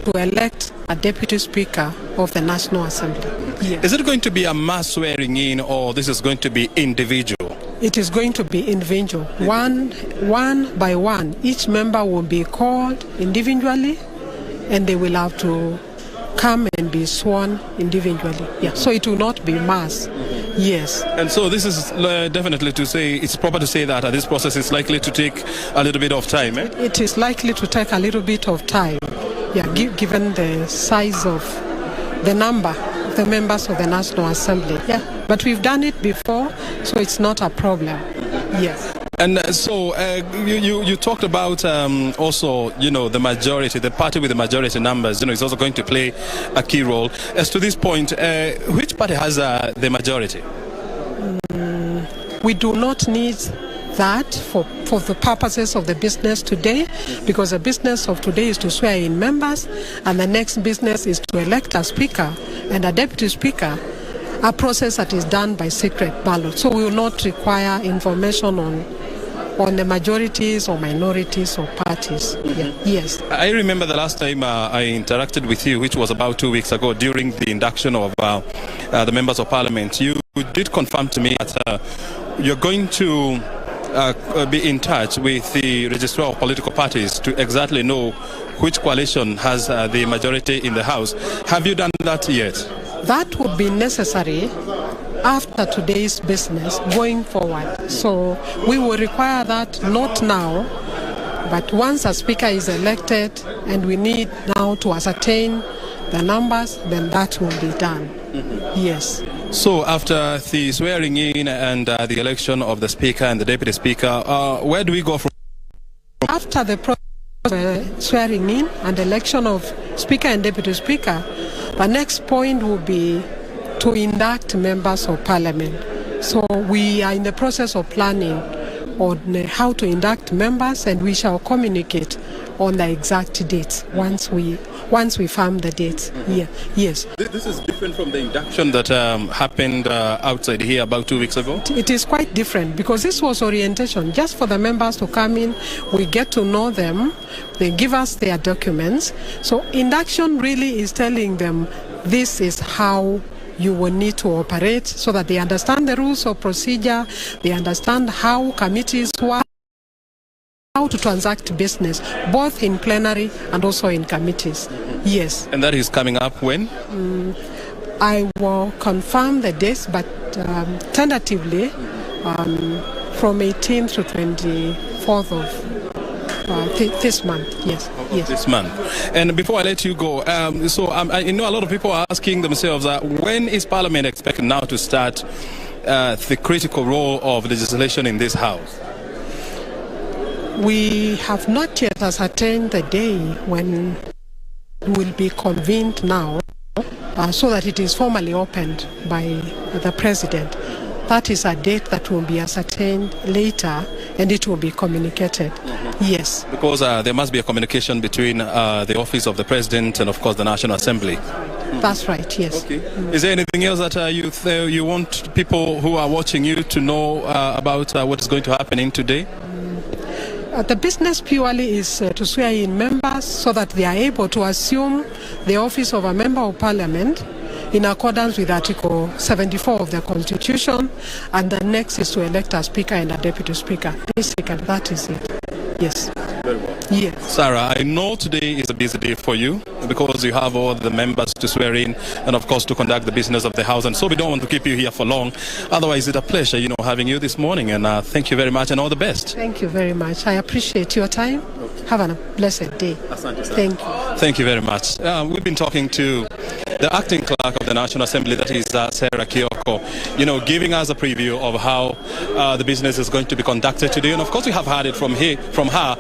to elect a deputy speaker of the National Assembly. Yes. Is it going to be a mass swearing in, or this is going to be individual? It is going to be individual. One by one. Each member will be called individually, and they will have to come and be sworn individually. Yeah. So it will not be mass. Yes. And so this is definitely to say, it's proper to say that this process is likely to take a little bit of time, eh? It is likely to take a little bit of time, yeah, given the size of the number of the members of the National Assembly. Yeah. But we've done it before, so it's not a problem. Yes. And so you talked about also, the majority, the party with the majority numbers, is also going to play a key role. As to this point, which party has the majority? We do not need that for the purposes of the business today, because the business of today is to swear in members, and the next business is to elect a speaker and a deputy speaker, a process that is done by secret ballot. So we will not require information on the majorities or minorities or parties. Yeah. Yes. I remember the last time I interacted with you, which was about 2 weeks ago, during the induction of the members of parliament. You did confirm to me that you're going to be in touch with the registrar of political parties to exactly know which coalition has the majority in the House. Have you done that yet? That would be necessary after today's business going forward. So we will require that not now, but once a speaker is elected and we need now to ascertain the numbers, then that will be done. Mm-hmm. Yes. So after the swearing in and the election of the speaker and the deputy speaker, where do we go from? After the swearing in and election of speaker and deputy speaker, the next point will be to induct members of parliament. So we are in the process of planning on how to induct members, and we shall communicate on the exact dates once we firm the dates. Yeah. Yes. This is different from the induction that happened outside here about 2 weeks ago? It is quite different, because this was orientation just for the members to come in. We get to know them. They give us their documents. So induction really is telling them this is how you will need to operate, so that they understand the rules of procedure, they understand how committees work, how to transact business, both in plenary and also in committees. Yes. And that is coming up when? I will confirm the dates, but tentatively from 18th to 24th of this month. Yes. Yes. This month. And before I let you go, so I know a lot of people are asking themselves, when is Parliament expected now to start the critical role of legislation in this House? We have not yet ascertained the day when it will be convened now, so that it is formally opened by the President. That is a date that will be ascertained later, and it will be communicated. Mm-hmm. Yes. Because there must be a communication between the office of the President and, of course, the National Assembly. Mm-hmm. That's right, yes. Okay. Mm-hmm. Is there anything else that you want people who are watching you to know about what is going to happen in today? The business purely is to swear in members so that they are able to assume the office of a member of Parliament in accordance with Article 74 of the Constitution, and the next is to elect a speaker and a deputy speaker. Basically, that is it. Yes. Very well. Yes. Sarah, I know today is a busy day for you because you have all the members to swear in and, of course, to conduct the business of the House, and so we don't want to keep you here for long. Otherwise, it's a pleasure, having you this morning, and thank you very much and all the best. Thank you very much. I appreciate your time. Okay. Have a blessed day. Asante, thank you. Thank you very much. We've been talking to the acting clerk of the National Assembly, that is Sarah Kioko, giving us a preview of how the business is going to be conducted today. And of course, we have heard it from her,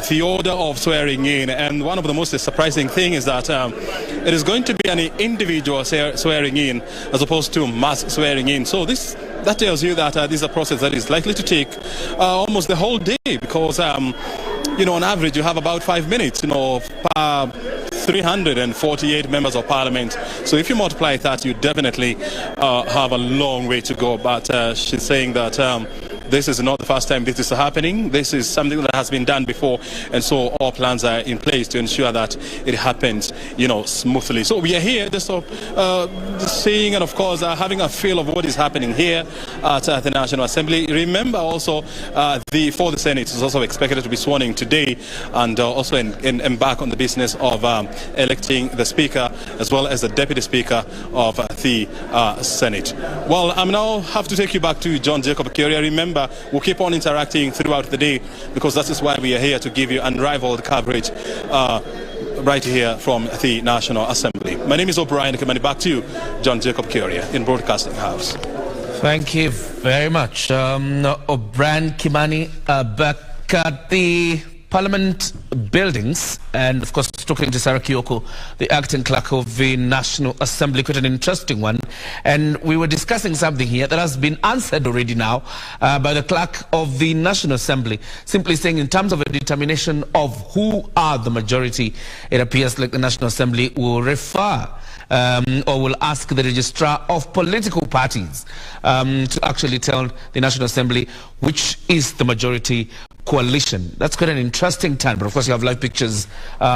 the order of swearing in. And one of the most surprising things is that it is going to be an individual swearing in as opposed to mass swearing in. So that tells you that this is a process that is likely to take almost the whole day, because on average you have about 5 minutes, per 348 members of Parliament. So if you multiply that, you definitely have a long way to go. But she's saying that this is not the first time this is happening. This is something that has been done before, and so all plans are in place to ensure that it happens, smoothly. So we are here just seeing and, of course, having a feel of what is happening here at the National Assembly. Remember also, for the Senate is also expected to be sworn in today, and also embark on the business of electing the Speaker as well as the Deputy Speaker of the Senate. Well, I now have to take you back to John Jacob Kuria. Remember, we'll keep on interacting throughout the day, because that is why we are here, to give you unrivaled coverage right here from the National Assembly. My name is O'Brien Kimani. Back to you, John Jacob Kuria in Broadcasting House. Thank you very much, O'Brien Kimani, back at the Parliament buildings, and of course talking to Sarah Kioko, the acting clerk of the National Assembly. Quite an interesting one, and we were discussing something here that has been answered already now by the clerk of the National Assembly, simply saying in terms of a determination of who are the majority, it appears like the National Assembly will refer or will ask the registrar of political parties to actually tell the National Assembly which is the majority coalition. That's quite an interesting time, but of course you have live pictures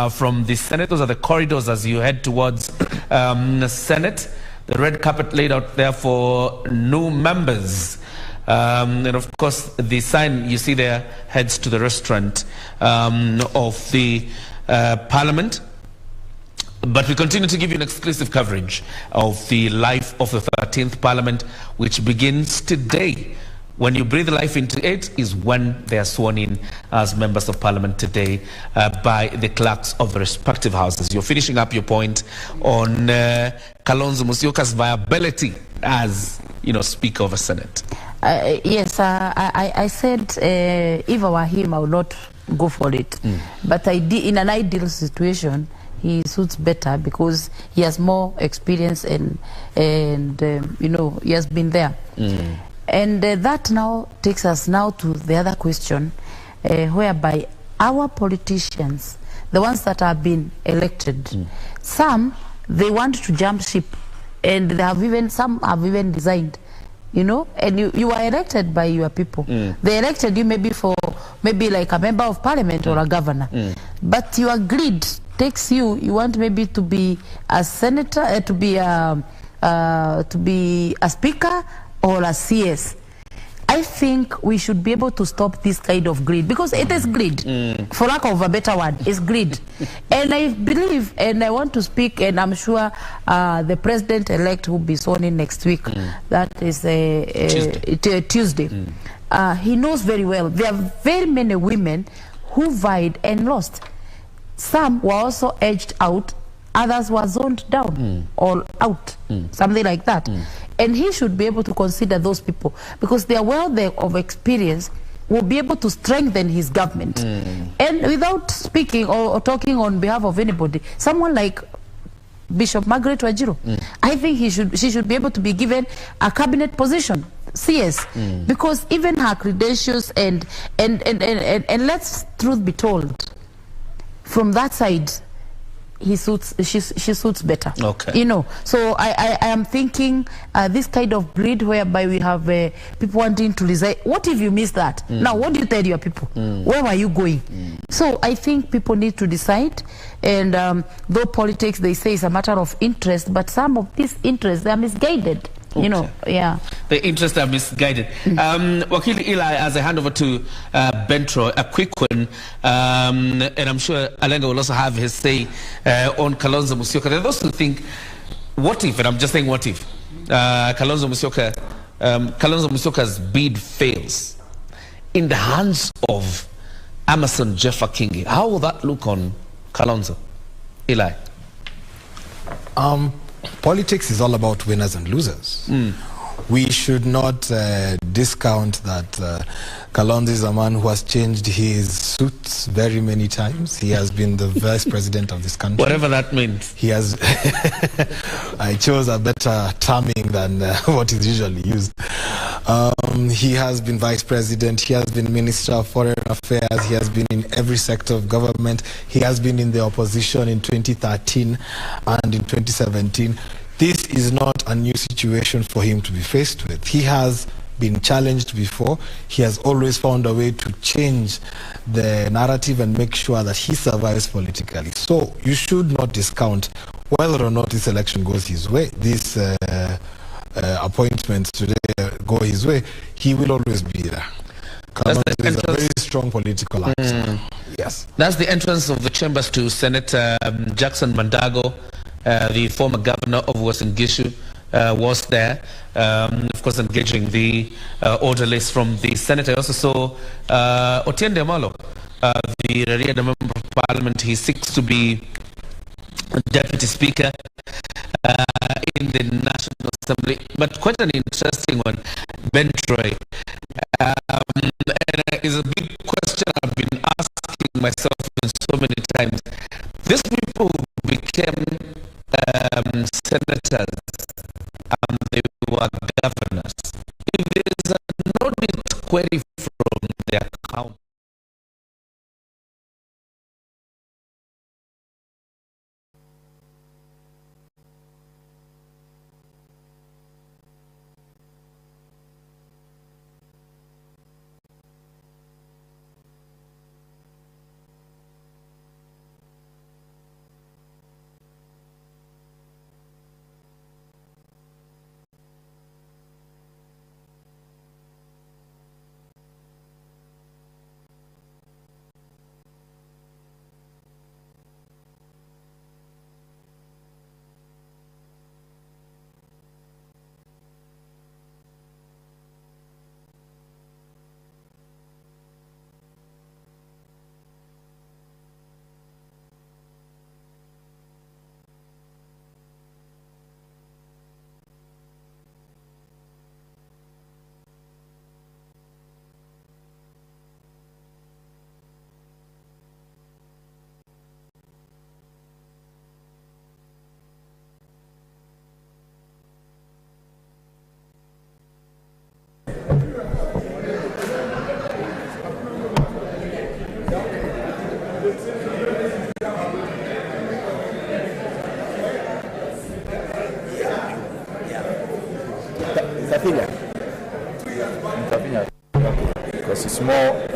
from the Senate. Those are the corridors as you head towards the Senate. The red carpet laid out there for new members. And of course the sign you see there heads to the restaurant of the Parliament. But we continue to give you an exclusive coverage of the life of the 13th Parliament, which begins today. When you breathe life into it is when they are sworn in as members of Parliament today by the clerks of the respective houses. You're finishing up your point on Kalonzo Musyoka's viability as, Speaker of the Senate. Yes, I said if I were him, I would not go for it. But in an ideal situation, he suits better because he has more experience and he has been there. And that now takes us now to the other question, whereby our politicians, the ones that have been elected, some, they want to jump ship, and some have even resigned, and you are elected by your people. They elected you maybe like a member of parliament or a governor, but your greed takes you want maybe to be a senator, to be a speaker, or a CS. I think we should be able to stop this kind of greed, because it is greed, for lack of a better word, it's greed. And I believe, and I want to speak, and I'm sure the president-elect will be sworn in next week. That is Tuesday. He knows very well there are very many women who vied and lost. Some were also edged out, others were zoned down or out, something like that. And he should be able to consider those people, because their wealth of experience will be able to strengthen his government. And without speaking or talking on behalf of anybody, someone like Bishop Margaret Wajiro, I think she should be able to be given a cabinet position, CS, because even her credentials and let's truth be told, from that side, she suits better. Okay. So I am thinking this kind of greed whereby we have people wanting to resign. What if you miss that? Now, what do you tell your people? Where are you going? So I think people need to decide. And though politics, they say, is a matter of interest, but some of these interests, they are misguided. Okay. The interests are misguided. Wakili Eli, as I hand over to Bentro, a quick one, and I'm sure Alenga will also have his say on Kalonzo Musyoka. There are those who think, what if, and I'm just saying what if, Kalonzo Musyoka's bid fails in the hands of Amason Jeffa Kingi? How will that look on Kalonzo? Eli? Politics is all about winners and losers. We should not discount that Kalonzo is a man who has changed his suits very many times. He has been the vice president of this country. Whatever that means. He has... I chose a better terming than what is usually used. He has been vice president. He has been minister of foreign affairs. He has been in every sector of government. He has been in the opposition in 2013 and in 2017. This is not a new situation for him to be faced with. He has been challenged before, he has always found a way to change the narrative and make sure that he survives politically. So you should not discount whether or not this election goes his way, these appointments today go his way, he will always be there. Kalonzo is a very strong political actor. Yes. That's the entrance of the chambers to Senator Jackson Mandago, the former governor of Uasin Gishu, was there, of course, engaging the orderlies from the Senate. I also saw Otiende Amolo, the Raila member of parliament. He seeks to be deputy speaker in the National Assembly. But quite an interesting one, Ben Troy. And is a big question I've been asking myself so many times. These people who became senators and they were governors. If there is an audit query from their account, because it's more.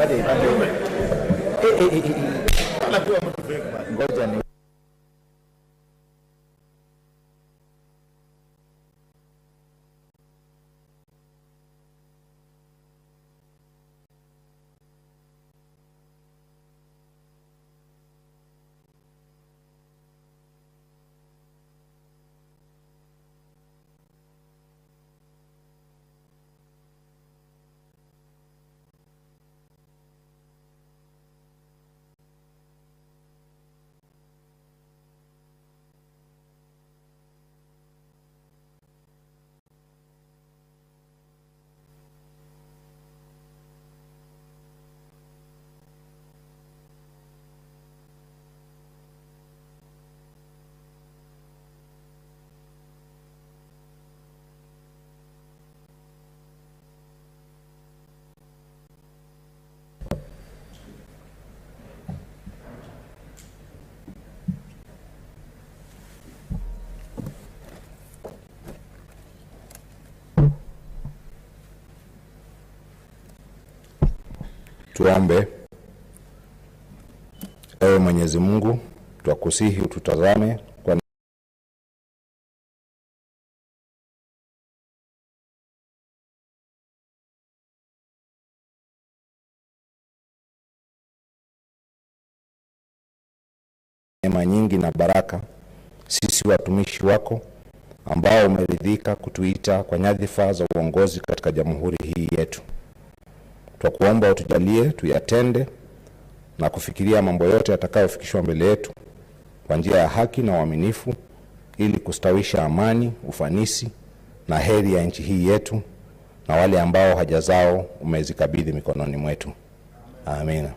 Tuombe. Ewe Mwenyezi Mungu, twakusihi ututazame kwa neema nyingi na baraka, sisi watumishi wako ambao umeridhika kutuita kwa nyadhifa za uongozi katika jamhuri hii yetu. Twakuomba utujalie tuyatende na kufikiria mambo yote yatakayofikishwa mbele yetu kwa njia ya haki na uaminifu, ili kustawisha amani, ufanisi na heri ya nchi hii yetu na wale ambao haja zao umezikabidhi mikononi mwetu. Amina.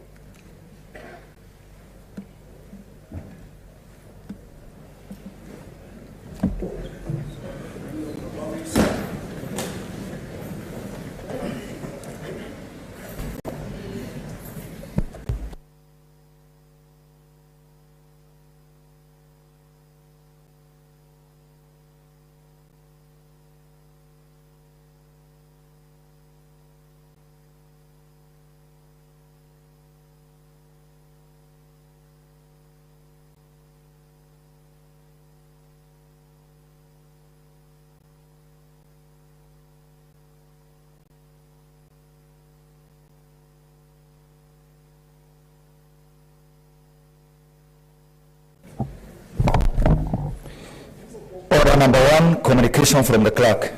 Order number 1, communication from the clerk.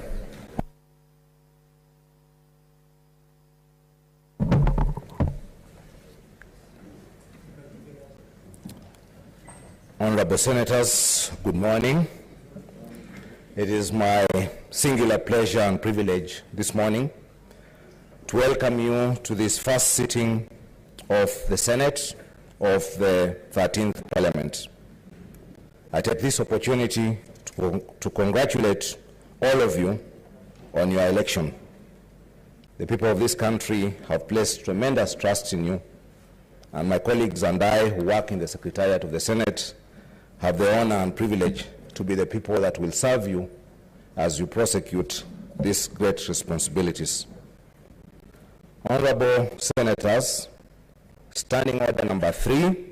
Honorable Senators, good morning. It is my singular pleasure and privilege this morning to welcome you to this first sitting of the Senate of the 13th Parliament. I take this opportunity to congratulate all of you on your election. The people of this country have placed tremendous trust in you, and my colleagues and I who work in the Secretariat of the Senate have the honor and privilege to be the people that will serve you as you prosecute these great responsibilities. Honorable Senators, Standing Order number 3,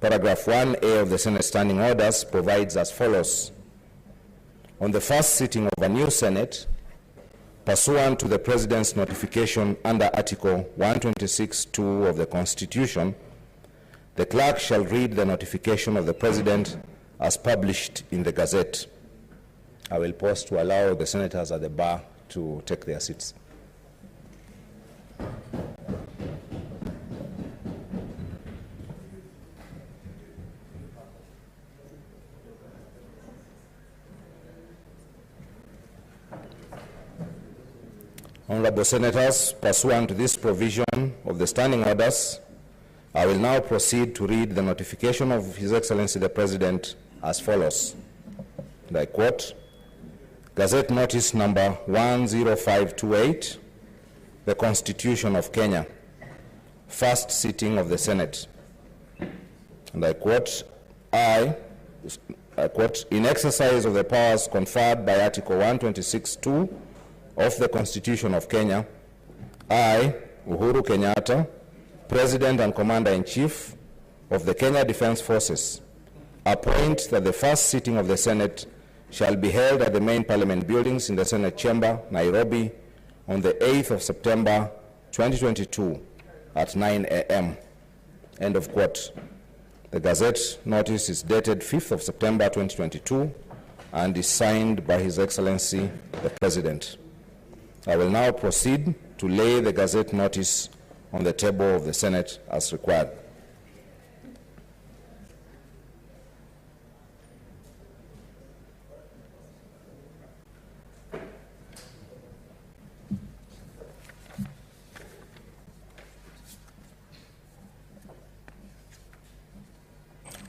paragraph 1A of the Senate Standing Orders provides as follows. On the first sitting of a new Senate, pursuant to the President's notification under Article 126(2) of the Constitution, the clerk shall read the notification of the President as published in the Gazette. I will pause to allow the senators at the bar to take their seats. Honorable Senators, pursuant to this provision of the standing orders, I will now proceed to read the notification of His Excellency the President as follows. And I quote, Gazette Notice number 10528, the Constitution of Kenya, first sitting of the Senate. And I quote, I quote, in exercise of the powers conferred by Article 126(2) of the Constitution of Kenya, I, Uhuru Kenyatta, President and Commander-in-Chief of the Kenya Defense Forces, appoint that the first sitting of the Senate shall be held at the main Parliament buildings in the Senate Chamber, Nairobi, on the 8th of September, 2022, at 9 a.m. End of quote. The Gazette notice is dated 5th of September, 2022, and is signed by His Excellency the President. I will now proceed to lay the Gazette notice on the table of the Senate as required.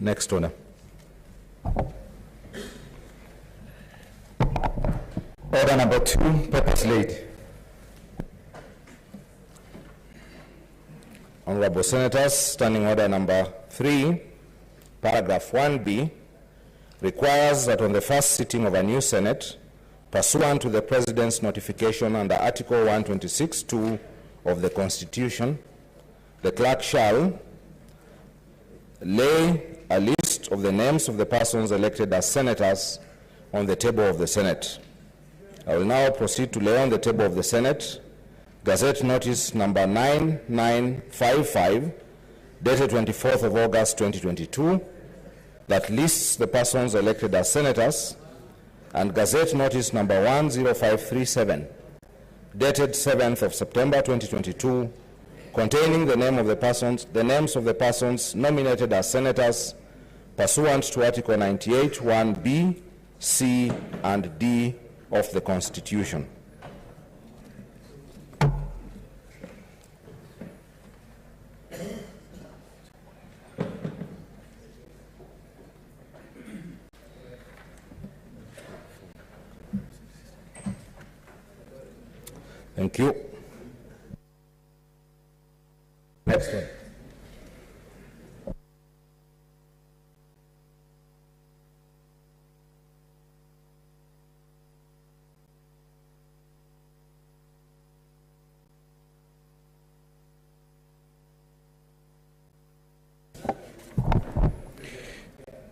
Next order. Order number 2, papers laid. Honorable Senators, Standing Order number 3, paragraph 1B, requires that on the first sitting of a new Senate, pursuant to the President's notification under Article 126(2) of the Constitution, the clerk shall lay a list of the names of the persons elected as senators on the table of the Senate. I will now proceed to lay on the table of the Senate Gazette Notice number 9955, dated 24th of August 2022, that lists the persons elected as senators, and Gazette Notice number 10537, dated 7th of September 2022, containing the names of the persons nominated as senators pursuant to Article 98, 1B, C, and D of the Constitution. Thank you. Next one.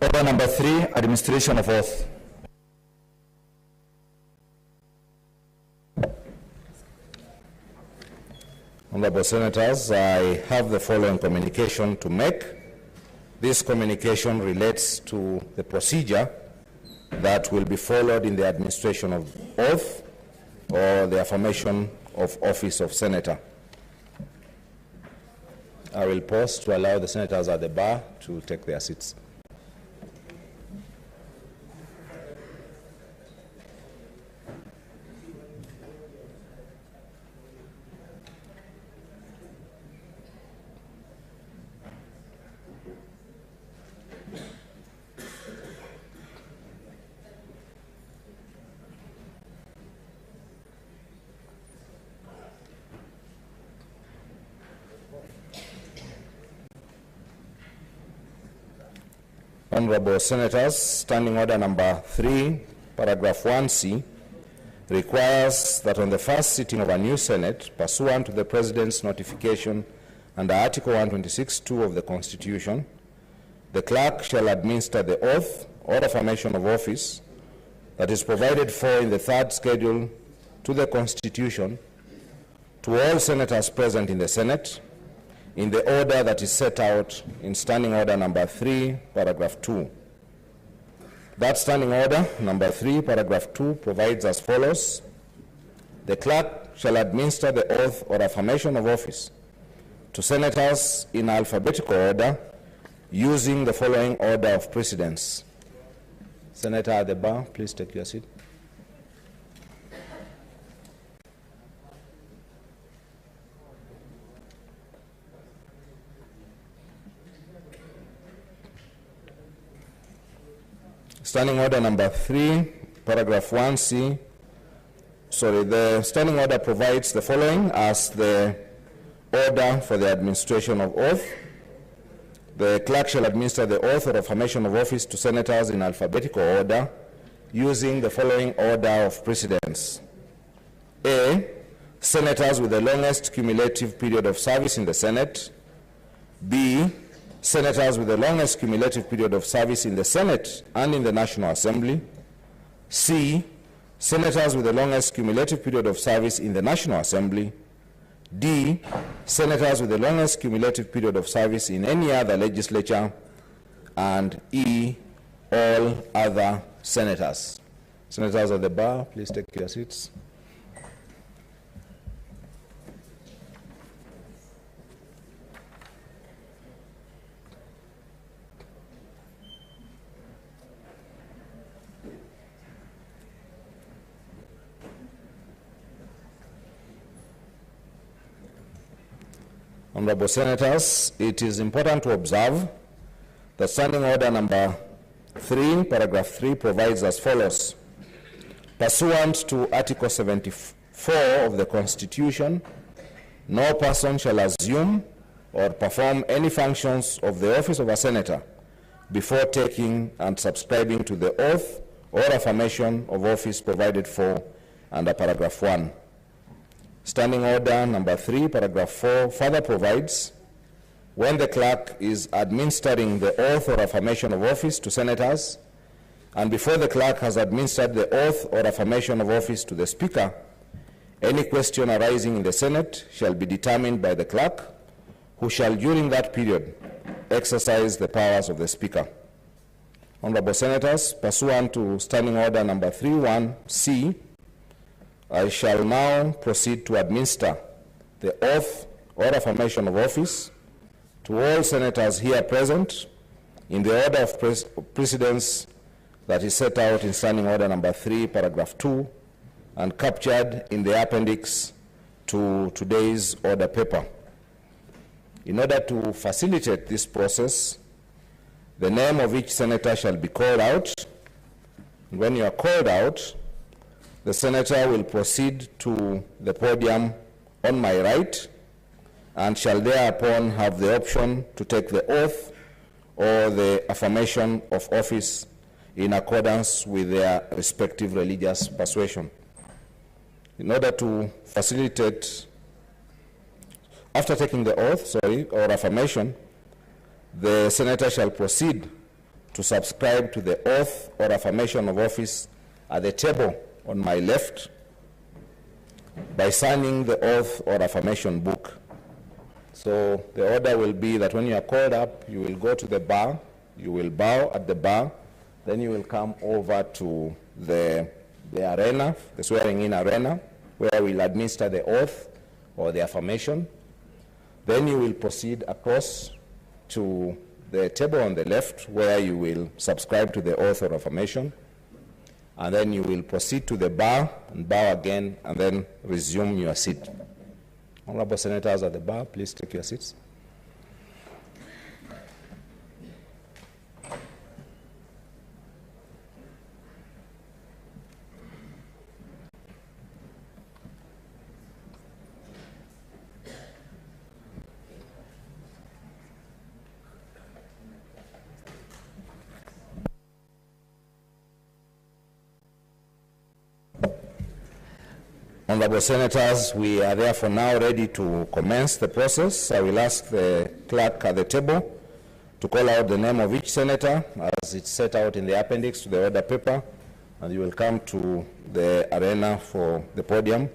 Order number 3, administration of oath. Honorable Senators, I have the following communication to make. This communication relates to the procedure that will be followed in the administration of oath or the affirmation of office of senator. I will pause to allow the senators at the bar to take their seats. Honorable Senators, Standing Order number 3, paragraph 1C, requires that on the first sitting of a new Senate, pursuant to the President's notification under Article 126(2) of the Constitution, the clerk shall administer the oath or affirmation of office that is provided for in the third schedule to the Constitution to all senators present in the Senate, in the order that is set out in Standing Order number 3, paragraph 2. That Standing Order number 3, paragraph 2 provides as follows: the clerk shall administer the oath or affirmation of office to senators in alphabetical order using the following order of precedence. Senator at the bar, please take your seat. Standing Order number 3, paragraph 1C, the Standing Order provides the following as the order for the administration of oath. The clerk shall administer the oath or affirmation of office to senators in alphabetical order using the following order of precedence. A, senators with the longest cumulative period of service in the Senate. B, senators with the longest cumulative period of service in the Senate and in the National Assembly. C, senators with the longest cumulative period of service in the National Assembly. D, senators with the longest cumulative period of service in any other legislature. And E, all other senators. Senators at the bar, please take your seats. Honorable Senators, it is important to observe that Standing Order number 3, paragraph 3 provides as follows: pursuant to Article 74 of the Constitution, no person shall assume or perform any functions of the office of a senator before taking and subscribing to the oath or affirmation of office provided for under paragraph 1. Standing Order number 3, paragraph 4 further provides, when the clerk is administering the oath or affirmation of office to senators, and before the clerk has administered the oath or affirmation of office to the Speaker, any question arising in the Senate shall be determined by the clerk, who shall during that period exercise the powers of the Speaker. Honorable Senators, pursuant to Standing Order number 3.1c, I shall now proceed to administer the oath or affirmation of office to all senators here present in the order of precedence that is set out in Standing Order number 3, paragraph 2, and captured in the appendix to today's order paper. In order to facilitate this process, the name of each senator shall be called out. When you are called out, the senator will proceed to the podium on my right and shall thereupon have the option to take the oath or the affirmation of office in accordance with their respective religious persuasion. In order to facilitate, after taking the oath, or affirmation, the senator shall proceed to subscribe to the oath or affirmation of office at the table on my left by signing the oath or affirmation book. So the order will be that when you are called up, you will go to the bar, you will bow at the bar, Then you will come over to the arena, the swearing-in arena, where we'll administer the oath or the affirmation. Then you will proceed across to the table on the left, where you will subscribe to the oath or affirmation. And then you will proceed to the bar and bow again, and then resume your seat. Honorable senators at the bar, please take your seats. Honorable senators, we are therefore now ready to commence the process. I will ask the clerk at the table to call out the name of each senator as it's set out in the appendix to the order paper, and you will come to the arena for the podium,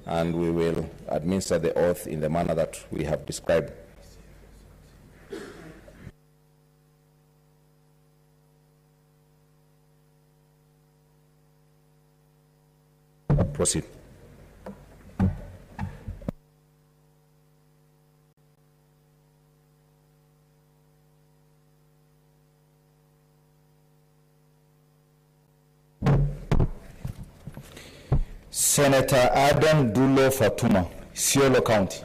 and we will administer the oath in the manner that we have described. Proceed. Senator Adam Dulo Fatuma, Isiolo County.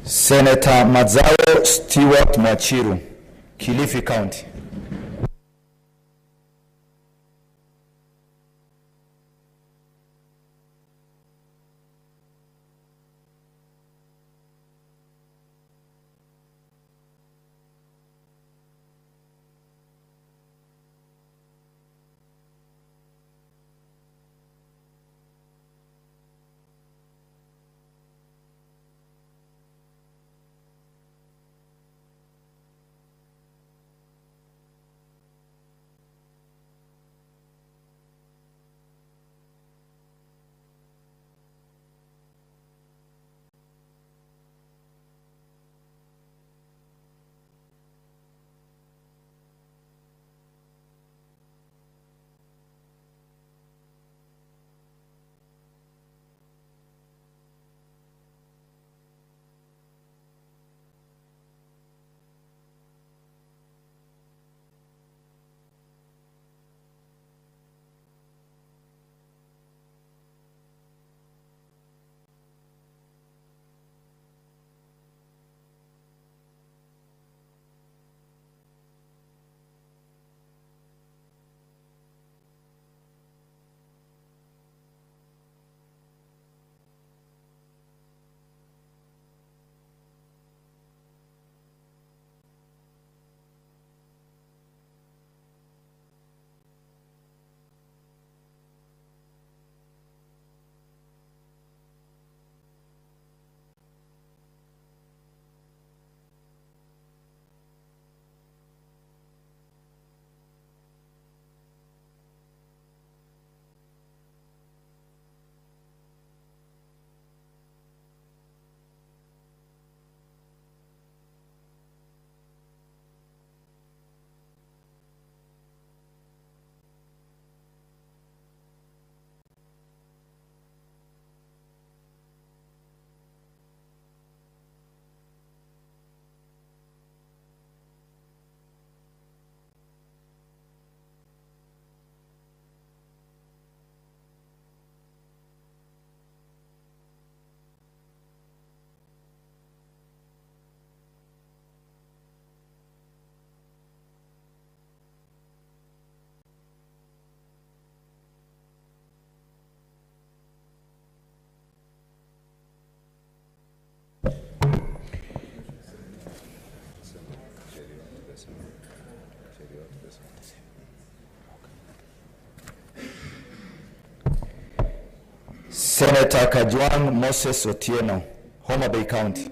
Senator Mazao Stewart Machiru, Kilifi County. Senator Kajwang Moses Otieno, Homa Bay County.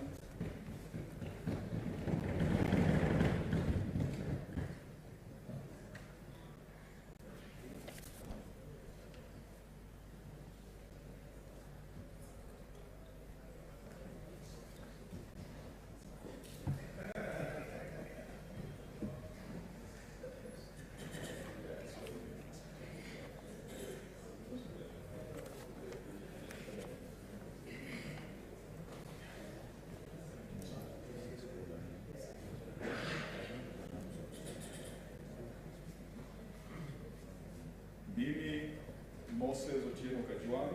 Mimi Moses Otieno Kajwang,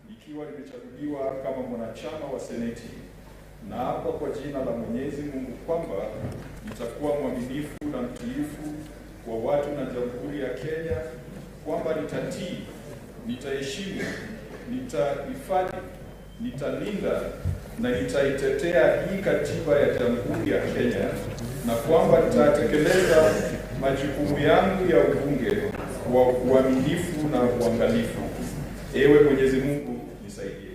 nikiwa nimechaguliwa kama mwanachama wa Seneti, na hapa kwa jina la Mwenyezi Mungu kwamba nitakuwa mwaminifu na mtiifu kwa watu na Jamhuri ya Kenya, kwamba nitatii, nitaheshimu, nitahifadhi, nitalinda na nitaitetea hii katiba ya Jamhuri ya Kenya, na kwamba nitatekeleza majukumu yangu ya ubunge kwa uaminifu na uangalifu. Ewe Mwenyezi Mungu nisaidie.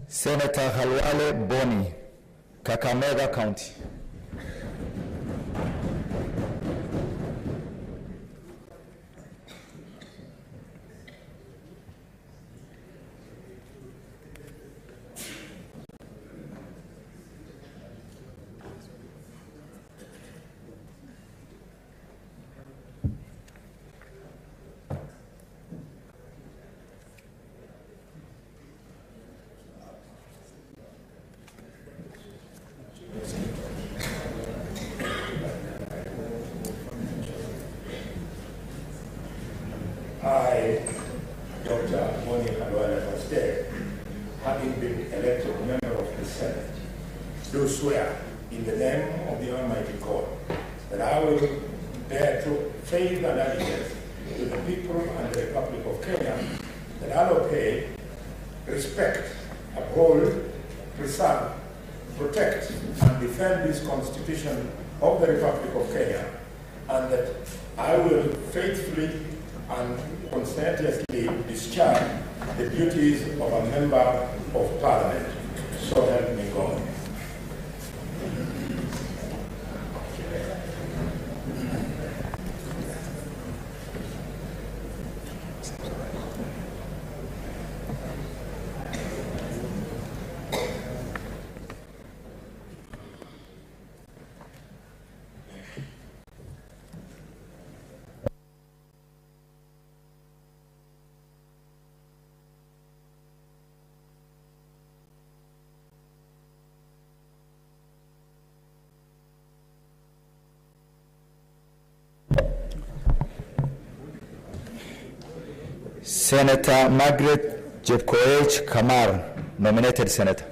Senator Halwale Boni, Kakamega County. I, Dr. Moni Halwale Pasteur, having been elected member of the Senate, do swear in the name of the Almighty God that I will bear true faith and allegiance to the people and the Republic of Kenya, that I will pay, respect, uphold, preserve, protect, and defend this Constitution of the Republic of Kenya, and that I will faithfully and conscientiously discharge the duties of a member of Parliament. So help me God. Senator Margaret Jepkoech Kamar, nominated senator.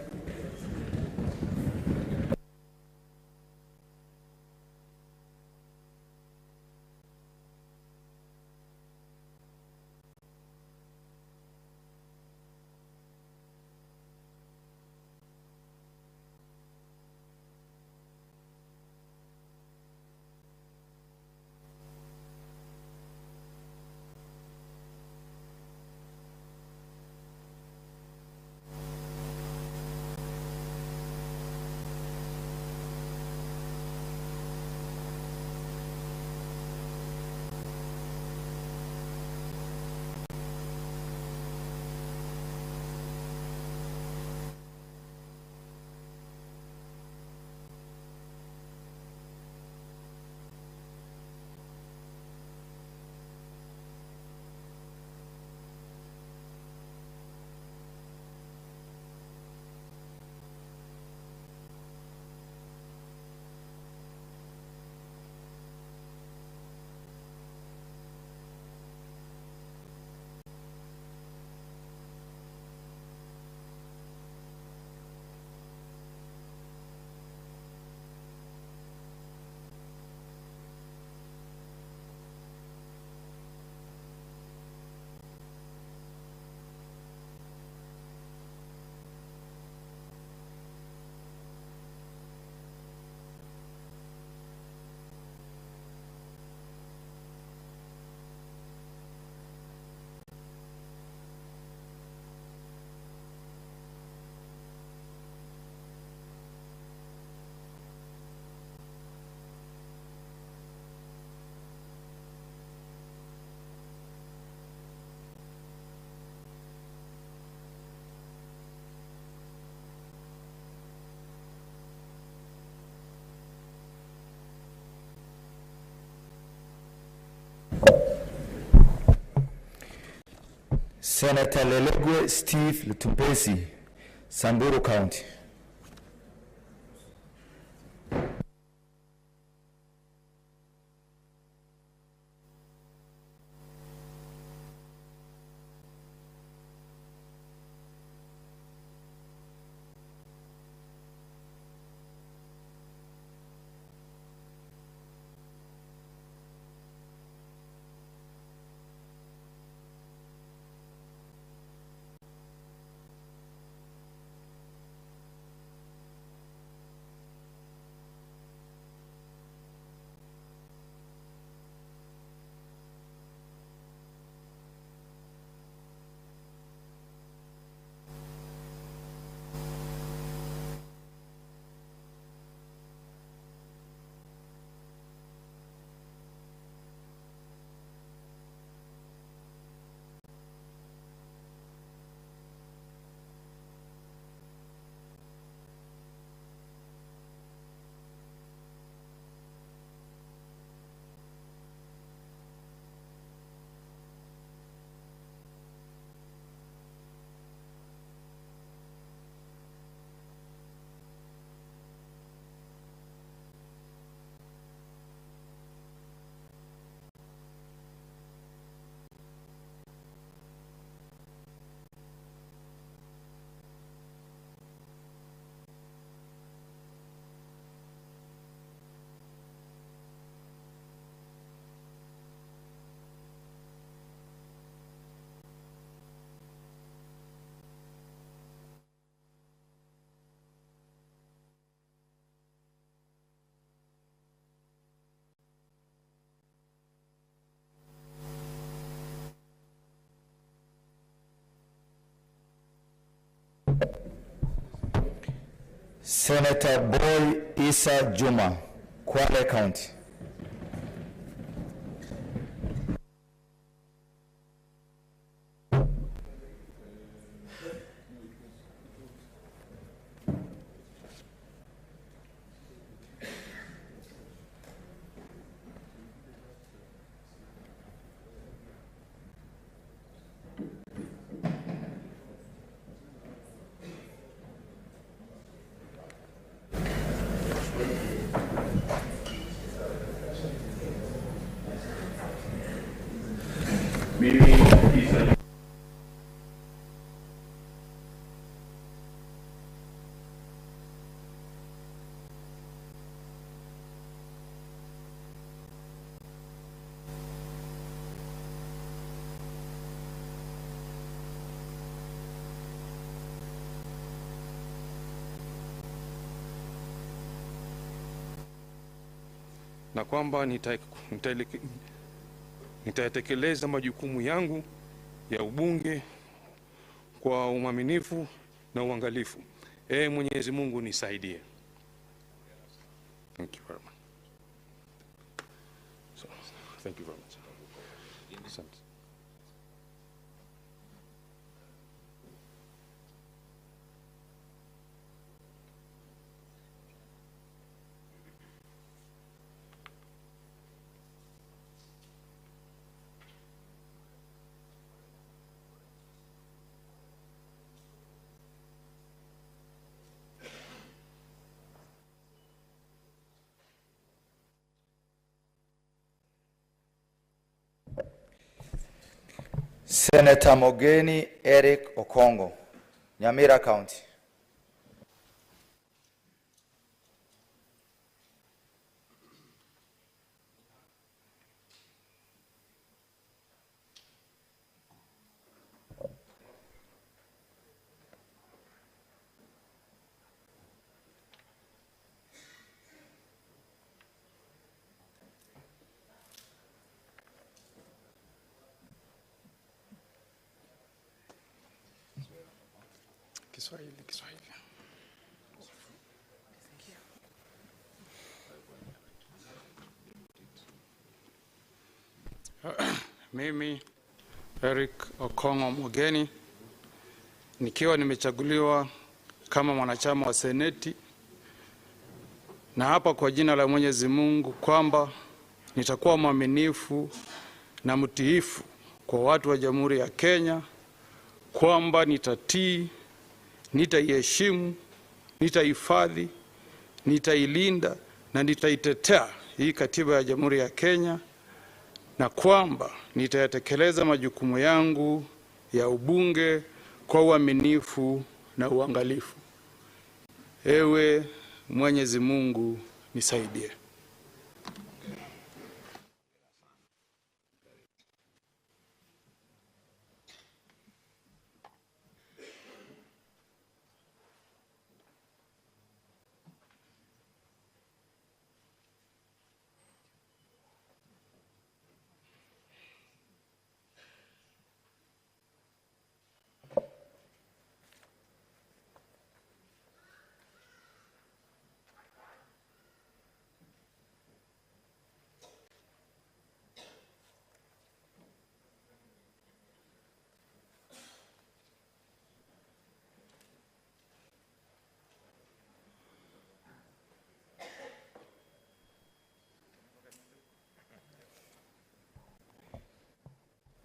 Senator Lelegwe Steve Lutumbesi, Samburu County. Senator Boy Isa Juma, Kwale County. Na kwamba nitatekeleza majukumu yangu ya ubunge kwa uaminifu na uangalifu. Mwenyezi Mungu nisaidie. Thank you very much. Thank you very much. Senator Mogeni Eric Okongo, Nyamira County. Kiswahili. Mimi Eric Okongo Mogeni, nikiwa nimechaguliwa kama mwanachama wa Seneti, na hapa kwa jina la Mwenyezi Mungu kwamba nitakuwa mwaminifu na mtiifu kwa watu wa Jamhuri ya Kenya kwamba nitatii, nitaiheshimu, nitahifadhi, nitailinda na nitaitetea hii katiba ya Jamhuri ya Kenya, na kwamba nitayatekeleza majukumu yangu ya ubunge kwa uaminifu na uangalifu. Ewe Mwenyezi Mungu nisaidie.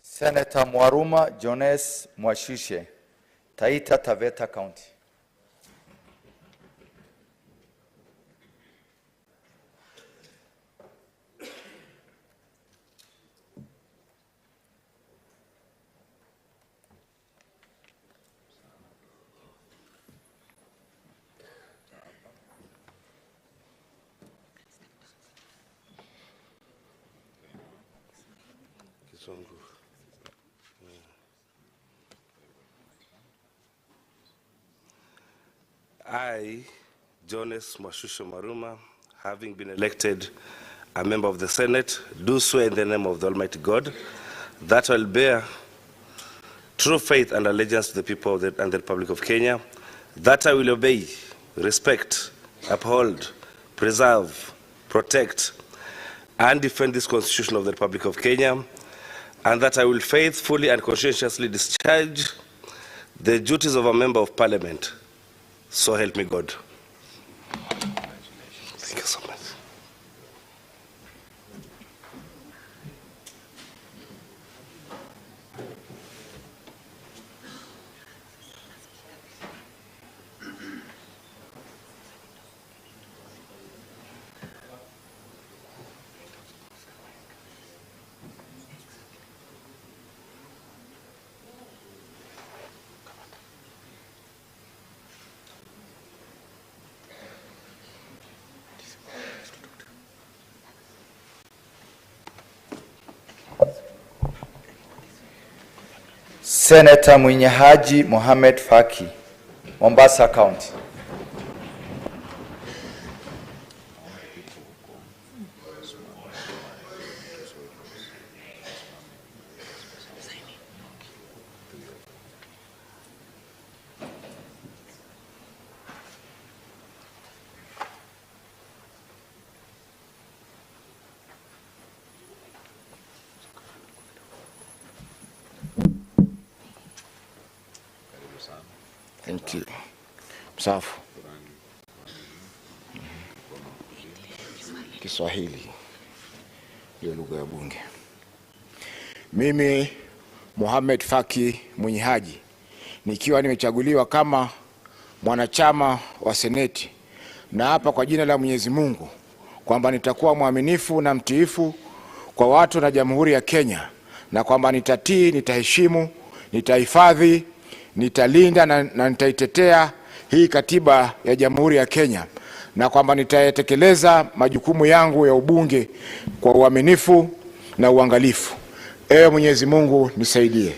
Senator Mwaruma Jones Mwashishe, Taita Taveta County. I, Jones Mwashusho Maruma, having been elected a member of the Senate, do swear in the name of the Almighty God that I will bear true faith and allegiance to the people and the Republic of Kenya, that I will obey, respect, uphold, preserve, protect, and defend this Constitution of the Republic of Kenya, and that I will faithfully and conscientiously discharge the duties of a member of Parliament. So help me God. Thank you so much. Senator Mwenyehaji Mohamed Faki, Mombasa County. Thank you. Msafu. Kiswahili ndio lugha ya bunge. Mimi Mohamed Faki Mwenyehaji, nikiwa nimechaguliwa kama mwanachama wa Seneti, na hapa kwa jina la Mwenyezi Mungu kwamba nitakuwa mwaminifu na mtiifu kwa watu na Jamhuri ya Kenya, na kwamba nitatii, nitaheshimu, nitahifadhi, nitalinda na nitaitetea hii katiba ya Jamhuri ya Kenya, na kwamba nitatekeleza majukumu yangu ya ubunge kwa uaminifu na uangalifu. Ewe Mwenyezi Mungu nisaidie.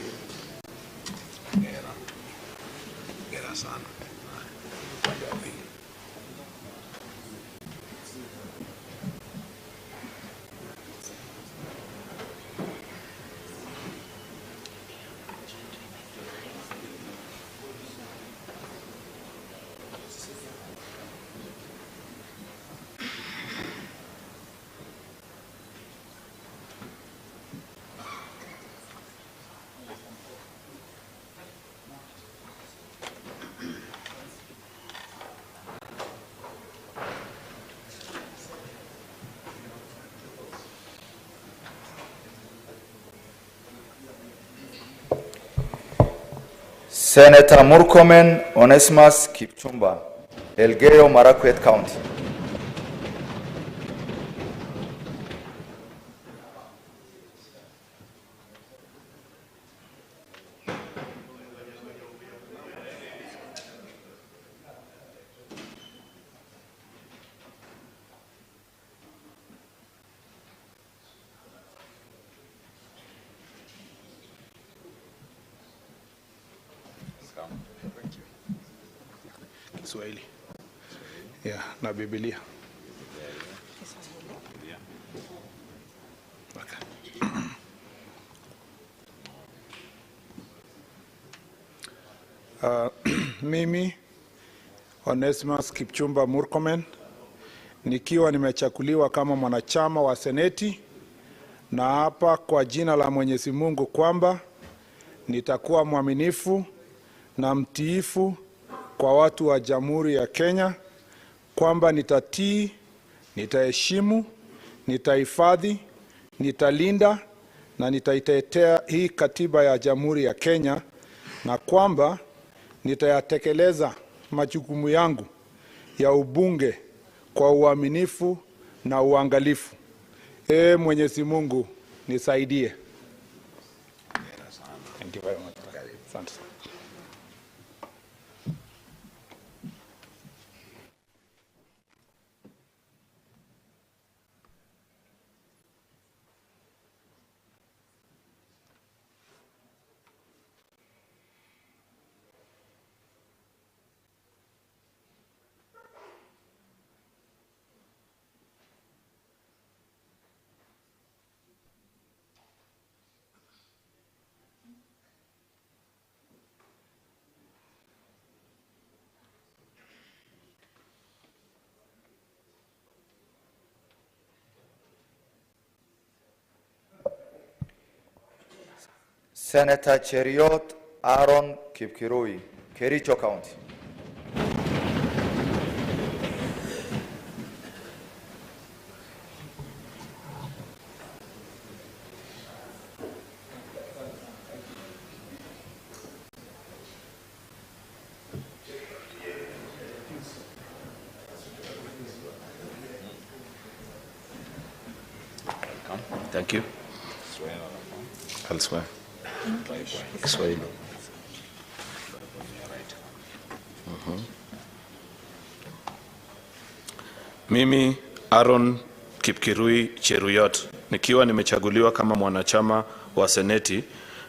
Senator Murkomen Onesimus Kipchumba, Elgeyo Marakwet County. Kiswahili. Yeah, na Biblia. Mimi Onesimus Kipchumba Murkomen nikiwa nimechaguliwa kama mwanachama wa Seneti, na hapa kwa jina la Mwenyezi Mungu kwamba nitakuwa mwaminifu na mtiifu kwa watu wa Jamhuri ya Kenya, kwamba nitatii, nitaheshimu, nitahifadhi, nitalinda na nitaitetea hii katiba ya Jamhuri ya Kenya, na kwamba nitayatekeleza majukumu yangu ya ubunge kwa uaminifu na uangalifu. Mwenyezi Mungu nisaidie. Thank you very much. Asante. Senator Cheriot Aaron Kipkirui, Kericho County. Thank you. I'll swear. Kiswahili. Mimi Aaron Kipkirui Cheruyot nikiwa nimechaguliwa kama mwanachama wa Seneti,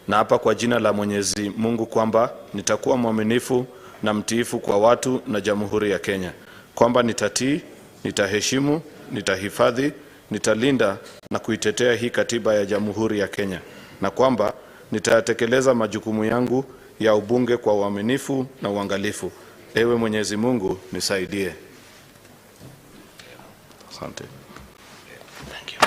na hapa kwa jina la Mwenyezi Mungu kwamba nitakuwa mwaminifu na mtiifu kwa watu na Jamhuri ya Kenya, kwamba nitatii, nitaheshimu, nitahifadhi, nitalinda na kuitetea hii katiba ya Jamhuri ya Kenya, na kwamba nitatekeleza majukumu yangu ya ubunge kwa uaminifu na uangalifu. Ewe Mwenyezi Mungu nisaidie. Asante. Thank you.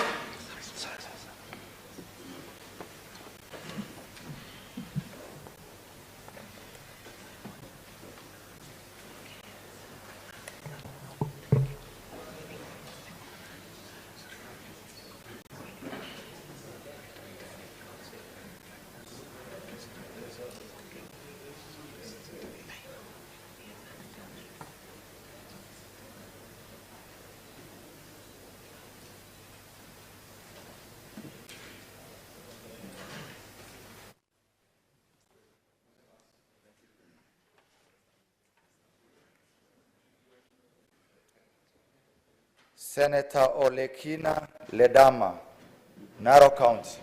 Senator Olekina Ledama, Narok County.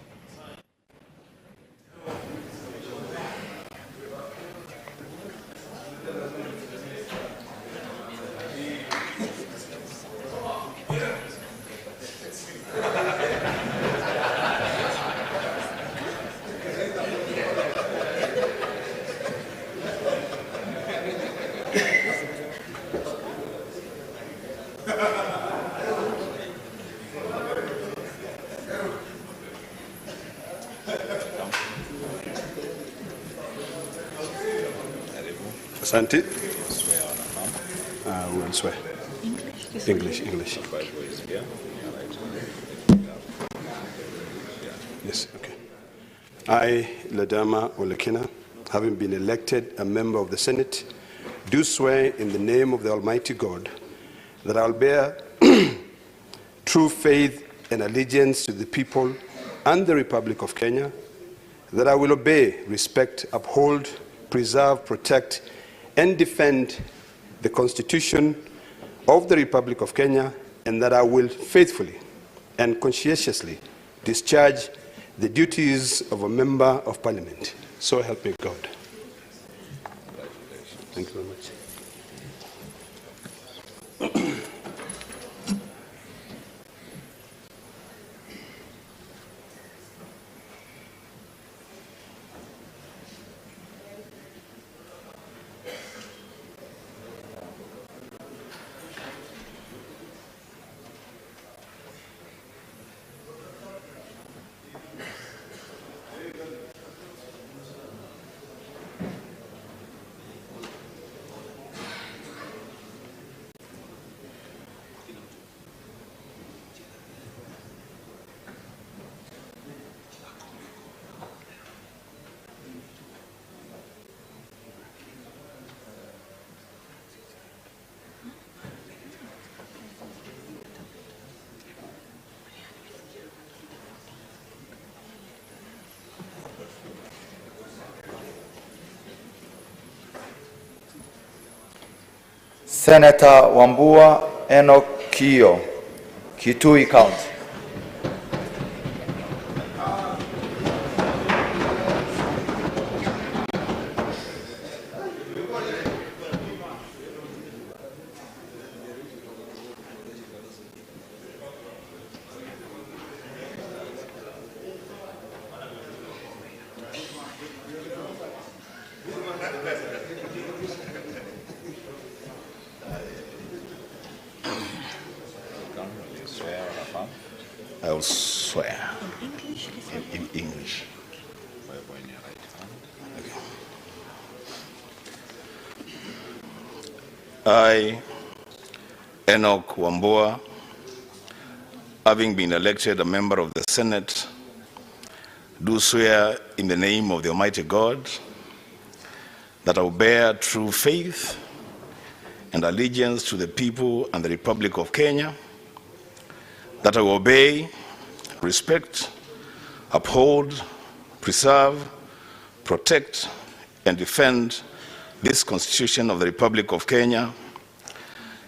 Asante. We will swear. English. Yes, okay. I, Ledama Olekina, having been elected a member of the Senate, do swear in the name of the Almighty God that I will bear true faith and allegiance to the people and the Republic of Kenya, that I will obey, respect, uphold, preserve, protect, and defend the Constitution of the Republic of Kenya, and that I will faithfully and conscientiously discharge the duties of a member of Parliament. So help me God. Thank you very much. Senator Wambua Enoch Kio, Kitui County. I will swear in English. I, Enoch Wambua, having been elected a member of the Senate, do swear in the name of the Almighty God that I will bear true faith and allegiance to the people and the Republic of Kenya, that I will obey, respect, uphold, preserve, protect, and defend this Constitution of the Republic of Kenya,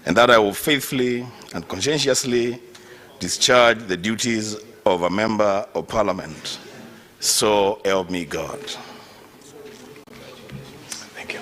and that I will faithfully and conscientiously discharge the duties of a member of Parliament. So help me God. Thank you.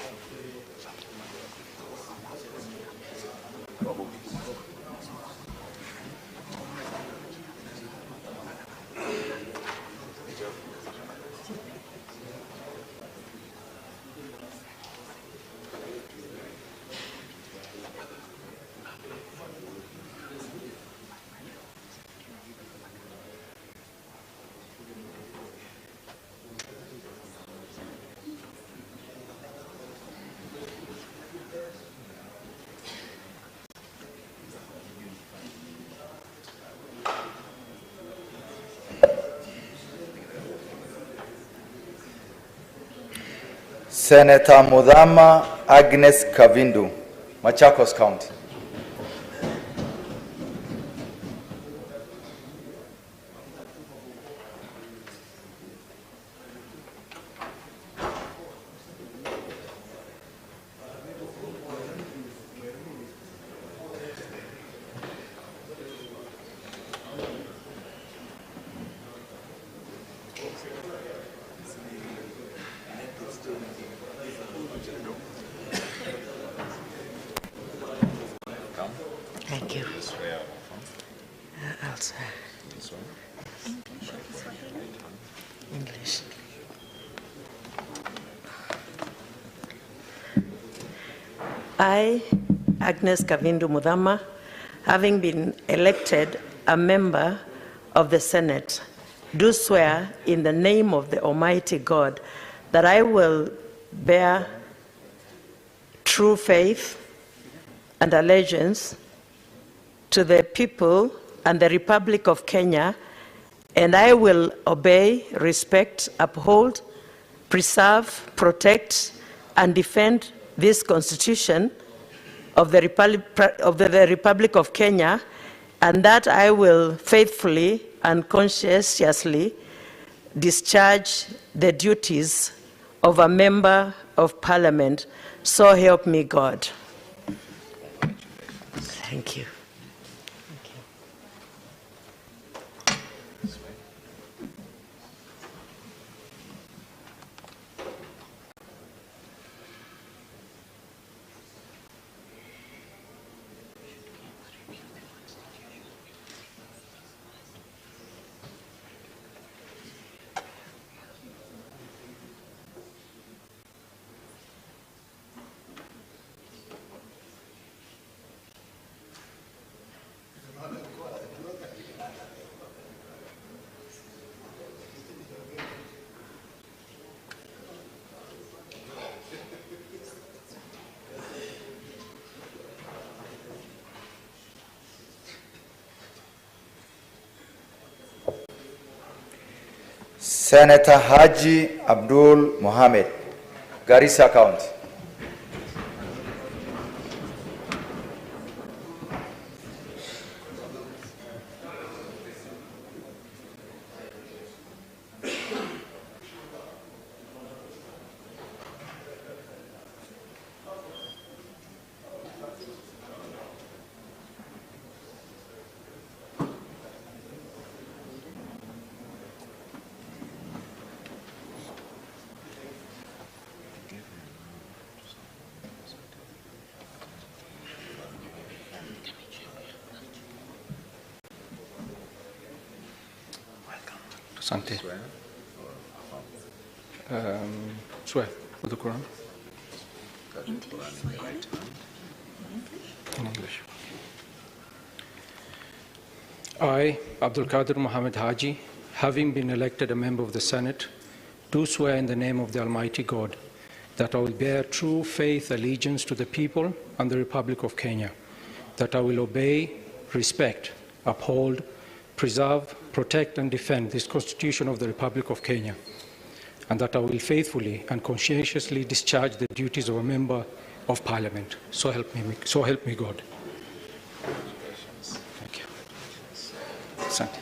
Senator Mudhama Agnes Kavindu, Machakos County. Thank you. I'll swear. English. I, Agnes Kavindu Mudhama, having been elected a member of the Senate, do swear in the name of the Almighty God that I will bear true faith and allegiance to the people and the Republic of Kenya, and I will obey, respect, uphold, preserve, protect, and defend this Constitution of the Republic of Kenya, and that I will faithfully and conscientiously discharge the duties of a member of Parliament. So help me God. Thank you. Senator Haji Abdul Mohamed, Garissa County. Asante. Swear with the Quran. In English. I, Abdul Qadir Muhammad Haji, having been elected a member of the Senate, do swear in the name of the Almighty God that I will bear true faith allegiance to the people and the Republic of Kenya, that I will obey, respect, uphold, preserve, protect and defend this Constitution of the Republic of Kenya, and that I will faithfully and conscientiously discharge the duties of a member of Parliament. So help me God. Thank you. Asante.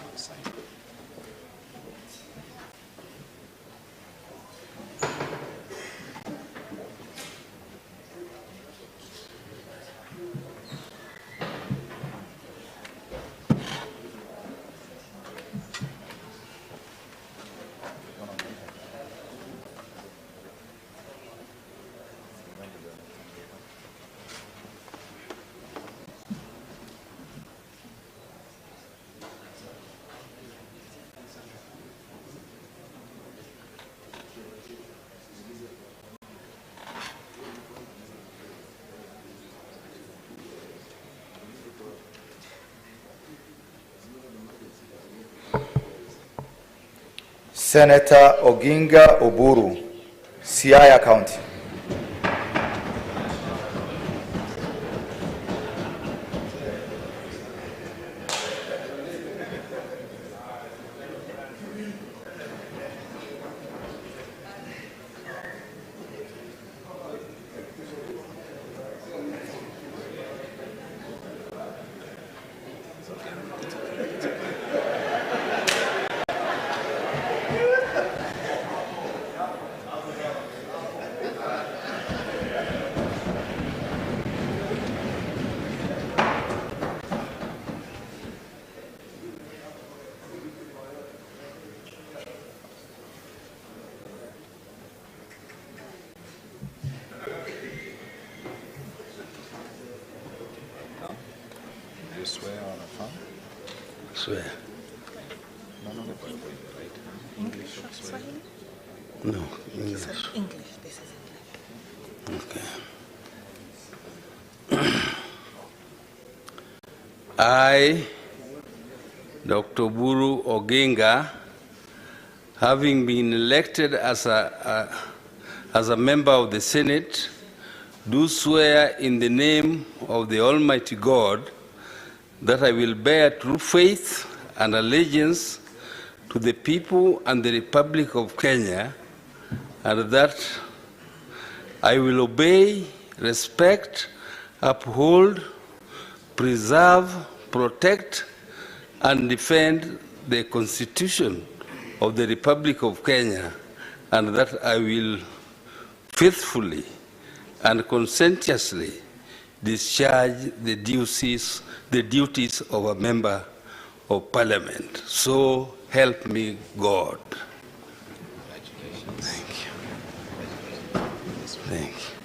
Senator Oginga Oburu, Siaya County. Swear on a phone? Swear. No, right? English or Swahili? No, English. English, this is English. Okay. I, Dr. Buru Oginga, having been elected as a member of the Senate, do swear in the name of the Almighty God that I will bear true faith and allegiance to the people and the Republic of Kenya, and that I will obey, respect, uphold, preserve, protect, and defend the Constitution of the Republic of Kenya, and that I will faithfully and conscientiously discharge the duties of a member of Parliament. So help me God. Thank you. Thank you.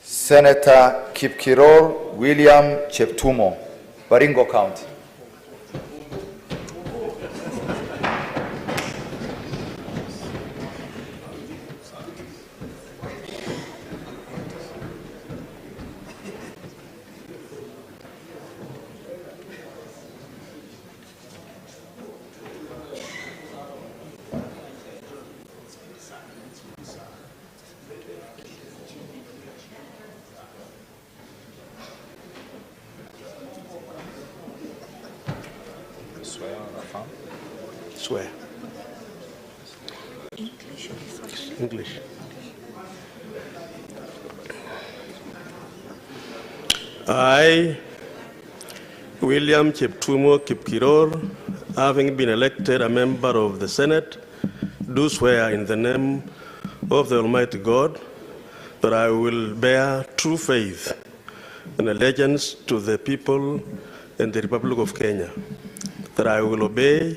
Senator Kipkiror William Cheptumo, Baringo County. Swear. English. I, William Cheptumo Kipkiror, having been elected a member of the Senate, do swear in the name of the Almighty God that I will bear true faith and allegiance to the people and the Republic of Kenya, that I will obey,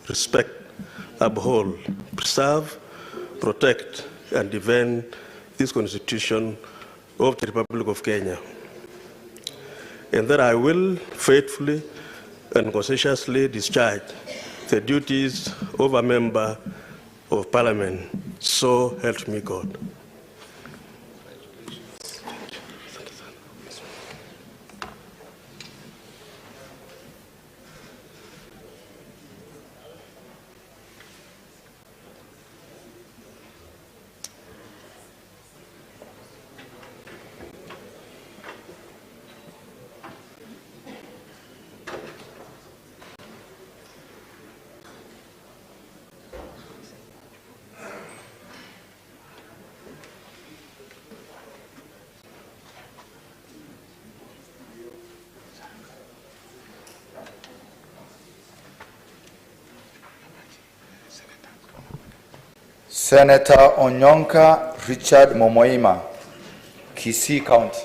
respect, uphold, preserve, protect, and defend this Constitution of the Republic of Kenya, and that I will faithfully and conscientiously discharge the duties of a member of Parliament. So help me God. Senator Onyonka Richard Momoima, Kisii County.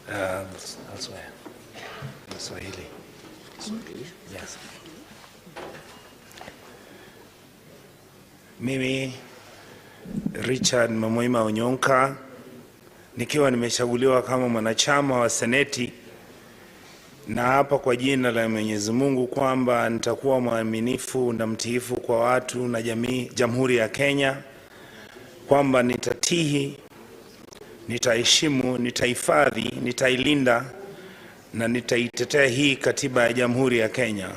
I'll swear. In Swahili. Swahili? Yes. Mimi Richard Momoima Onyonka, nikiwa nimechaguliwa kama mwanachama wa Seneti, na hapa kwa jina la Mwenyezi Mungu kwamba nitakuwa mwaminifu na mtiifu kwa watu na Jamhuri ya Kenya, kwamba nitatihi, nitaheshimu, nitahifadhi, nitailinda na nitaitetea hii katiba ya Jamhuri ya Kenya,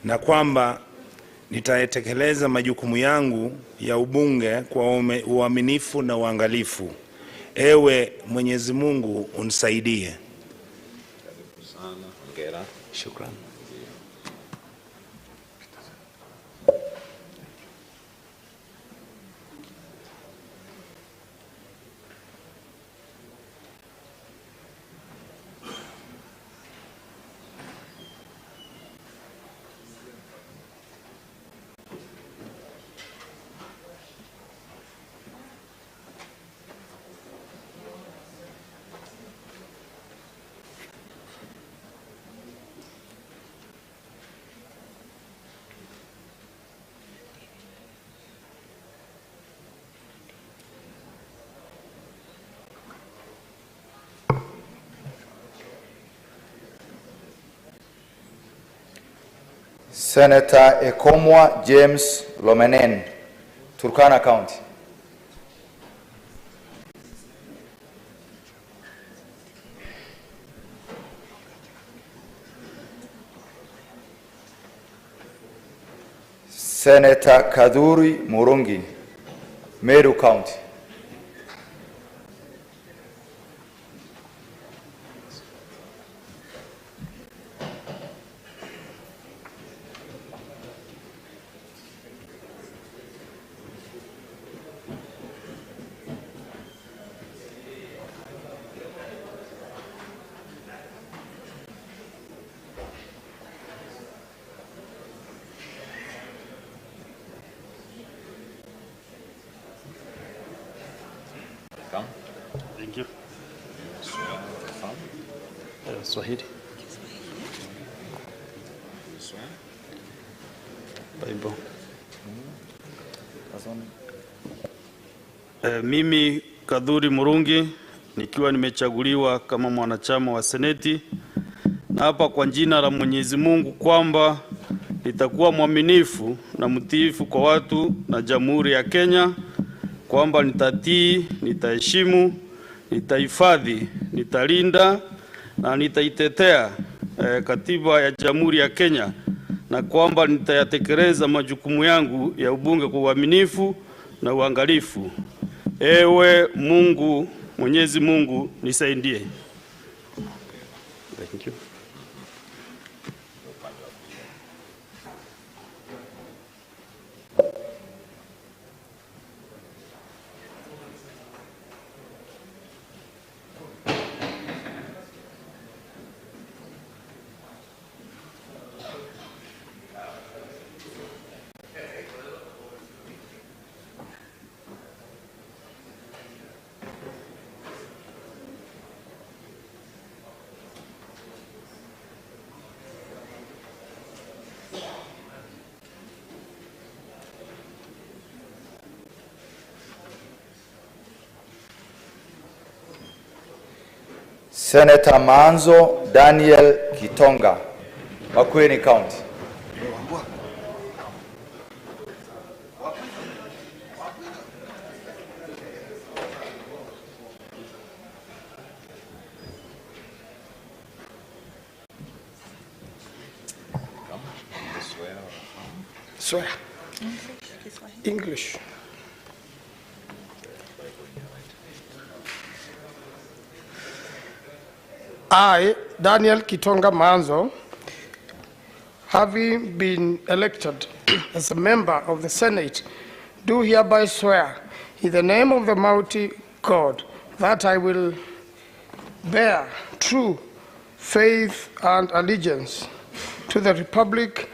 na kwamba nitatekeleza majukumu yangu ya ubunge kwa uaminifu na uangalifu. Ewe Mwenyezi Mungu unisaidie. Shukran. Senator Ekomwa James Lomenen, Turkana County. Senator Kaduri Murungi, Meru County. Thank you. Swahili. Bible. Mimi Kadhuri Murungi nikiwa nimechaguliwa kama mwanachama wa Seneti, na hapa kwa jina la Mwenyezi Mungu kwamba nitakuwa mwaminifu na mtiifu kwa watu na Jamhuri ya Kenya, kwamba nitatii, nitaheshimu, nitahifadhi, nitalinda na nitaitetea katiba ya Jamhuri ya Kenya, na kwamba nitayatekeleza majukumu yangu ya ubunge kwa uaminifu na uangalifu. Ewe Mungu, Mwenyezi Mungu nisaidie. Thank you. Senator Manzo Daniel Kitonga, Makwiny County. Swear. English. I, Daniel Kitonga Manzo, having been elected as a member of the Senate, do hereby swear in the name of the Mighty God that I will bear true faith and allegiance to the Republic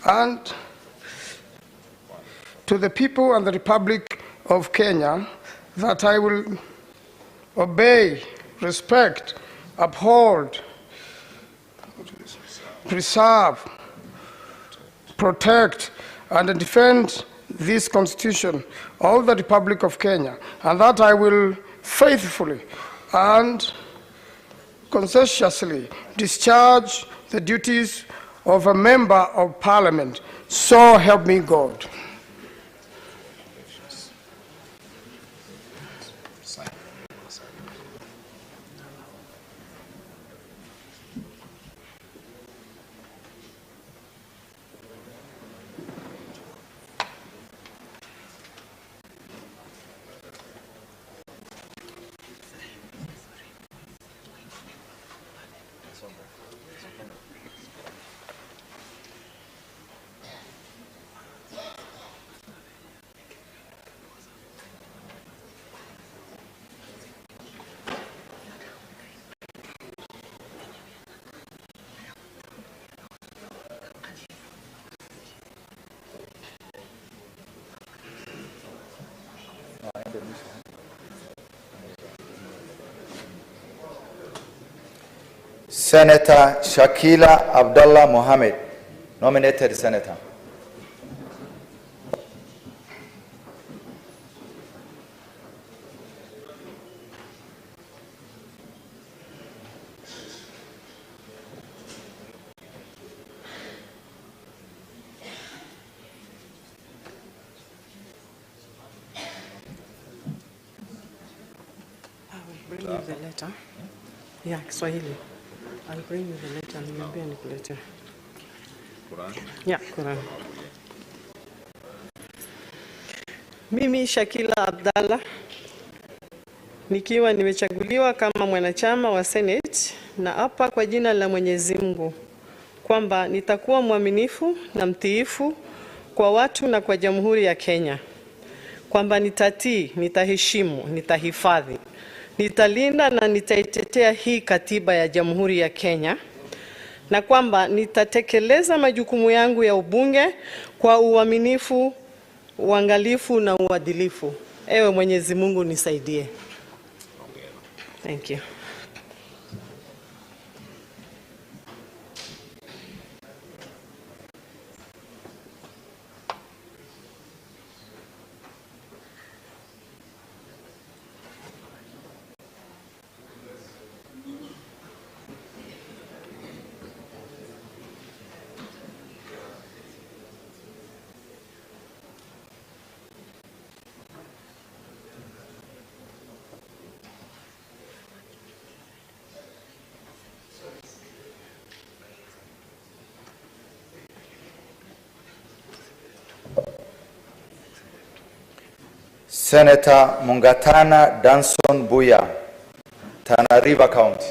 and to the people and the Republic of Kenya, that I will obey, respect, uphold, preserve, protect, and defend this Constitution of the Republic of Kenya, and that I will faithfully and conscientiously discharge the duties of a member of Parliament. So help me God. Senator Shakila Abdullah Mohammed, nominated senator. Bring you the letter. Yeah, Kiswahili. I'll bring you the letter and niambia nikulete. Quran? Yeah, Quran. Mimi Shakila Abdalla nikiwa nimechaguliwa kama mwanachama wa Senate na hapa kwa jina la Mwenyezi Mungu kwamba nitakuwa mwaminifu na mtiifu kwa watu na kwa Jamhuri ya Kenya, kwamba nitatii, nitaheshimu, nitahifadhi, nitalinda na nitaitetea hii katiba ya Jamhuri ya Kenya, na kwamba nitatekeleza majukumu yangu ya ubunge kwa uaminifu, uangalifu na uadilifu. Ewe Mwenyezi Mungu nisaidie. Thank you. Senator Mungatana Danson Buya, Tana River County.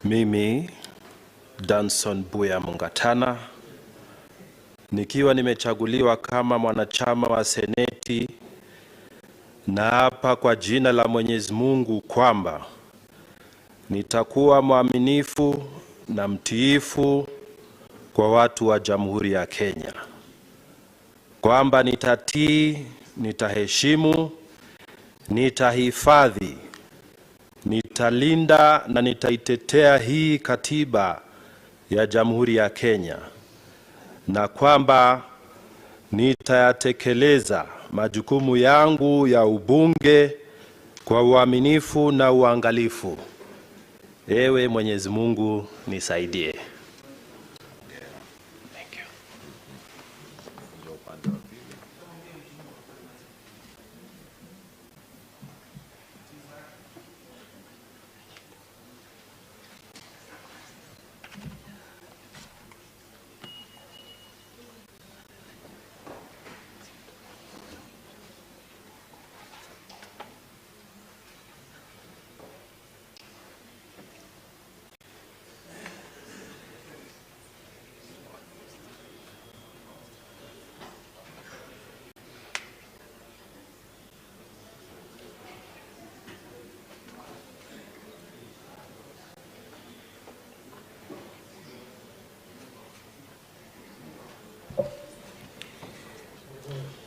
Mimi Danson Buya Mungatana nikiwa nimechaguliwa kama mwanachama wa Seneti na hapa kwa jina la Mwenyezi Mungu kwamba nitakuwa mwaminifu na mtiifu kwa watu wa Jamhuri ya Kenya, kwamba nitatii, nitaheshimu, nitahifadhi, nitalinda na nitaitetea hii katiba ya Jamhuri ya Kenya, na kwamba nitayatekeleza majukumu yangu ya ubunge kwa uaminifu na uangalifu. Ewe Mwenyezi Mungu nisaidie.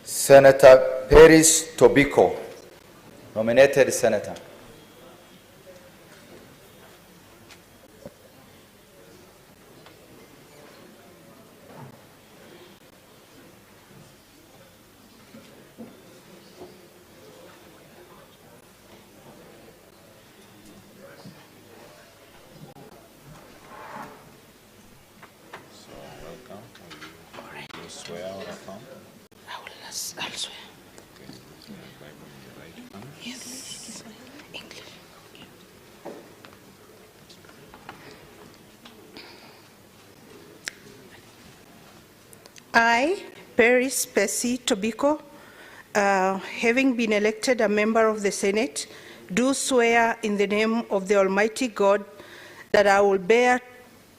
Senator Paris Tobiko, nominated senator. Swear or affirm? I'll swear. Yes. English. I, Paris Pesi Tobiko, having been elected a member of the Senate, do swear in the name of the Almighty God that I will bear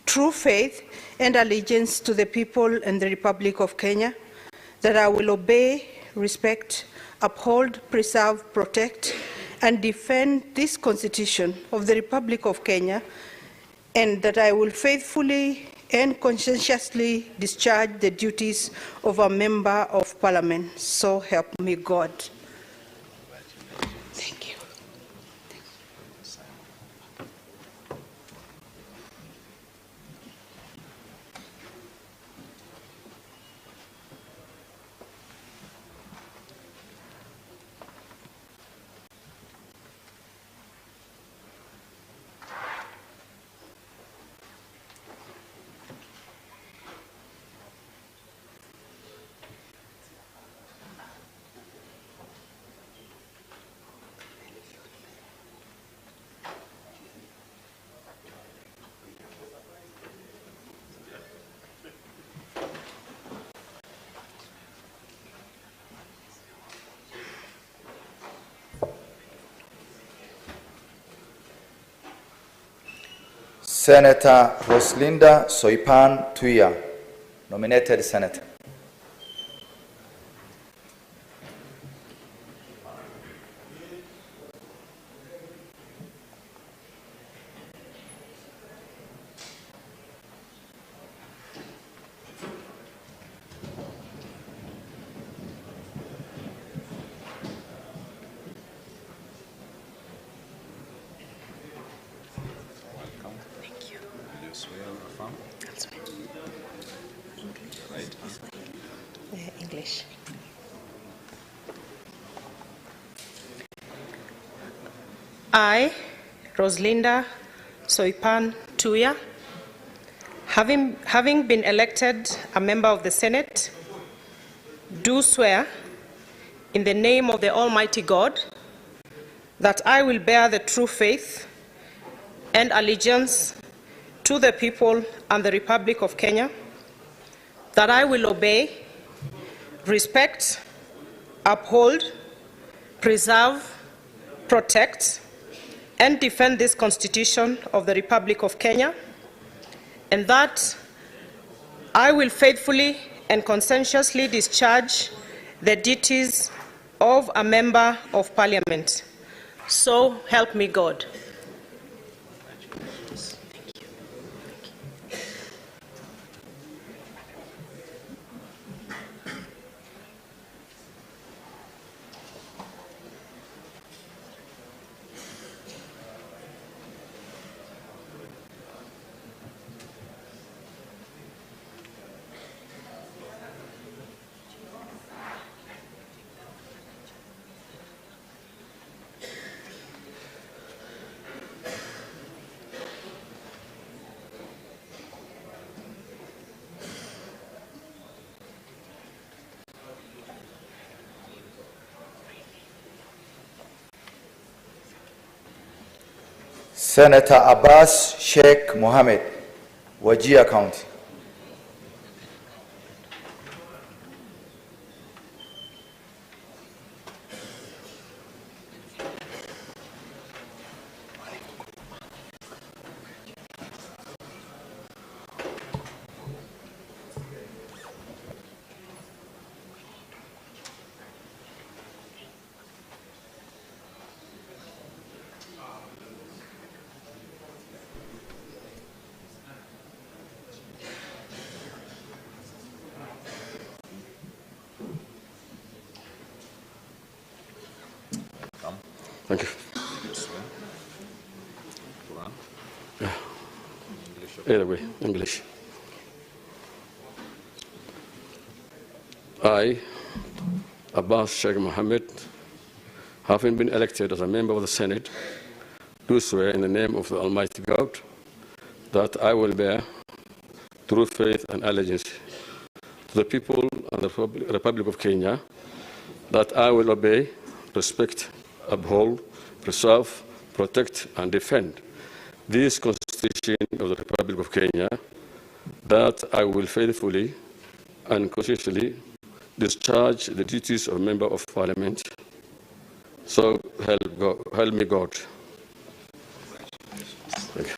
true faith and allegiance to the people and the Republic of Kenya, that I will obey, respect, uphold, preserve, protect, and defend this Constitution of the Republic of Kenya, and that I will faithfully and conscientiously discharge the duties of a Member of Parliament. So help me God. Thank you. Senator Roslinda Soipan Tuya, nominated senator. English. I, Roslinda Soipan Tuya, having been elected a member of the Senate, do swear in the name of the Almighty God that I will bear the true faith and allegiance to the people and the Republic of Kenya, that I will obey, respect, uphold, preserve, protect, and defend this Constitution of the Republic of Kenya, and that I will faithfully and conscientiously discharge the duties of a Member of Parliament. So help me God. Senator Abbas Sheikh Mohammed, Wajir County. Thank you. Either way, English. I, Abbas Sheikh Mohammed, having been elected as a member of the Senate, do swear in the name of the Almighty God that I will bear true faith and allegiance to the people and the Republic of Kenya, that I will obey, respect, uphold, preserve, protect, and defend this Constitution of the Republic of Kenya, that I will faithfully and conscientiously discharge the duties of Member of Parliament, So help me God. Thank you.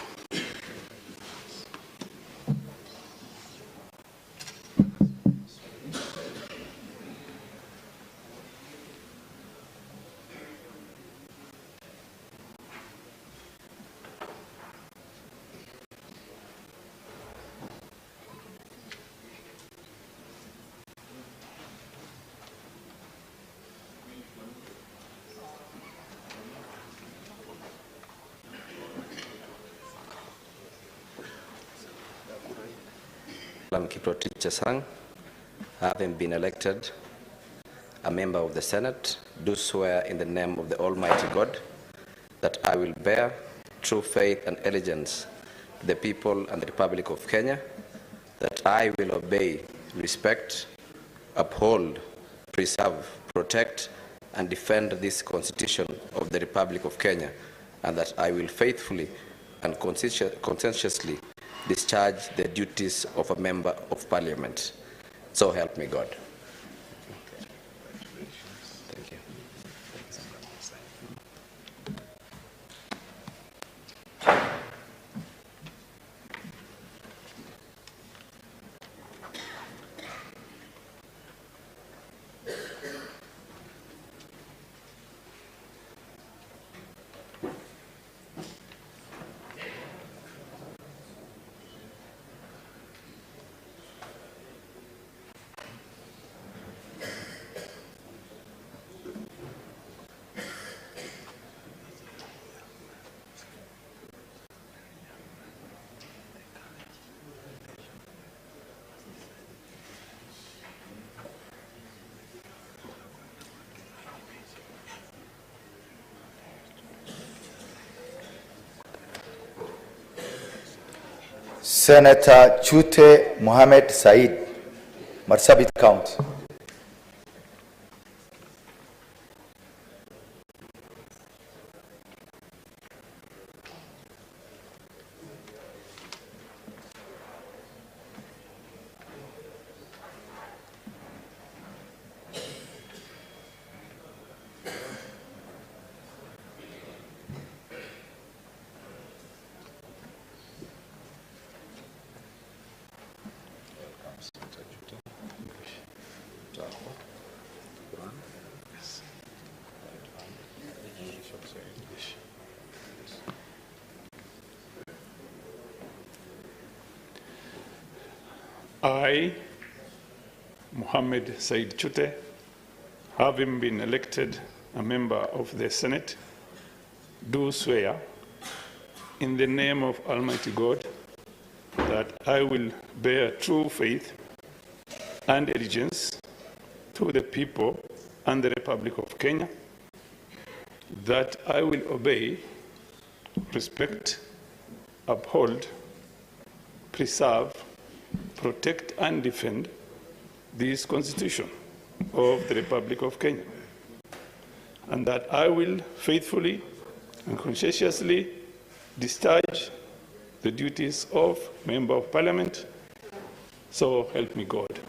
Having been elected a member of the Senate, do swear in the name of the Almighty God that I will bear true faith and allegiance to the people and the Republic of Kenya, that I will obey, respect, uphold, preserve, protect, and defend this Constitution of the Republic of Kenya, and that I will faithfully and conscientiously discharge the duties of a member of Parliament. So help me God. Thank you. Senator Chute Mohamed Said, Marsabit County. I, Mohammed Said Chute, having been elected a member of the Senate, do swear in the name of Almighty God that I will bear true faith and allegiance to the people and the Republic of Kenya, that I will obey, respect, uphold, preserve, protect and defend this Constitution of the Republic of Kenya, and that I will faithfully and conscientiously discharge the duties of Member of Parliament. So help me God.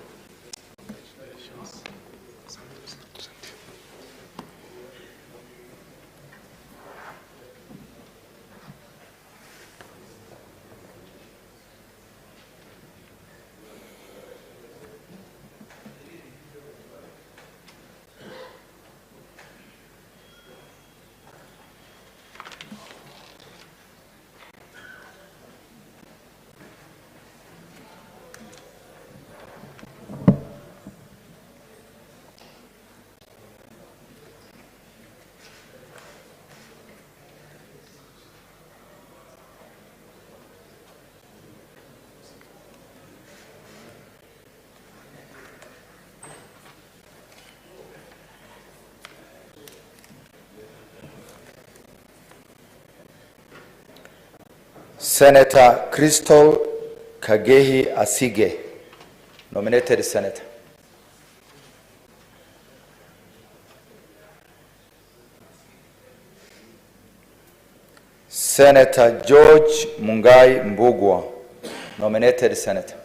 Senator Crystal Kagehi Asige, nominated Senator. Senator George Mungai Mbugwa, nominated Senator.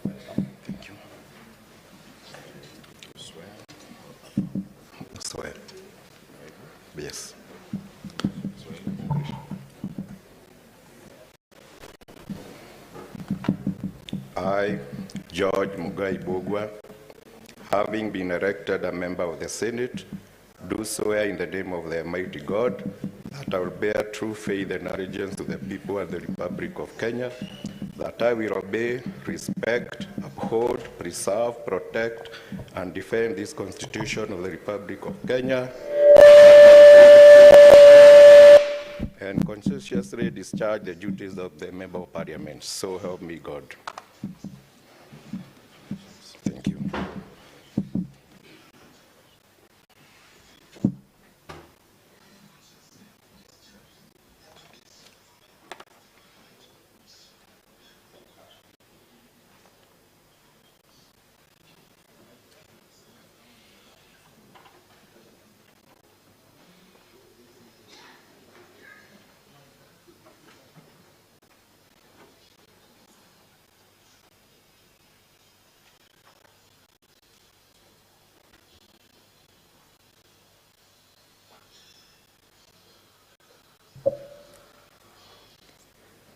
Thank you. Swear. Yes. I, George Mugai Bogwa, having been elected a member of the Senate, do swear in the name of the Almighty God that I will bear true faith and allegiance to the people and the Republic of Kenya, that I will obey, respect, uphold, preserve, protect, and defend this Constitution of the Republic of Kenya, and conscientiously discharge the duties of the Member of Parliament. So help me God. Thank you.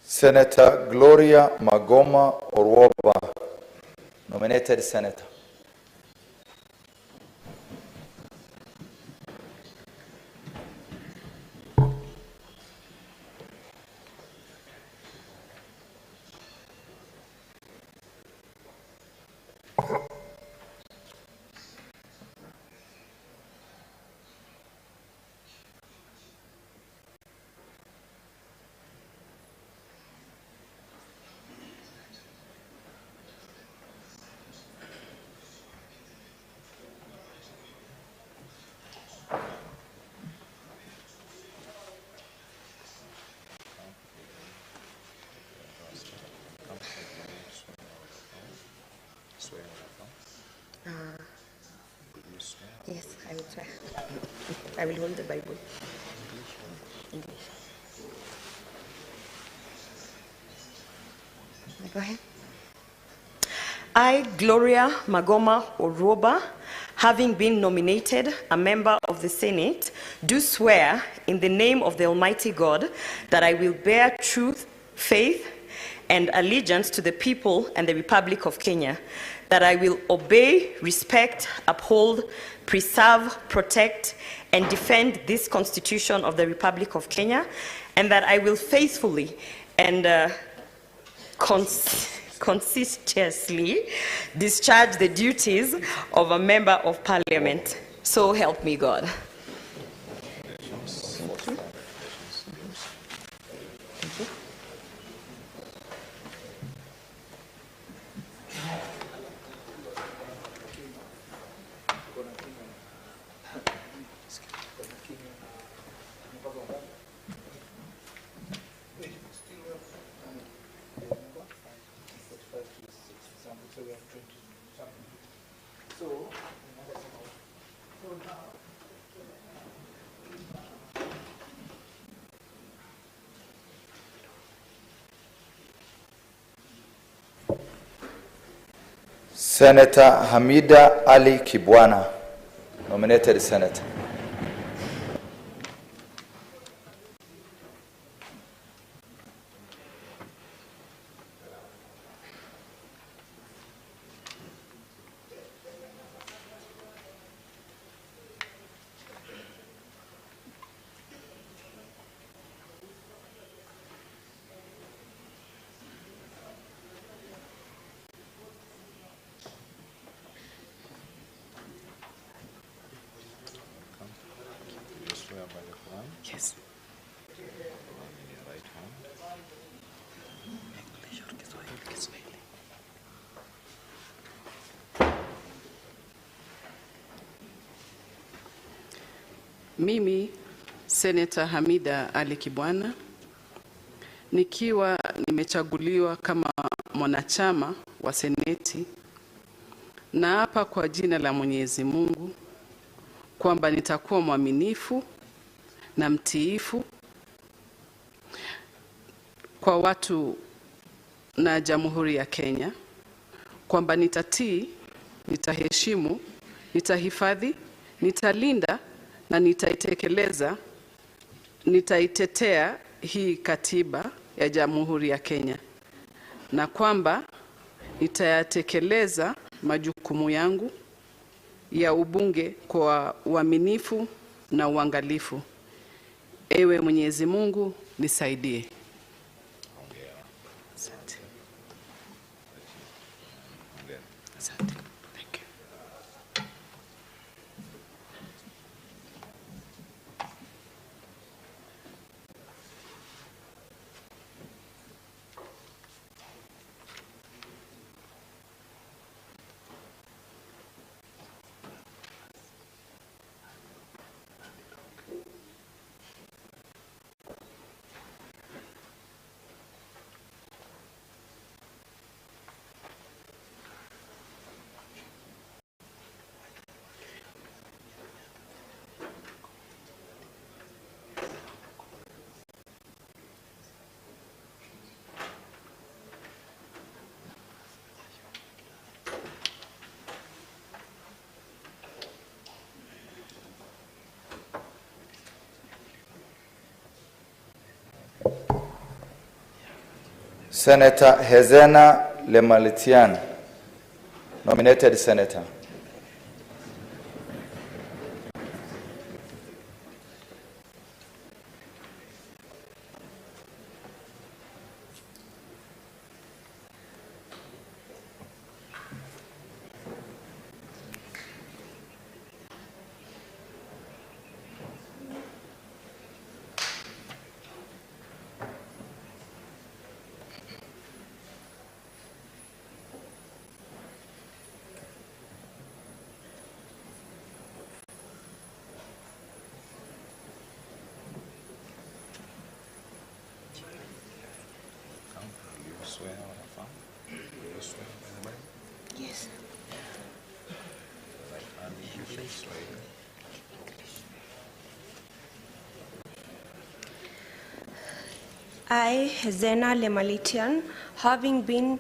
Senator Gloria Magoma Orwoba, nominated senator. Yes, I will try. I will hold the Bible. English. Go ahead. I, Gloria Magoma Orwoba, having been nominated a member of the Senate, do swear in the name of the Almighty God that I will bear truth, faith, and allegiance to the people and the Republic of Kenya, that I will obey, respect, uphold, preserve, protect, and defend this Constitution of the Republic of Kenya, and that I will faithfully and consistently discharge the duties of a member of Parliament. So help me God. Senator Hamida Ali Kibwana, nominated senator. Yes. Mimi, Senator Hamida Ali Kibwana, nikiwa nimechaguliwa kama mwanachama wa Seneti, na hapa kwa jina la Mwenyezi Mungu kwamba nitakuwa mwaminifu na mtiifu kwa watu na Jamhuri ya Kenya, kwamba nitatii, nitaheshimu, nitahifadhi, nitalinda na nitaitetea hii katiba ya Jamhuri ya Kenya, na kwamba nitayatekeleza majukumu yangu ya ubunge kwa uaminifu na uangalifu. Ewe Mwenyezi Mungu nisaidie. Asante. Asante. Thank you. Senator Hezena Lemalitian, nominated senator. Yes. I, Zena Lemalitian, having been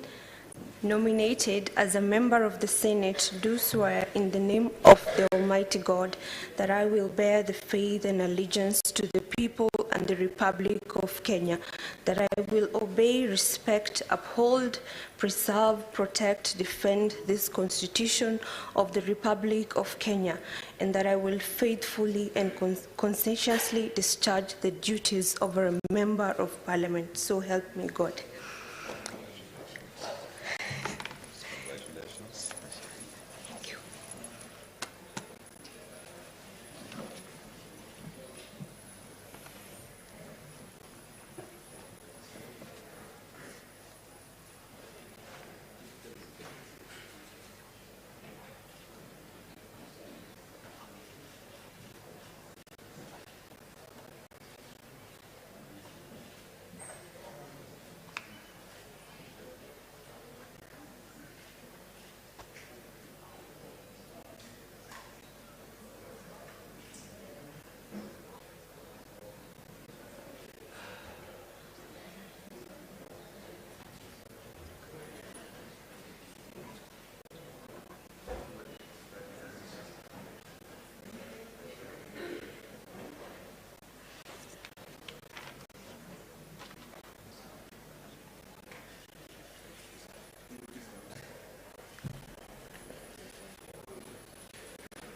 nominated as a member of the Senate, do swear in the name of the Almighty God that I will bear the faith and allegiance to the people and the Republic of Kenya, that I will obey, respect, uphold, preserve, protect, defend this Constitution of the Republic of Kenya, and that I will faithfully and conscientiously discharge the duties of a member of Parliament. So help me God.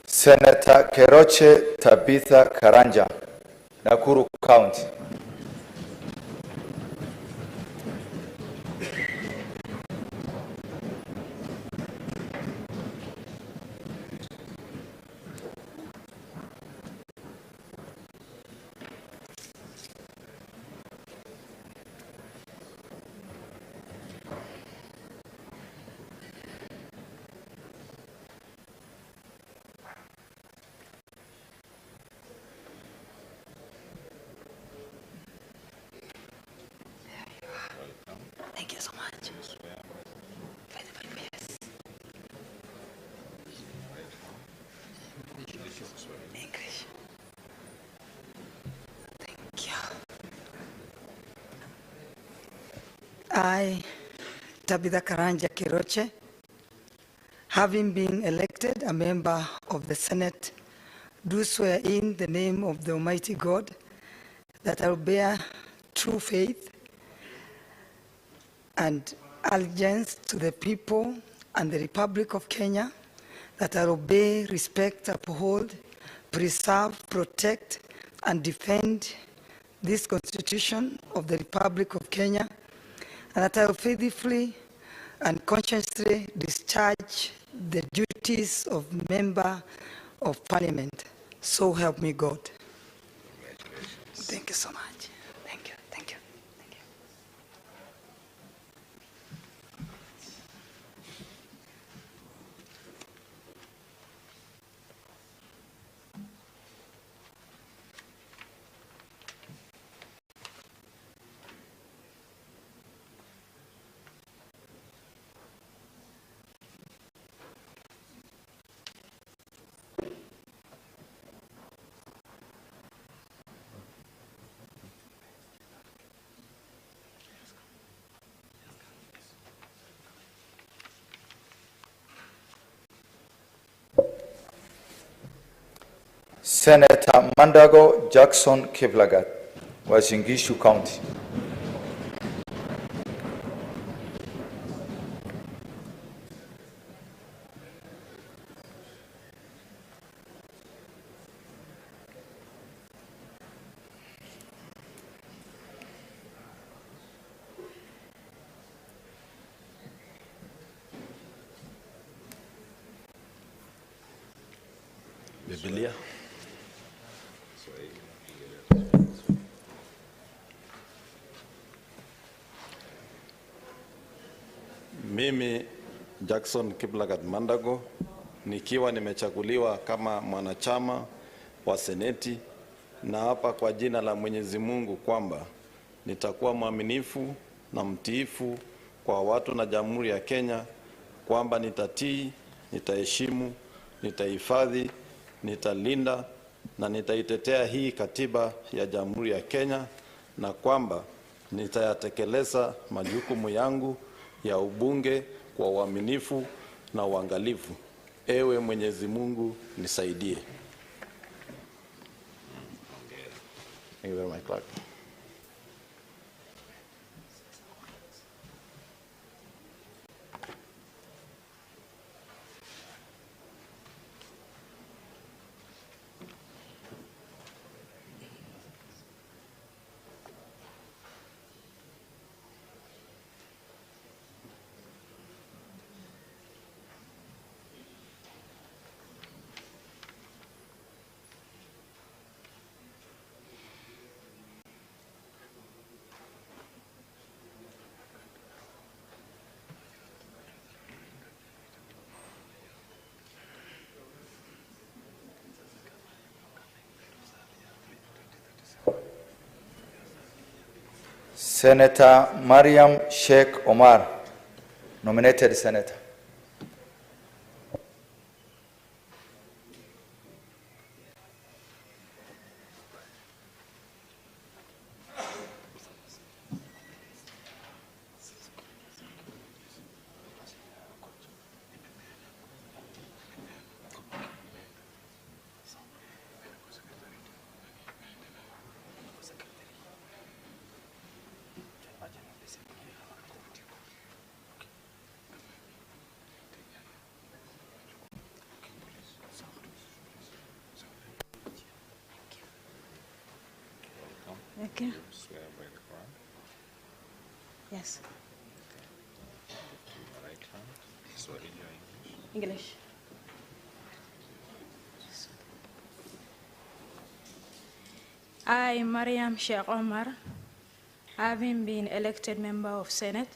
Senator Keroche Tabitha Karanja, Nakuru County. Thank you so much. English. Thank you. I, Tabitha Karanja Keroche, having been elected a member of the Senate, do swear in the name of the Almighty God that I will bear true faith and allegiance to the people and the Republic of Kenya, that I will obey, respect, uphold, preserve, protect, and defend this Constitution of the Republic of Kenya, and that I will faithfully and conscientiously discharge the duties of Member of Parliament. So help me God. Thank you so much. Thank you. Thank you. Thank you. Senator Mandago Jackson Kiblagat, Uasin Gishu County. Biblia. Mimi Jackson Kiblagat Mandago nikiwa nimechaguliwa kama mwanachama wa Seneti, na hapa kwa jina la Mwenyezi Mungu kwamba nitakuwa mwaminifu na mtiifu kwa watu na Jamhuri ya Kenya, kwamba nitatii, nitaheshimu, nitahifadhi, nitalinda na nitaitetea hii katiba ya Jamhuri ya Kenya, na kwamba nitayatekeleza majukumu yangu ya ubunge kwa uaminifu na uangalifu. Ewe Mwenyezi Mungu nisaidie. Thank you very much, Clark. Senator Mariam Sheikh Omar, nominated senator. Okay. You swear by the Quran? Yes. Right hand. Swahili or English? English. I, Mariam Sheikh Omar, having been elected member of Senate,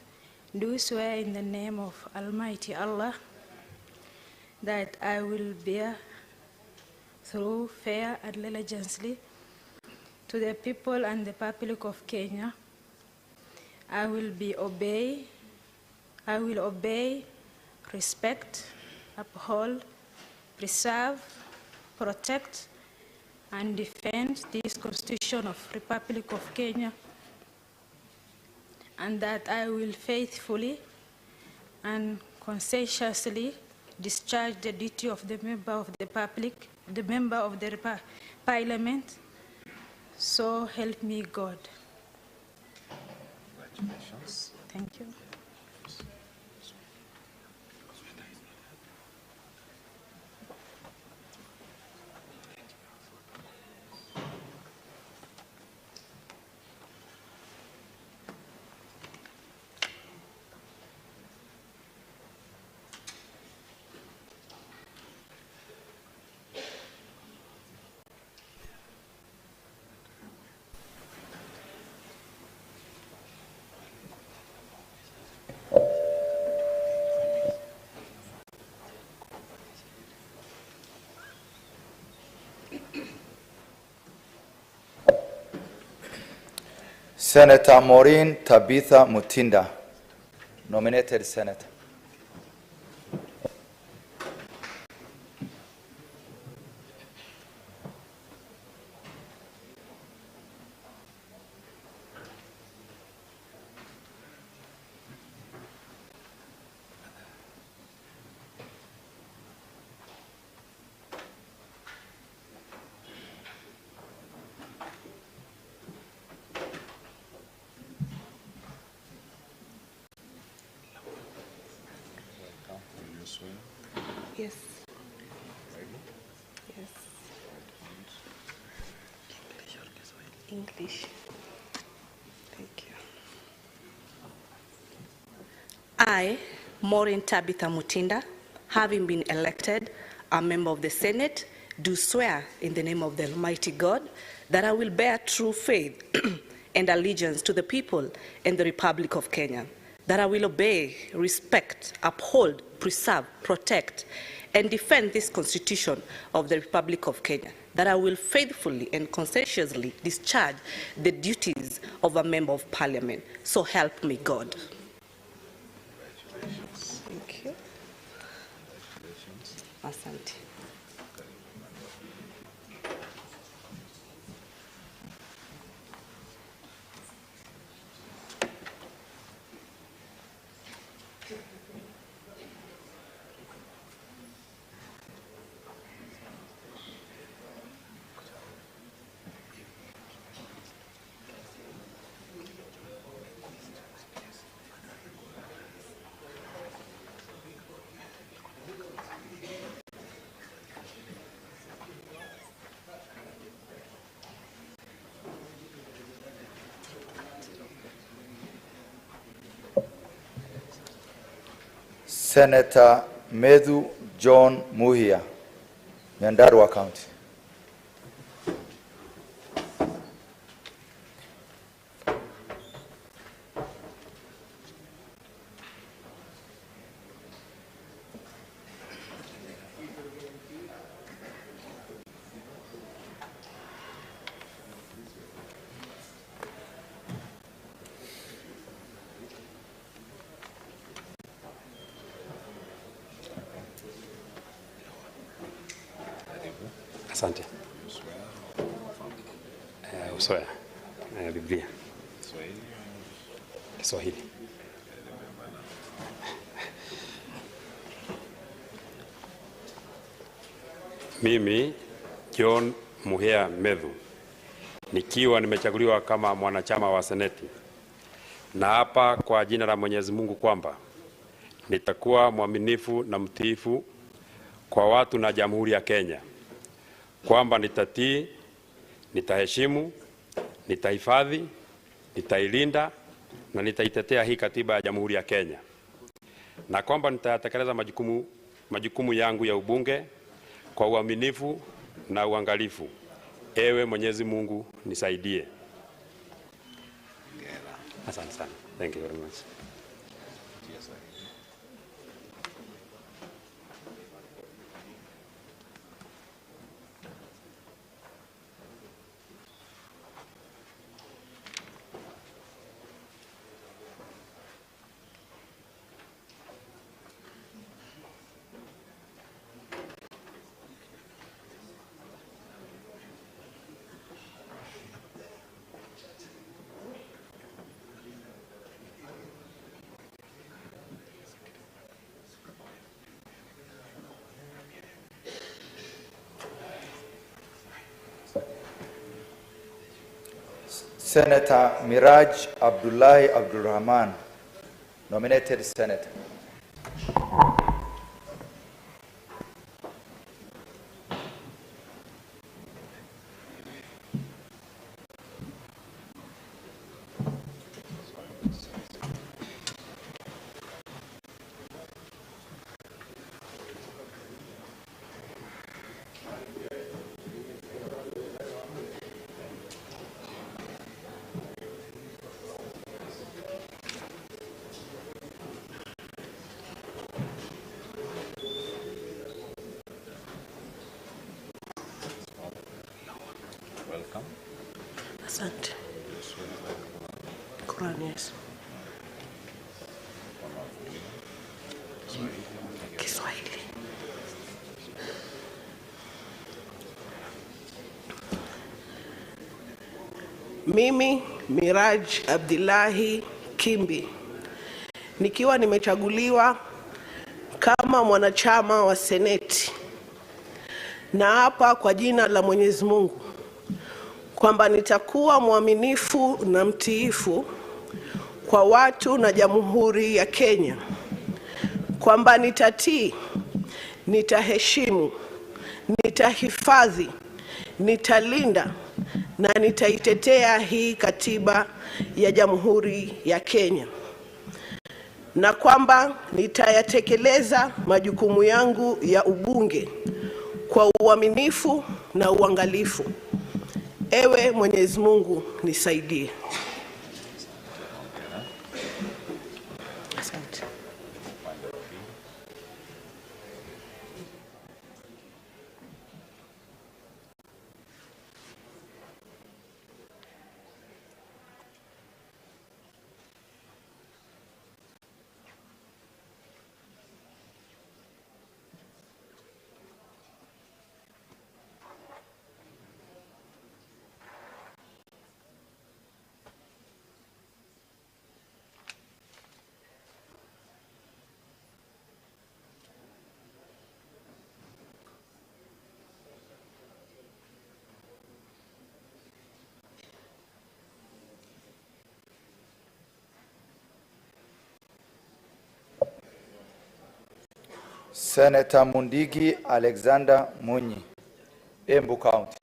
do swear in the name of Almighty Allah that I will bear through fair and allegiance to the people and the Republic of Kenya. I will obey, respect, uphold, preserve, protect, and defend this Constitution of Republic of Kenya, and that I will faithfully and conscientiously discharge the duty of the member of the public, the member of the parliament. So help me God. Congratulations. Thank you. Senator Maureen Tabitha Mutinda, nominated senator. Yes. Yes. English. Thank you. I, Maureen Tabitha Mutinda, having been elected a member of the Senate, do swear in the name of the Almighty God that I will bear true faith and allegiance to the people and the Republic of Kenya, that I will obey, respect, uphold, preserve, protect, and defend this Constitution of the Republic of Kenya, that I will faithfully and conscientiously discharge the duties of a member of Parliament. So help me God. Thank you. Asante. Senator Medhu John Muhia, Nyandarua County. Asante. Uswea. Biblia. Kiswahili. Mimi John Muhia Medhu, nikiwa nimechaguliwa kama mwanachama wa Seneti, na hapa kwa jina la Mwenyezi Mungu kwamba nitakuwa mwaminifu na mtiifu kwa watu na Jamhuri ya Kenya, kwamba nitatii, nitaheshimu, nitahifadhi, nitailinda na nitaitetea hii katiba ya Jamhuri ya Kenya, na kwamba nitatekeleza majukumu yangu ya ubunge kwa uaminifu na uangalifu. Ewe Mwenyezi Mungu nisaidie. Asante sana. Thank you very much. Senator Miraj Abdullahi Abdulrahman, nominated senator. Welcome. Asante. Quran, yes. Kiswahili. Mimi Miraj Abdullahi Kimbi nikiwa nimechaguliwa kama mwanachama wa Seneti, na hapa kwa jina la Mwenyezi Mungu kwamba nitakuwa mwaminifu na mtiifu kwa watu na Jamhuri ya Kenya, kwamba nitatii, nitaheshimu, nitahifadhi, nitalinda na nitaitetea hii katiba ya Jamhuri ya Kenya, na kwamba nitayatekeleza majukumu yangu ya ubunge kwa uaminifu na uangalifu. Ewe Mwenyezi Mungu nisaidie. Asante. Senator Mundigi Alexander Ngunyi, Embu County.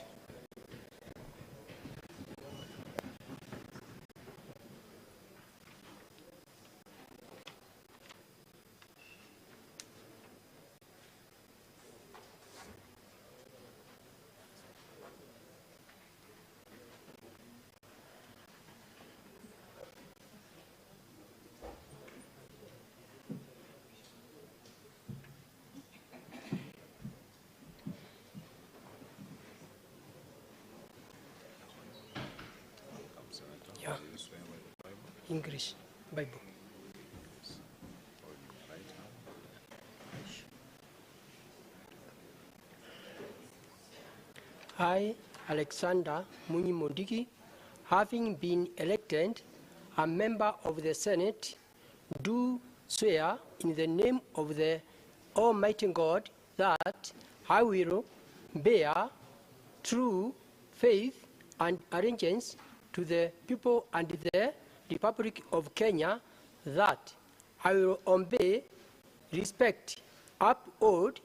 Yeah. English Bible. I, Alexander Munyi Mondiki, having been elected a member of the Senate, do swear in the name of the Almighty God that I will bear true faith and allegiance to the people and the Republic of Kenya, that I will obey, respect, uphold,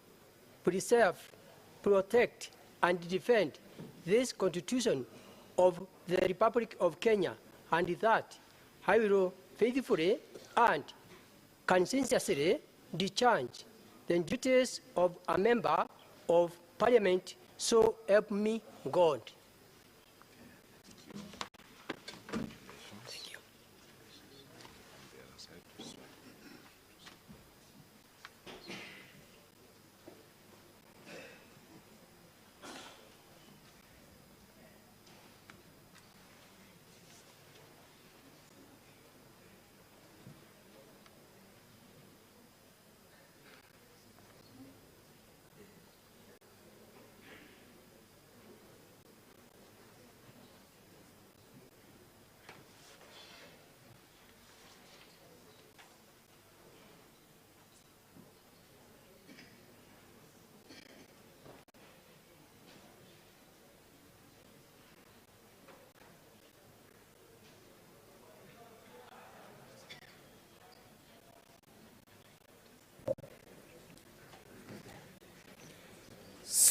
preserve, protect, and defend this Constitution of the Republic of Kenya, and that I will faithfully and conscientiously discharge the duties of a member of Parliament, so help me God. Thank you.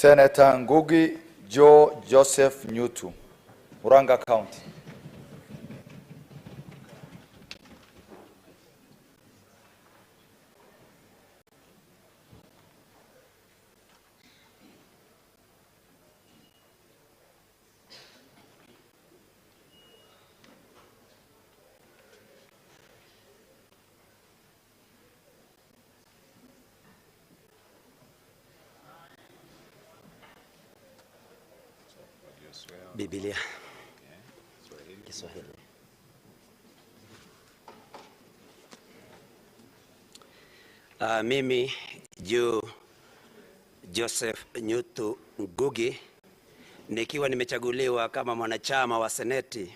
Senator Ngugi Joe Joseph Nyutu, Murang'a County. Biblia. Kiswahili. Mimi Joseph Nyutu Ngugi nikiwa nimechaguliwa kama mwanachama wa Seneti,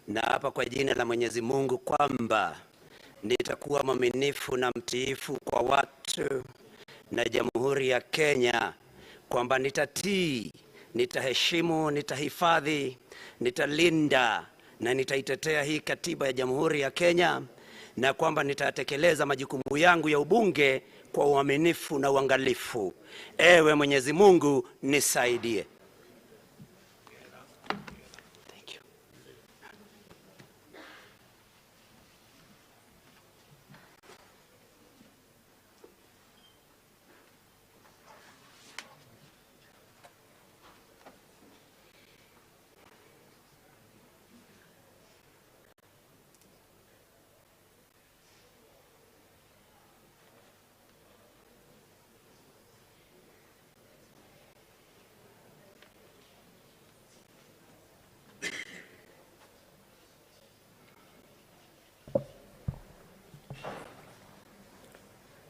na hapa kwa jina la Mwenyezi Mungu kwamba nitakuwa mwaminifu na mtiifu kwa watu na Jamhuri ya Kenya, kwamba nitatii, nitaheshimu, nitahifadhi, nitalinda na nitaitetea hii katiba ya Jamhuri ya Kenya, na kwamba nitatekeleza majukumu yangu ya ubunge kwa uaminifu na uangalifu. Ewe Mwenyezi Mungu nisaidie.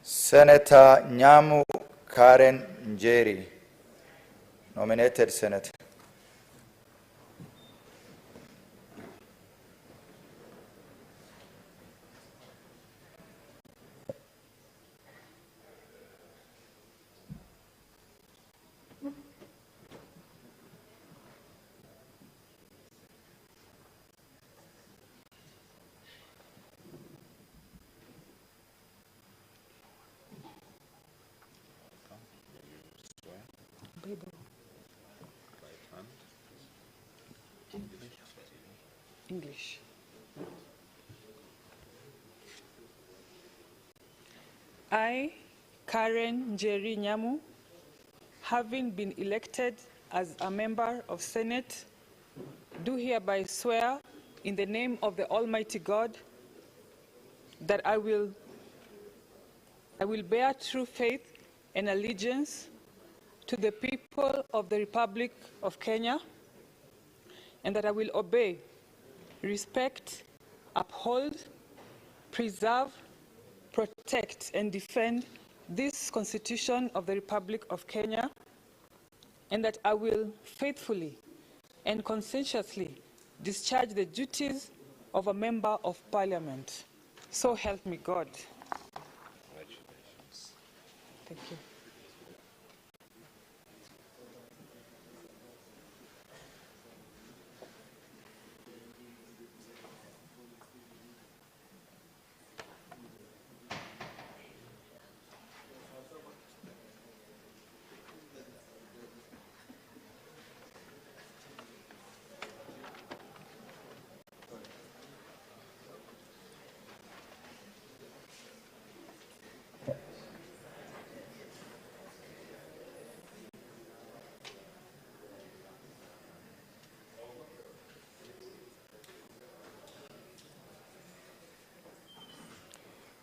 Senator Nyamu Karen Njeri, nominated senator. English. I, Karen Njeri Nyamu, having been elected as a member of Senate, do hereby swear in the name of the Almighty God that I will bear true faith and allegiance to the people of the Republic of Kenya, and that I will obey, respect, uphold, preserve, protect, and defend this Constitution of the Republic of Kenya, and that I will faithfully and conscientiously discharge the duties of a member of Parliament. So help me God. Congratulations. Thank you.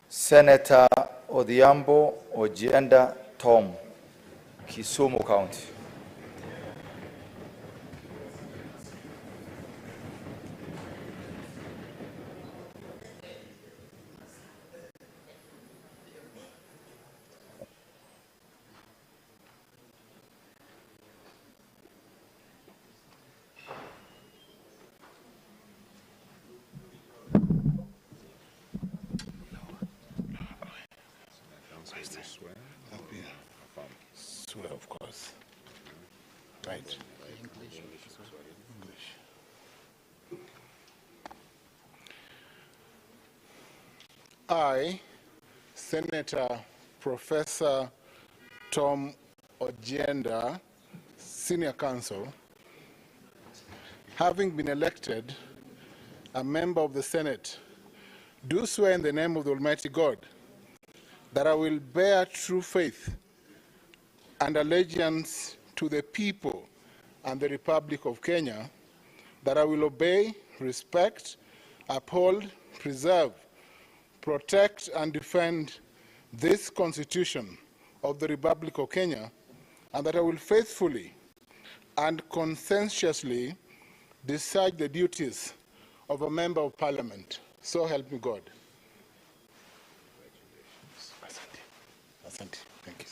Senator Odhiambo Ojienda Tom, Kisumu County. Swear, of course. Right. English. I, Senator Professor Tom Ojienda Senior Counsel, having been elected a member of the Senate, do swear in the name of the Almighty God that I will bear true faith and allegiance to the people and the Republic of Kenya, that I will obey, respect, uphold, preserve, protect, and defend this Constitution of the Republic of Kenya, and that I will faithfully and conscientiously discharge the duties of a member of Parliament. So help me God. Asante. Thank you.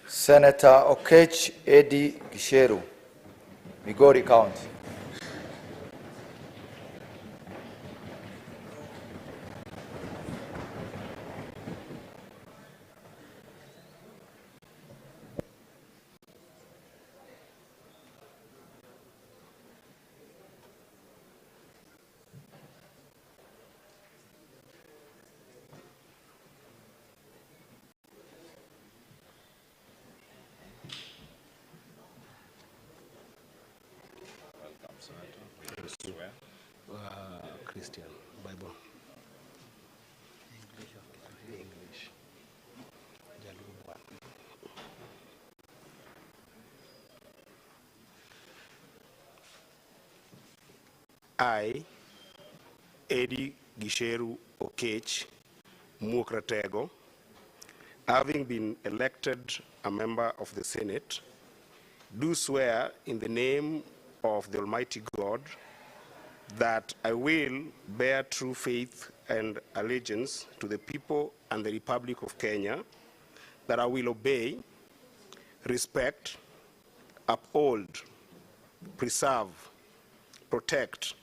Senator Okech Eddie Gisheru, Migori County. Christian Bible. English. I, Eddie Gisheru Okech Mukratego, having been elected a member of the Senate, do swear in the name of the Almighty God that I will bear true faith and allegiance to the people and the Republic of Kenya, that I will obey, respect, uphold, preserve, protect,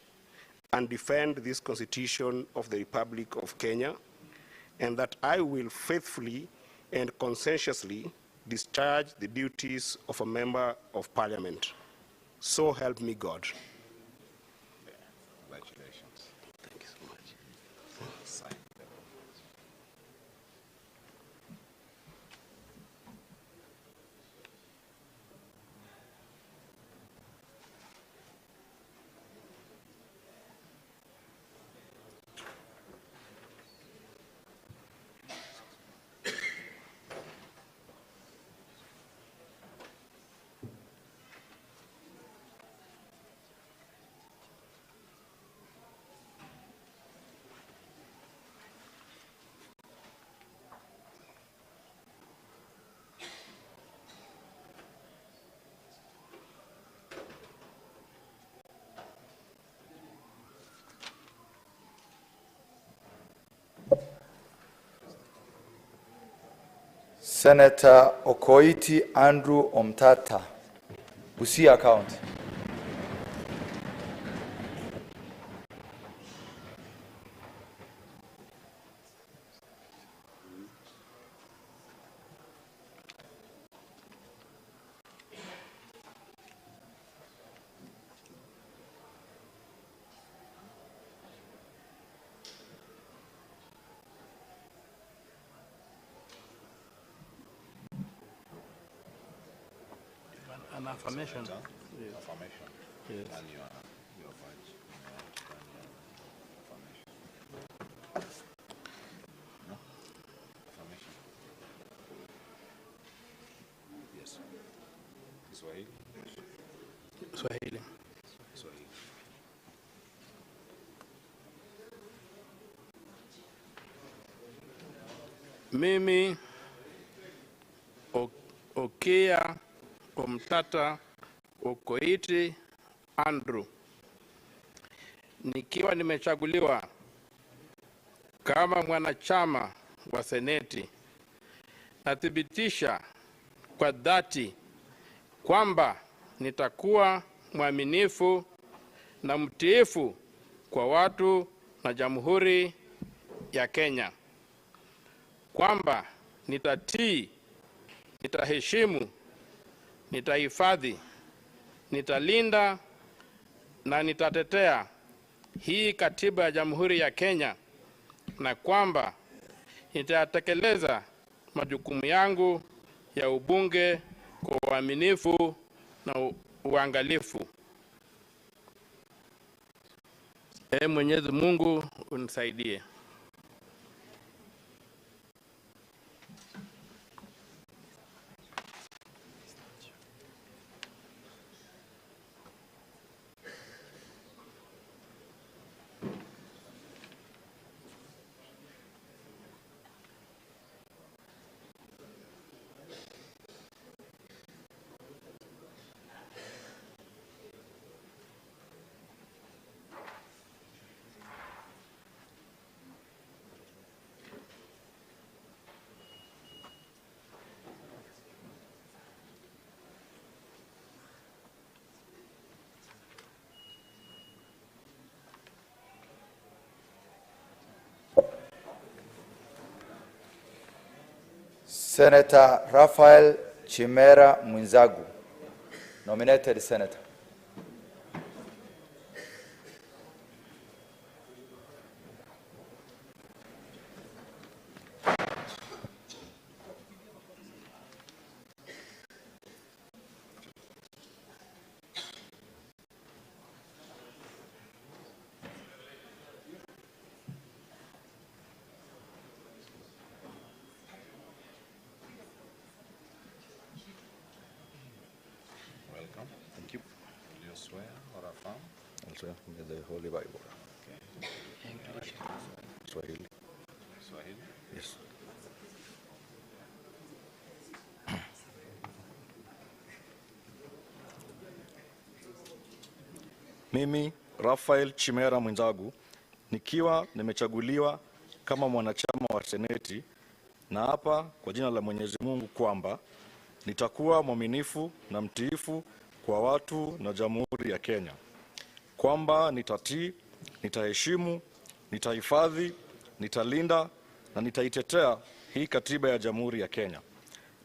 and defend this Constitution of the Republic of Kenya, and that I will faithfully and conscientiously discharge the duties of a member of Parliament. So help me God. Congratulations. Thank you so much. Sign. Senator Okoiti Andrew Omtata, Busia County. An affirmation. Yes. Affirmation. Yes. And your badge. No? Affirmation. Yes. Swahili? Swahili. Swahili. Mimi Okea Omtata Okoiti Andrew, nikiwa nimechaguliwa kama mwanachama wa Seneti, nathibitisha kwa dhati kwamba nitakuwa mwaminifu na mtiifu kwa watu na Jamhuri ya Kenya, kwamba nitatii, nitaheshimu, nitahifadhi, nitalinda na nitatetea hii katiba ya Jamhuri ya Kenya, na kwamba nitatekeleza majukumu yangu ya ubunge kwa uaminifu na uangalifu. Mwenyezi Mungu unisaidie. Senator Raphael Chimera Mwinzagu, nominated senator. Welcome. Thank you. Will you swear or affirm? I'll swear with the Holy Bible. Okay. English. Swahili. Swahili? Yes. Mimi Raphael Chimera Mwinzagu nikiwa nimechaguliwa kama mwanachama wa Seneti, na hapa kwa jina la Mwenyezi Mungu kwamba nitakuwa mwaminifu na mtiifu kwa watu na Jamhuri ya Kenya, kwamba nitatii, nitaheshimu, nitahifadhi, nitalinda na nitaitetea hii katiba ya Jamhuri ya Kenya,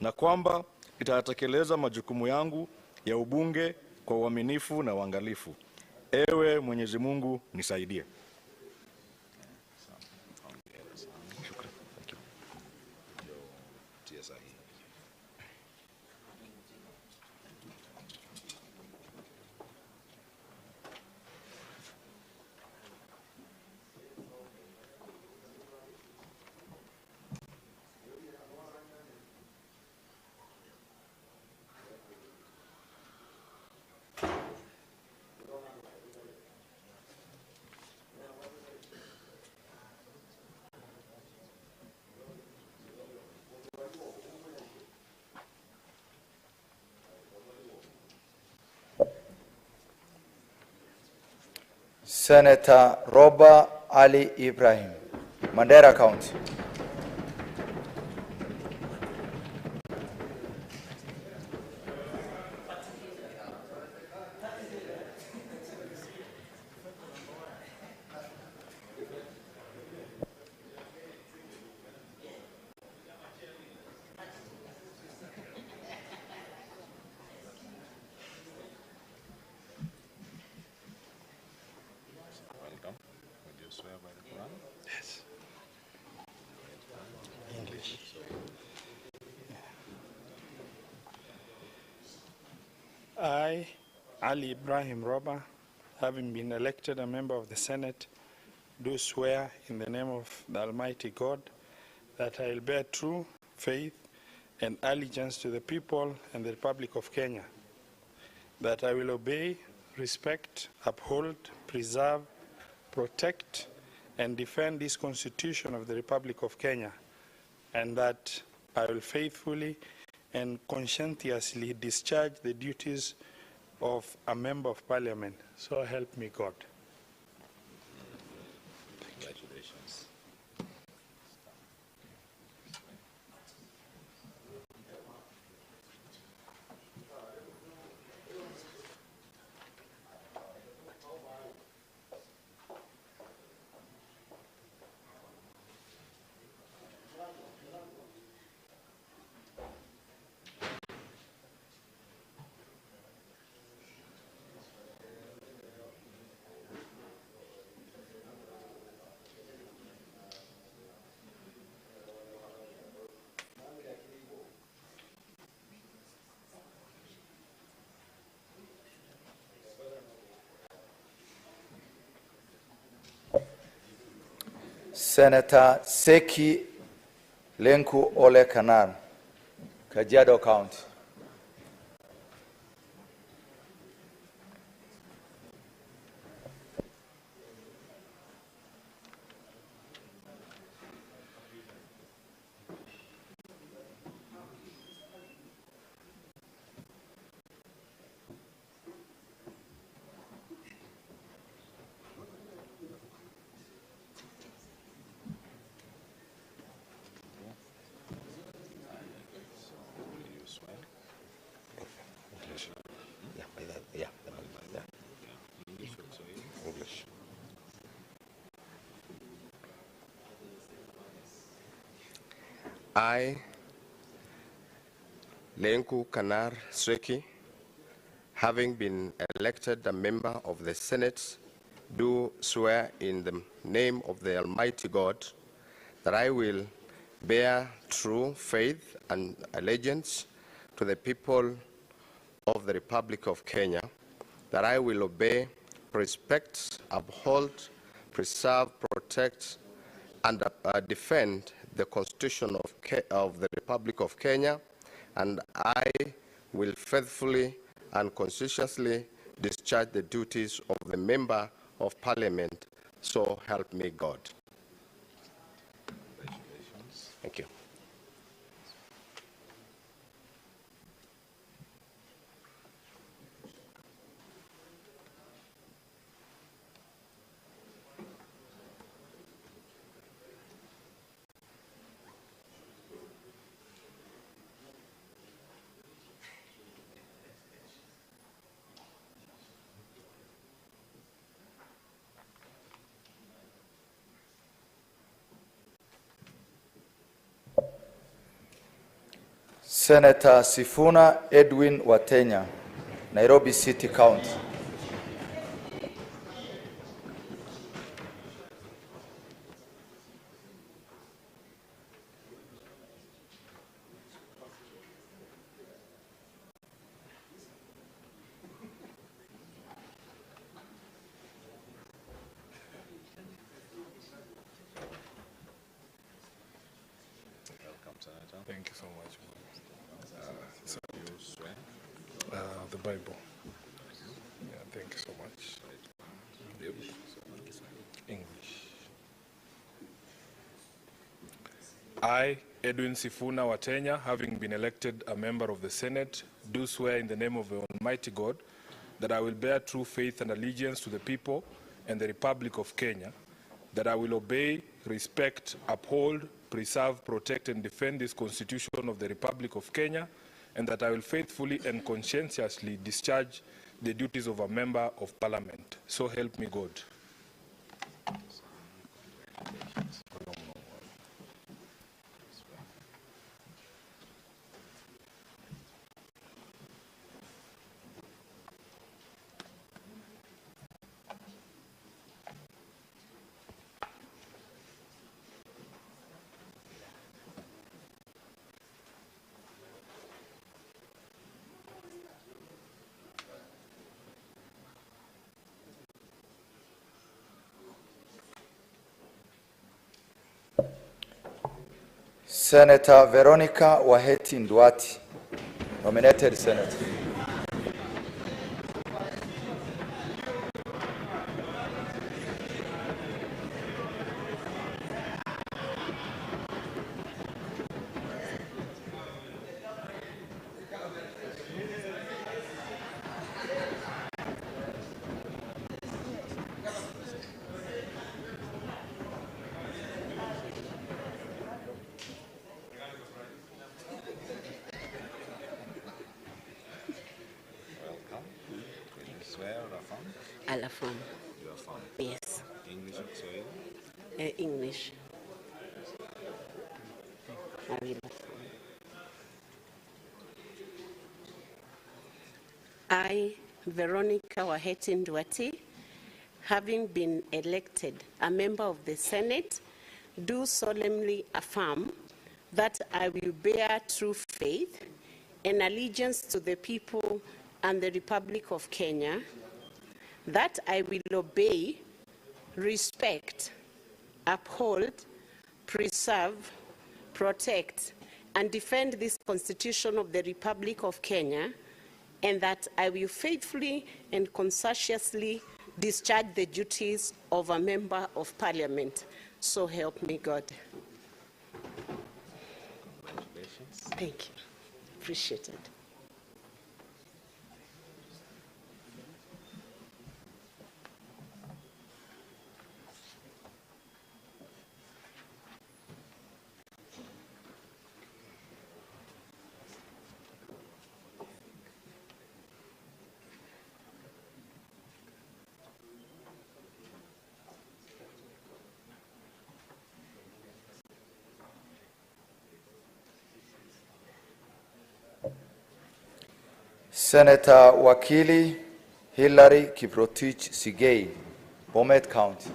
na kwamba nitatekeleza majukumu yangu ya ubunge kwa uaminifu na uangalifu. Ewe Mwenyezi Mungu nisaidie. Senator Roba Ali Ibrahim, Mandera County. Welcome. Will you swear by the Quran? Yes. English. I, Ali Ibrahim Roba, having been elected a member of the Senate, do swear in the name of the Almighty God that I will bear true faith and allegiance to the people and the Republic of Kenya, that I will obey, respect, uphold, preserve, protect, and defend this Constitution of the Republic of Kenya, and that I will faithfully and conscientiously discharge the duties of a member of Parliament. So help me God. Senator Seki Lenku Ole Kanar, Kajiado County. I, Lenku Kanar Seki, having been elected a member of the Senate, do swear in the name of the Almighty God that I will bear true faith and allegiance to the people of the Republic of Kenya, that I will obey, respect, uphold, preserve, protect, and defend the Constitution of the Republic of Kenya, and I will faithfully and conscientiously discharge the duties of the Member of Parliament. So help me God. Thank you. Senator Sifuna Edwin Watenya, Nairobi City County. Thank you so much. You swear? The Bible. Yeah, thank you so much. Yep. English. I, Edwin Sifuna Watenya, having been elected a member of the Senate, do swear in the name of the Almighty God that I will bear true faith and allegiance to the people and the Republic of Kenya, that I will obey, respect, uphold, preserve, protect, and defend this Constitution of the Republic of Kenya, and that I will faithfully and conscientiously discharge the duties of a member of Parliament. So help me God. Senator Veronica Waheti Nduati, nominated senator. affirm. You affirm. Yes. English or Kiswahili? English. I will affirm. I, Veronica Waheti Ndwati, having been elected a member of the Senate, do solemnly affirm that I will bear true faith and allegiance to the people and the Republic of Kenya, that I will obey, respect, uphold, preserve, protect, and defend this Constitution of the Republic of Kenya, and that I will faithfully and conscientiously discharge the duties of a member of Parliament. So help me God. Congratulations. Thank you. Appreciate it. Senator Wakili Hillary Kiprotich Sigei, Bomet County.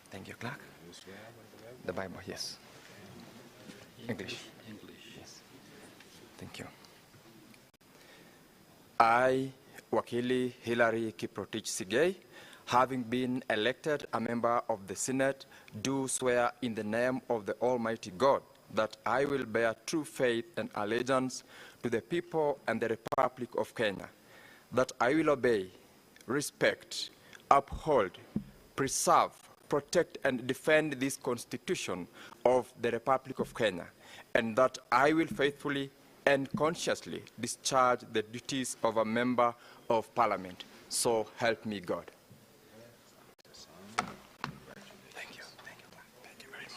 Thank you, Clerk. The Bible, yes. English. Yes. Thank you. I, Wakili Hillary Kiprotich Sigei, having been elected a member of the Senate, do swear in the name of the Almighty God that I will bear true faith and allegiance to the people and the Republic of Kenya, that I will obey, respect, uphold, preserve, protect and defend this Constitution of the Republic of Kenya, and that I will faithfully and consciously discharge the duties of a member of Parliament. So help me God. Thank you. Thank you. Thank you very much.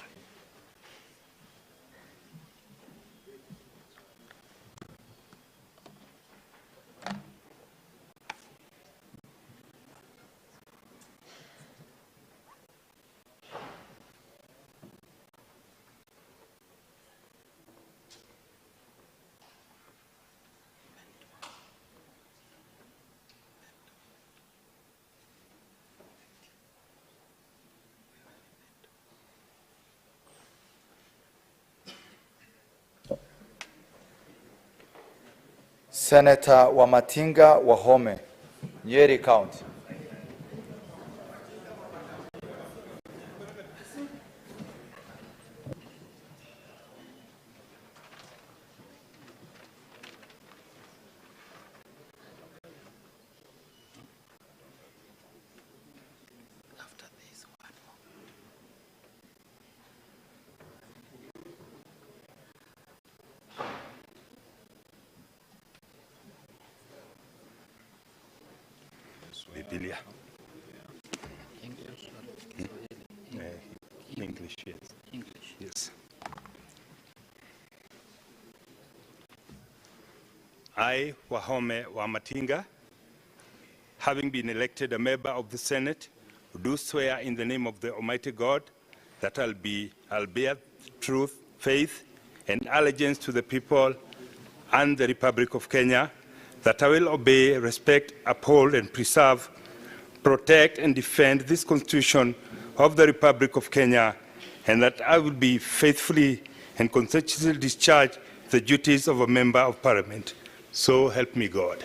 Senator Wamatinga Wahome, Nyeri County. Biblia. English, yes. English. Yes. I, Wahome Wamatinga, having been elected a member of the Senate, do swear in the name of the Almighty God that I'll bear truth, faith, and allegiance to the people and the Republic of Kenya, that I will obey, respect, uphold, and preserve, protect, and defend this Constitution of the Republic of Kenya, and that I will be faithfully and conscientiously discharge the duties of a member of Parliament. So help me God.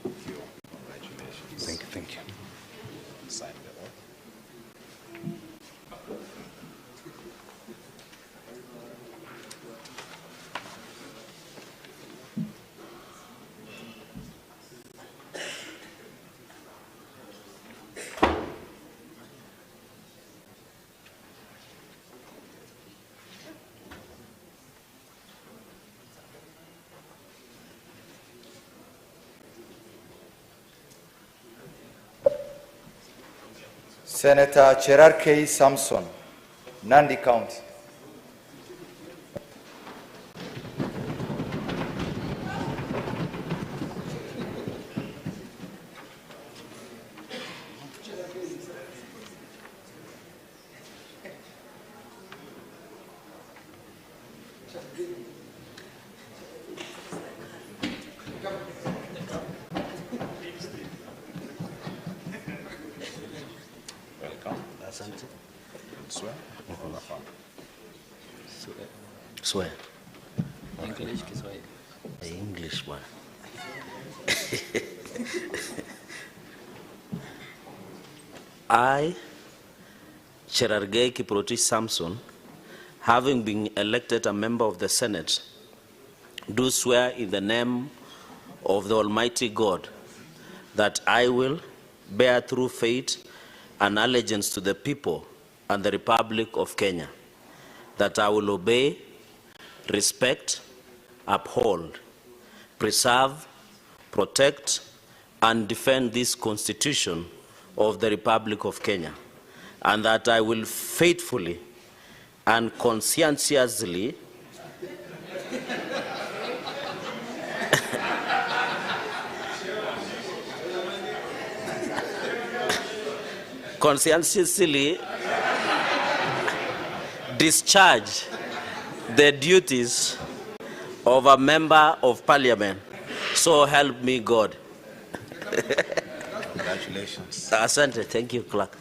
Thank you. Thank you. Sign the oath. Senator Cherarkei Samson, Nandi County. Swear. Swear. English, Kiswahili. English one. I, Cherargei Kiprotich Samson, having been elected a member of the Senate, do swear in the name of the Almighty God that I will bear true faith and allegiance to the people and the Republic of Kenya, that I will obey, respect, uphold, preserve, protect, and defend this Constitution of the Republic of Kenya, and that I will faithfully and conscientiously discharge the duties of a member of parliament. So help me God. Congratulations. Asante, thank you, clerk.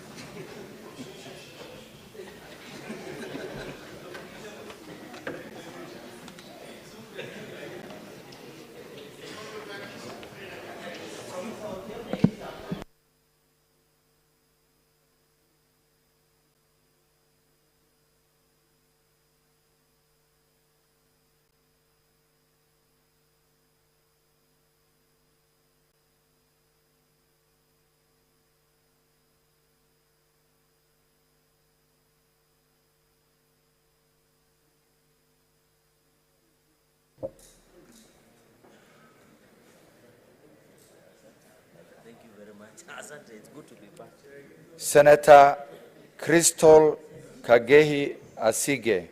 Thank you very much. Asante, it's good to be back. Senator Crystal Kagehi Asige,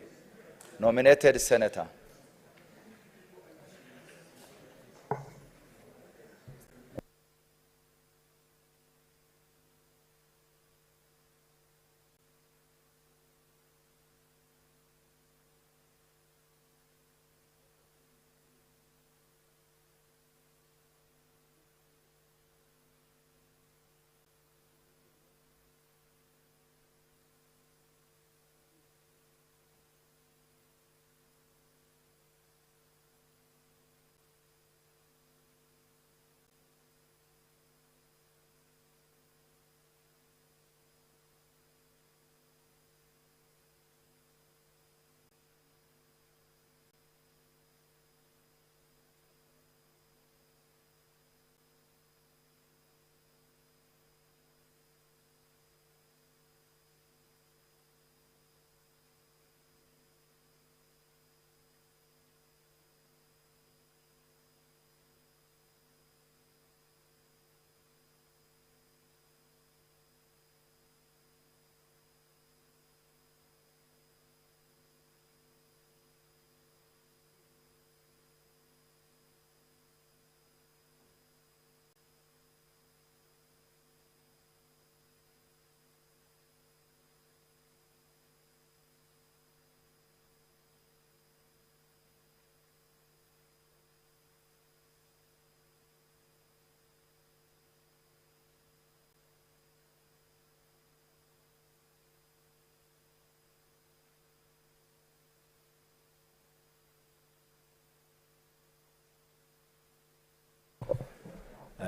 nominated senator.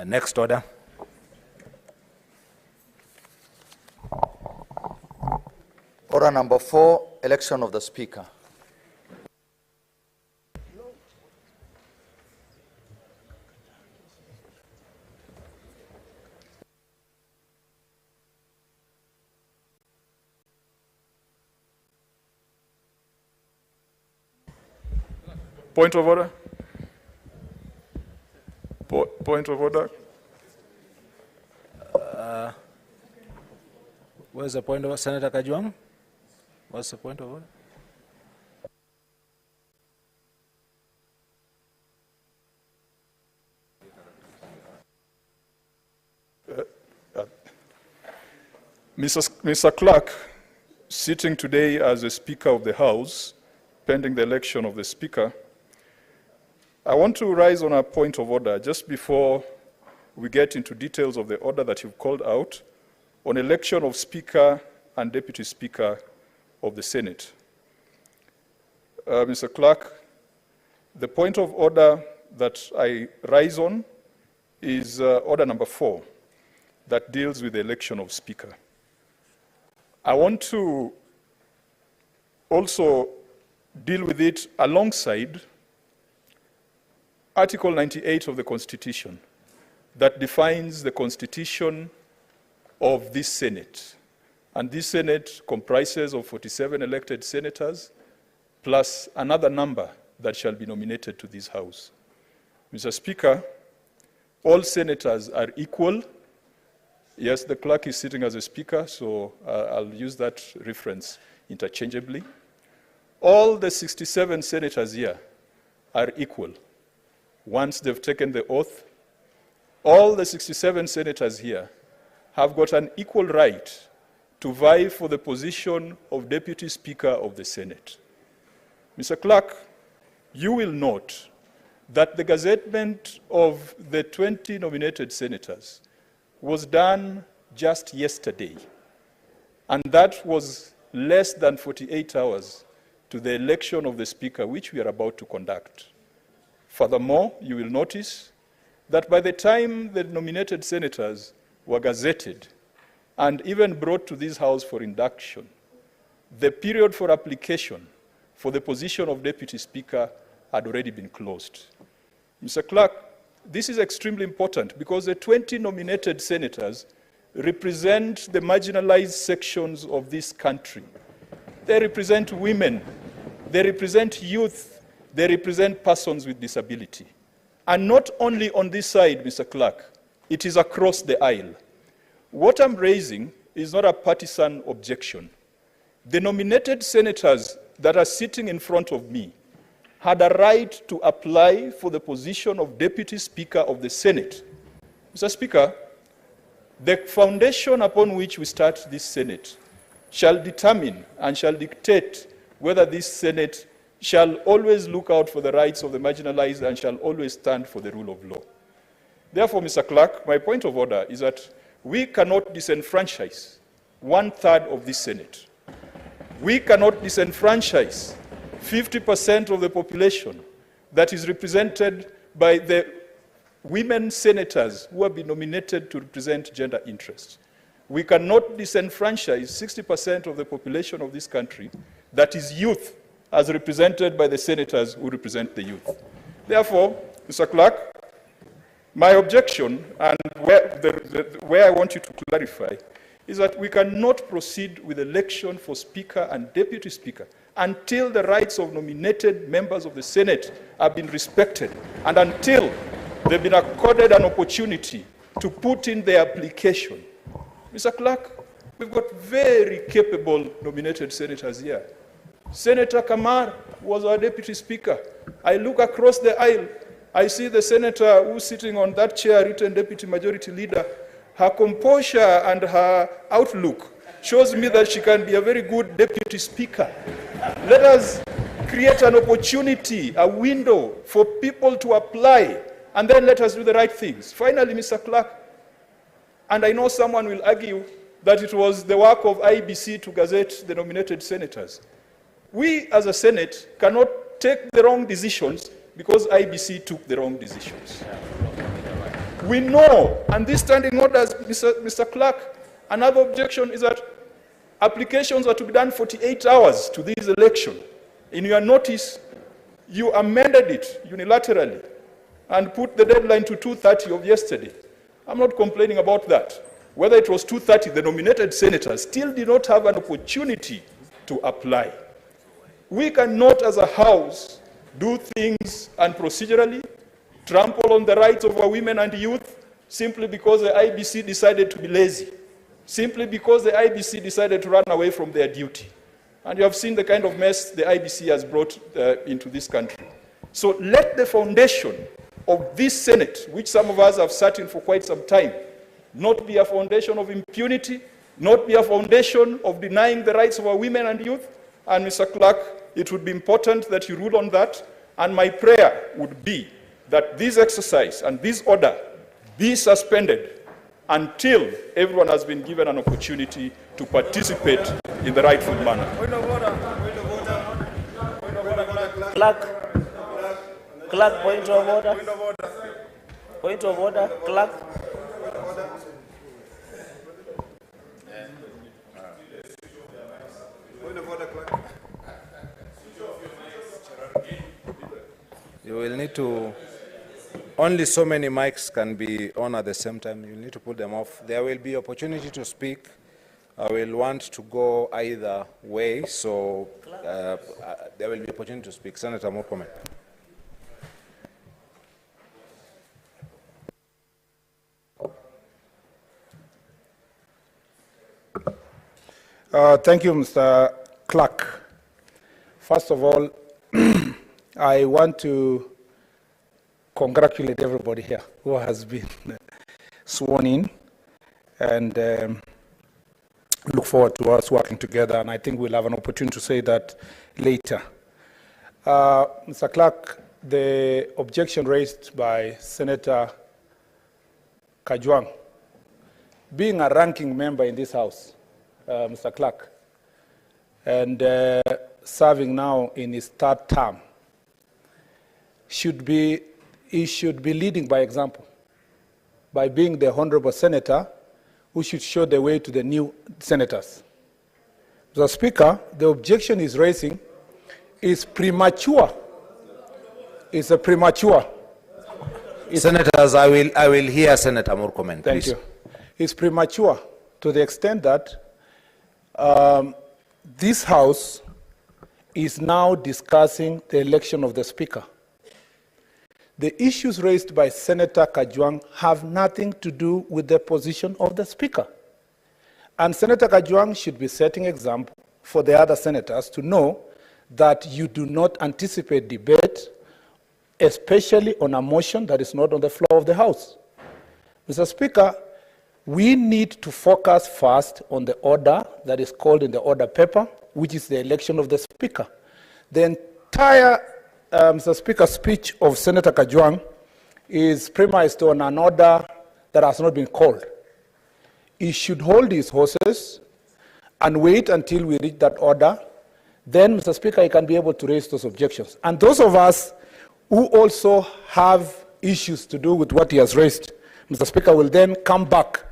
Next order. Order number 4, election of the Speaker. Point of order. Point of order. Where's the point of Senator Kajwang? What's the point of order? Mr. Clerk, sitting today as the Speaker of the House, pending the election of the Speaker, I want to rise on a point of order just before we get into details of the order that you've called out on election of Speaker and Deputy Speaker of the Senate. Mr. Clerk, the point of order that I rise on is order number 4 that deals with the election of Speaker. I want to also deal with it alongside Article 98 of the Constitution that defines the constitution of this Senate. And this Senate comprises of 47 elected senators plus another number that shall be nominated to this House. Mr. Speaker, all senators are equal. Yes, the clerk is sitting as a speaker, so I'll use that reference interchangeably. All the 67 senators here are equal. Once they've taken the oath, all the 67 senators here have got an equal right to vie for the position of Deputy Speaker of the Senate. Mr. Clerk, you will note that the gazettement of the 20 nominated senators was done just yesterday, and that was less than 48 hours to the election of the Speaker, which we are about to conduct. Furthermore, you will notice that by the time the nominated senators were gazetted and even brought to this House for induction, the period for application for the position of Deputy Speaker had already been closed. Mr. Clerk, this is extremely important because the 20 nominated senators represent the marginalized sections of this country. They represent women, they represent youth, they represent persons with disability. And not only on this side, Mr. Clerk, it is across the aisle. What I'm raising is not a partisan objection. The nominated senators that are sitting in front of me had a right to apply for the position of Deputy Speaker of the Senate. Mr. Speaker, the foundation upon which we start this Senate shall determine and shall dictate whether this Senate shall always look out for the rights of the marginalized and shall always stand for the rule of law. Therefore, Mr. Clerk, my point of order is that we cannot disenfranchise 1/3 of this Senate. We cannot disenfranchise 50% of the population that is represented by the women senators who have been nominated to represent gender interests. We cannot disenfranchise 60% of the population of this country that is youth, as represented by the senators who represent the youth. Therefore, Mr. Clerk, my objection, and where I want you to clarify, is that we cannot proceed with election for Speaker and Deputy Speaker until the rights of nominated members of the Senate have been respected and until they've been accorded an opportunity to put in their application. Mr. Clerk, we've got very capable nominated senators here. Senator Kamar was our Deputy Speaker. I look across the aisle, I see the senator who's sitting on that chair, written Deputy Majority Leader. Her composure and her outlook shows me that she can be a very good Deputy Speaker. Let us create an opportunity, a window for people to apply, and then let us do the right things. Finally, Mr. Clerk, and I know someone will argue that it was the work of IBC to gazette the nominated senators. We, as a Senate, cannot take the wrong decisions because IBC took the wrong decisions. We know, and these standing orders, Mr. Clerk, another objection is that applications are to be done 48 hours to this election. In your notice, you amended it unilaterally and put the deadline to 2:30 of yesterday. I'm not complaining about that. Whether it was 2:30, the nominated senators still did not have an opportunity to apply. We cannot, as a House, do things unprocedurally, trample on the rights of our women and youth simply because the IBC decided to be lazy. simply because the IBC decided to run away from their duty. And you have seen the kind of mess the IBC has brought into this country. So let the foundation of this Senate, which some of us have sat in for quite some time, not be a foundation of impunity, not be a foundation of denying the rights of our women and youth. And Mr. Clerk, it would be important that you rule on that. And my prayer would be that this exercise and this order be suspended until everyone has been given an opportunity to participate in the rightful manner. Clerk, point of order. Point of order, clerk. You will need to, only so many mics can be on at the same time. You need to put them off. There will be opportunity to speak. I will want to go either way, so there will be opportunity to speak. Senator, more comment. Thank you, Mr. Clerk. First of all, I want to congratulate everybody here who has been sworn in, and look forward to us working together, and I think we'll have an opportunity to say that later. Mr. Clerk, the objection raised by Senator Kajwang, being a ranking member in this House, Mr. Clerk, and serving now in his third term, he should be leading by example, by being the honorable senator who should show the way to the new senators. Mr. Speaker, the objection he's raising is premature. It's a premature. Senators, I will hear Senator more comment, Thank please. you. It's premature to the extent that this House is now discussing the election of the Speaker. The issues raised by Senator Kajwang have nothing to do with the position of the Speaker. And Senator Kajwang should be setting example for the other senators to know that you do not anticipate debate, especially on a motion that is not on the floor of the House. Mr. Speaker, we need to focus first on the order that is called in the order paper, which is the election of the Speaker. The entire Mr. Speaker, speech of Senator Kajwang is premised on an order that has not been called. He should hold his horses and wait until we reach that order. Then, Mr. Speaker, he can be able to raise those objections. And those of us who also have issues to do with what he has raised, Mr. Speaker, will then come back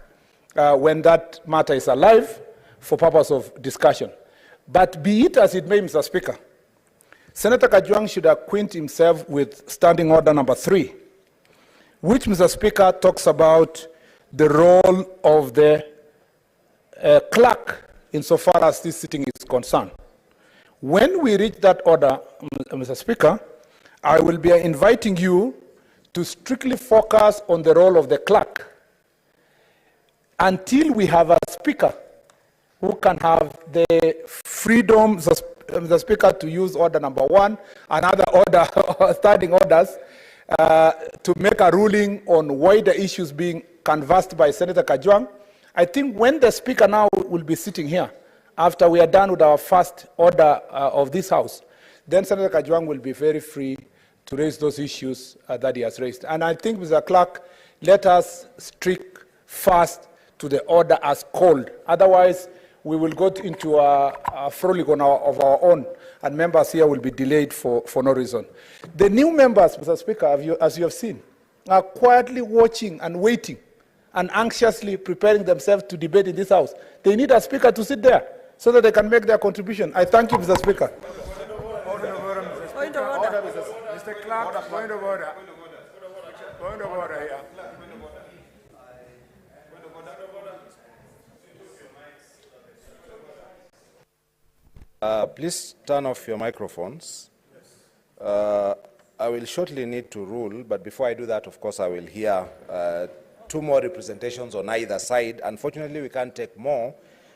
when that matter is alive for purpose of discussion. But be it as it may, Mr. Speaker, Senator Kajwang should acquaint himself with Standing Order number 3, which, Mr. Speaker, talks about the role of the clerk insofar as this sitting is concerned. When we reach that order, Mr. Speaker, I will be inviting you to strictly focus on the role of the clerk until we have a Speaker who can have the freedom, the Speaker, to use order number 1 and other order, standing orders, to make a ruling on wider issues being canvassed by Senator Kajwang. I think when the Speaker now will be sitting here, after we are done with our first order of this House, then Senator Kajwang will be very free to raise those issues that he has raised. And I think, Mr. Clerk, let us stick fast to the order as called. Otherwise, we will go into a frolic of our own, and members here will be delayed for no reason. The new members, Mr. Speaker, as you have seen, are quietly watching and waiting and anxiously preparing themselves to debate in this House. They need a Speaker to sit there so that they can make their contribution. I thank you, Mr. Speaker. Point of order. Mr. Clerk, point of order. Point of order here. Please turn off your microphones. I will shortly need to rule, but before I do that, of course, I will hear 2 more representations on either side. Unfortunately, we can't take more.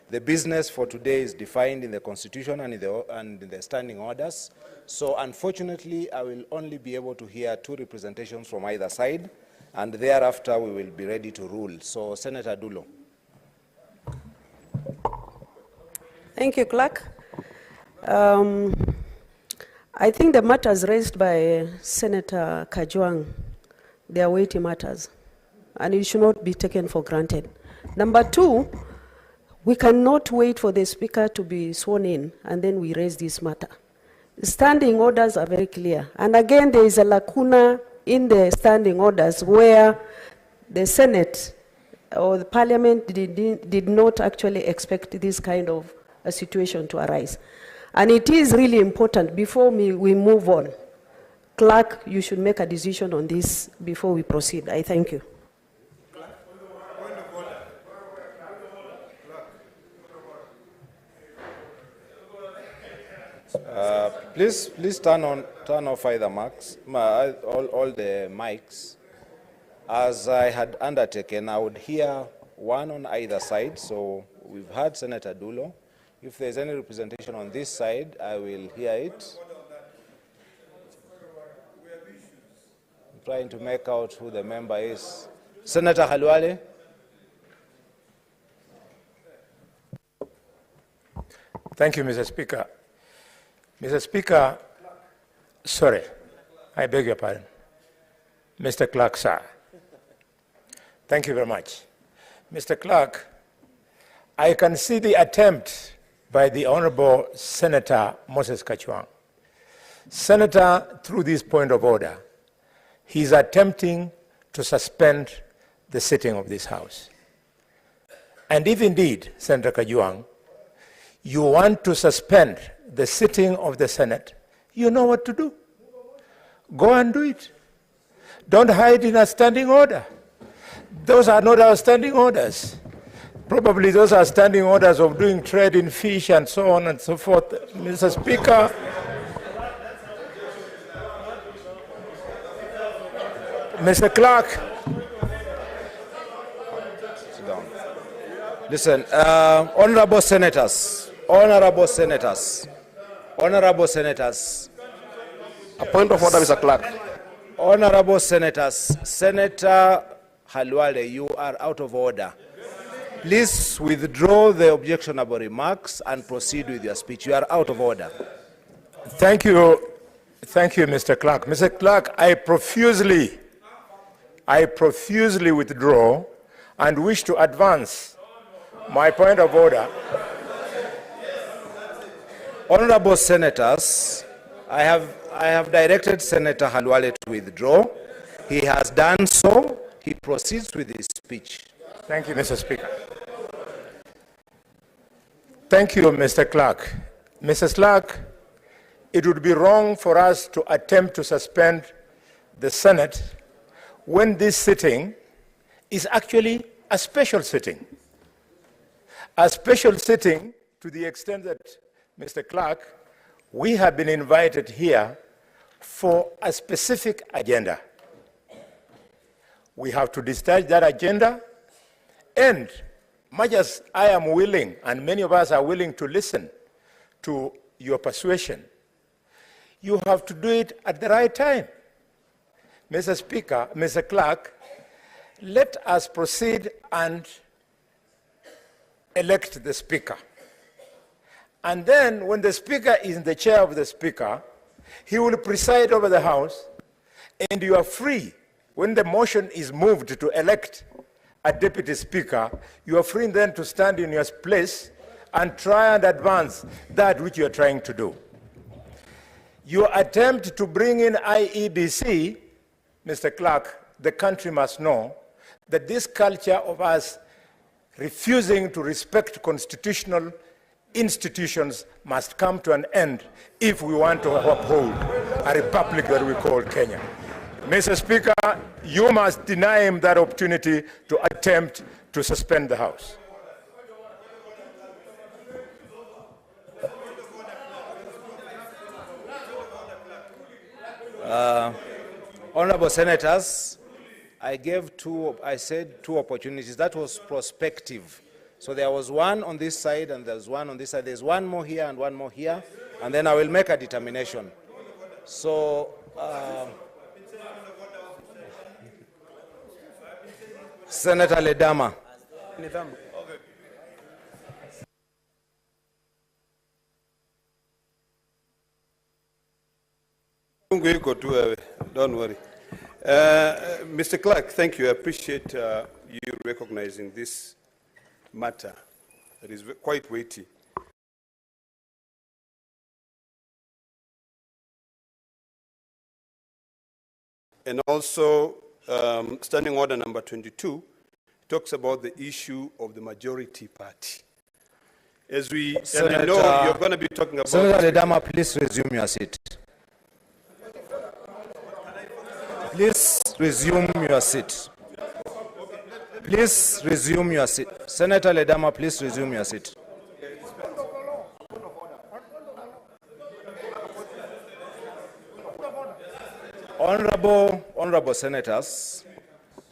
The business for today is defined in the Constitution and in the standing orders. So unfortunately, I will only be able to hear 2 representations from either side, and thereafter we will be ready to rule. So Senator Dulo. Thank you, Clerk. I think the matters raised by Senator Kajwang, they are weighty matters, and it should not be taken for granted. Number 2, we cannot wait for the Speaker to be sworn in, and then we raise this matter. Standing orders are very clear. And again, there is a lacuna in the standing orders where the Senate or the Parliament did not actually expect this kind of a situation to arise. And it is really important, before we move on, Clerk, you should make a decision on this before we proceed. I thank you. Please turn off either mics, all the mics. As I had undertaken, I would hear 1 on either side. So we've heard Senator Dulo. If there's any representation on this side, I will hear it. I'm trying to make out who the member is. Senator Halwale. Thank you, Mr. Speaker. Mr. Speaker, sorry, I beg your pardon. Mr. Clerk, sir. Thank you very much. Mr. Clerk, I can see the attempt by the Honorable Senator Moses Kajwang. Senator, through this point of order, he's attempting to suspend the sitting of this House. And if indeed, Senator Kajwang, you want to suspend the sitting of the Senate, you know what to do. Go and do it. Don't hide in a standing order. Those are not our standing orders. Probably those are standing orders of doing trade in fish and so on and so forth. Mr. Speaker, Mr. Clerk. Sit down. Listen, honorable senators, honorable senators, honorable senators. A point of order, Mr. Clerk. Honorable senators, Senator Halwale, you are out of order. Please withdraw the objectionable remarks and proceed with your speech. You are out of order. Thank you, Mr. Clerk. Mr. Clerk, I profusely withdraw and wish to advance my point of order. Honorable senators, I have directed Senator Halwale to withdraw. He has done so. He proceeds with his speech. Thank you, Mr. Speaker. Thank you, Mr. Clerk. Mrs. Clerk, it would be wrong for us to attempt to suspend the Senate when this sitting is actually a special sitting. A special sitting to the extent that, Mr. Clerk, we have been invited here for a specific agenda. We have to discharge that agenda, and much as I am willing, and many of us are willing to listen to your persuasion, you have to do it at the right time. Mr. Speaker, Mr. Clerk, let us proceed and elect the Speaker. And then when the Speaker is in the chair of the Speaker, he will preside over the House, and you are free. When the motion is moved to elect a Deputy Speaker, you are free then to stand in your place and try and advance that which you are trying to do. Your attempt to bring in IEBC, Mr. Clerk, the country must know that this culture of us refusing to respect constitutional institutions must come to an end if we want to uphold a republic that we call Kenya. Mr. Speaker, you must deny him that opportunity to attempt to suspend the House. Honorable senators, I said two opportunities. That was prospective. So there was one on this side and there's one on this side. There's one more here and one more here, and then I will make a determination. So, Senator Ledama. Don't worry. Mr. Clark, thank you. I appreciate you recognizing this matter that is quite weighty. And also, Standing Order number 22 talks about the issue of the majority party. As we know, you're going to be talking about... Senator Ledama, please resume your seat. Please resume your seat. Please resume your seat. Senator Ledama, please resume your seat. Honorable Senators,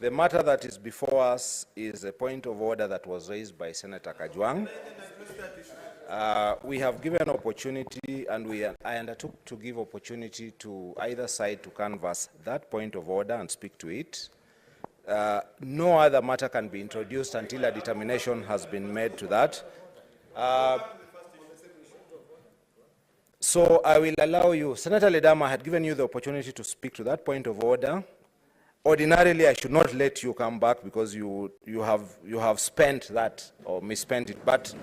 the matter that is before us is a point of order that was raised by Senator Kajwang. We have given opportunity, and I undertook to give opportunity to either side to canvass that point of order and speak to it. No other matter can be introduced until a determination has been made to that. So I will allow you. Senator Ledama had given you the opportunity to speak to that point of order. Ordinarily, I should not let you come back because you have spent that or misspent it. But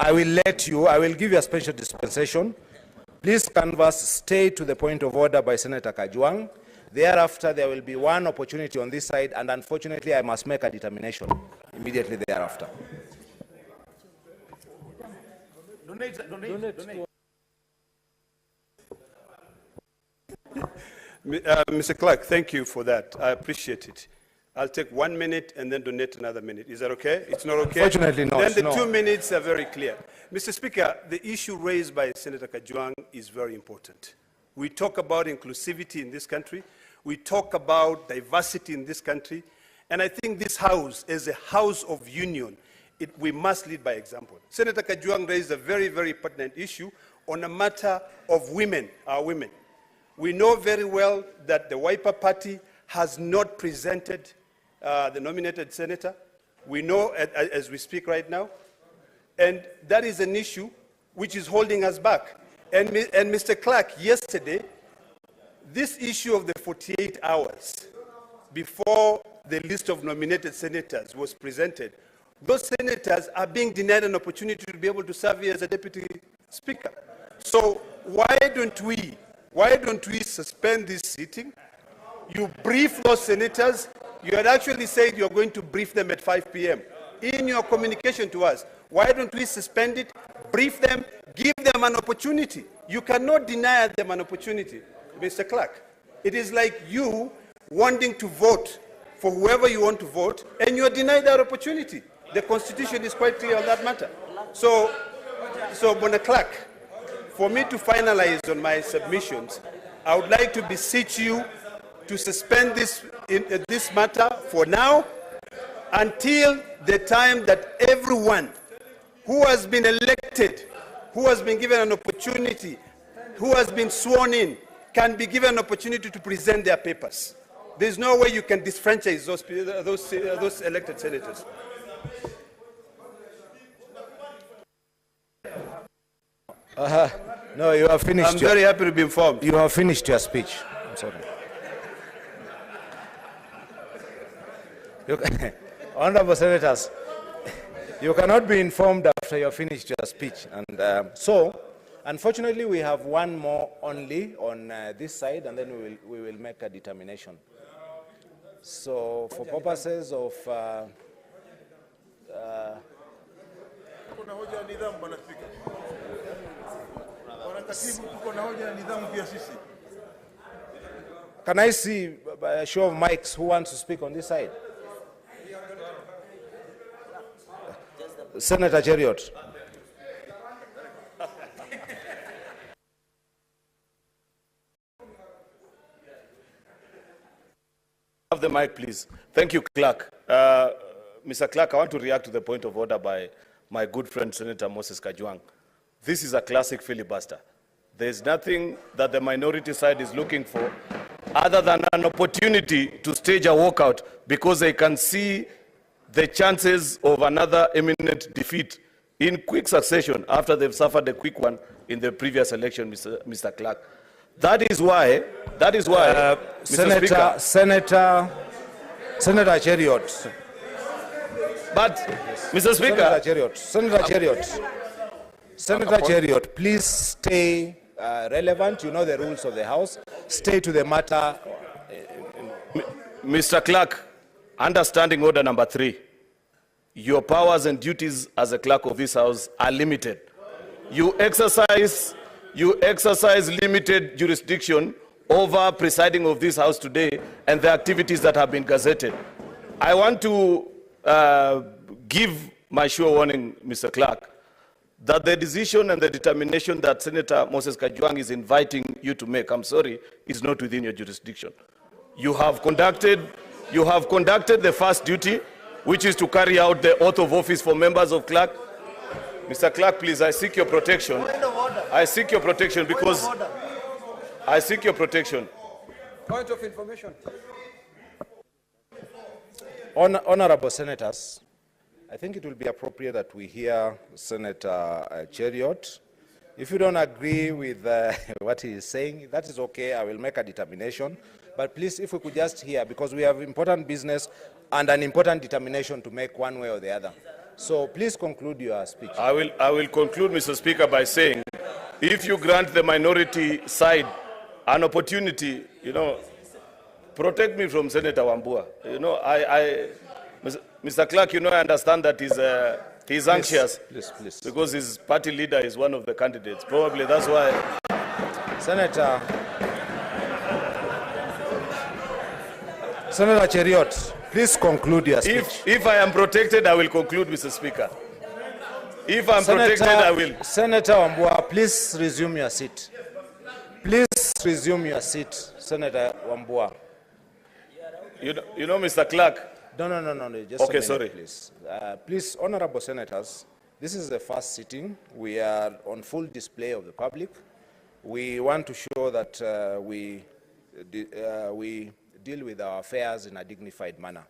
I will let you. I will give you a special dispensation. Please canvass, stay to the point of order by Senator Kajwang. Thereafter, there will be one opportunity on this side, and unfortunately, I must make a determination immediately thereafter. Mr. Clark, thank you for that. I appreciate it. I'll take 1 minute and then donate another minute. Is that okay? It's not okay? Unfortunately not. Then the 2 minutes are very clear. Mr. Speaker, the issue raised by Senator Kajwang is very important. We talk about inclusivity in this country. We talk about diversity in this country. And I think this House, as a House of Union, we must lead by example. Senator Kajwang raised a very, very pertinent issue on a matter of women, our women. We know very well that the Wiper Party has not presented the nominated senator. We know as we speak right now. And that is an issue which is holding us back. And Mr. Clark, yesterday, this issue of the 48 hours before the list of nominated senators was presented, those senators are being denied an opportunity to be able to serve as a deputy speaker. So why don't we suspend this sitting? You brief those senators. You had actually said you're going to brief them at 5 p.m. in your communication to us. Why don't we suspend it, brief them, give them an opportunity? You cannot deny them an opportunity, Mr. Clark. It is like you wanting to vote for whoever you want to vote, and you are denied that opportunity. The Constitution is quite clear on that matter. So Mr. Clark, for me to finalize on my submissions, I would like to beseech you to suspend this matter for now until the time that everyone who has been elected, who has been given an opportunity, who has been sworn in, can be given an opportunity to present their papers. There's no way you can disfranchise those elected senators. No, you have finished. I'm very happy to be informed. You have finished your speech. I'm sorry. Honorable Senators, you cannot be informed after you have finished your speech. And so, unfortunately, we have one more only on this side, and then we will make a determination. So, for purposes of... Can I see a show of mics who wants to speak on this side? Senator Cheriot. have the mic, please? Thank you, Clerk. Mr. Clerk, I want to react to the point of order by my good friend, Senator Moses Kajwang. This is a classic filibuster. There's nothing that the minority side is looking for other than an opportunity to stage a walkout because they can see the chances of another imminent defeat in quick succession after they've suffered a quick one in the previous election, Mr. Clerk. That is why, Mr. Speaker. Senator Cheriot. But, Mr. Speaker. Senator Cheriot, please stay relevant. You know the rules of the House. Stay to the matter. Mr. Clerk, understanding order number 3, your powers and duties as a clerk of this House are limited. You exercise limited jurisdiction over presiding of this House today and the activities that have been gazetted. I want to give my sure warning, Mr. Clerk, that the decision and the determination that Senator Moses Kajwang is inviting you to make, I'm sorry, is not within your jurisdiction. You have conducted the first duty, which is to carry out the oath of office for members of clerk. Mr. Clerk, please, I seek your protection. I seek your protection because I seek your protection. Point of information. Honorable Senators, I think it will be appropriate that we hear Senator Cheriot. If you don't agree with what he is saying, that is okay. I will make a determination. But please, if we could just hear, because we have important business and an important determination to make one way or the other. So please conclude your speech. I will conclude, Mr. Speaker, by saying, if you grant the minority side an opportunity, protect me from Senator Wambua. Mr. Clerk, I understand that he's anxious please. Because his party leader is one of the candidates. Probably that's why. Senator Cheriot, please conclude your speech. If I am protected, I will conclude, Mr. Speaker. If I'm protected, I will. Senator Wambua, please resume your seat. Please resume your seat, Senator Wambua. Mr. Clerk. No. Just okay, a minute, sorry. Please. Please, honorable senators, this is the first sitting. We are on full display of the public. We want to show that we deal with our affairs in a dignified manner.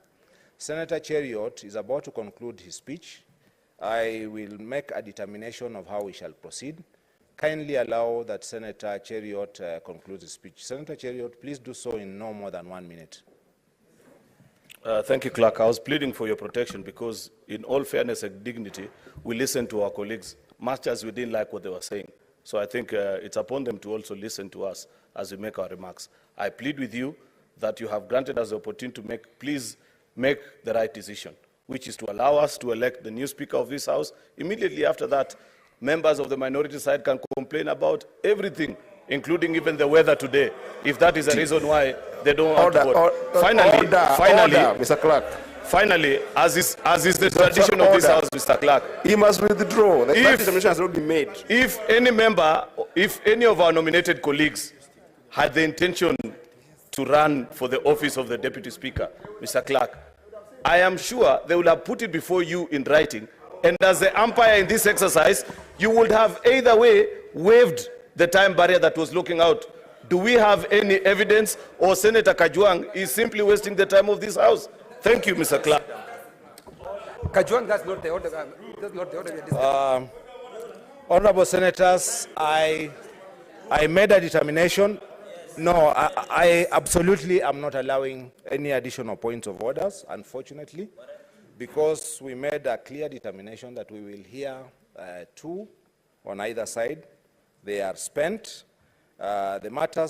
Senator Cheriot is about to conclude his speech. I will make a determination of how we shall proceed. Kindly allow that Senator Cheriot concludes his speech. Senator Cheriot, please do so in no more than 1 minute. Thank you, Clerk. I was pleading for your protection because, in all fairness and dignity, we listened to our colleagues, much as we didn't like what they were saying. So I think it's upon them to also listen to us as we make our remarks. I plead with you that you have granted us the opportunity to please make the right decision, which is to allow us to elect the new Speaker of this House. Immediately after that, members of the minority side can complain about everything, including even the weather today, if that is a reason why they don't want to vote. Finally, Mr. Clerk. Finally, as is the tradition of this House, Mr. Clerk, he must withdraw. The determination has not been made. If any of our nominated colleagues had the intention to run for the office of the Deputy Speaker, Mr. Clerk, I am sure they will have put it before you in writing, and as the umpire in this exercise, you would have either way waived the time barrier that was looking out. Do we have any evidence, or Senator Kajwang is simply wasting the time of this House? Thank you, Mr. Clerk. Kajwang, that's not the order. That's not the order. Honorable Senators, I made a determination. No, I absolutely am not allowing any additional points of orders, unfortunately, because we made a clear determination that we will hear two on either side. They are spent. The matter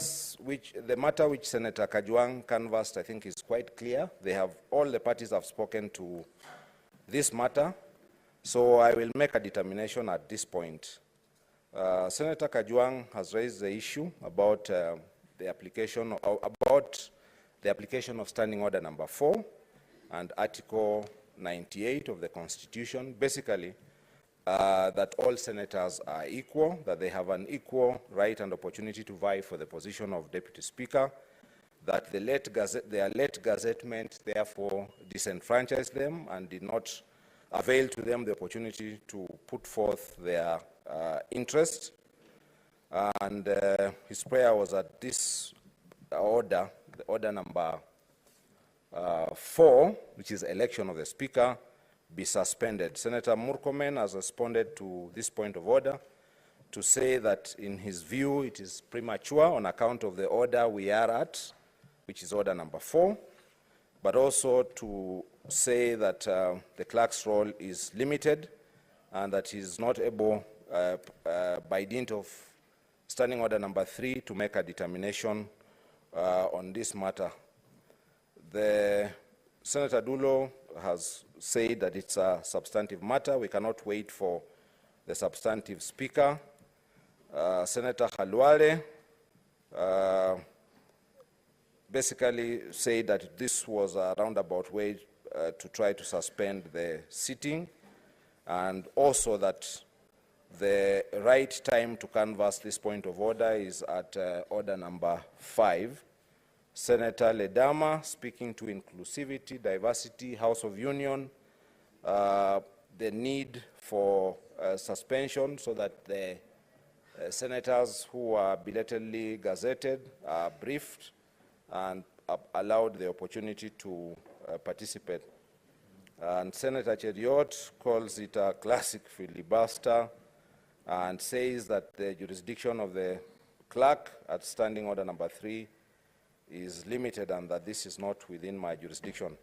which Senator Kajwang canvassed, I think, is quite clear. All the parties have spoken to this matter, so I will make a determination at this point. Senator Kajwang has raised the issue about the application of Standing Order Number 4 and Article 98 of the Constitution, basically that all senators are equal, that they have an equal right and opportunity to vie for the position of Deputy Speaker, that their late gazettement therefore disenfranchised them and did not avail to them the opportunity to put forth their interest. And his prayer was that this order, the order number 4, which is election of the Speaker, be suspended. Senator Murkomen has responded to this point of order to say that in his view it is premature on account of the order we are at, which is order number 4, but also to say that the clerk's role is limited and that he is not able, by dint of standing order number 3, to make a determination on this matter. The Senator Dulo has said that it's a substantive matter. We cannot wait for the substantive speaker. Senator Khalwale basically said that this was a roundabout way to try to suspend the sitting, and also that the right time to canvass this point of order is at order number 5. Senator Ledama, speaking to inclusivity, diversity, House of Union, the need for suspension so that the senators who are belatedly gazetted are briefed and allowed the opportunity to participate. And Senator Cheriot calls it a classic filibuster and says that the jurisdiction of the clerk at standing order number 3 is limited and that this is not within my jurisdiction.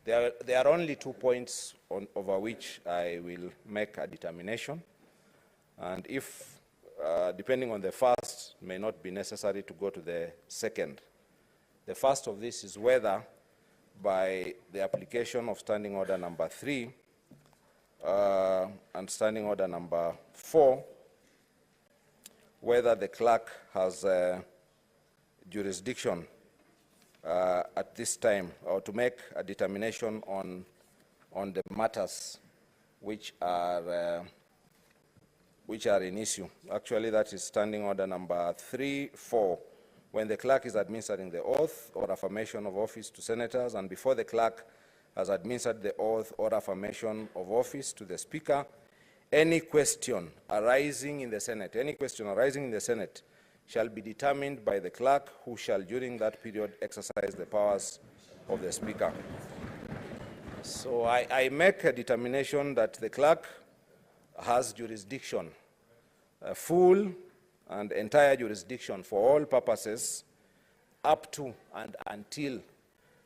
There are only 2 points over which I will make a determination, and if, depending on the first, may not be necessary to go to the second. The first of this is whether, by the application of standing order number 3 and standing order number 4, whether the clerk has jurisdiction at this time, or to make a determination on the matters which are in issue. Actually, that is standing order number 3, 4. When the clerk is administering the oath or affirmation of office to senators, and before the clerk has administered the oath or affirmation of office to the Speaker, any question arising in the Senate, shall be determined by the clerk, who shall during that period exercise the powers of the Speaker. So I make a determination that the clerk has jurisdiction, full and entire jurisdiction for all purposes, up to and until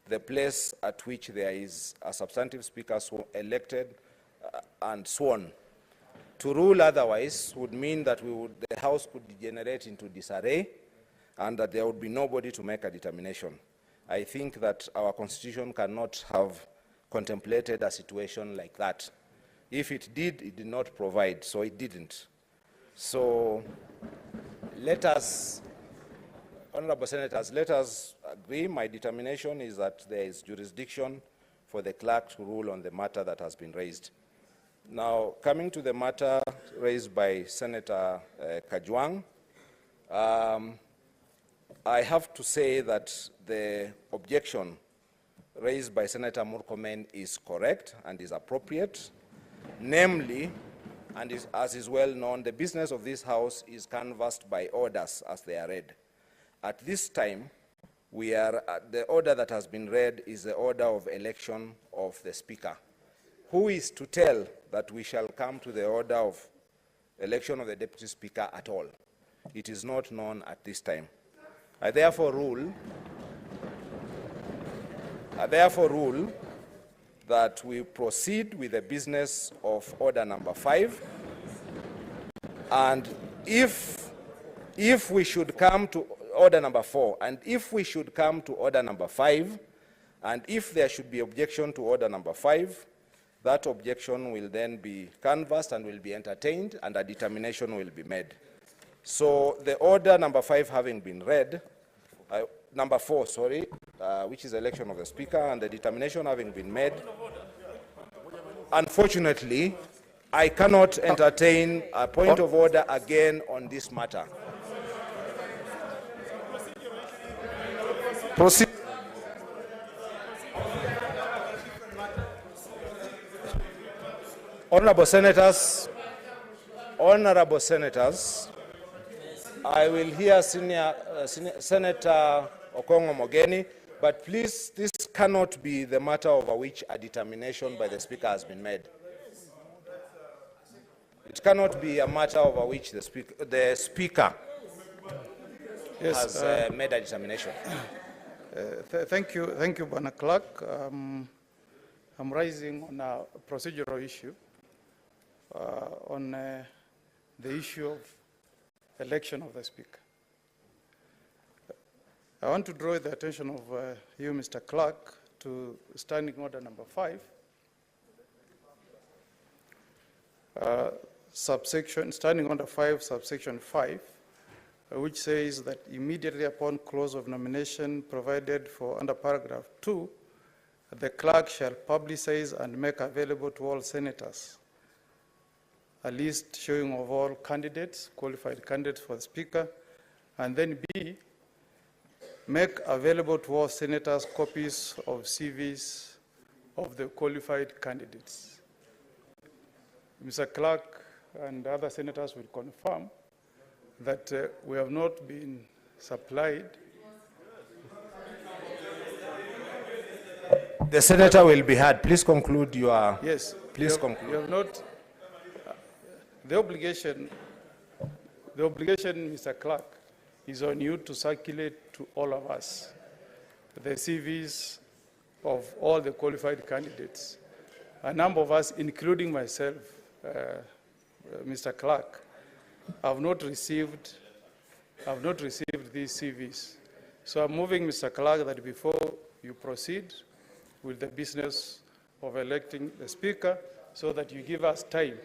the place at which there is a substantive Speaker elected and sworn. To rule otherwise would mean that the House could degenerate into disarray and that there would be nobody to make a determination. I think that our Constitution cannot have contemplated a situation like that. If it did not provide, so it didn't. So let us, honorable senators, let us agree. My determination is that there is jurisdiction for the clerk to rule on the matter that has been raised. Now, coming to the matter raised by Senator Kajwang, I have to say that the objection raised by Senator Murkomen is correct and is appropriate. Namely, and as is well known, the business of this House is canvassed by orders as they are read. At this time, the order that has been read is the order of election of the Speaker. Who is to tell that we shall come to the order of election of the Deputy Speaker at all? It is not known at this time. I therefore rule that we proceed with the business of order number 5, and if we should come to order number 4, and if we should come to order number 5, and if there should be objection to order number 5, that objection will then be canvassed and will be entertained, and a determination will be made. So the order number 5 having been read, number 4, sorry, which is election of the Speaker, and the determination having been made, unfortunately, I cannot entertain a point of order again on this matter. Proceed. Honorable senators, I will hear Senator Okongo Mogeni, but please, this cannot be the matter over which a determination by the Speaker has been made. It cannot be a matter over which the Speaker has made a determination. Thank you, Bwana Clerk. I'm rising on a procedural issue on the issue of election of the Speaker. I want to draw the attention of you, Mr. Clerk, to Standing Order number 5, Standing Order 5, subsection 5, which says that immediately upon close of nomination provided for under paragraph 2, the clerk shall publicize and make available to all senators a list showing of all candidates, qualified candidates for the Speaker, and then B, make available to all senators copies of CVs of the qualified candidates. Mr. Clerk and other senators will confirm that we have not been supplied. The senator will be heard. Please conclude your. Yes. Please conclude. You have not. The obligation, Mr. Clerk, is on you to circulate to all of us the CVs of all the qualified candidates. A number of us, including myself, Mr. Clerk, have not received these CVs. So I'm moving, Mr. Clerk, that before you proceed with the business of electing the Speaker, so that you give us time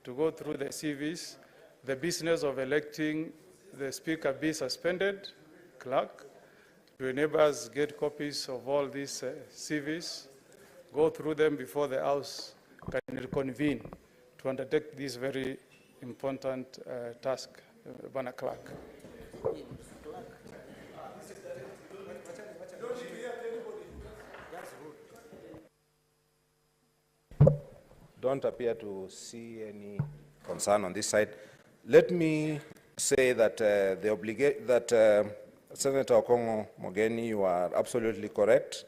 to go through the CVs, the business of electing the Speaker be suspended, Clerk, to enable us get copies of all these CVs, go through them before the House can reconvene to undertake this very important task, Bwana Clerk. Don't appear to see any concern on this side. Let me say that Senator Okongo Mogeni, you are absolutely correct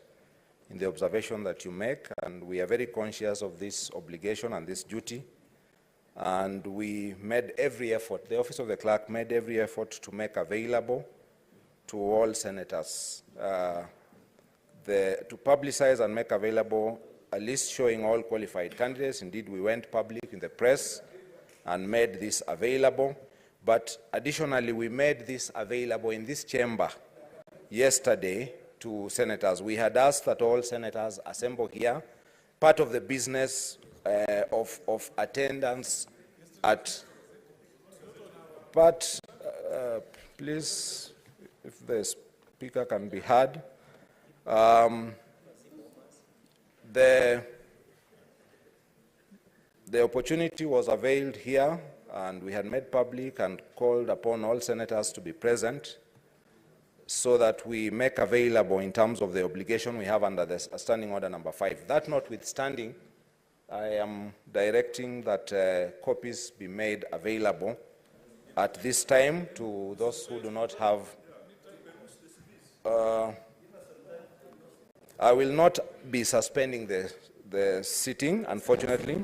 in the observation that you make, and we are very conscious of this obligation and this duty. And we made every effort, the Office of the Clerk made every effort to make available to all senators, to publicize and make available a list showing all qualified candidates. Indeed, we went public in the press and made this available. But additionally, we made this available in this chamber yesterday to senators. We had asked that all senators assemble here. Part of the business of attendance at, but please, if the Speaker can be heard. The opportunity was availed here, and we had made public and called upon all senators to be present so that we make available in terms of the obligation we have under the Standing Order number 5. That notwithstanding, I am directing that copies be made available at this time to those who do not have. I will not be suspending the sitting, unfortunately.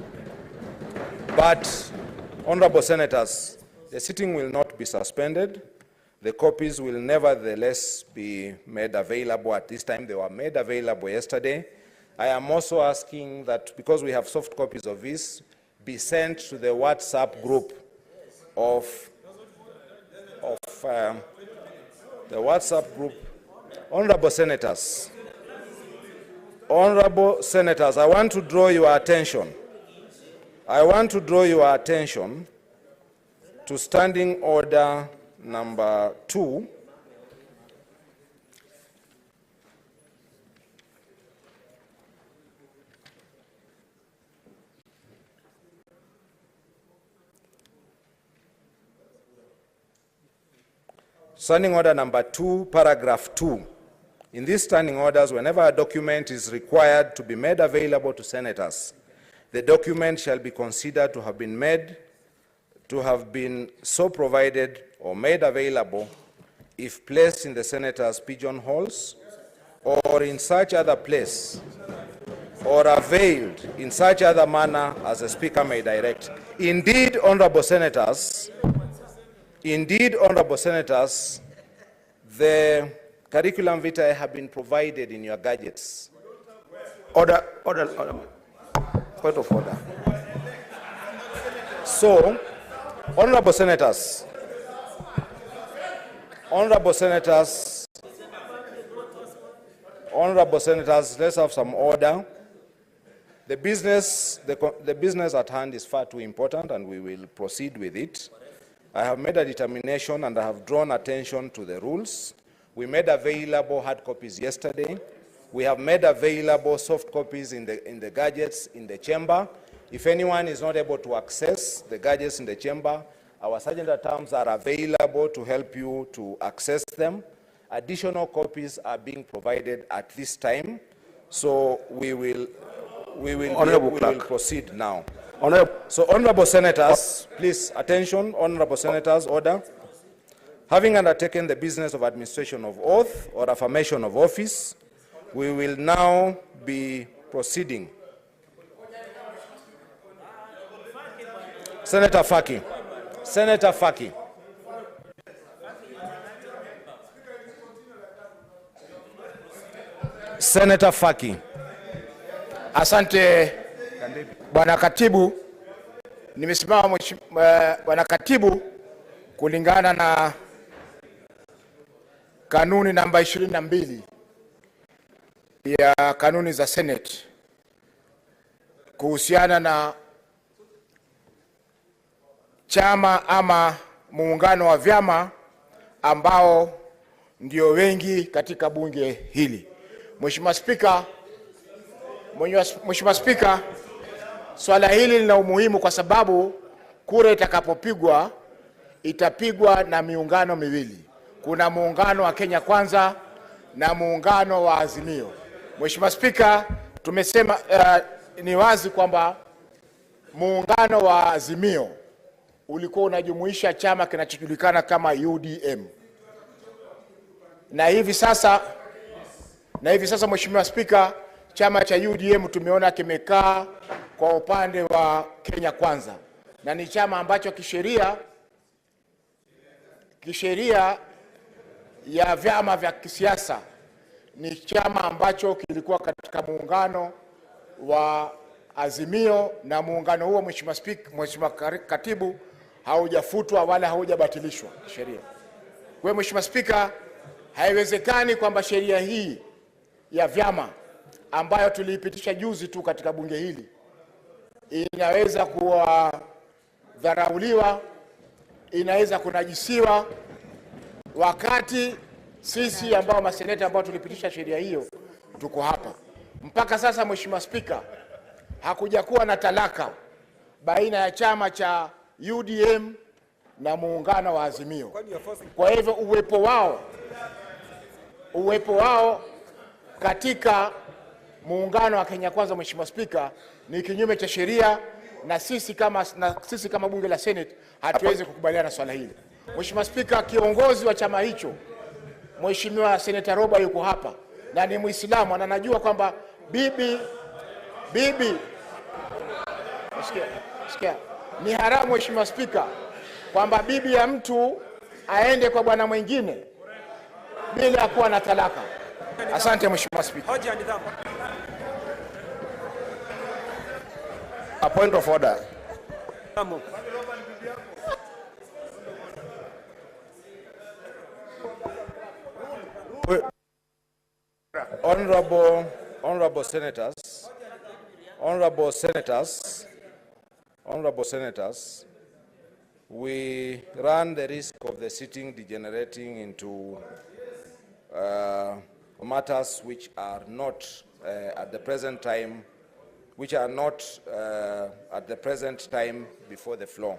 But, honorable senators, the sitting will not be suspended. The copies will nevertheless be made available at this time. They were made available yesterday. I am also asking that, because we have soft copies of this, be sent to the WhatsApp group of the WhatsApp group. Honorable senators, I want to draw your attention. I want to draw your attention to Standing Order number 2. Standing Order number 2, paragraph 2. In these standing orders, whenever a document is required to be made available to senators, The document shall be considered to have been so provided or made available if placed in the senator's pigeonholes or in such other place or availed in such other manner as the Speaker may direct. Indeed, honorable senators, the curriculum vitae have been provided in your gadgets. Order. Point of order. So, honorable senators, let's have some order. The business at hand is far too important, and we will proceed with it. I have made a determination and I have drawn attention to the rules. We made available hard copies yesterday. We have made available soft copies in the gadgets in the chamber. If anyone is not able to access the gadgets in the chamber, our sergeant at arms are available to help you to access them. Additional copies are being provided at this time, so we will proceed now. So, honorable senators, please attention. Honorable senators, order. Having undertaken the business of administration of oath or affirmation of office, we will now be proceeding. Senator Faki. Senator Faki. Senator Faki. Asante Bwana Katibu. Nimesimama Bwana Katibu kulingana na kanuni namba 22 ya kanuni za Senate kuhusiana na chama ama muungano wa vyama ambao ndio wengi katika bunge hili. Mheshimiwa Spika, swala hili lina umuhimu kwa sababu kura itakapopigwa itapigwa na miungano miwili. Kuna muungano wa Kenya Kwanza na muungano wa Azimio. Mheshimiwa Spika, tumesema ni wazi kwamba muungano wa Azimio ulikuwa unajumuisha chama kinachojulikana kama UDM. Na hivi sasa Mheshimiwa Spika, chama cha UDM tumeona kimekaa kwa upande wa Kenya Kwanza, na ni chama ambacho kisheria ya vyama vya kisiasa ni chama ambacho kilikuwa katika muungano wa Azimio, na muungano huo Mheshimiwa Katibu haujafutwa wala haujabatilishwa sheria. Kwa Mheshimiwa Spika, haiwezekani kwamba sheria hii ya vyama ambayo tuliipitisha juzi tu katika bunge hili inaweza kuwa dharauliwa, inaweza kunajisiwa, wakati sisi ambao maseneta ambao tulipitisha sheria hiyo tuko hapa. Mpaka sasa Mheshimiwa Spika, hakuja kuwa na talaka baina ya chama cha UDM na muungano wa Azimio. Kwa hivyo uwepo wao katika muungano wa Kenya Kwanza, Mheshimiwa Spika, ni kinyume cha sheria, na sisi kama bunge la Senate hatuwezi kukubaliana na swala hili. Mheshimiwa Spika, kiongozi wa chama hicho Mheshimiwa Senator Roba yuko hapa na ni Muislamu, na anajua kwamba bibi sikia, ni haramu Mheshimiwa Spika kwamba bibi ya mtu aende kwa bwana mwingine bila kuwa na talaka. Asante Mheshimiwa Spika. A point of order. Honorable senators, we run the risk of the sitting degenerating into matters which are not at the present time, before the floor.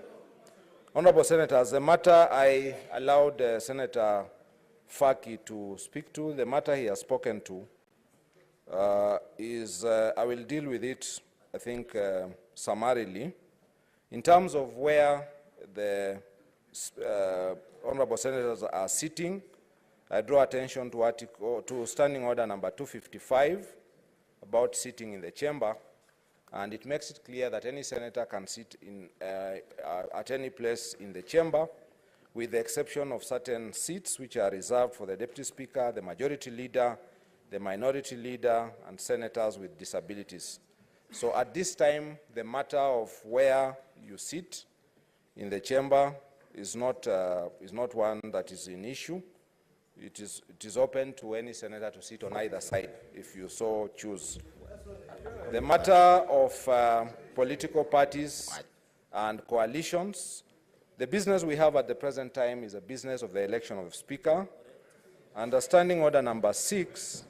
Honorable senators, the matter I allowed Senator Faki to speak to, the matter he has spoken to, I will deal with it I think, summarily, in terms of where the honorable senators are sitting, I draw attention to Standing Order number 255 about sitting in the chamber, and it makes it clear that any senator can sit at any place in the chamber, with the exception of certain seats which are reserved for the Deputy Speaker, the Majority Leader, the Minority Leader, and senators with disabilities. So at this time, the matter of where you sit in the chamber is not one that is an issue. It is open to any senator to sit on either side, if you so choose. The matter of political parties and coalitions, the business we have at the present time is a business of the election of the Speaker. Under Standing Order number 6,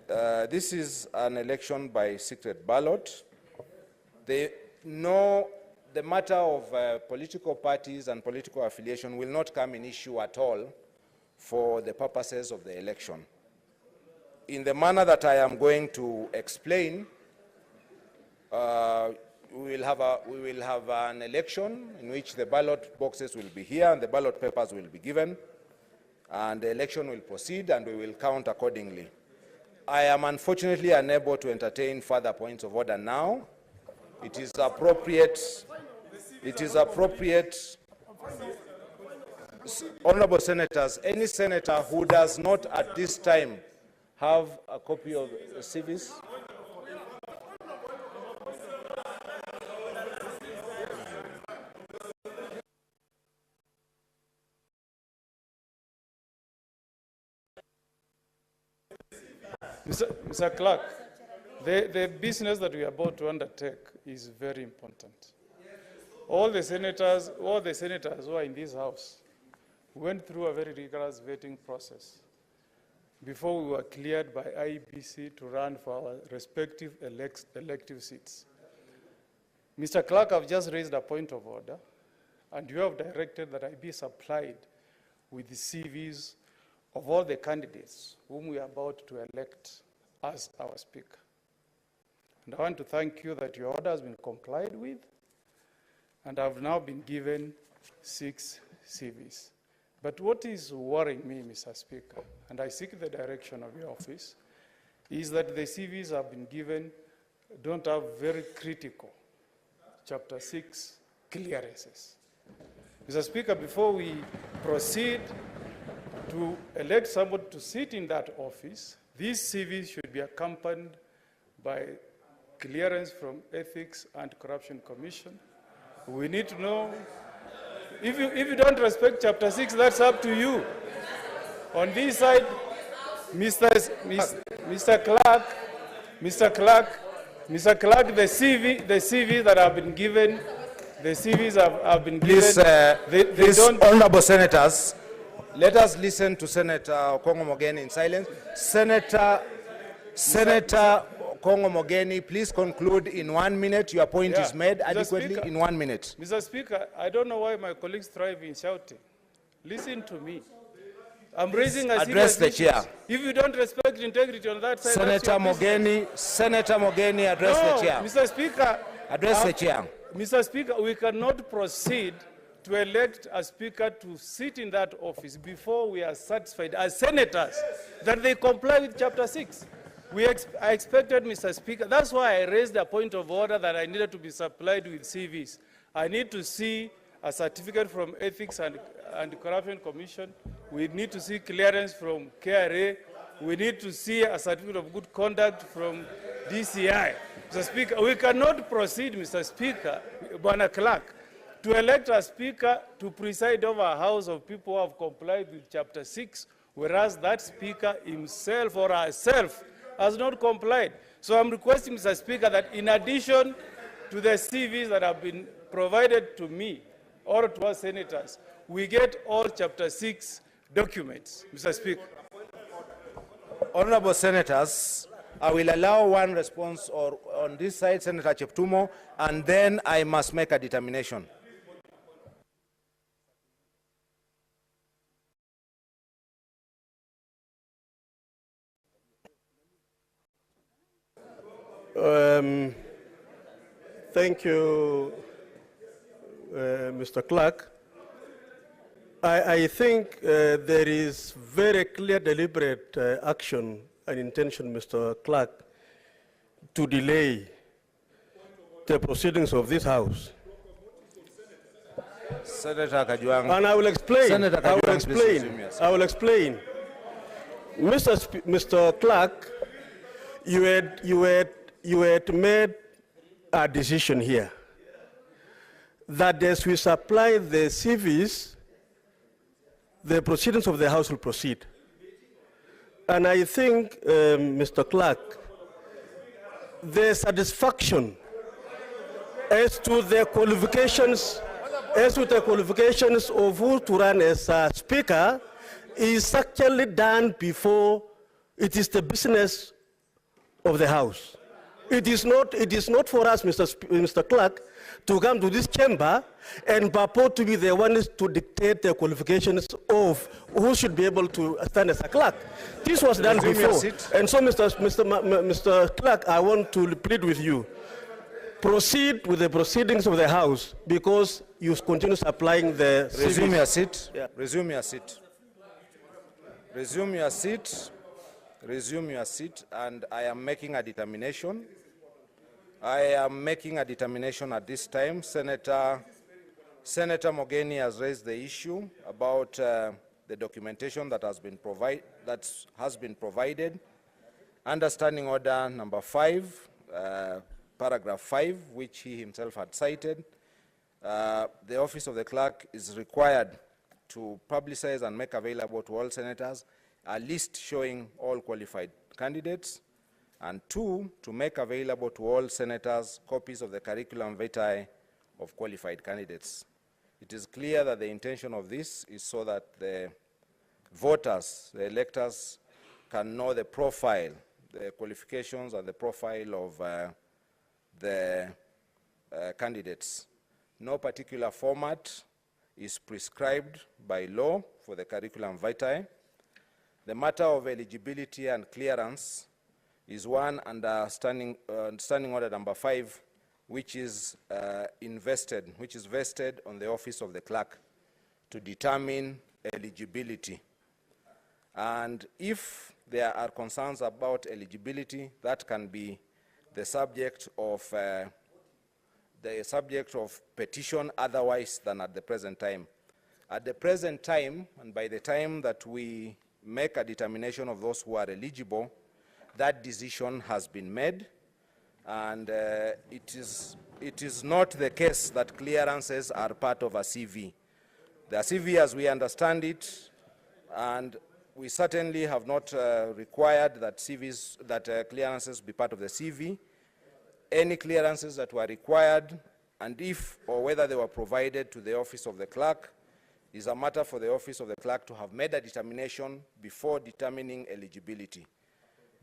this is an election by secret ballot. The matter of political parties and political affiliation will not come in issue at all for the purposes of the election. In the manner that I am going to explain, we will have an election in which the ballot boxes will be here and the ballot papers will be given, and the election will proceed and we will count accordingly. I am unfortunately unable to entertain further points of order now. It is appropriate, honorable senators, any senator who does not at this time have a copy of the CVs. Mr. Clerk, the business that we are about to undertake is very important. All the senators who are in this House went through a very rigorous vetting process before we were cleared by IEBC to run for our respective elective seats. Mr. Clerk, I've just raised a point of order, and you have directed that I be supplied with the CVs of all the candidates whom we are about to elect as our Speaker. And I want to thank you that your order has been complied with, and I've now been given 6 CVs. But what is worrying me, Mr. Speaker, and I seek the direction of your office, is that the CVs have been given don't have very critical Chapter 6 clearances. Mr. Speaker, before we proceed to elect somebody to sit in that office, these CVs should be accompanied by clearance from Ethics and Corruption Commission. We need to know, if you don't respect Chapter 6, that's up to you. On this side, Mr. Clerk, the CV that have been given, the CVs have been given. Please, honorable senators, let us listen to Senator Kongo Mogeni in silence. Senator Kongo Mogeni, please conclude in 1 minute. Your point is made adequately. Speaker, in 1 minute. Mr. Speaker, I don't know why my colleagues thrive in shouting. Listen to me. I'm raising a address the chair. If you don't respect integrity on that side, Senator Mogeni, address the chair. Mr. Speaker, address the chair. Mr. Speaker, we cannot proceed to elect a speaker to sit in that office before we are satisfied as senators that they comply with Chapter 6. I expected, Mr. Speaker, that's why I raised a point of order that I needed to be supplied with CVs. I need to see a certificate from Ethics and Corruption Commission. We need to see clearance from KRA. We need to see a certificate of good conduct from DCI. Mr. Speaker, we cannot proceed, Mr. Speaker, Bwana Clerk, to elect a speaker to preside over a house of people who have complied with Chapter 6, whereas that speaker himself or herself has not complied. So I'm requesting, Mr. Speaker, that in addition to the CVs that have been provided to me or to our senators, we get all Chapter 6 documents, Mr. Speaker. Honorable senators, I will allow one response on this side, Senator Cheptumo, and then I must make a determination. Thank you, Mr. Clerk. I think there is very clear deliberate action and intention, Mr. Clerk, to delay the proceedings of this House. Senator Kajwang. And I will explain. Senator Kajwang, I will explain. Mr. Clerk, you had made a decision here that as we supply the CVs, the proceedings of the House will proceed. And I think, Mr. Clerk, the satisfaction as to the qualifications of who to run as a speaker is actually done before it is the business of the House. It is not for us, Mr. Clerk, to come to this chamber and purport to be the ones to dictate the qualifications of who should be able to stand as a clerk. This was done before. And so, Mr. Clerk, I want to plead with you. Proceed with the proceedings of the House because you continue supplying the... Resume your seat. Yeah. Resume your seat. Resume your seat. Resume your seat. And I am making a determination. I am making a determination at this time. Senator Mogeni has raised the issue about the documentation that has been provided. Understanding order number 5, paragraph 5, which he himself had cited. The office of the clerk is required to publicize and make available to all senators a list showing all qualified candidates, and 2, to make available to all senators copies of the curriculum vitae of qualified candidates. It is clear that the intention of this is so that the voters, the electors, can know the profile, the qualifications and the profile of the candidates. No particular format is prescribed by law for the curriculum vitae. The matter of eligibility and clearance is one under standing order number 5, which is vested on the office of the clerk to determine eligibility. And if there are concerns about eligibility, that can be the subject of petition otherwise than at the present time. At the present time, and by the time that we make a determination of those who are eligible, that decision has been made, and it is not the case that clearances are part of a CV. The CV, as we understand it, and we certainly have not required that clearances be part of the CV. Any clearances that were required, and if or whether they were provided to the office of the clerk, is a matter for the office of the clerk to have made a determination before determining eligibility.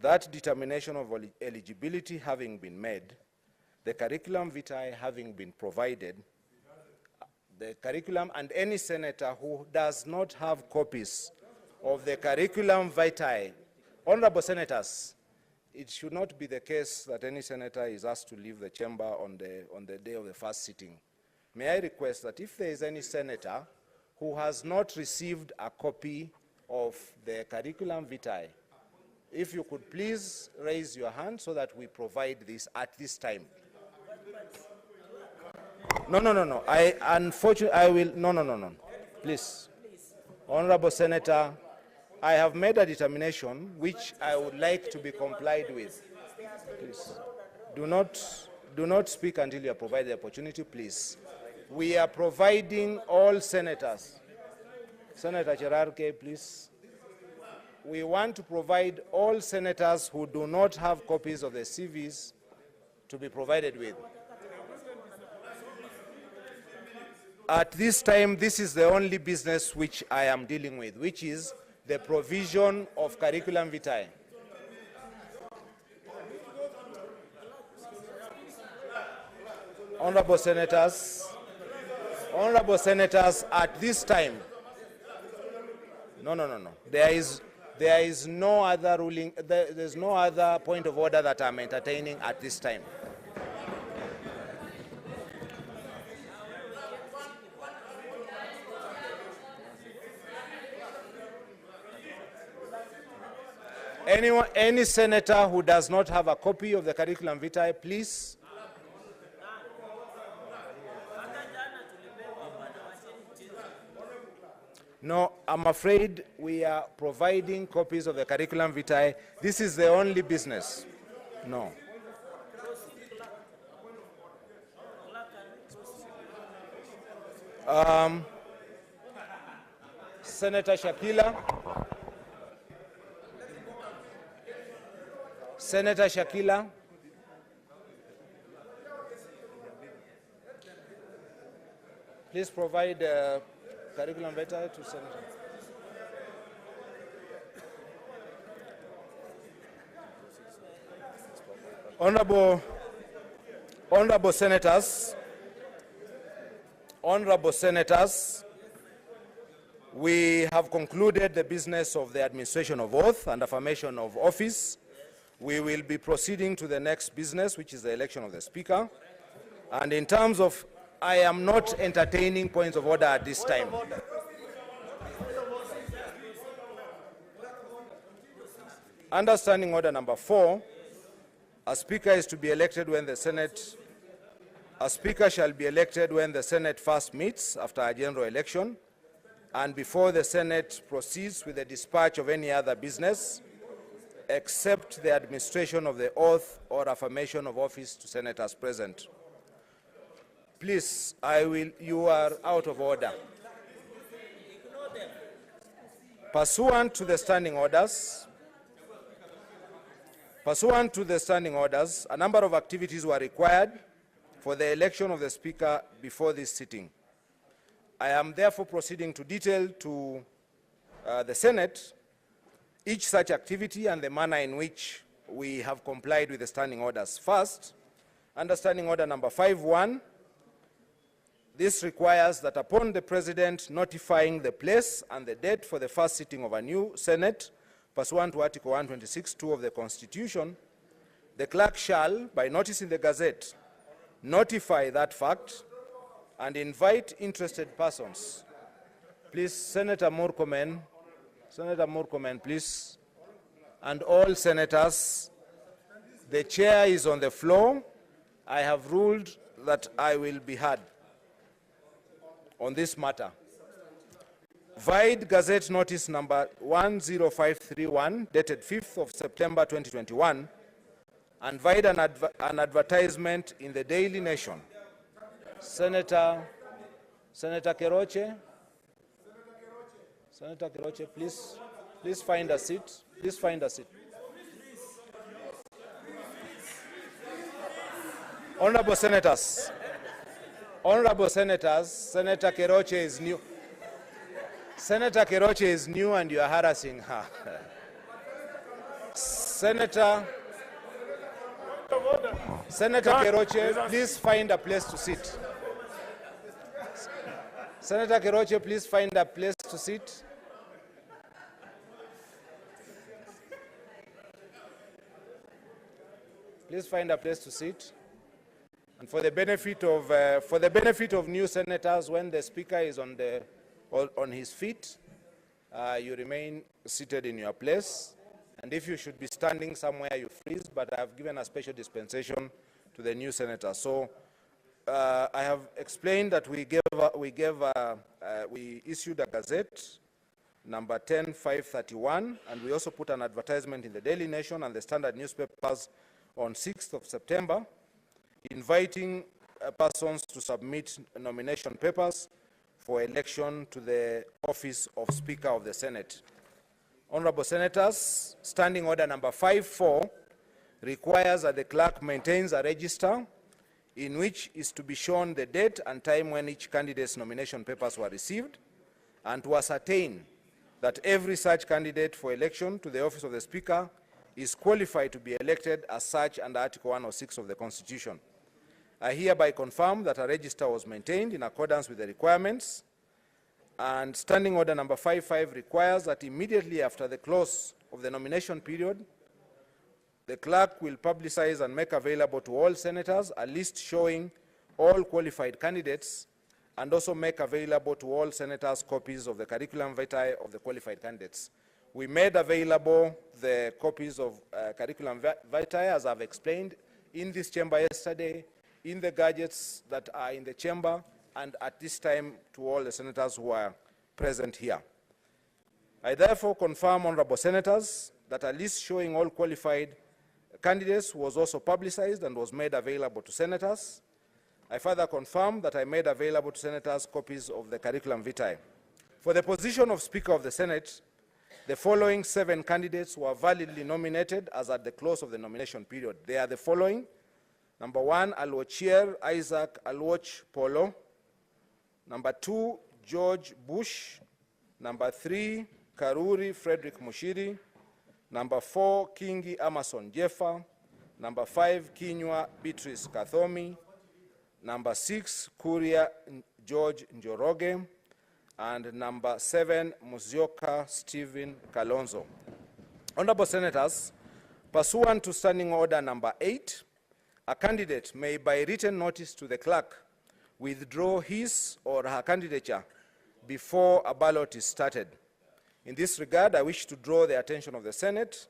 That determination of eligibility having been made, the curriculum vitae having been provided, the curriculum, and any senator who does not have copies of the curriculum vitae, honorable senators, it should not be the case that any senator is asked to leave the chamber on the day of the first sitting. May I request that if there is any senator who has not received a copy of the curriculum vitae, if you could please raise your hand so that we provide this at this time. No. No. Please. Honorable Senator, I have made a determination which I would like to be complied with. Please. Do not speak until you are provided the opportunity, please. We are providing all senators. Senator Cherarke, please. We want to provide all senators who do not have copies of the CVs to be provided with. At this time, this is the only business which I am dealing with, which is the provision of curriculum vitae. Honorable senators, at this time, no. There is no other ruling, there's no other point of order that I'm entertaining at this time. Any senator who does not have a copy of the curriculum vitae, please. No, I'm afraid we are providing copies of the curriculum vitae. This is the only business. No. Senator Shakila. Senator Shakila. Please provide curriculum vitae to Senator. Honorable senators, we have concluded the business of the administration of oath and affirmation of office. We will be proceeding to the next business, which is the election of the Speaker. And in terms of, I am not entertaining points of order at this time. Understanding order number 4, a Speaker is to be elected when the Senate, a Speaker shall be elected when the Senate first meets after a general election and before the Senate proceeds with the dispatch of any other business, except the administration of the oath or affirmation of office to senators present. Please, you are out of order. Pursuant to the standing orders, a number of activities were required for the election of the Speaker before this sitting. I am therefore proceeding to detail to the Senate each such activity and the manner in which we have complied with the standing orders. First, under standing order number 5.1, this requires that upon the President notifying the place and the date for the first sitting of a new Senate, pursuant to Article 126(2) of the Constitution, the clerk shall, by notice in the Gazette, notify that fact and invite interested persons. Please, Senator Murkomen, please, and all senators, the chair is on the floor. I have ruled that I will be heard on this matter. Vide Gazette Notice number 10531, dated 5th of September 2021, and vide an advertisement in the Daily Nation. Senator Keroche, please find a seat. Please find a seat. Honorable senators, Senator Keroche is new. Senator Keroche is new and you are harassing her. Senator Keroche, please find a place to sit. Senator Keroche, please find a place to sit. Please find a place to sit. And for the benefit of new senators, when the Speaker is on his feet, you remain seated in your place. And if you should be standing somewhere, you freeze, but I have given a special dispensation to the new senators. So I have explained that we issued a Gazette, number 10/531, and we also put an advertisement in the Daily Nation and the Standard newspapers on 6th of September, inviting persons to submit nomination papers for election to the office of Speaker of the Senate. Honorable senators, standing order number 5.4 requires that the clerk maintains a register in which is to be shown the date and time when each candidate's nomination papers were received, and to ascertain that every such candidate for election to the office of the Speaker is qualified to be elected as such under Article 106 of the Constitution. I hereby confirm that a register was maintained in accordance with the requirements, and standing order number 5.5 requires that immediately after the close of the nomination period, the clerk will publicize and make available to all senators a list showing all qualified candidates, and also make available to all senators copies of the curriculum vitae of the qualified candidates. We made available the copies of curriculum vitae, as I've explained, in this chamber yesterday, in the gadgets that are in the chamber, and at this time to all the senators who are present here. I therefore confirm, honorable senators, that a list showing all qualified candidates was also publicized and was made available to senators. I further confirm that I made available to senators copies of the curriculum vitae. For the position of Speaker of the Senate, the following 7 candidates were validly nominated as at the close of the nomination period. They are the following. Number 1, Alwochier Isaac Alwoch Polo. Number 2, George Bush. Number 3, Karuri Frederick Mushiri. Number 4, Kingi Amason Jeffa. Number 5, Kinywa Beatrice Kathomi. Number 6, Kuria George Njoroge. And number 7, Musyoka Stephen Kalonzo. Honorable Senators, pursuant to Standing Order number 8, a candidate may, by written notice to the clerk, withdraw his or her candidature before a ballot is started. In this regard, I wish to draw the attention of the Senate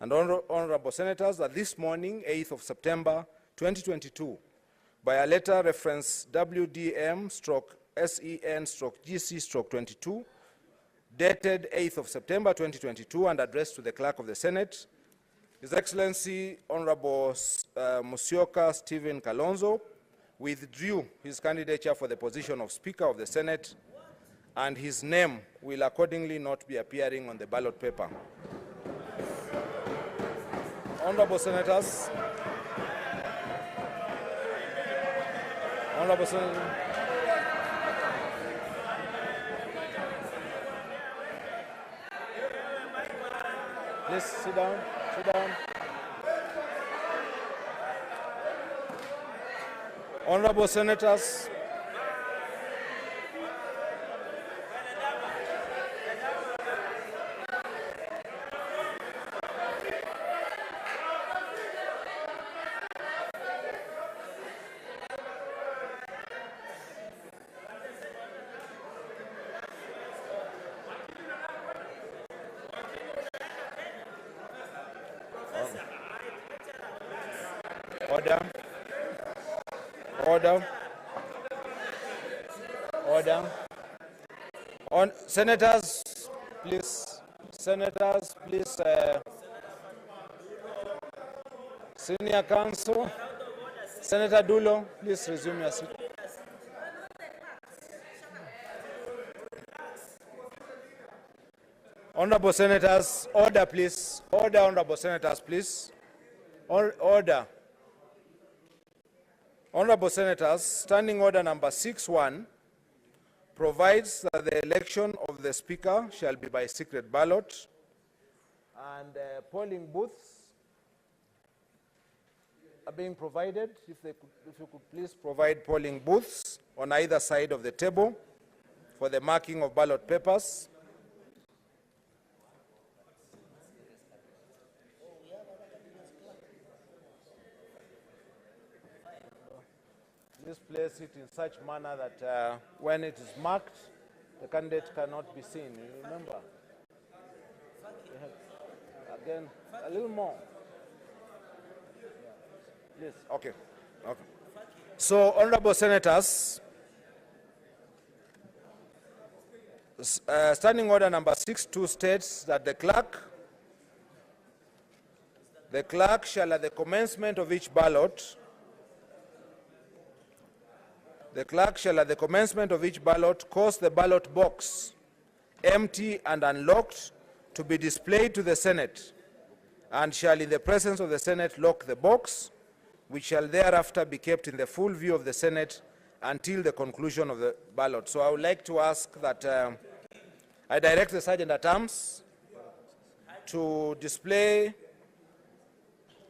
and honorable senators that this morning, 8th of September 2022, by a letter reference WDM/SEN/GC/22, dated 8th of September 2022 and addressed to the Clerk of the Senate, His Excellency Honorable Musyoka Stephen Kalonzo withdrew his candidature for the position of Speaker of the Senate, and his name will accordingly not be appearing on the ballot paper. Honorable Senators, Honorable Senators, please sit down, sit down. Honorable Senators, order. Order. Order. On senators, please. Senators, please. Senior Counsel, Senator Dulo, please resume your seat. Honorable Senators, order, please. Order, honorable Senators, please. Order. Honorable Senators, Standing Order number 6.1 provides that the election of the Speaker shall be by secret ballot, and polling booths are being provided. If you could please provide polling booths on either side of the table for the marking of ballot papers. Please place it in such manner that when it is marked, the candidate cannot be seen. You remember? Again, a little more. Yes, okay. Okay. So, honorable senators, Standing Order number 6.2 states that the clerk shall at the commencement of each ballot, cause the ballot box, empty and unlocked, to be displayed to the Senate, and shall in the presence of the Senate lock the box, which shall thereafter be kept in the full view of the Senate until the conclusion of the ballot. So I would like to ask that I direct the Sergeant-at-Arms to display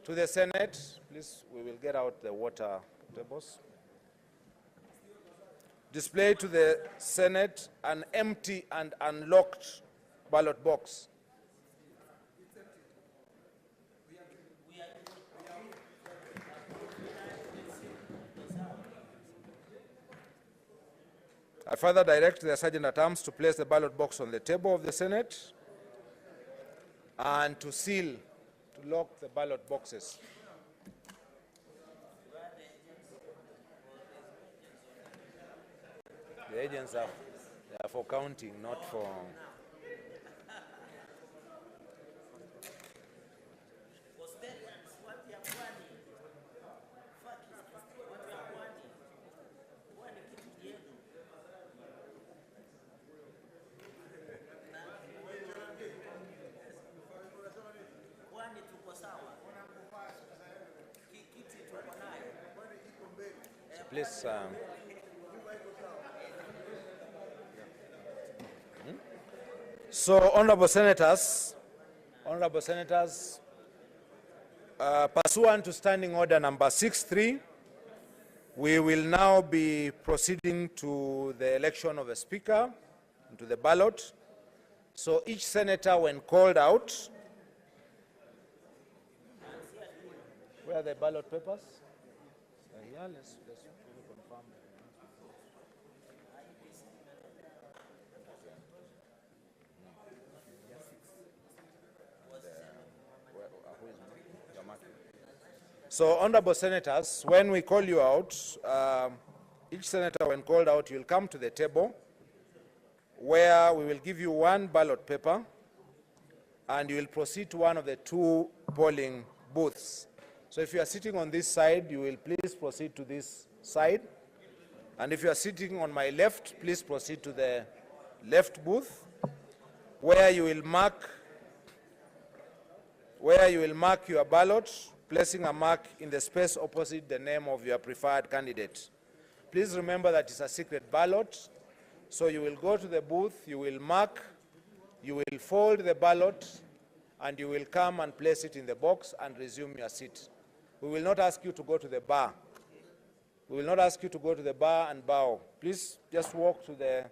to the Senate. Please, we will get out the water tables. Display to the Senate an empty and unlocked ballot box. I further direct the Sergeant-at-Arms to place the ballot box on the table of the Senate. and to seal, to lock the ballot boxes. The agents are for counting, not for... Please, So, honorable senators, pursuant to standing order number 6.3, we will now be proceeding to the election of a speaker, to the ballot. So each senator, when called out, where are the ballot papers? Yeah, let's confirm. So, honorable senators, when we call you out, each senator, when called out, you'll come to the table where we will give you one ballot paper and you will proceed to one of the two polling booths. So if you are sitting on this side, you will please proceed to this side. And if you are sitting on my left, please proceed to the left booth where you will mark your ballot, placing a mark in the space opposite the name of your preferred candidate. Please remember that it's a secret ballot, so you will go to the booth, you will mark, you will fold the ballot, and you will come and place it in the box and resume your seat. We will not ask you to go to the bar. We will not ask you to go to the bar and bow. Please just walk to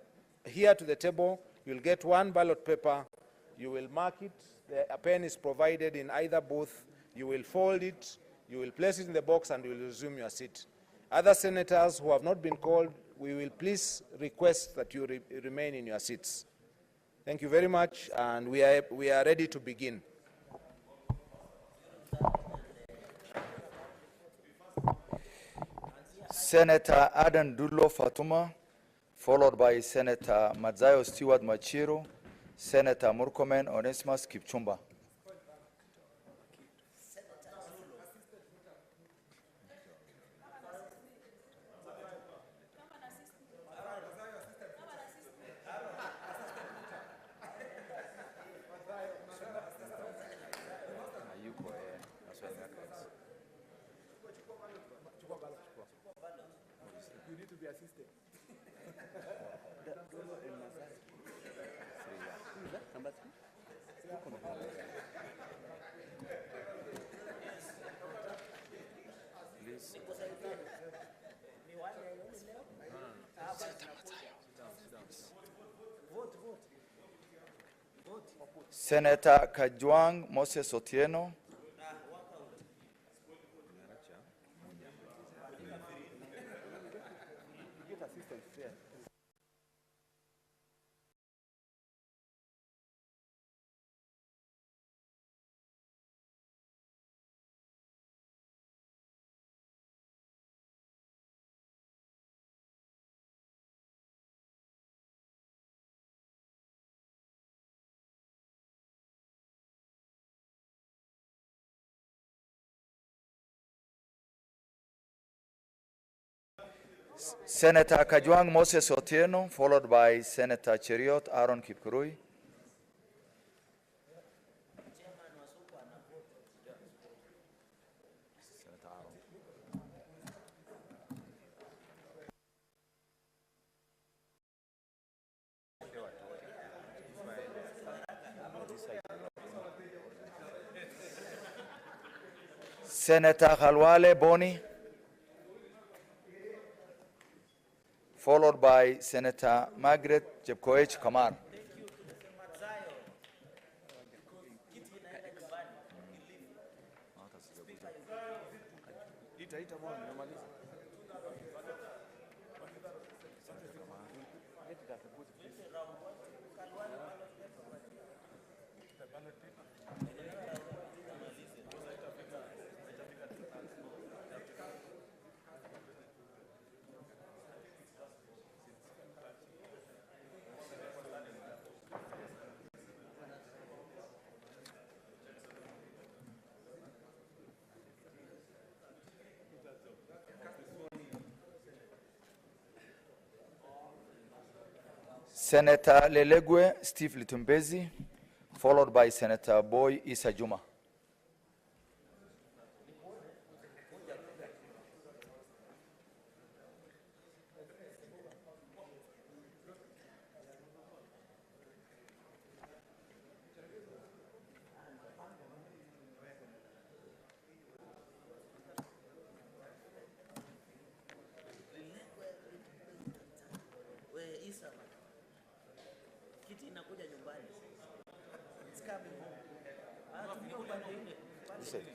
here to the table. You'll get one ballot paper. You will mark it. A pen is provided in either booth. You will fold it, you will place it in the box, and you will resume your seat. Other senators who have not been called, we will please request that you remain in your seats. Thank you very much, and we are ready to begin. Senator Adan Dullo Fatuma, followed by Senator Madzayo Stewart Machiro, Senator Murkomen Onesimus Kipchumba. You need to be assisted. Senator Kajwang Moses Otieno. Senator Kajwang Moses Otieno, followed by Senator Cheriot Aaron Kipkurui. Senator Khalwale Boni, followed by Senator Margaret Jepkoech Kamar. Senator Lelegwe Steve Litumbezi, followed by Senator Boy Issa Juma.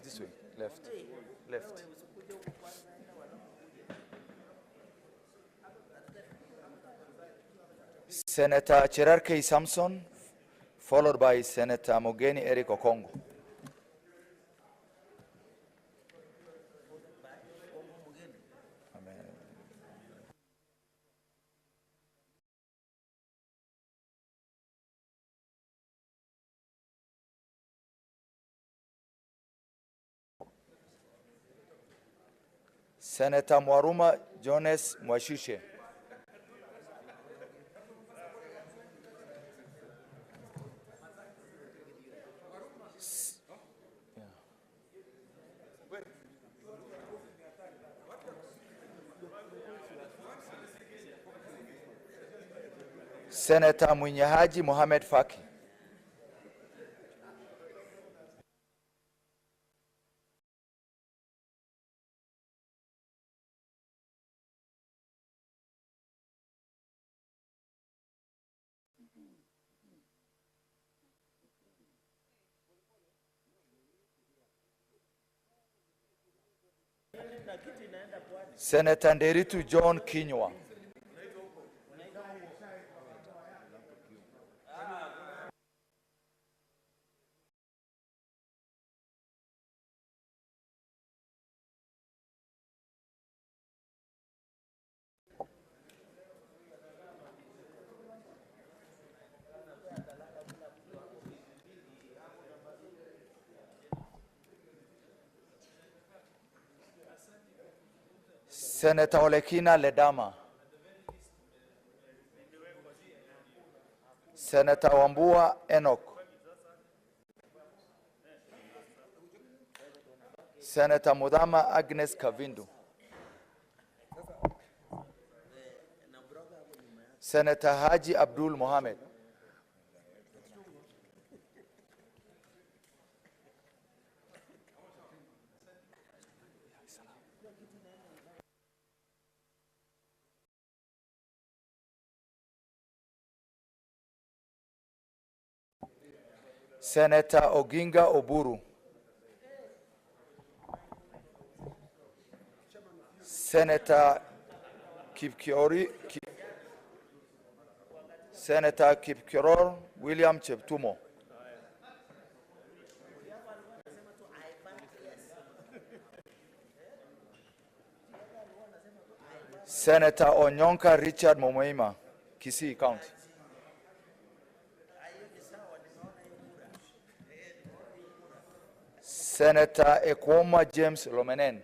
This way, left, left. Senator Cherarkei Samson, followed by Senator Mogeni Eric Okongo. Senator Mwaruma Jones Mwashishe. Senator Munyahaji Mohamed Faki. Senator Nderitu John Kinywa. Senator Olekina Ledama. Senator Wambua Enoch. Senator Mudama Agnes Kavindu. Senator Haji Abdul Mohamed. Senator Oginga Oburu. Senator Kipkiror William Cheptumo. Senator Onyonka Richard Momoima, Kisii County. Senator Ekwoma James Lomenen.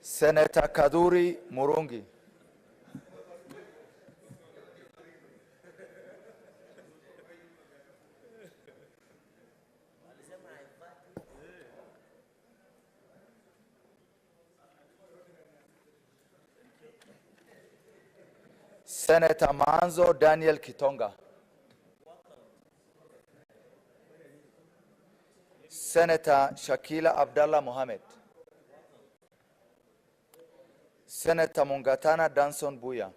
Senator Kaduri Murungi. Senator Manzo Daniel Kitonga. Senator Shakila Abdallah Mohamed. Senator Mungatana Danson Buya.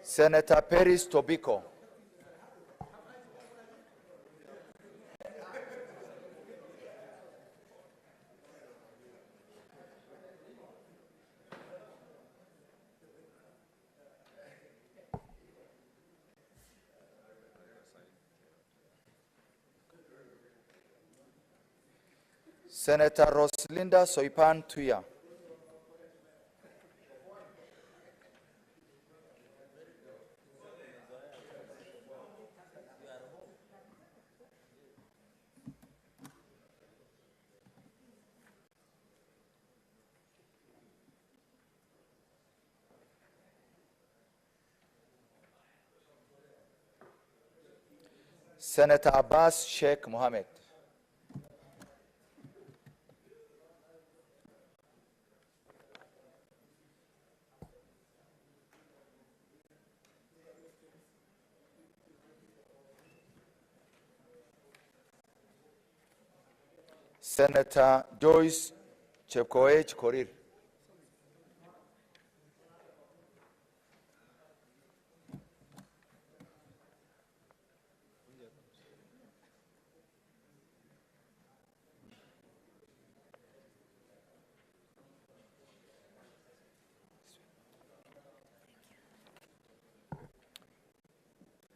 Senator Peris Tobiko. Senator Roslinda Soipan Tuya. Senator Abbas Sheikh Mohammed. Senator Joyce Chepkoech Korir.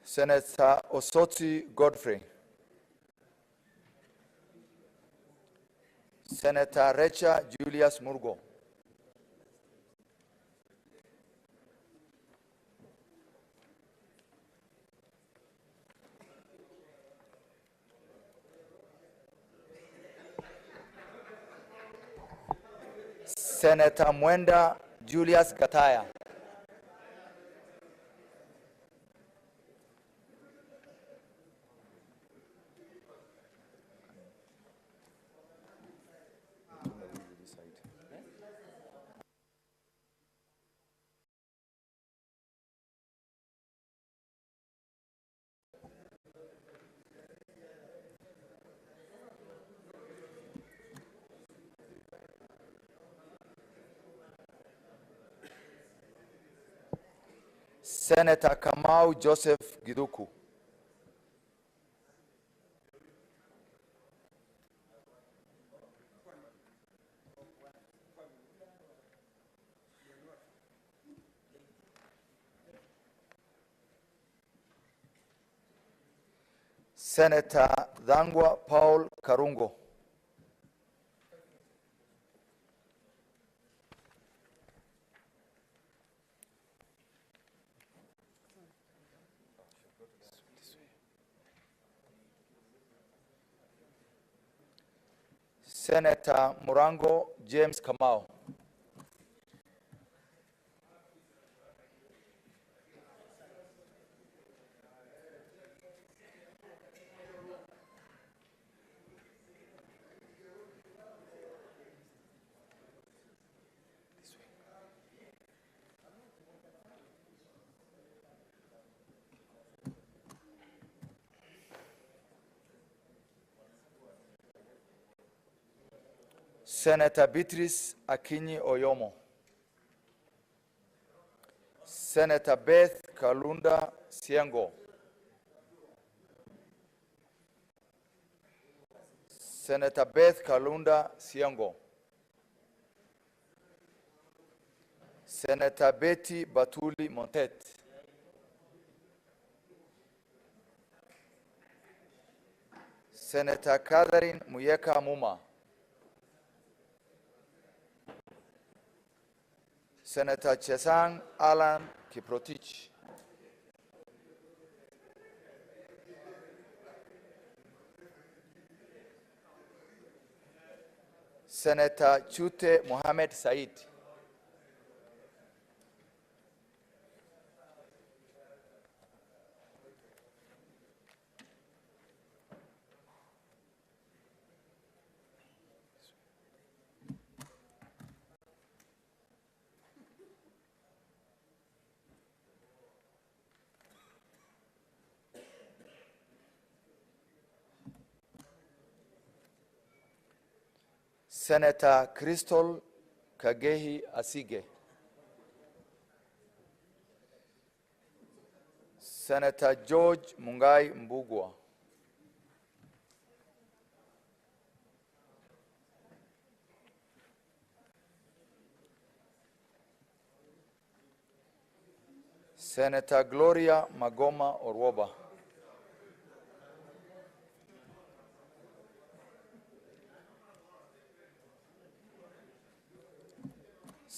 Senator Osoti Godfrey. Senator Recha Julius Murgo. Senator Mwenda Julius Gataya. Senator Kamau Joseph Giduku. Senator Dhangwa Paul Karungo. Senator Murango James Kamau. Senator Beatrice Akinyi Oyomo. Senator Beth Kalunda Siengo. Senator Beth Kalunda Siengo. Senator Betty Batuli Montet. Senator Catherine Muyeka Muma. Senator Chesang Alan Kiprotich. Senator Chute Mohamed Said. Senator Crystal Kagehi Asige. Senator George Mungai Mbugwa. Senator Gloria Magoma Orwoba.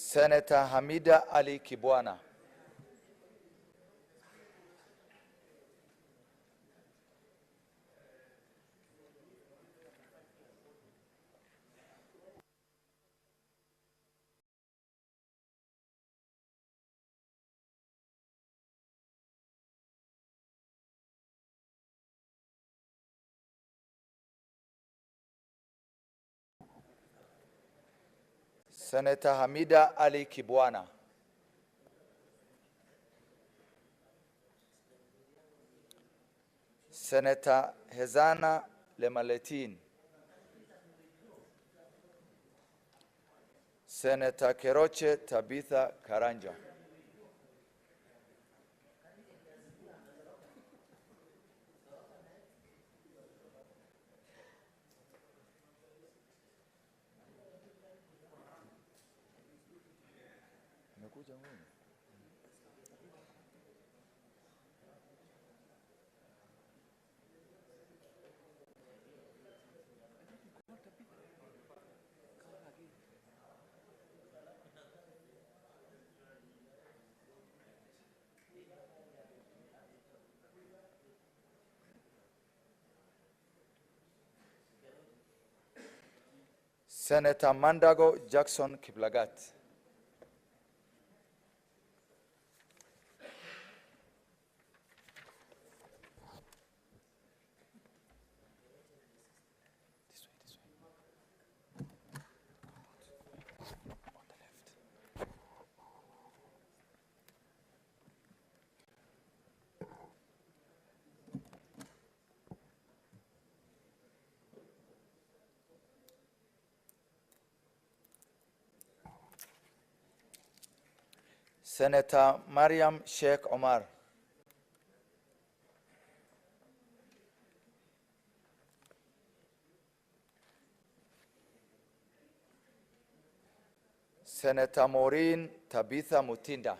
Senator Hamida Ali Kibwana. Senator Hamida Ali Kibwana. Senator Hezana Lemaletin. Senator Keroche Tabitha Karanja. Senator Mandago Jackson Kiplagat. Senator Mariam Sheikh Omar. Senator Maureen Tabitha Mutinda.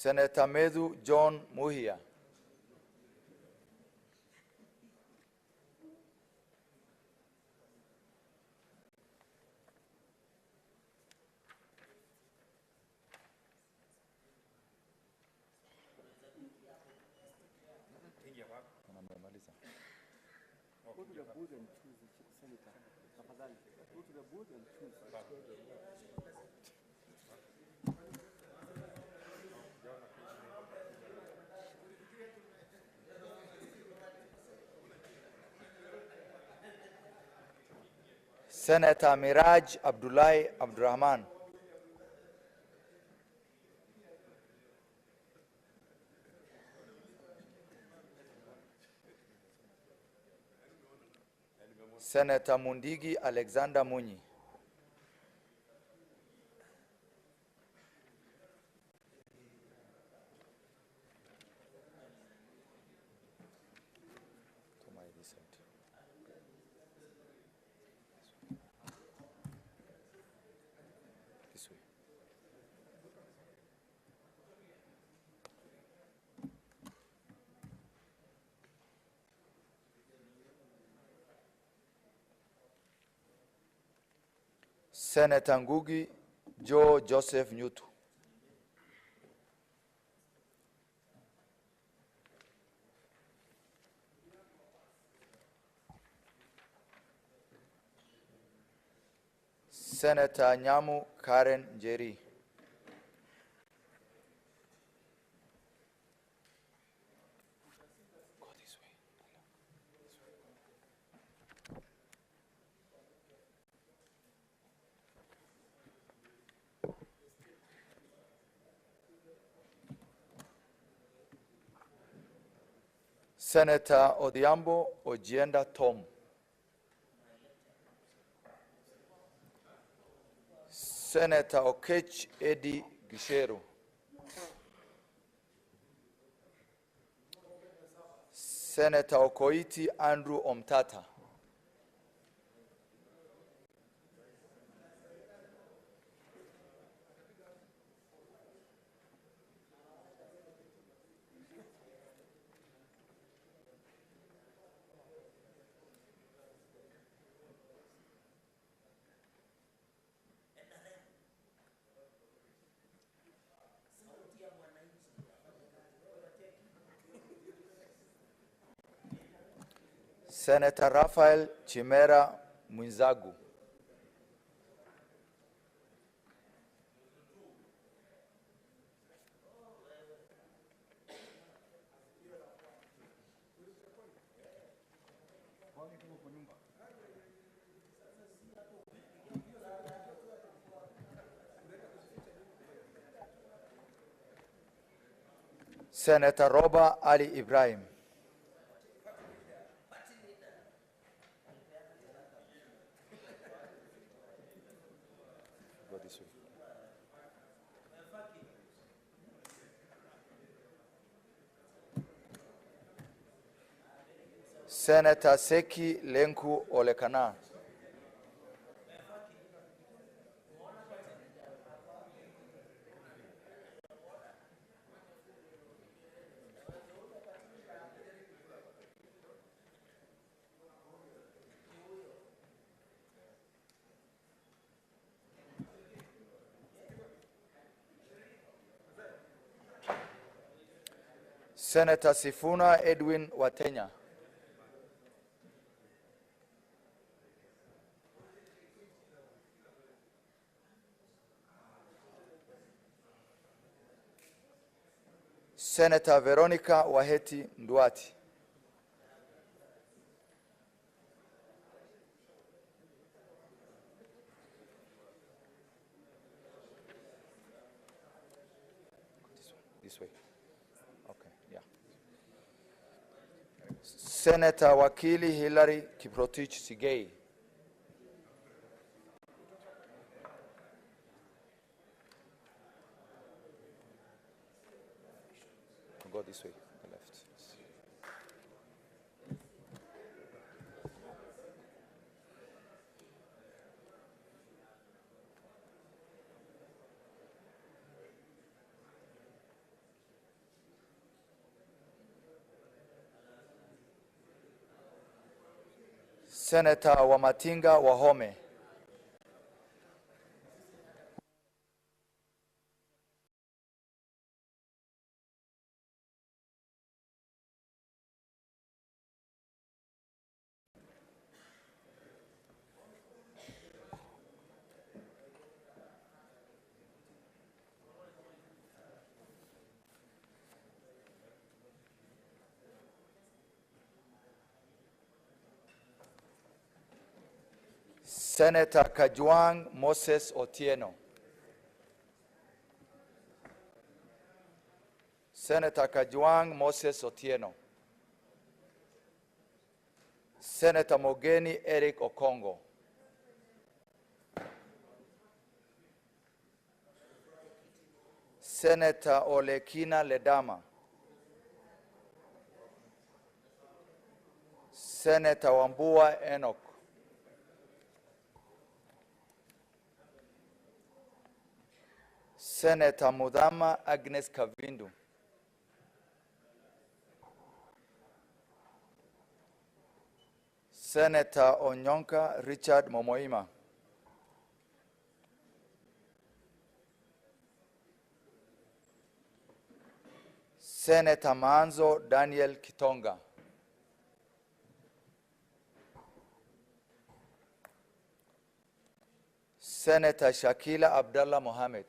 Senator Medu John Muhia. Senator Miraj Abdullahi Abdurrahman. Senator Mundigi Alexander Munyi. Senator Ngugi Joe Joseph Nyutu. Senator Nyamu Karen Njeri. Senator Odhiambo Ojienda Tom. Senator Okech Eddie Gisheru. Senator Okoiti Andrew Omtata. Senator Raphael Chimera Mwinzagu. Senator Roba Ali Ibrahim. Go this way. Senator Seki Lenku Olekana. Senator Sifuna Edwin Watenya. Senator Veronica Waheti Nduati. This way. Okay, yeah. Senator Wakili Hillary Kiprotich Sigei. Go this way, the left. Senator Wamatinga Wahome. Senator Kajwang Moses Otieno. Senator Kajwang Moses Otieno. Senator Mogeni Eric Okongo. Senator Olekina Ledama. Senator Wambua Enoch. Senator Mudama Agnes Kavindu. Senator Onyonka Richard Momoima. Senator Manzo Daniel Kitonga. Senator Shakila Abdallah Mohammed.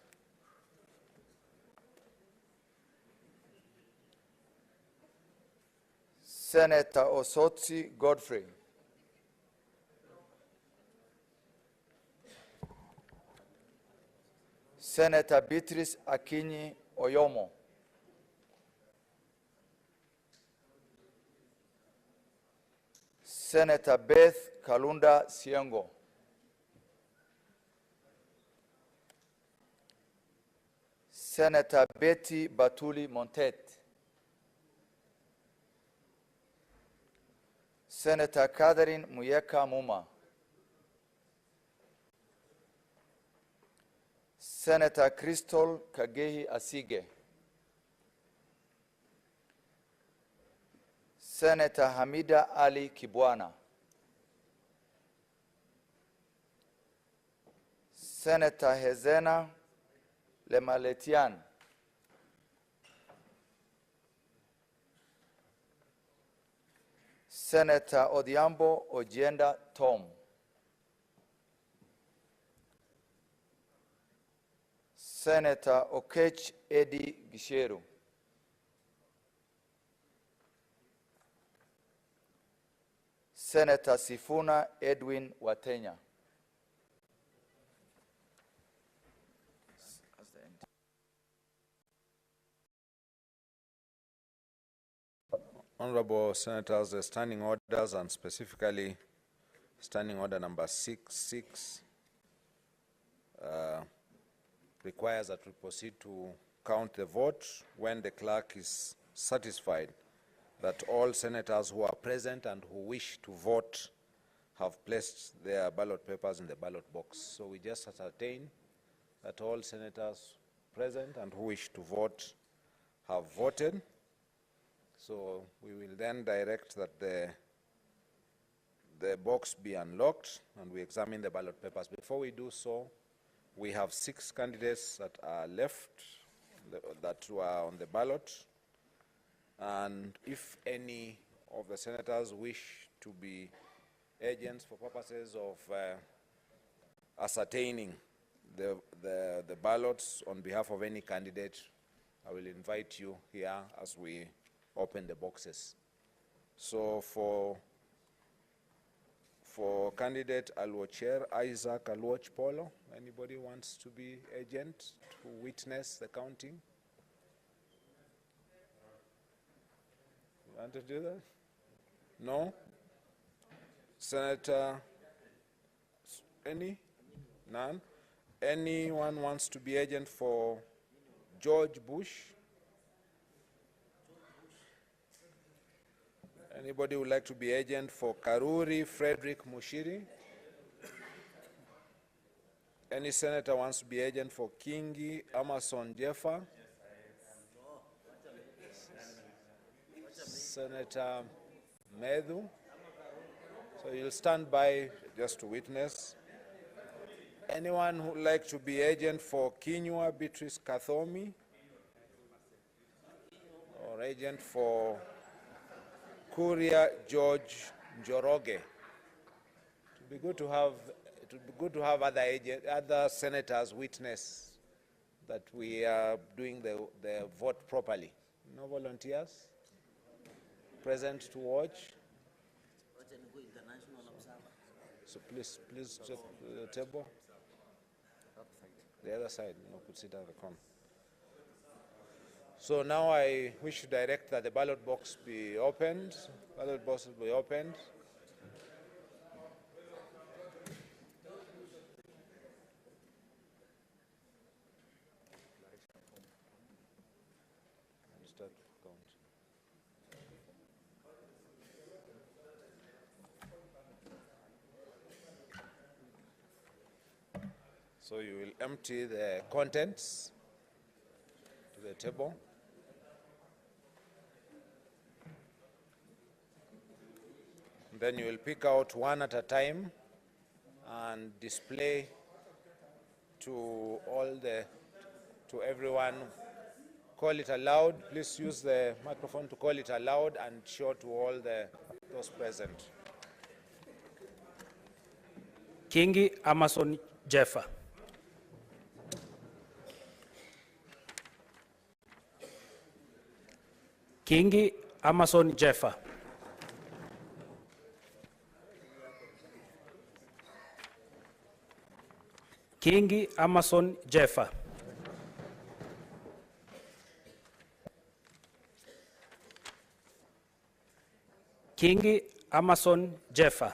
Senator Osotsi Godfrey. Senator Beatrice Akinyi Oyomo. Senator Beth Kalunda Siengo. Senator Betty Batuli Montet, Senator Catherine Muyeka Muma, Senator Crystal Kagehi Asige, Senator Hamida Ali Kibwana, Senator Hezena Lemaletian, Senator Odhiambo Ojienda Tom, Senator Okech Eddie Gisheru, Senator Sifuna Edwin Watenya. Honorable Senators, the standing orders, and specifically standing order number 66, requires that we proceed to count the vote when the clerk is satisfied that all senators who are present and who wish to vote have placed their ballot papers in the ballot box. So we just ascertain that all senators present and who wish to vote have voted. So we will then direct that the box be unlocked and we examine the ballot papers. Before we do so, we have 6 candidates that are left, that were on the ballot. And if any of the senators wish to be agents for purposes of ascertaining the ballots on behalf of any candidate, I will invite you here as we open the boxes. So for candidate Alwocher Isaac Alwoch Polo, anybody wants to be agent to witness the counting? You want to do that? No? Senator, any? None? Anyone wants to be agent for George Bush? Anybody would like to be agent for Karuri Frederick Mushiri? Any senator wants to be agent for Kingi Amason Jeffa? Senator Medhu? So you'll stand by just to witness. Anyone who would like to be agent for Kinyua Beatrice Kathomi? Or agent for Kuria George Njoroge? It would be good to have other senators witness that we are doing the vote properly. No volunteers present to watch? So please check the table. The other side, could sit at the corner. So now I wish to direct that the ballot box be opened. Ballot box will be opened. Start count. So you will empty the contents to the table. Then you will pick out one at a time and display to everyone. Call it aloud. Please use the microphone to call it aloud and show to all those present. Kingi Amason Jeffa. Kingi Amason Jeffa. Kingi Amason Jeffa. Kingi Amason Jeffa.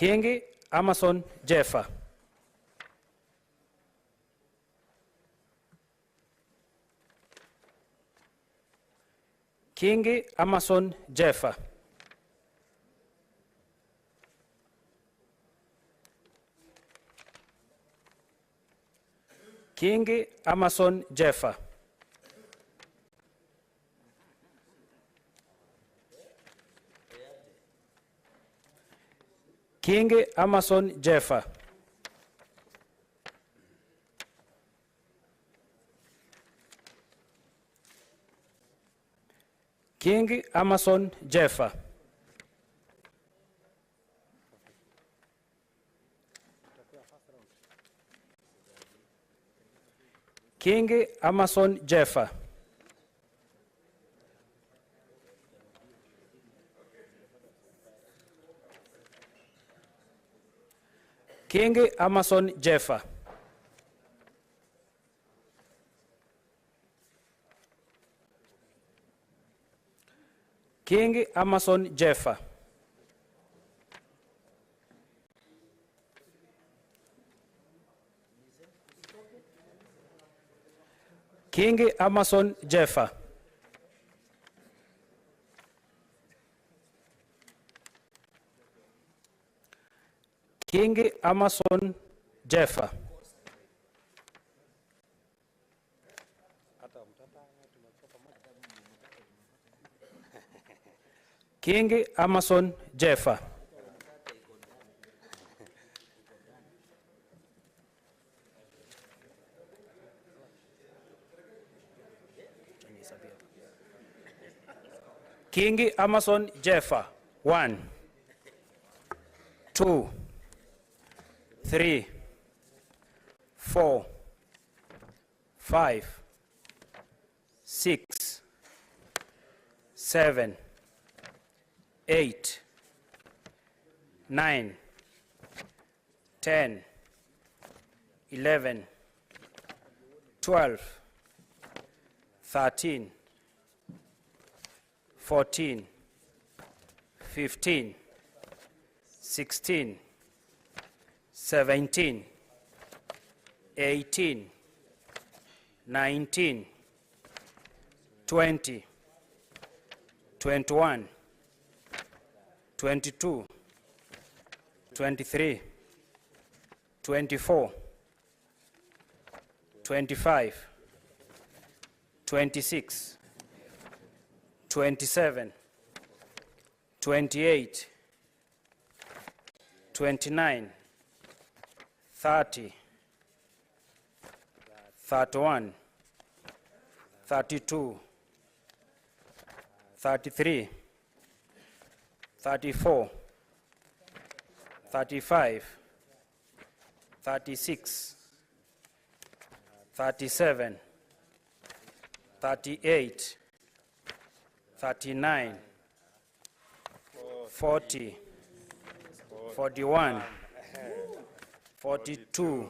Kingi Amason Jeffa. Kingi Amason Jeffa. Kingi Amason Jeffa. Kingi Amason Jeffa. Kingi Amason Jeffa. Kingi Amason Jeffa. Kingi Amason Jeffa. Kingi Amason Jeffa. Kingi Amason Jeffa. Kingi Amason Jeffa. Kingi Amason Jeffa. Kingi Amason Jeffa. 1, 2, 3, 4, 5, 6, 7, 8, 9, 10, 11, 12, 13, 14, 15, 16, 17, 18, 19, 20, 21, 22, 23, 24, 25, 26, 27, 28, 29, 30, 31, 32, 33, 34, 35, 36, 37, 38, 39, 40, 41, 42,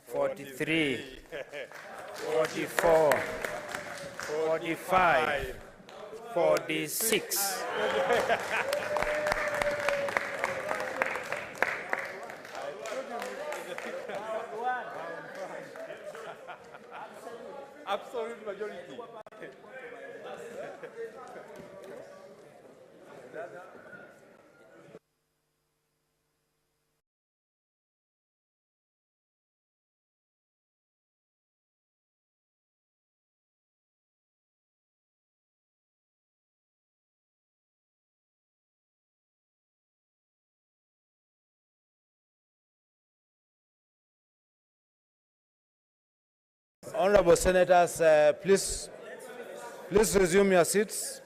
43, 44, 45, 46. Absolute majority. Honorable Senators, please resume your seats.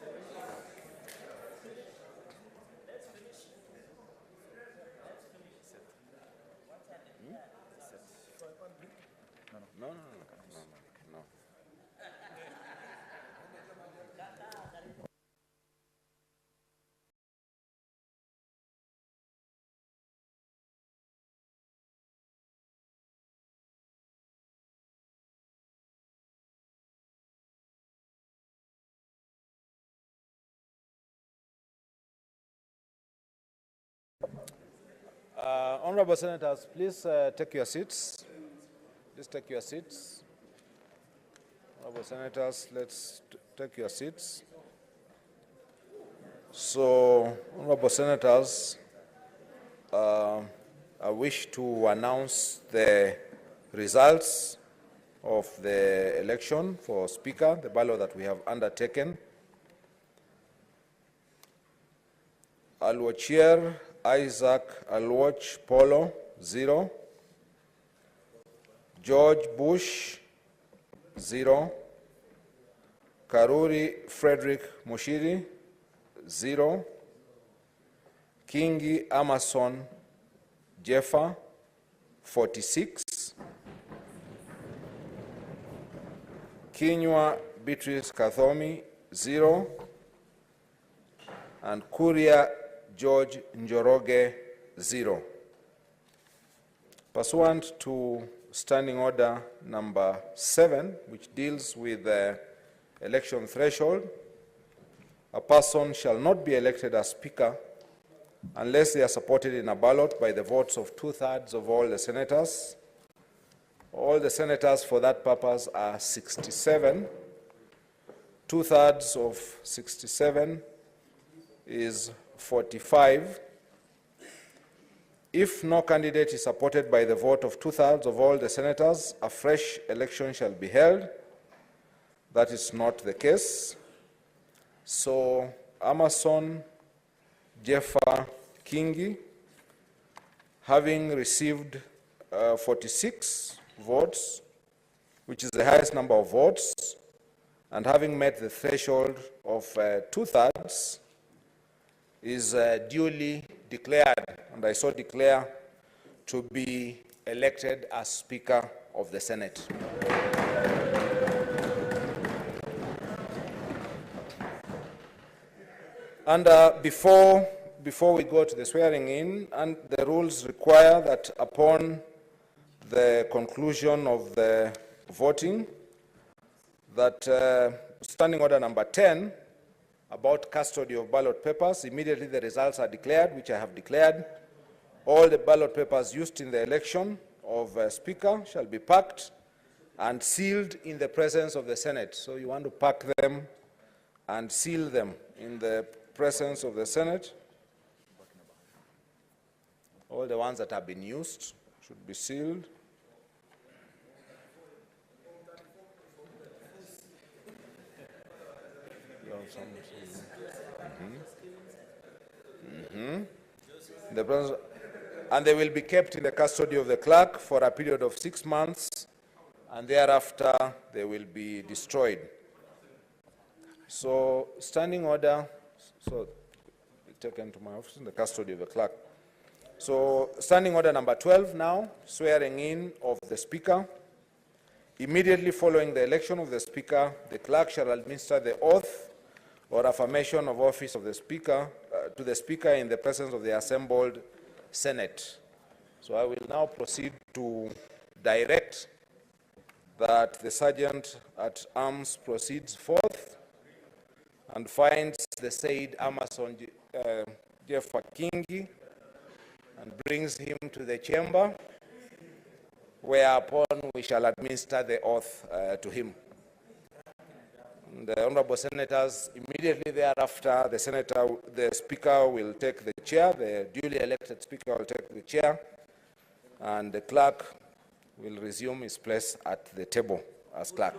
Honorable Senators, please take your seats. Please take your seats. Honorable Senators, let's take your seats. So, Honorable Senators, I wish to announce the results of the election for Speaker, the ballot that we have undertaken. Alwachier Isaac Alwach Polo, 0. George Bush, 0. Karuri Frederick Mushiri, 0. Kingi Amason Jeffa, 46. Kinywa Beatrice Kathomi, 0. And Kuria George Njoroge, 0. Pursuant to Standing Order number 7, which deals with the election threshold, a person shall not be elected as Speaker unless they are supported in a ballot by the votes of 2/3 of all the senators. All the senators for that purpose are 67. 2/3 of 67 is 45. If no candidate is supported by the vote of 2/3 of all the senators, a fresh election shall be held. That is not the case. So, Amason Jeffa Kingi, having received 46 votes, which is the highest number of votes, and having met the threshold of 2/3, is duly declared, and I so declare, to be elected as Speaker of the Senate. And before we go to the swearing in, and the rules require that upon the conclusion of the voting, that Standing Order number 10, about custody of ballot papers, immediately the results are declared, which I have declared. All the ballot papers used in the election of Speaker shall be packed and sealed in the presence of the Senate. So you want to pack them and seal them in the presence of the Senate. All the ones that have been used should be sealed. The presence, and they will be kept in the custody of the clerk for a period of 6 months, and thereafter they will be destroyed. So, Standing Order, so taken to my office in the custody of the clerk. So, Standing Order number 12 now, swearing in of the Speaker. Immediately following the election of the Speaker, the clerk shall administer the oath or affirmation of office of the Speaker to the Speaker in the presence of the assembled Senate. So I will now proceed to direct that the Sergeant at Arms proceeds forth and finds the said Amason Jeffa Kingi and brings him to the chamber, whereupon we shall administer the oath to him. The honorable senators, immediately thereafter, the Speaker will take the chair, the duly elected Speaker will take the chair, and the clerk will resume his place at the table as clerk.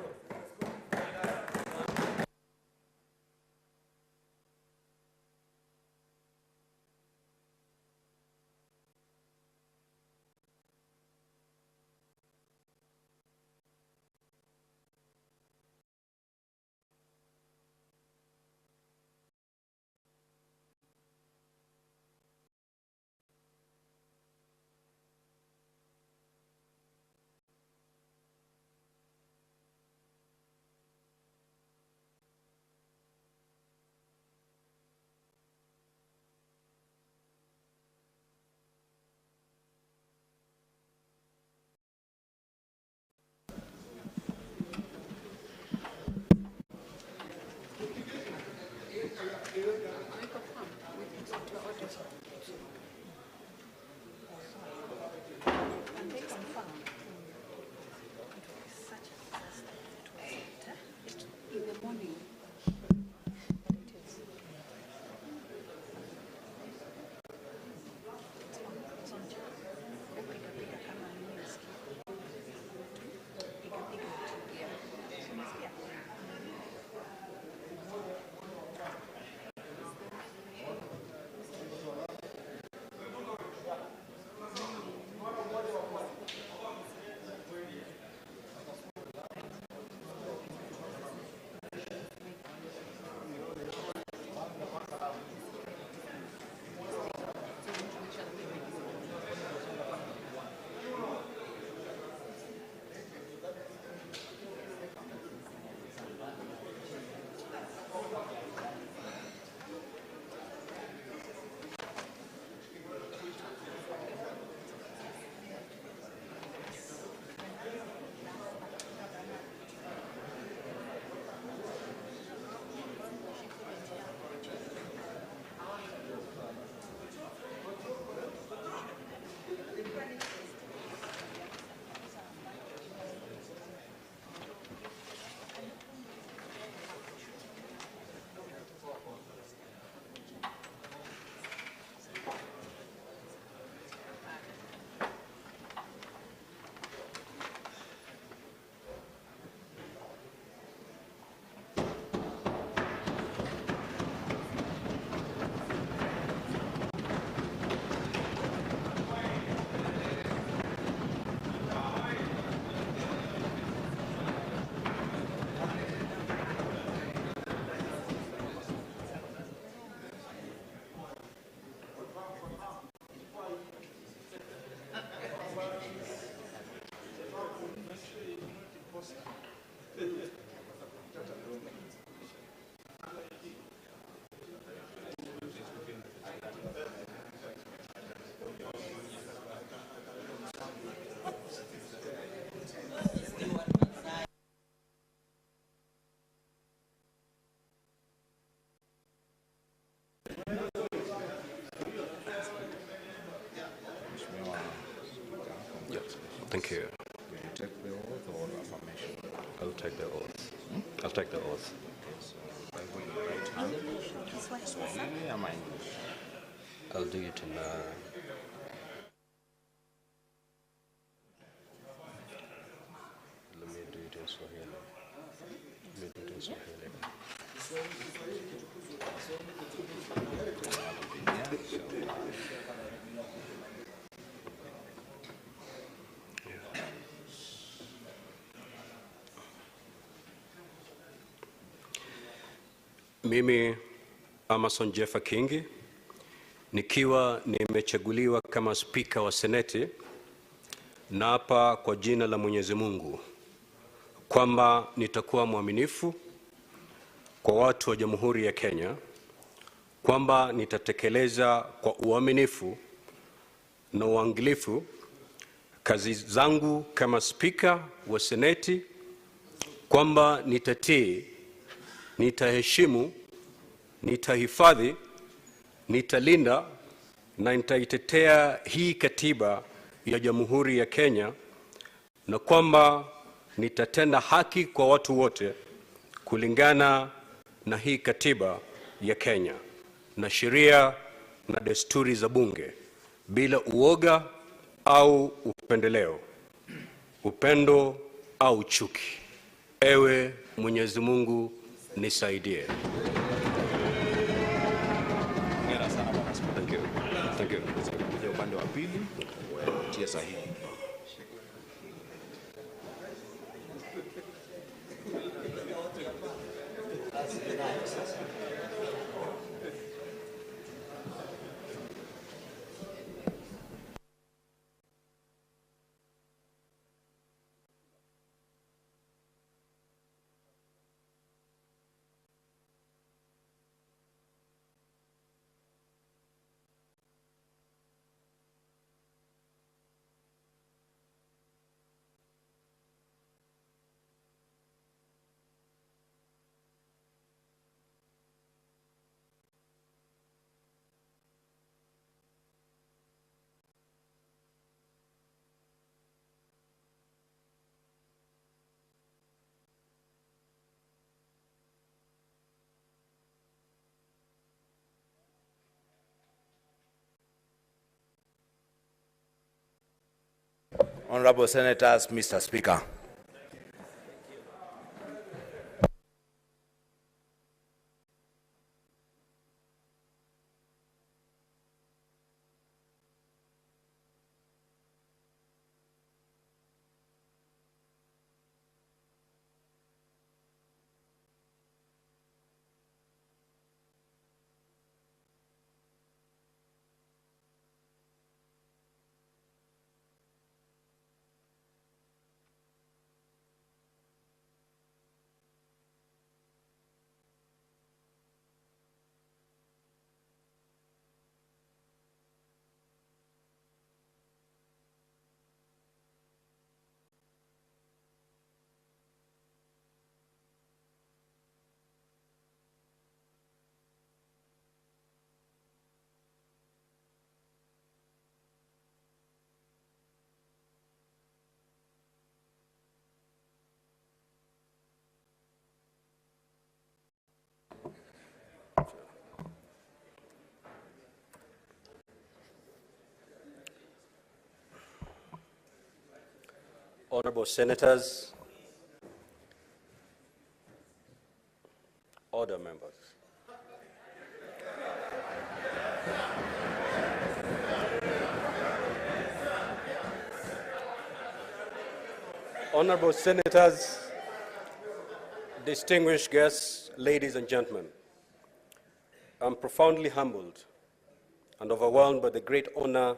Thank you. Will you take the oath or affirmation? I'll take the oath. I'll take the oath. Bible in your right hand. Swahili or English? I'll do it in let me do it in Swahili. Let me do it in Swahili. Mimi Amason Jeffa Kingi nikiwa nimechaguliwa kama spika wa seneti, naapa kwa jina la Mwenyezi Mungu kwamba nitakuwa mwaminifu kwa watu wa Jamhuri ya Kenya, kwamba nitatekeleza kwa uaminifu na uangalifu kazi zangu kama spika wa seneti, kwamba nitatii, nitaheshimu, nitahifadhi, nitalinda na nitaitetea hii katiba ya Jamhuri ya Kenya, na kwamba nitatenda haki kwa watu wote kulingana na hii katiba ya Kenya na sheria na desturi za bunge, bila uoga au upendeleo, upendo au chuki. Ewe Mwenyezi Mungu nisaidie. Thank you. Thank you. Kuja upande wa pili, tia sahihi. Honorable Senators, Mr. Speaker. Honorable Senators, order members. Honorable Senators, distinguished guests, ladies and gentlemen, I'm profoundly humbled and overwhelmed by the great honor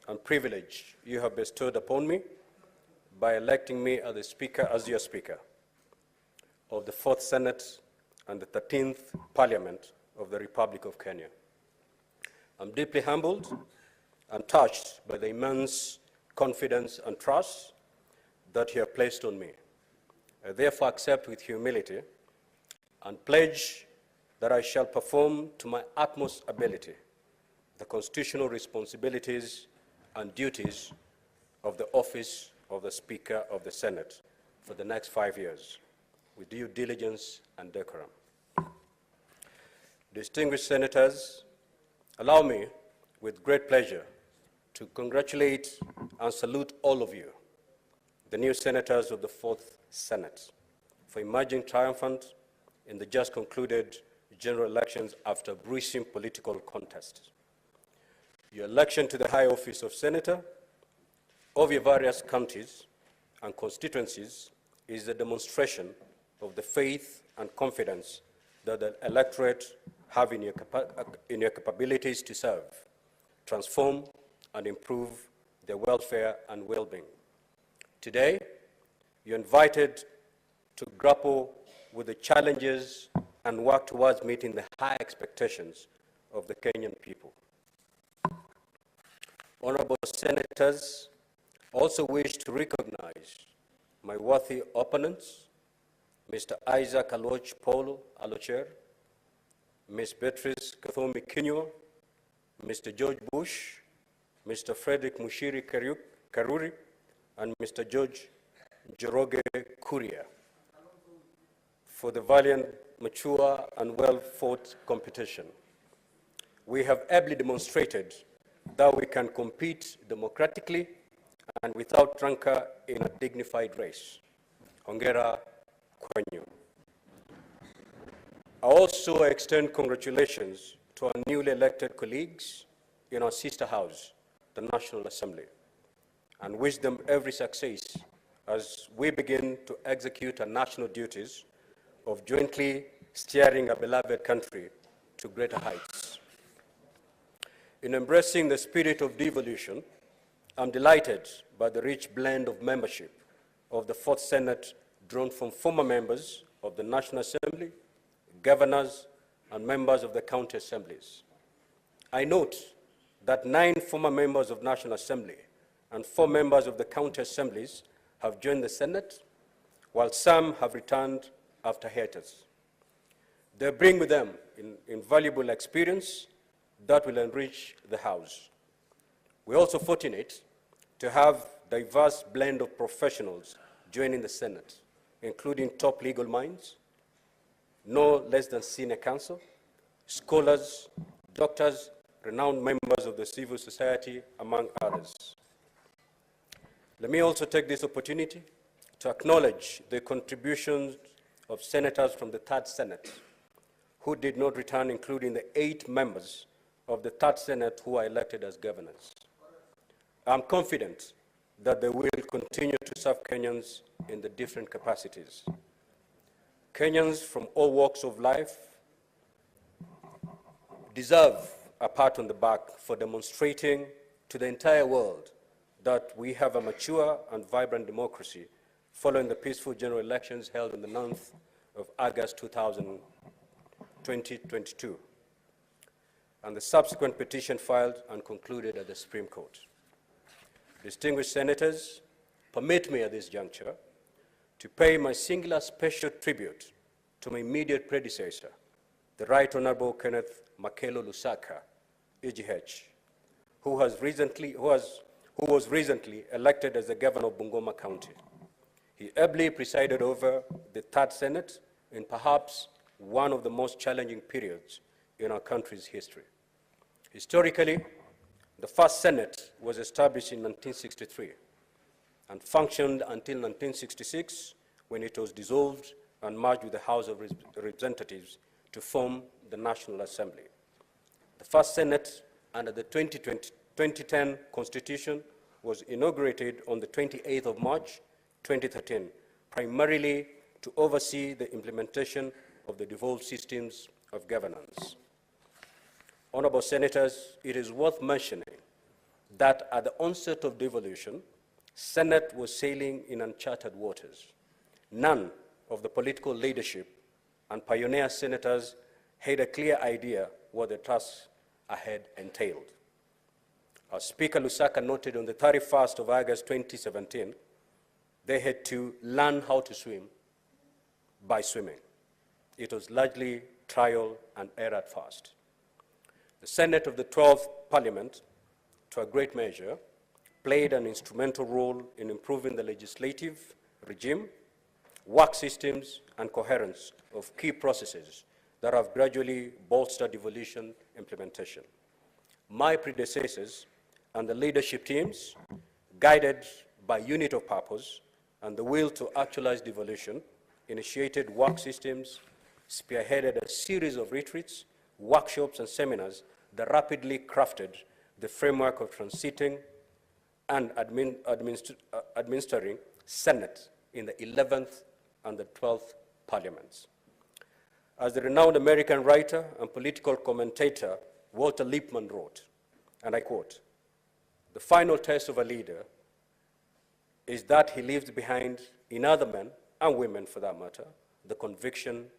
and privilege you have bestowed upon me by electing me as your Speaker of the 4th Senate and the 13th Parliament of the Republic of Kenya. I'm deeply humbled and touched by the immense confidence and trust that you have placed on me. I therefore accept with humility and pledge that I shall perform to my utmost ability the constitutional responsibilities and duties of the office of the Speaker of the Senate for the next 5 years with due diligence and decorum. Distinguished senators, allow me with great pleasure to congratulate and salute all of you, the new senators of the 4th Senate, for emerging triumphant in the just concluded general elections after a bruising political contest. Your election to the high office of senator of your various counties and constituencies is a demonstration of the faith and confidence that the electorate have in your capabilities to serve, transform, and improve their welfare and well-being. Today, you're invited to grapple with the challenges and work towards meeting the high expectations of the Kenyan people. Honorable senators, I also wish to recognize my worthy opponents, Mr. Isaac Aloch Paulo Alocher, Ms. Beatrice Kathomi Kinyua, Mr. George Bush, Mr. Frederick Mushiri Karuri, and Mr. George Joroge Kuria for the valiant, mature, and well-fought competition. We have ably demonstrated that we can compete democratically and without rancor in a dignified race. Hongera kwenyu. I also extend congratulations to our newly elected colleagues in our sister house, the National Assembly, and wish them every success as we begin to execute our national duties of jointly steering our beloved country to greater heights. In embracing the spirit of devolution, I'm delighted by the rich blend of membership of the 4th Senate drawn from former members of the National Assembly, governors, and members of the county assemblies. I note that 9 former members of National Assembly and 4 members of the county assemblies have joined the Senate, while some have returned after hiatus. They bring with them invaluable experience that will enrich the House. We're also fortunate to have a diverse blend of professionals joining the Senate, including top legal minds, no less than senior counsel, scholars, doctors, renowned members of the civil society, among others. Let me also take this opportunity to acknowledge the contributions of senators from the 3rd Senate who did not return, including the 8 members of the 3rd Senate who are elected as governors. I'm confident that they will continue to serve Kenyans in the different capacities. Kenyans from all walks of life deserve a pat on the back for demonstrating to the entire world that we have a mature and vibrant democracy following the peaceful general elections held on the 9th of August 2022, and the subsequent petition filed and concluded at the Supreme Court. Distinguished senators, permit me at this juncture to pay my singular special tribute to my immediate predecessor, the Right Honorable Kenneth Makelo Lusaka, EGH, who was recently elected as the governor of Bungoma County. He ably presided over the 3rd Senate in perhaps one of the most challenging periods in our country's history. Historically, the 1st Senate was established in 1963 and functioned until 1966, when it was dissolved and merged with the House of Representatives to form the National Assembly. The 1st Senate, under the 2010 Constitution, was inaugurated on the 28th of March, 2013, primarily to oversee the implementation of the devolved systems of governance. Honorable senators, it is worth mentioning that at the onset of devolution, Senate was sailing in uncharted waters. None of the political leadership and pioneer senators had a clear idea what the task ahead entailed. As Speaker Lusaka noted on the 31st of August 2017, they had to learn how to swim by swimming. It was largely trial and error at first. The Senate of the 12th Parliament, to a great measure, played an instrumental role in improving the legislative regime, work systems, and coherence of key processes that have gradually bolstered devolution implementation. My predecessors and the leadership teams, guided by unit of purpose and the will to actualize devolution, initiated work systems, spearheaded a series of retreats, workshops, and seminars that rapidly crafted the framework of transiting and administering Senate in the 11th and the 12th parliaments. As the renowned American writer and political commentator Walter Lippmann wrote, and I quote, "The final test of a leader is that he leaves behind in other men, and women for that matter, the conviction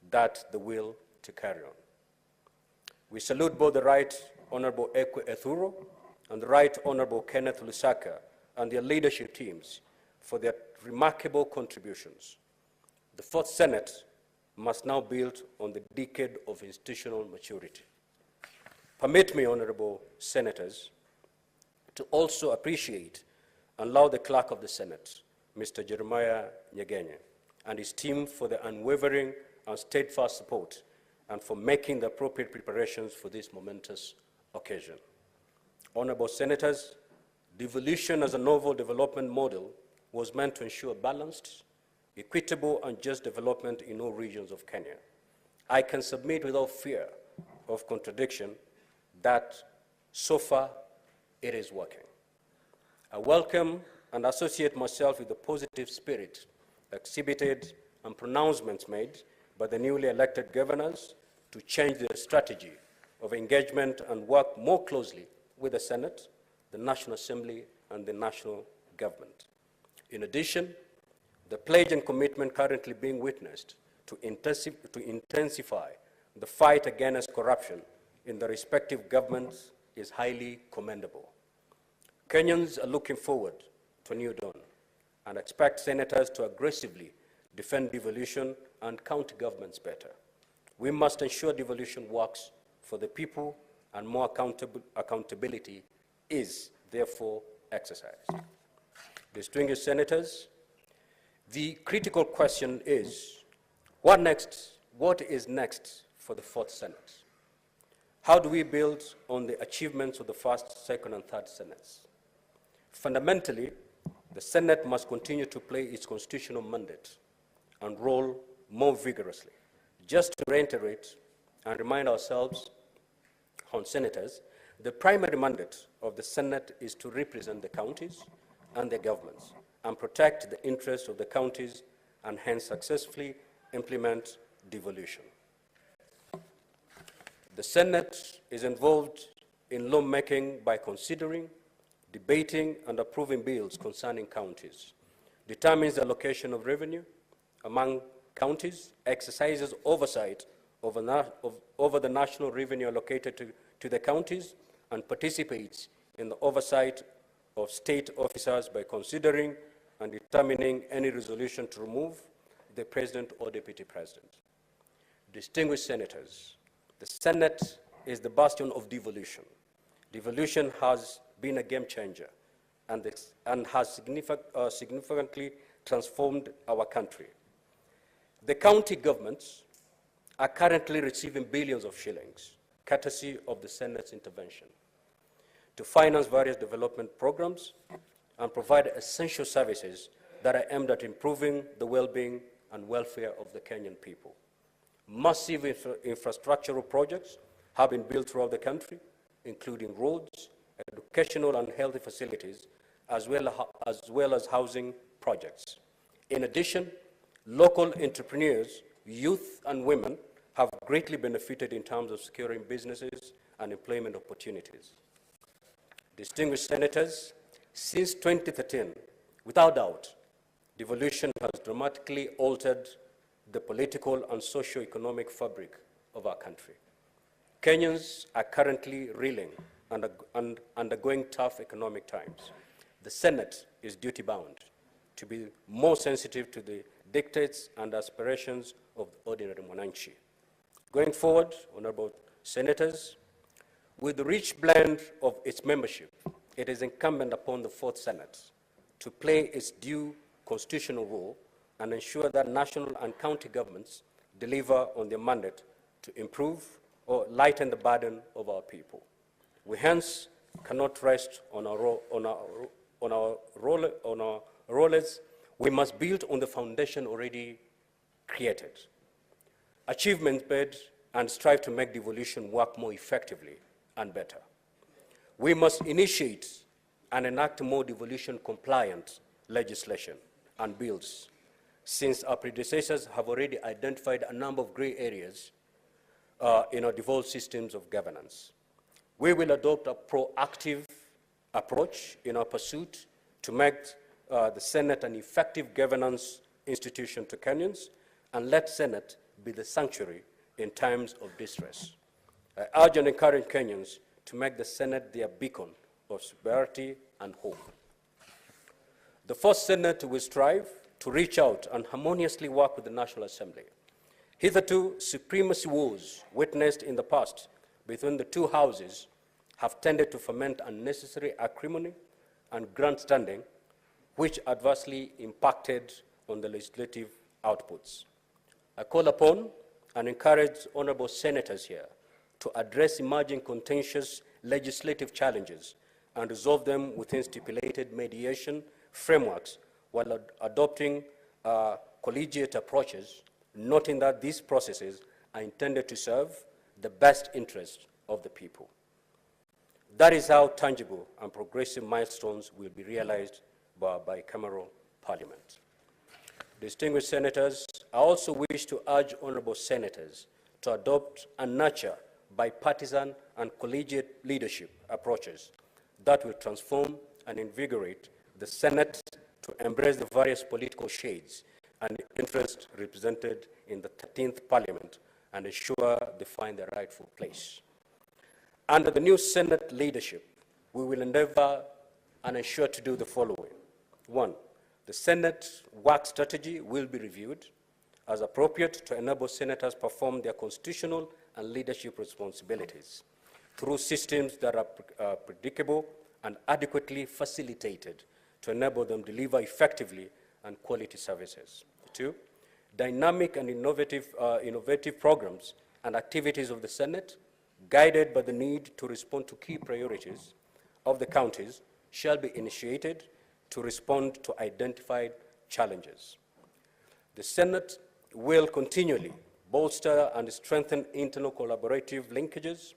that the will to carry on." We salute both the Right Honorable Ekwe Ethuro and the Right Honorable Kenneth Lusaka and their leadership teams for their remarkable contributions. The Fourth Senate must now build on the decade of institutional maturity. Permit me, Honorable Senators, to also appreciate and laud the Clerk of the Senate, Mr. Jeremiah Nyegenye, and his team for their unwavering and steadfast support and for making the appropriate preparations for this momentous occasion. Honorable Senators, devolution as a novel development model was meant to ensure balanced, equitable, and just development in all regions of Kenya. I can submit without fear of contradiction that so far it is working. I welcome and associate myself with the positive spirit exhibited and pronouncements made by the newly elected governors to change their strategy of engagement and work more closely with the Senate, the National Assembly, and the national government. In addition, the pledge and commitment currently being witnessed to intensify the fight against corruption in the respective governments is highly commendable. Kenyans are looking forward to a new dawn and expect senators to aggressively defend devolution and county governments better. We must ensure devolution works for the people, and more accountability is therefore exercised. Distinguished senators, the critical question is, what next? What is next for the Fourth Senate? How do we build on the achievements of the First, Second, and Third Senates? Fundamentally, the Senate must continue to play its constitutional mandate and role more vigorously. Just to reiterate and remind ourselves, senators, the primary mandate of the Senate is to represent the counties and their governments and protect the interests of the counties and hence successfully implement devolution. The Senate is involved in lawmaking by considering, debating, and approving bills concerning counties, determines the allocation of revenue among counties, exercises oversight over the national revenue allocated to the counties, and participates in the oversight of state officers by considering and determining any resolution to remove the president or deputy president. Distinguished senators, the Senate is the bastion of devolution. Devolution has been a game changer and has significantly transformed our country. The county governments are currently receiving billions of shillings, courtesy of the Senate's intervention, to finance various development programs and provide essential services that are aimed at improving the well-being and welfare of the Kenyan people. Massive infrastructural projects have been built throughout the country, including roads, educational and healthy facilities, as well as housing projects. In addition, local entrepreneurs, youth and women have greatly benefited in terms of securing businesses and employment opportunities. Distinguished senators, since 2013, without doubt, devolution has dramatically altered the political and socio-economic fabric of our country. Kenyans are currently reeling and undergoing tough economic times. The Senate is duty-bound to be more sensitive to the dictates and aspirations of ordinary mwananchi. Going forward, honorable senators, with the rich blend of its membership, it is incumbent upon the Fourth Senate to play its due constitutional role and ensure that national and county governments deliver on their mandate to improve or lighten the burden of our people. We hence cannot rest on our rollers. We must build on the foundation already created, achievement made, and strive to make devolution work more effectively and better. We must initiate and enact more devolution-compliant legislation and bills, since our predecessors have already identified a number of gray areas in our devolved systems of governance. We will adopt a proactive approach in our pursuit to make the Senate an effective governance institution to Kenyans, and let Senate be the sanctuary in times of distress. I urge and encourage Kenyans to make the Senate their beacon of sobriety and hope. The first Senate will strive to reach out and harmoniously work with the National Assembly. Hitherto, supremacy wars witnessed in the past between the two houses have tended to foment unnecessary acrimony and grandstanding, which adversely impacted on the legislative outputs. I call upon and encourage honorable senators here to address emerging contentious legislative challenges and resolve them within stipulated mediation frameworks while adopting collegiate approaches, noting that these processes are intended to serve the best interests of the people. That is how tangible and progressive milestones will be realized by bicameral parliament. Distinguished senators, I also wish to urge honorable senators to adopt and nurture bipartisan and collegiate leadership approaches that will transform and invigorate the Senate to embrace the various political shades and interests represented in the 13th Parliament and ensure they find their rightful place. Under the new Senate leadership, we will endeavor and ensure to do the following. 1, the Senate work strategy will be reviewed as appropriate to enable senators perform their constitutional and leadership responsibilities through systems that are predictable and adequately facilitated to enable them to deliver effectively and quality services. 2, dynamic and innovative programs and activities of the Senate, guided by the need to respond to key priorities of the counties, shall be initiated to respond to identified challenges. The Senate will continually bolster and strengthen internal collaborative linkages,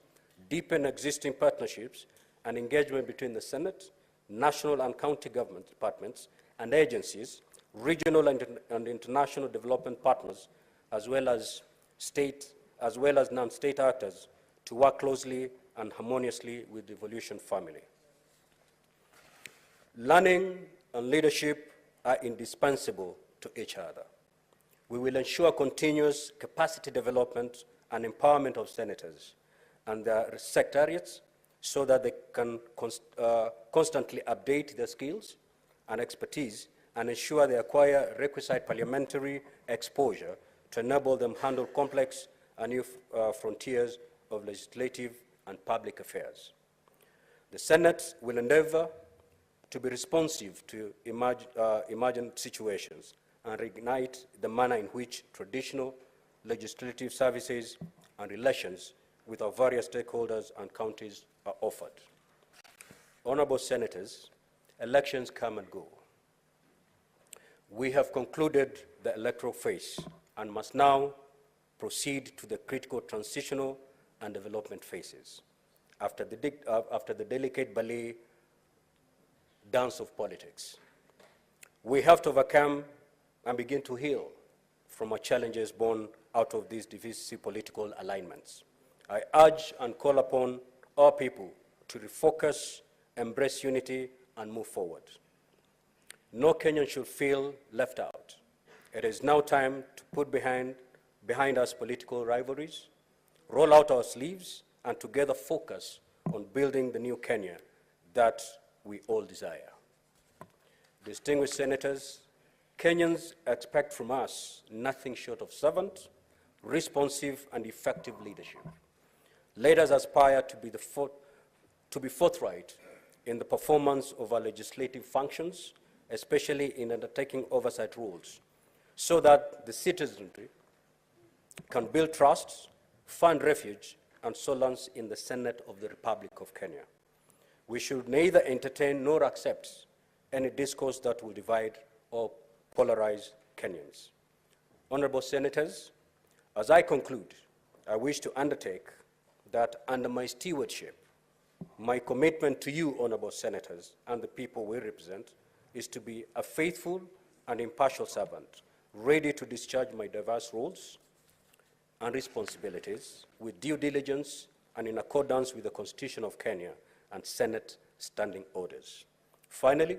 deepen existing partnerships and engagement between the Senate, national and county government departments and agencies, regional and international development partners, as well as non-state actors, to work closely and harmoniously with the devolution family. Learning and leadership are indispensable to each other. We will ensure continuous capacity development and empowerment of senators and their secretariats so that they can constantly update their skills and expertise and ensure they acquire requisite parliamentary exposure to enable them handle complex and new frontiers of legislative and public affairs. The Senate will endeavor to be responsive to emergent situations and reignite the manner in which traditional legislative services and relations with our various stakeholders and counties are offered. Honorable senators, elections come and go. We have concluded the electoral phase and must now proceed to the critical transitional and development phases. After the delicate ballet dance of politics, we have to overcome and begin to heal from our challenges born out of these divisive political alignments. I urge and call upon our people to refocus, embrace unity, and move forward. No Kenyan should feel left out. It is now time to put behind us political rivalries, roll out our sleeves, and together focus on building the new Kenya that we all desire. Distinguished senators, Kenyans expect from us nothing short of servant, responsive, and effective leadership. Let us aspire to be forthright in the performance of our legislative functions, especially in undertaking oversight roles, so that the citizenry can build trust, find refuge, and solace in the Senate of the Republic of Kenya. We should neither entertain nor accept any discourse that will divide or polarize Kenyans. Honorable Senators, as I conclude, I wish to undertake that under my stewardship, my commitment to you, Honorable Senators, and the people we represent, is to be a faithful and impartial servant, ready to discharge my diverse roles and responsibilities with due diligence and in accordance with the Constitution of Kenya and Senate standing orders. Finally,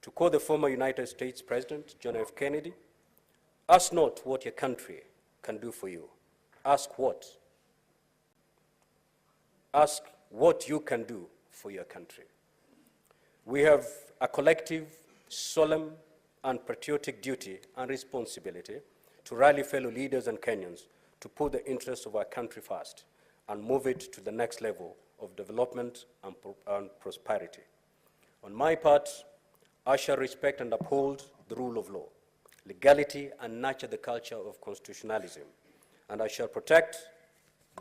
to quote the former United States President, John F. Kennedy, ask not what your country can do for you. Ask what you can do for your country. We have a collective, solemn, and patriotic duty and responsibility to rally fellow leaders and Kenyans to put the interests of our country first and move it to the next level of development and prosperity. On my part, I shall respect and uphold the rule of law, legality, and nurture the culture of constitutionalism. And I shall protect,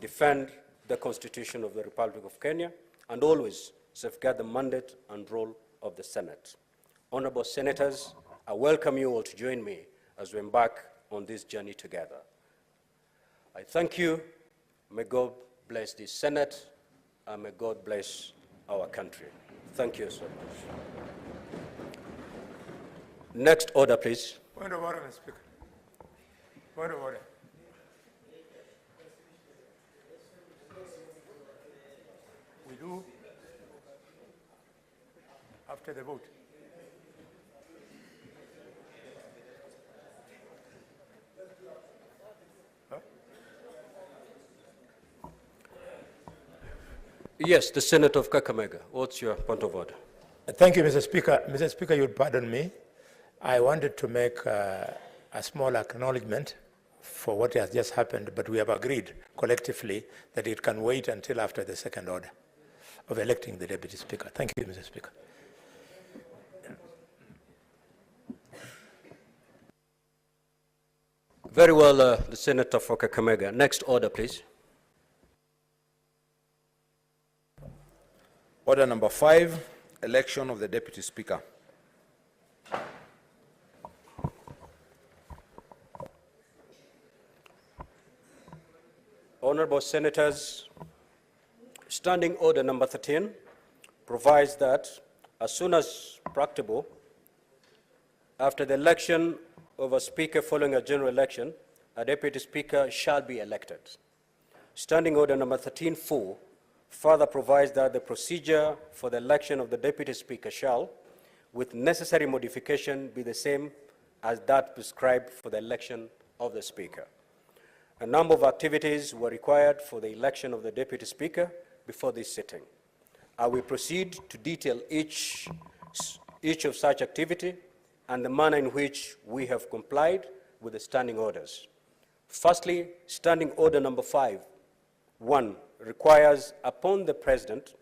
defend the Constitution of the Republic of Kenya, and always safeguard the mandate and role of the Senate. Honorable Senators, I welcome you all to join me as we embark on this journey together. I thank you. May God bless this Senate, and may God bless our country. Thank you so much. Next order, please. Point of order, Mr. Speaker. Point of order. We do after the vote. Yes, the Senator of Kakamega. What's your point of order? Thank you, Mr. Speaker. Mr. Speaker, you'll pardon me. I wanted to make a small acknowledgement for what has just happened, but we have agreed collectively that it can wait until after the second order of electing the Deputy Speaker. Thank you, Mr. Speaker. Very well, the Senator for Kakamega. Next order, please. Order number 5, election of the Deputy Speaker. Honorable Senators, Standing Order number 13 provides that as soon as practicable, after the election of a Speaker following a general election, a Deputy Speaker shall be elected. Standing Order number 13.4 further provides that the procedure for the election of the Deputy Speaker shall, with necessary modification, be the same as that prescribed for the election of the Speaker. A number of activities were required for the election of the Deputy Speaker before this sitting. I will proceed to detail each of such activity and the manner in which we have complied with the standing orders. Firstly, Standing Order number 5.1 requires, upon the President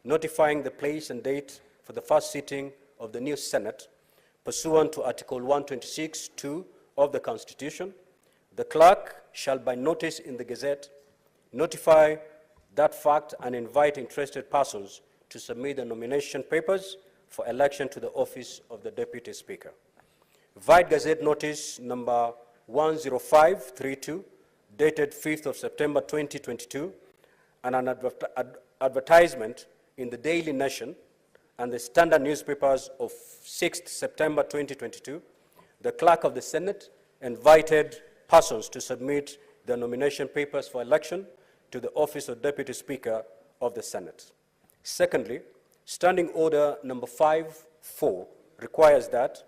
notifying the place and date for the first sitting of the new Senate, pursuant to Article 126(2) of the Constitution, the clerk shall by notice in the Gazette notify that fact and invite interested persons to submit the nomination papers for election to the office of the Deputy Speaker. Vide Gazette Notice number 10532, dated 5th of September 2022, and an advertisement in the Daily Nation and the Standard newspapers of 6th September 2022, the Clerk of the Senate invited persons to submit their nomination papers for election to the office of Deputy Speaker of the Senate. Secondly, Standing Order number 5.4 requires that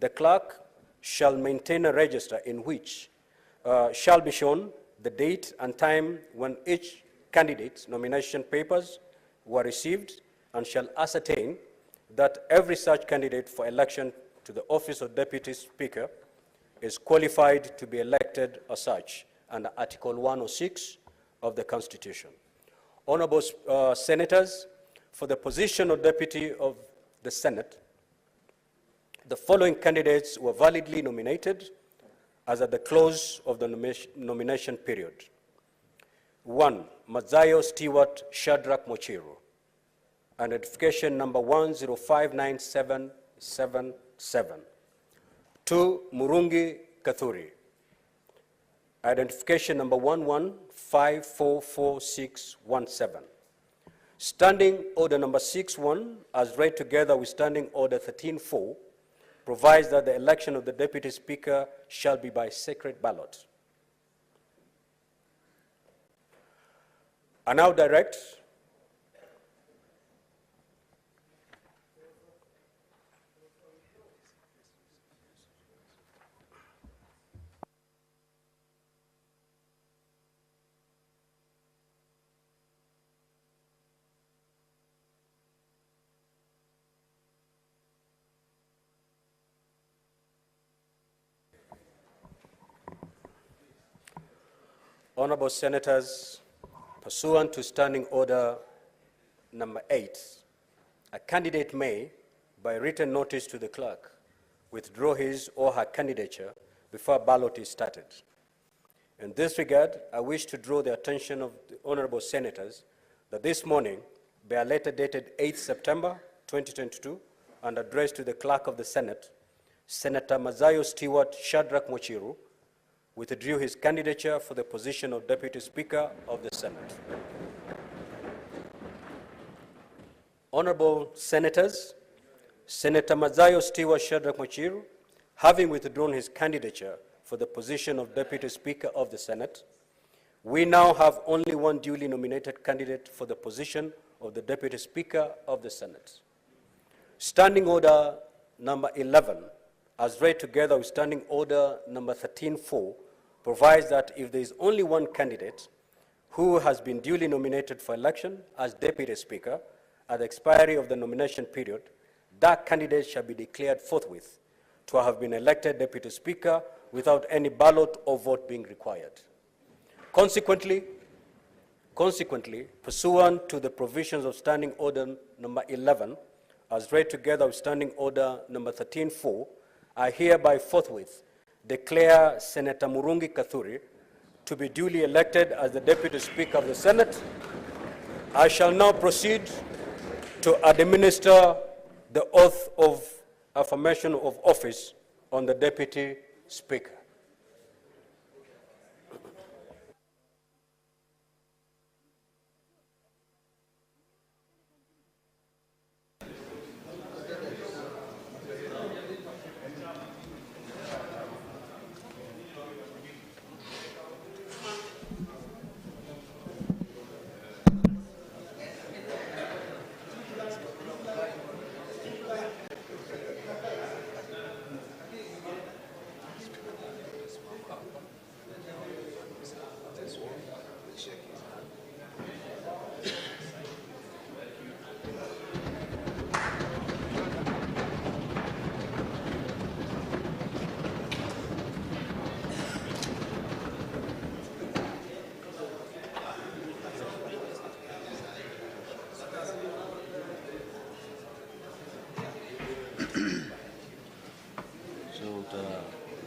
the clerk shall maintain a register in which shall be shown the date and time when each candidate's nomination papers were received, and shall ascertain that every such candidate for election to the office of Deputy Speaker is qualified to be elected as such under Article 106 of the Constitution. Honorable Senators, for the position of Deputy of the Senate, the following candidates were validly nominated as at the close of the nomination period. 1. Mazayo Stewart Shadrach Mochiru, identification number 1059777. 2. Murungi Kathuri, identification number 11544617. Standing Order number 61, as read together with Standing Order 13.4, provides that the election of the Deputy Speaker shall be by secret ballot. I now direct Honorable Senators, pursuant to Standing Order number 8, a candidate may, by written notice to the clerk, withdraw his or her candidature before ballot is started. In this regard, I wish to draw the attention of the Honorable Senators that this morning, by a letter dated 8th September 2022 and addressed to the Clerk of the Senate, Senator Mazayo Stewart Shadrach Mochiru withdrew his candidature for the position of Deputy Speaker of the Senate. Honorable Senators, Senator Mazayo Stewart Shadrach Mochiru, having withdrawn his candidature for the position of Deputy Speaker of the Senate, we now have only one duly nominated candidate for the position of the Deputy Speaker of the Senate. Standing Order number 11, as read together with Standing Order number 13.4, provides that if there is only one candidate who has been duly nominated for election as Deputy Speaker at the expiry of the nomination period, that candidate shall be declared forthwith to have been elected Deputy Speaker without any ballot or vote being required. Consequently, pursuant to the provisions of Standing Order number 11, as read together with Standing Order number 13.4, I hereby forthwith declare Senator Murungi Kathuri to be duly elected as the Deputy Speaker of the Senate. I shall now proceed to administer the oath of affirmation of office on the Deputy Speaker.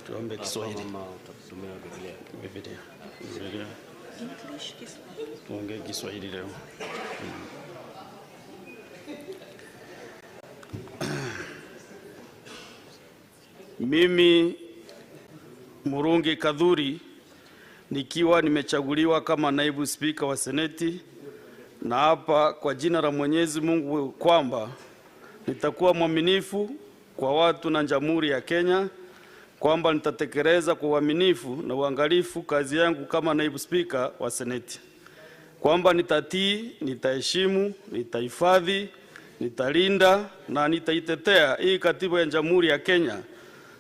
Tuombe Kiswahili. Tuongee Kiswahili leo. Mimi Murungi Kathuri nikiwa nimechaguliwa kama naibu spika wa Seneti, na hapa kwa jina la Mwenyezi Mungu kwamba nitakuwa mwaminifu kwa watu na Jamhuri ya Kenya, kwamba nitatekeleza kwa uaminifu na uangalifu kazi yangu kama naibu spika wa Seneti, kwamba nitatii, nitaheshimu, nitahifadhi, nitalinda na nitaitetea hii katiba ya Jamhuri ya Kenya,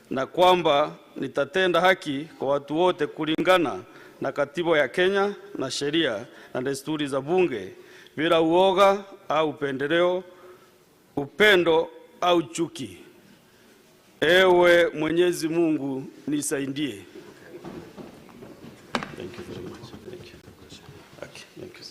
na kwamba nitatenda haki kwa watu wote kulingana na katiba ya Kenya na sheria na desturi za bunge bila uoga au upendeleo, upendo au chuki. Ewe Mwenyezi Mungu nisaidie. Thank you very much. Thank you. Okay, thank you.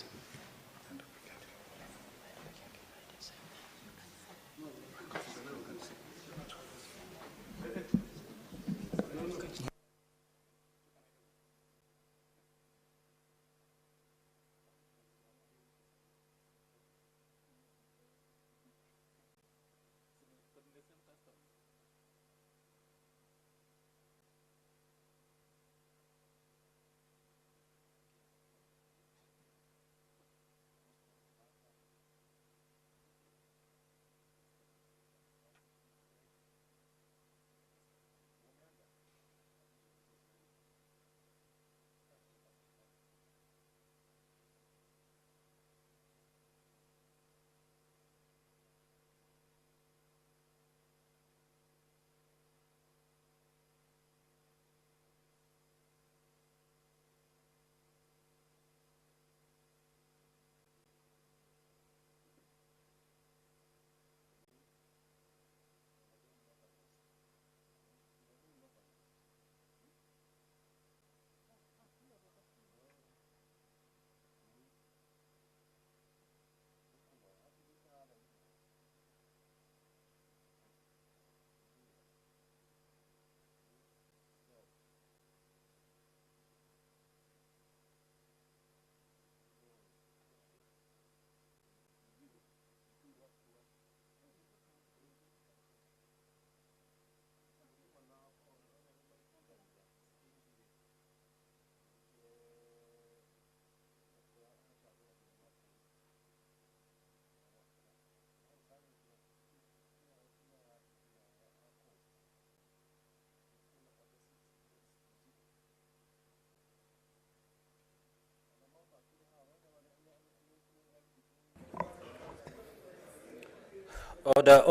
Order,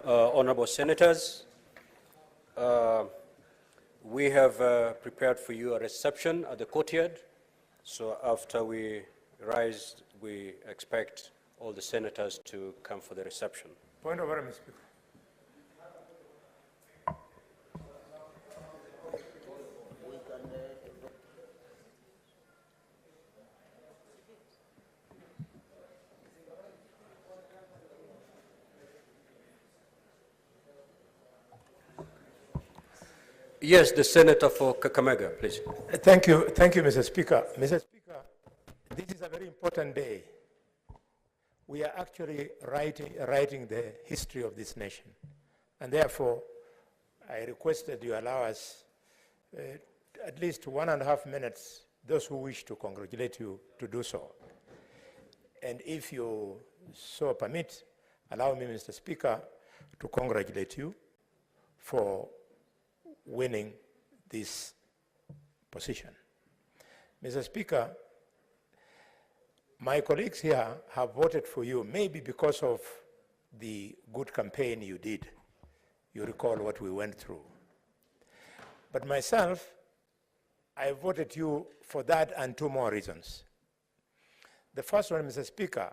honorable senators. We have prepared for you a reception at the courtyard. So after we rise, we expect all the senators to come for the reception. Point of order, Mr. Speaker. Yes, the senator for Kakamega, please. Thank you, Mr. Speaker. Mr. Speaker, this is a very important day. We are actually writing the history of this nation. And therefore, I request that you allow us at least 1.5 minutes, those who wish to congratulate you, to do so. And if you so permit, allow me, Mr. Speaker, to congratulate you for winning this position. Mr. Speaker, my colleagues here have voted for you, maybe because of the good campaign you did. You recall what we went through. But myself, I voted you for that and 2 more reasons. The first one, Mr. Speaker,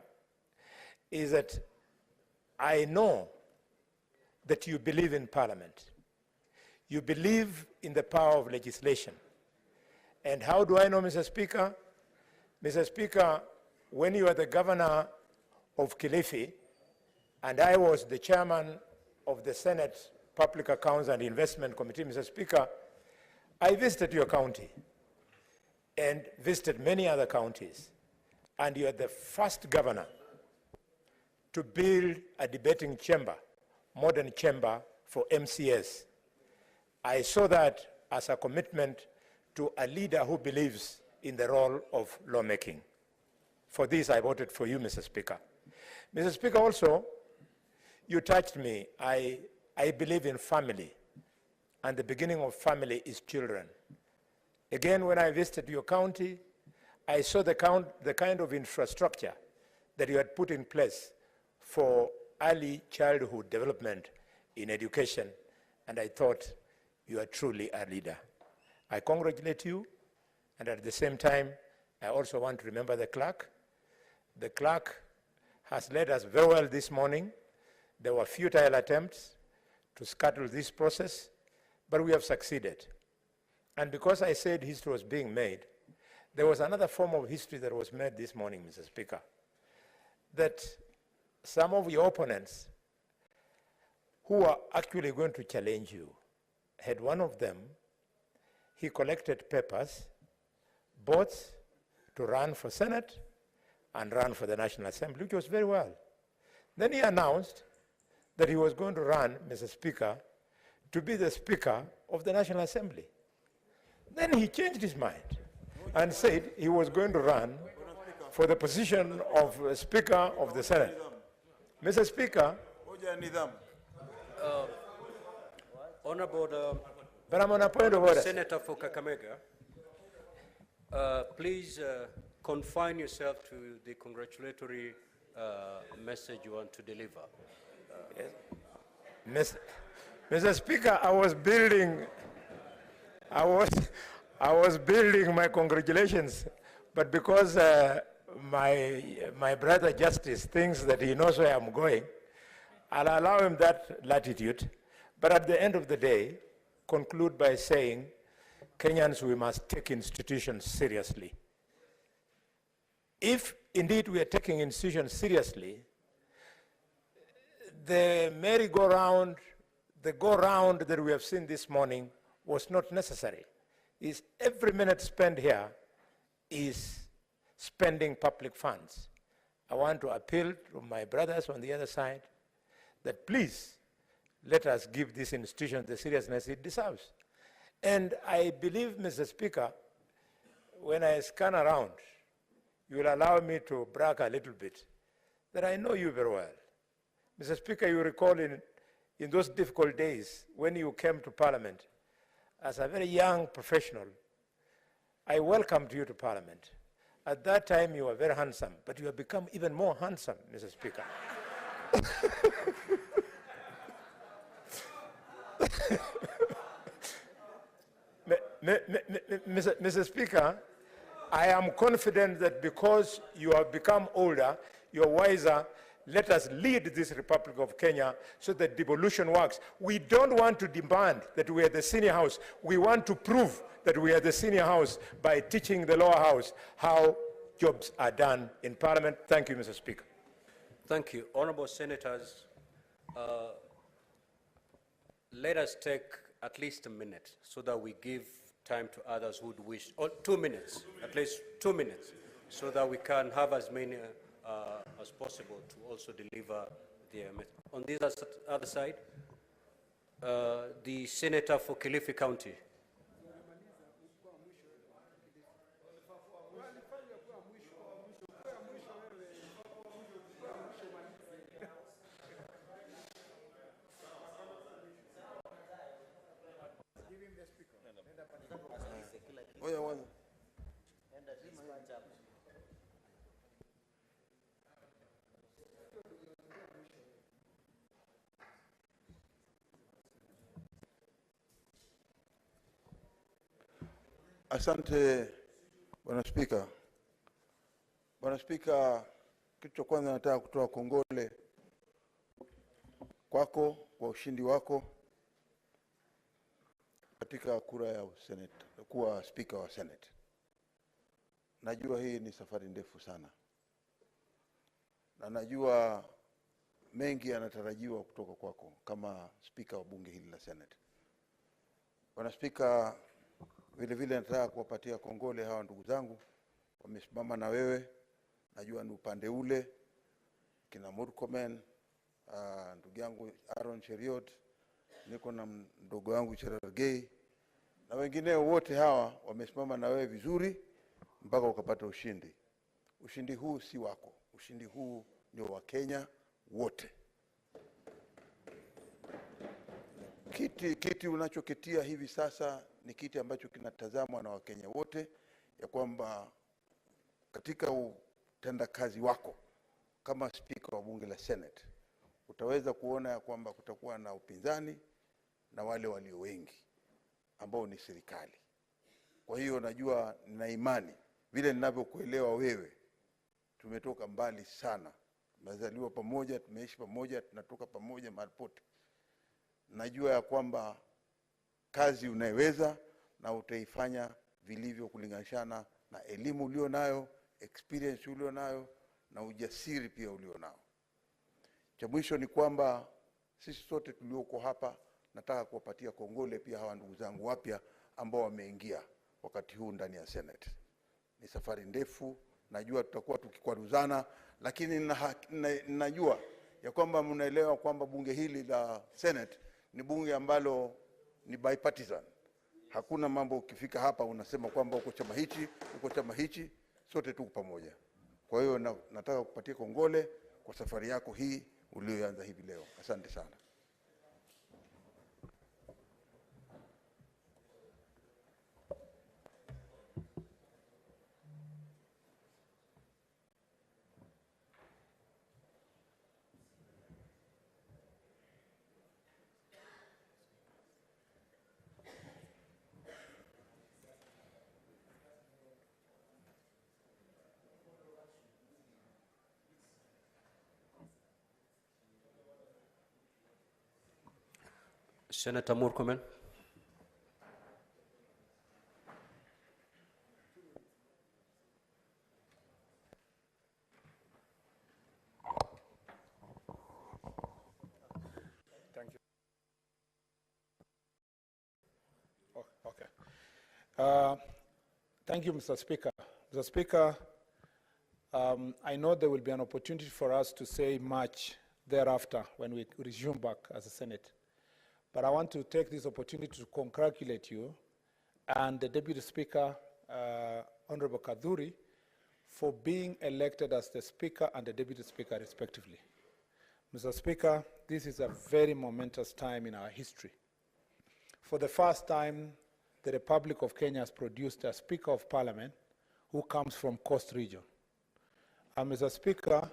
is that I know that you believe in Parliament. You believe in the power of legislation. And how do I know, Mr. Speaker? Mr. Speaker, when you were the governor of Kilifi, and I was the chairman of the Senate Public Accounts and Investment Committee, Mr. Speaker, I visited your county and visited many other counties. And you are the first governor to build a debating chamber, modern chamber for MCS. I saw that as a commitment to a leader who believes in the role of lawmaking. For this, I voted for you, Mr. Speaker. Mr. Speaker, also, you touched me. I believe in family, and the beginning of family is children. Again, when I visited your county, I saw the kind of infrastructure that you had put in place for early childhood development in education, and I thought you are truly a leader. I congratulate you, and at the same time, I also want to remember the clerk. The clerk has led us very well this morning. There were futile attempts to scuttle this process, but we have succeeded. And because I said history was being made, there was another form of history that was made this morning, Mr. Speaker, that some of your opponents who are actually going to challenge you had one of them, he collected papers, both to run for Senate and run for the National Assembly, which was very well. Then he announced that he was going to run, Mr. Speaker, to be the Speaker of the National Assembly. Then he changed his mind and said he was going to run for the position of Speaker of the Senate. Mr. Speaker, Honorable but I'm on a point of order. Senator for Kakamega, please confine yourself to the congratulatory message you want to deliver. Mr. Speaker, I was building my congratulations, but because my brother Justice thinks that he knows where I'm going, I'll allow him that latitude. But at the end of the day, conclude by saying, Kenyans, we must take institutions seriously. If indeed we are taking institutions seriously, the merry-go-round, the go-round that we have seen this morning was not necessary. Every minute spent here is spending public funds. I want to appeal to my brothers on the other side that please let us give this institution the seriousness it deserves. And I believe, Mr. Speaker, when I scan around, you will allow me to brag a little bit, that I know you very well. Mr. Speaker, you recall in those difficult days when you came to Parliament as a very young professional, I welcomed you to Parliament. At that time, you were very handsome, but you have become even more handsome, Mr. Speaker. Mr. Speaker, I am confident that because you have become older, you're wiser, let us lead this Republic of Kenya so that devolution works. We don't want to demand that we are the senior house. We want to prove that we are the senior house by teaching the lower house how jobs are done in Parliament. Thank you, Mr. Speaker. Thank you. Honorable Senators, let us take at least a minute so that we give time to others who would wish, or 2 minutes, at least 2 minutes, so that we can have as many as possible to also deliver their message. On this other side, the Senator for Kilifi County. Asante Bwana Spika. Bwana Spika, kitu cha kwanza nataka kutoa kongole kwako kwa ushindi wako katika kura ya Senate, kuwa Spika wa Senate. Najua hii ni safari ndefu sana, na najua mengi yanatarajiwa kutoka kwako kama Spika wa bunge hili la Senate. Bwana Spika, vile vile nataka kuwapatia kongole hawa ndugu zangu wamesimama na wewe. Najua ni upande ule kina Murkomen, ndugu yangu Aaron Cheriot, niko na ndugu wangu Cherargei na wengine wote hawa wamesimama na wewe vizuri mpaka ukapata ushindi. Ushindi huu si wako. Ushindi huu ni wa Kenya wote. Kiti unachoketia hivi sasa ni kiti ambacho kinatazamwa na Wakenya wote, ya kwamba katika utendakazi wako kama Spika wa bunge la Senate utaweza kuona ya kwamba kutakuwa na upinzani na wale walio wengi ambao ni serikali. Kwa hiyo najua, nina imani vile ninavyokuelewa wewe, tumetoka mbali sana, tumezaliwa pamoja, tumeishi pamoja, tunatoka pamoja mahali pote. Najua ya kwamba kazi unaiweza na utaifanya vilivyo kulinganishana na elimu ulio nayo, experience ulio nayo na ujasiri pia ulio nao. Cha mwisho ni kwamba sisi sote tulioko hapa nataka kuwapatia kongole pia hawa ndugu zangu wapya ambao wameingia wakati huu ndani ya Senate. Ni safari ndefu, najua tutakuwa tukikwaruzana, lakini najua ya kwamba mnaelewa kwamba bunge hili la Senate ni bunge ambalo ni bipartisan. Hakuna mambo ukifika hapa unasema kwamba uko chama hichi, sote tuko pamoja. Kwa hiyo nataka kupatia kongole kwa safari yako hii ulioanza hivi leo. Asante sana. Senator Murkomen. Thank you. Oh, okay. Thank you, Mr. Speaker. Mr. Speaker, I know there will be an opportunity for us to say much thereafter when we resume back as a Senate. But I want to take this opportunity to congratulate you and the Deputy Speaker, Honorable Kaduri, for being elected as the Speaker and the Deputy Speaker respectively. Mr. Speaker, this is a very momentous time in our history. For the first time, the Republic of Kenya has produced a Speaker of Parliament who comes from Coast Region. And Mr. Speaker,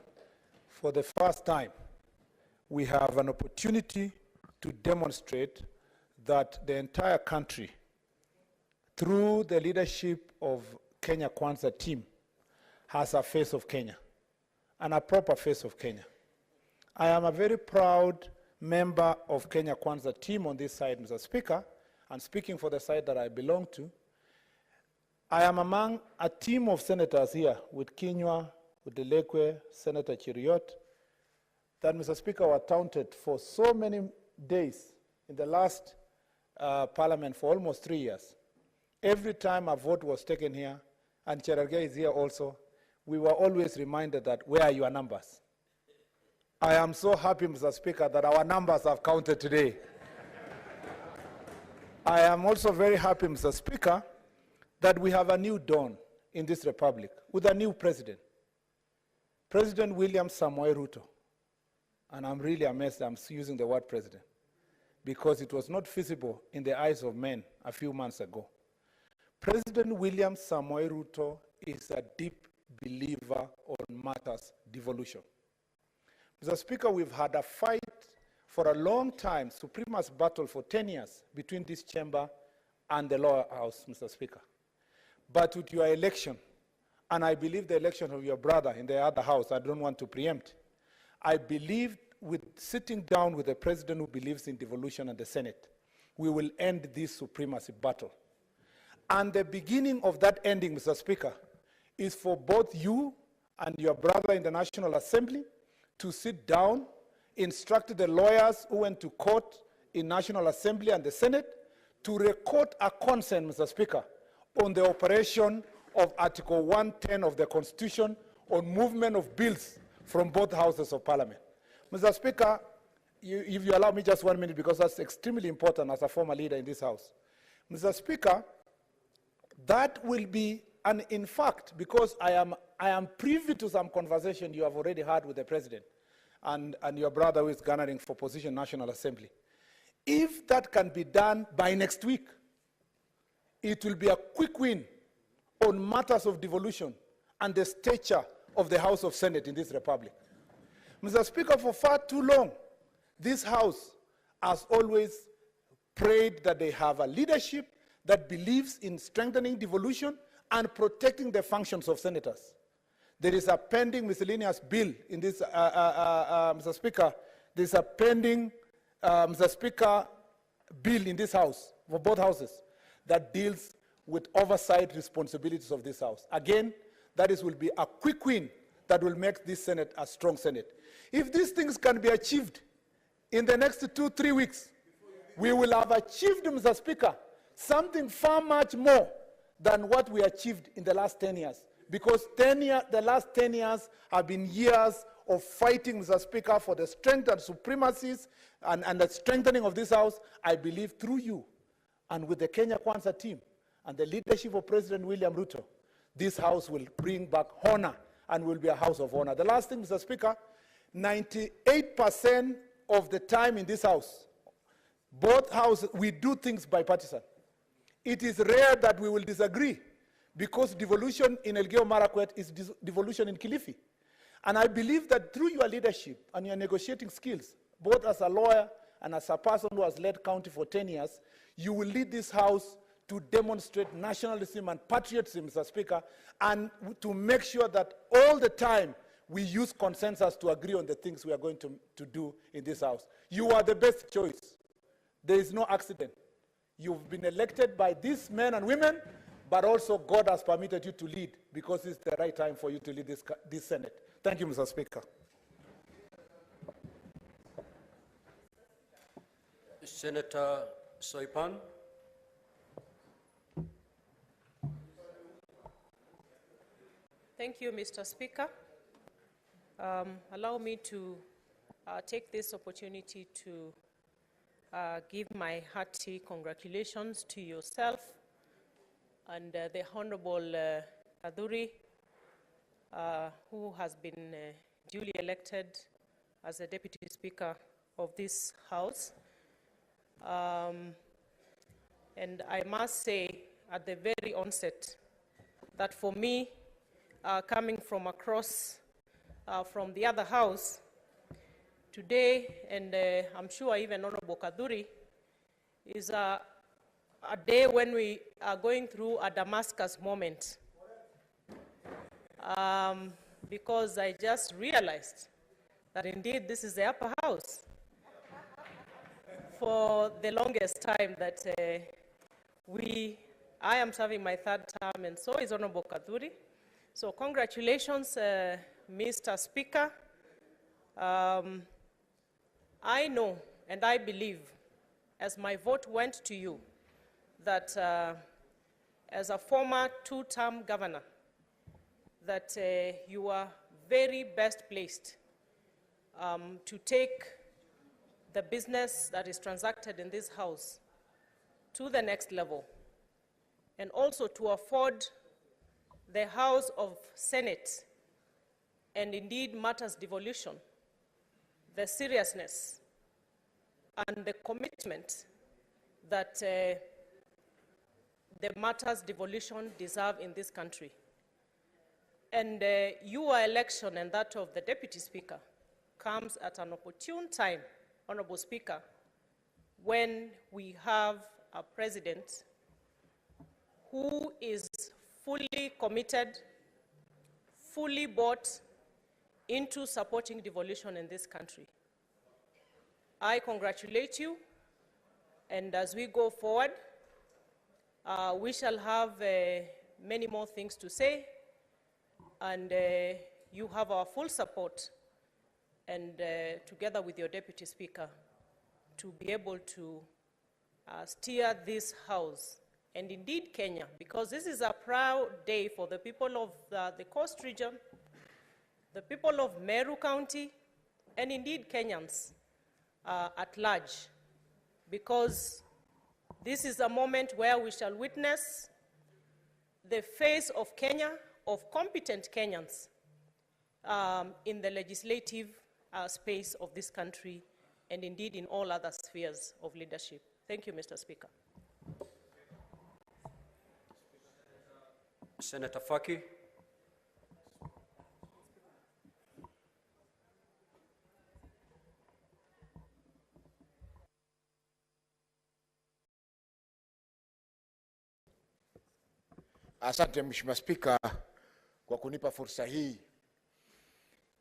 for the first time, we have an opportunity to demonstrate that the entire country, through the leadership of Kenya Kwanza team, has a face of Kenya, and a proper face of Kenya. I am a very proud member of Kenya Kwanza team on this side, Mr. Speaker, and speaking for the side that I belong to. I am among a team of senators here with Kinywa, with Delekwe, Senator Chiriot, that, Mr. Speaker, were taunted for so many days in the last parliament for almost 3 years. Every time a vote was taken here, and Cherargei is here also, we were always reminded that, where are your numbers? I am so happy, Mr. Speaker, that our numbers have counted today. I am also very happy, Mr. Speaker, that we have a new dawn in this republic with a new president, President William Samoei Ruto. And I'm really amazed I'm using the word president, because it was not feasible in the eyes of men a few months ago. President William Samoei Ruto is a deep believer on matters devolution. Mr. Speaker, we've had a fight for a long time, supremacist battle for 10 years between this chamber and the lower house, Mr. Speaker. But with your election, and I believe the election of your brother in the other house, I don't want to preempt, I believe with sitting down with a president who believes in devolution and the Senate, we will end this supremacy battle. And the beginning of that ending, Mr. Speaker, is for both you and your brother in the National Assembly to sit down, instruct the lawyers who went to court in National Assembly and the Senate to record a consent, Mr. Speaker, on the operation of Article 110 of the Constitution on movement of bills from both houses of Parliament. Mr. Speaker, if you allow me just 1 minute, because that's extremely important as a former leader in this House. Mr. Speaker, that will be, and in fact, because I am privy to some conversation you have already had with the President and your brother who is garnering for position National Assembly. If that can be done by next week, it will be a quick win on matters of devolution and the stature of the House of Senate in this republic. Mr. Speaker, for far too long, this House has always prayed that they have a leadership that believes in strengthening devolution and protecting the functions of senators. There is a pending miscellaneous bill in this, Mr. Speaker. There is a pending, Mr. Speaker, bill in this House, for both houses, that deals with oversight responsibilities of this House. Again, that will be a quick win that will make this Senate a strong Senate. If these things can be achieved in the next 2-3 weeks, we will have achieved, Mr. Speaker, something far much more than what we achieved in the last 10 years. Because the last 10 years have been years of fighting, Mr. Speaker, for the strength and supremacies and the strengthening of this House. I believe through you and with the Kenya Kwanza team and the leadership of President William Ruto, this House will bring back honor and will be a house of honor. The last thing, Mr. Speaker, 98% of the time in this House, both houses, we do things bipartisan. It is rare that we will disagree, because devolution in Elgeyo Marakwet is devolution in Kilifi. And I believe that through your leadership and your negotiating skills, both as a lawyer and as a person who has led county for 10 years, you will lead this House to demonstrate nationalism and patriotism, Mr. Speaker, and to make sure that all the time we use consensus to agree on the things we are going to do in this House. You are the best choice. There is no accident. You've been elected by these men and women, but also God has permitted you to lead, because it's the right time for you to lead this Senate. Thank you, Mr. Speaker. Senator Soipan. Thank you, Mr. Speaker. Allow me to take this opportunity to give my hearty congratulations to yourself and the Honorable Kaduri, who has been duly elected as the Deputy Speaker of this House. And I must say at the very onset that for me, coming from across from the other house, today, and I'm sure even Honorable Kaduri, is a day when we are going through a Damascus moment. Because I just realized that indeed this is the upper house. For the longest time that I am serving my third term, and so is Honorable Kaduri. So congratulations, Mr. Speaker. I know and I believe, as my vote went to you, that as a former two-term governor, that you are very best placed to take the business that is transacted in this house to the next level, and also to afford the House of Senate, and indeed matters devolution, the seriousness and the commitment that the matters devolution deserve in this country. And your election and that of the Deputy Speaker comes at an opportune time, Honorable Speaker, when we have a president who is fully committed, fully bought into supporting devolution in this country. I congratulate you, and as we go forward, we shall have many more things to say, and you have our full support, and together with your Deputy Speaker, to be able to steer this House, and indeed Kenya, because this is a proud day for the people of the Coast region, the people of Meru County, and indeed Kenyans at large, because this is a moment where we shall witness the face of Kenya, of competent Kenyans in the legislative space of this country, and indeed in all other spheres of leadership. Thank you, Mr. Speaker. Senator Faki. Asante Mheshimiwa Spika kwa kunipa fursa hii.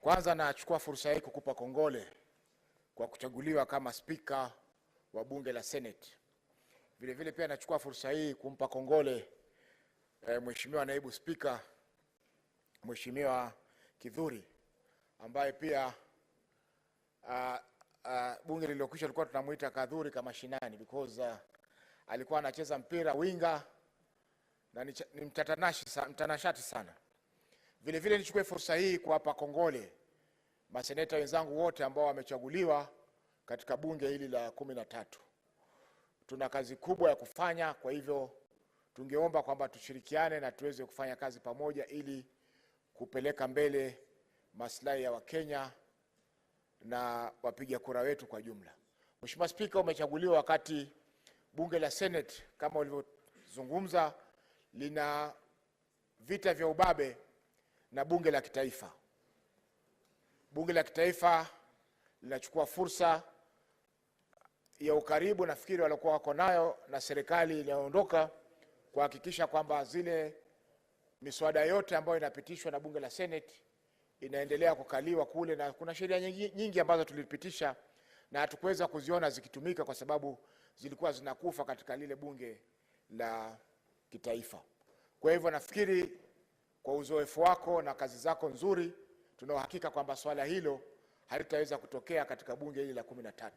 Kwanza nachukua fursa hii kukupa kongole kwa kuchaguliwa kama Spika wa Bunge la Senate. Vile vile pia nachukua fursa hii kumpa kongole Mheshimiwa Naibu Spika, Mheshimiwa Kidhuri, ambaye pia bunge lililokwisha tulikuwa tunamuita Kadhuri kama shinani, because alikuwa anacheza mpira winga na ni mtanashati sana. Vile vile nichukue fursa hii kuwapa kongole maseneta wenzangu wote ambao wamechaguliwa katika bunge hili la 13. Tuna kazi kubwa ya kufanya, kwa hivyo tungeomba kwamba tushirikiane na tuweze kufanya kazi pamoja ili kupeleka mbele maslahi ya Wakenya na wapiga kura wetu kwa jumla. Mheshimiwa Spika, umechaguliwa wakati bunge la Senate kama ulivyozungumza lina vita vya ubabe na bunge la kitaifa. Bunge la kitaifa linachukua fursa ya ukaribu nafikiri walikuwa wako nayo na serikali inayoondoka kuhakikisha kwamba zile miswada yote ambayo inapitishwa na bunge la Senate inaendelea kukaliwa kule, na kuna sheria nyingi ambazo tulipitisha na hatukuweza kuziona zikitumika kwa sababu zilikuwa zinakufa katika lile bunge la kitaifa. Kwa hivyo nafikiri kwa uzoefu wako na kazi zako nzuri, tuna uhakika kwamba swala hilo halitaweza kutokea katika bunge hili la 13.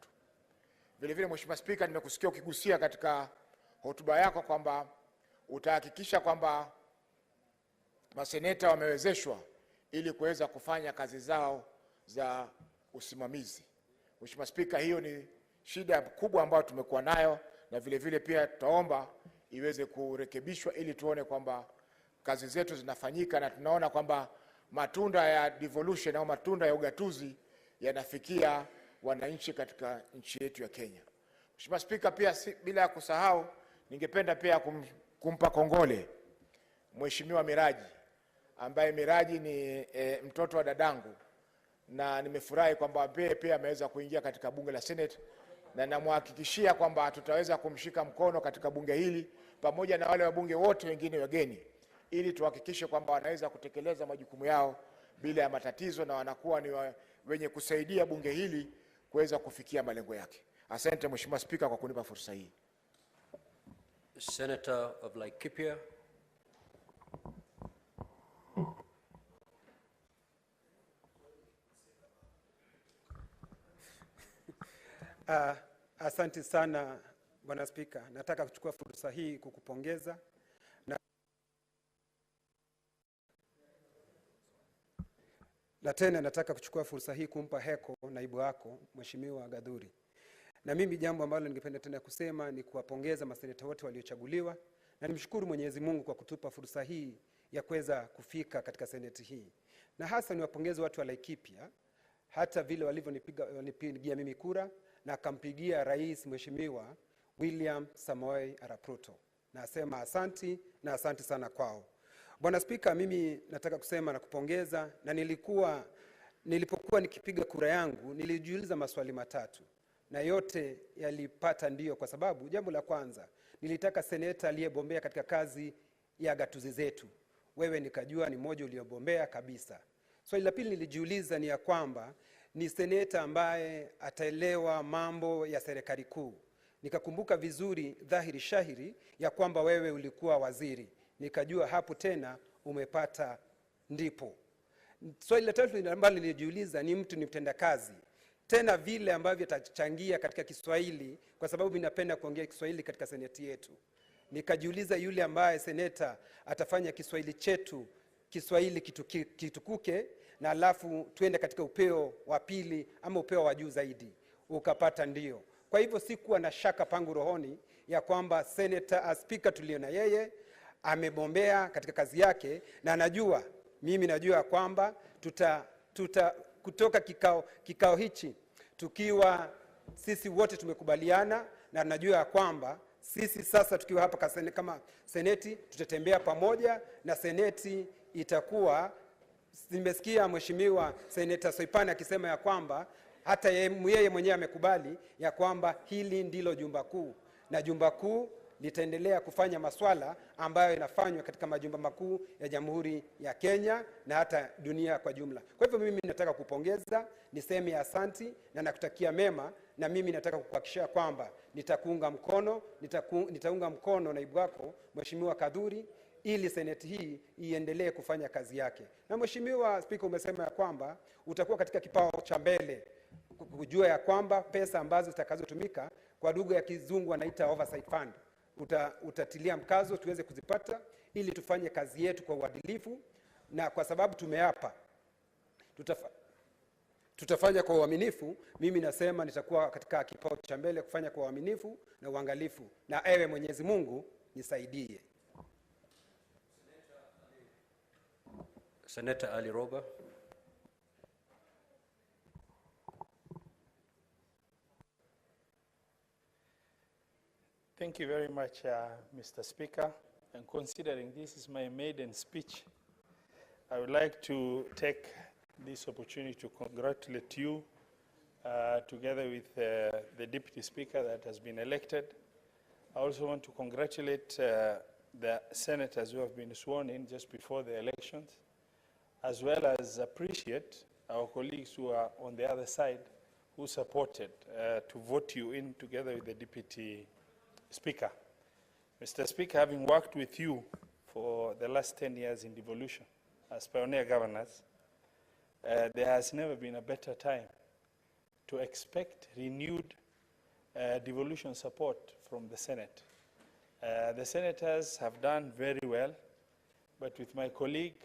Vile vile Mheshimiwa Spika, nimekusikia ukigusia katika hotuba yako kwamba utahakikisha kwamba maseneta wamewezeshwa ili kuweza kufanya kazi zao za usimamizi. Mheshimiwa Spika, hiyo ni shida kubwa ambayo tumekuwa nayo, na vile vile pia tutaomba iweze kurekebishwa ili tuone kwamba kazi zetu zinafanyika na tunaona kwamba matunda ya devolution au matunda ya ugatuzi yanafikia wananchi katika nchi yetu ya Kenya. Mheshimiwa Spika, pia bila ya kusahau, ningependa pia kumpa kongole Mheshimiwa Miraji, ambaye Miraji ni mtoto wa dadangu, na nimefurahi kwamba Mutembei pia ameweza kuingia katika bunge la Senate, na namhakikishia kwamba tutaweza kumshika mkono katika bunge hili pamoja na wale wabunge wote wengine wageni, ili tuhakikishe kwamba wanaweza kutekeleza majukumu yao bila ya matatizo na wanakuwa ni wenye kusaidia bunge hili kuweza kufikia malengo yake. Asante Mheshimiwa Spika kwa kunipa fursa hii. Senator of Laikipia. Asante sana Bwana Spika. Nataka kuchukua fursa hii kukupongeza na tena nataka kuchukua fursa hii kumpa heko naibu wako Mheshimiwa Gathuri. Na mimi jambo ambalo ningependa tena kusema ni kuwapongeza maseneta wote waliochaguliwa, na nimshukuru Mwenyezi Mungu kwa kutupa fursa hii ya kuweza kufika katika seneti hii. Na hasa niwapongeze watu wa Laikipia hata vile walivyonipigia mimi kura na akampigia Rais Mheshimiwa William Samoei Arap Ruto. Nasema asanti na asanti sana kwao. Bwana Spika, mimi nataka kusema na kupongeza, na nilipokuwa nikipiga kura yangu nilijiuliza maswali matatu, na yote yalipata ndio, kwa sababu jambo la kwanza nilitaka seneta aliyebombea katika kazi ya gatuzi zetu. Wewe nikajua ni mmoja uliobombea kabisa. Swali la pili nilijiuliza ni ya kwamba ni seneta ambaye ataelewa mambo ya serikali kuu. Nikakumbuka vizuri dhahiri shahiri ya kwamba wewe ulikuwa waziri. Nikajua hapo tena umepata ndipo. Swali la tatu ambalo nilijiuliza ni mtu ni mtendakazi. Tena vile ambavyo atachangia katika Kiswahili, kwa sababu ninapenda kuongea Kiswahili katika seneti yetu. Nikajiuliza yule ambaye seneta atafanya Kiswahili chetu, Kiswahili kitukuke, na alafu tuende katika upeo wa pili ama upeo wa juu zaidi. Ukapata ndio. Kwa hivyo sikuwa na shaka pangu rohoni ya kwamba seneta speaker tuliona yeye amebombea katika kazi yake, na najua mimi najua kwamba kutoka kikao hichi tukiwa sisi wote tumekubaliana, na najua kwamba sisi sasa tukiwa hapa kama seneti tutatembea pamoja, na seneti itakuwa, nimesikia Mheshimiwa Seneta Soipan akisema ya kwamba hata yeye mwenyewe amekubali ya kwamba hili ndilo jumba kuu, na jumba kuu litaendelea kufanya maswala ambayo inafanywa katika majumba makuu ya Jamhuri ya Kenya na hata dunia kwa jumla. Kwa hivyo mimi nataka kupongeza, niseme asanti na nakutakia mema, na mimi nataka kukuhakikishia kwamba nitakuunga mkono, nitaunga mkono naibu wako Mheshimiwa Gathuri ili seneti hii iendelee kufanya kazi yake. Na Mheshimiwa Spika, umesema ya kwamba utakuwa katika kipao cha mbele kujua ya kwamba pesa ambazo zitakazotumika kwa lugha ya kizungu wanaita oversight fund utatilia mkazo tuweze kuzipata ili tufanye kazi yetu kwa uadilifu, na kwa sababu tumeapa tutafanya kwa uaminifu. Mimi nasema nitakuwa katika kipao cha mbele kufanya kwa uaminifu na uangalifu, na ewe Mwenyezi Mungu nisaidie. Senator Ali Roba. Thank you very much, Mr. Speaker. And considering this is my maiden speech, I would like to take this opportunity to congratulate you, together with the Deputy Speaker that has been elected. I also want to congratulate the senators who have been sworn in just before the elections, as well as appreciate our colleagues who are on the other side who supported to vote you in together with the Deputy Speaker. Mr. Speaker, having worked with you for the last 10 years in devolution as pioneer governors, there has never been a better time to expect renewed devolution support from the Senate. The senators have done very well, but with my colleague,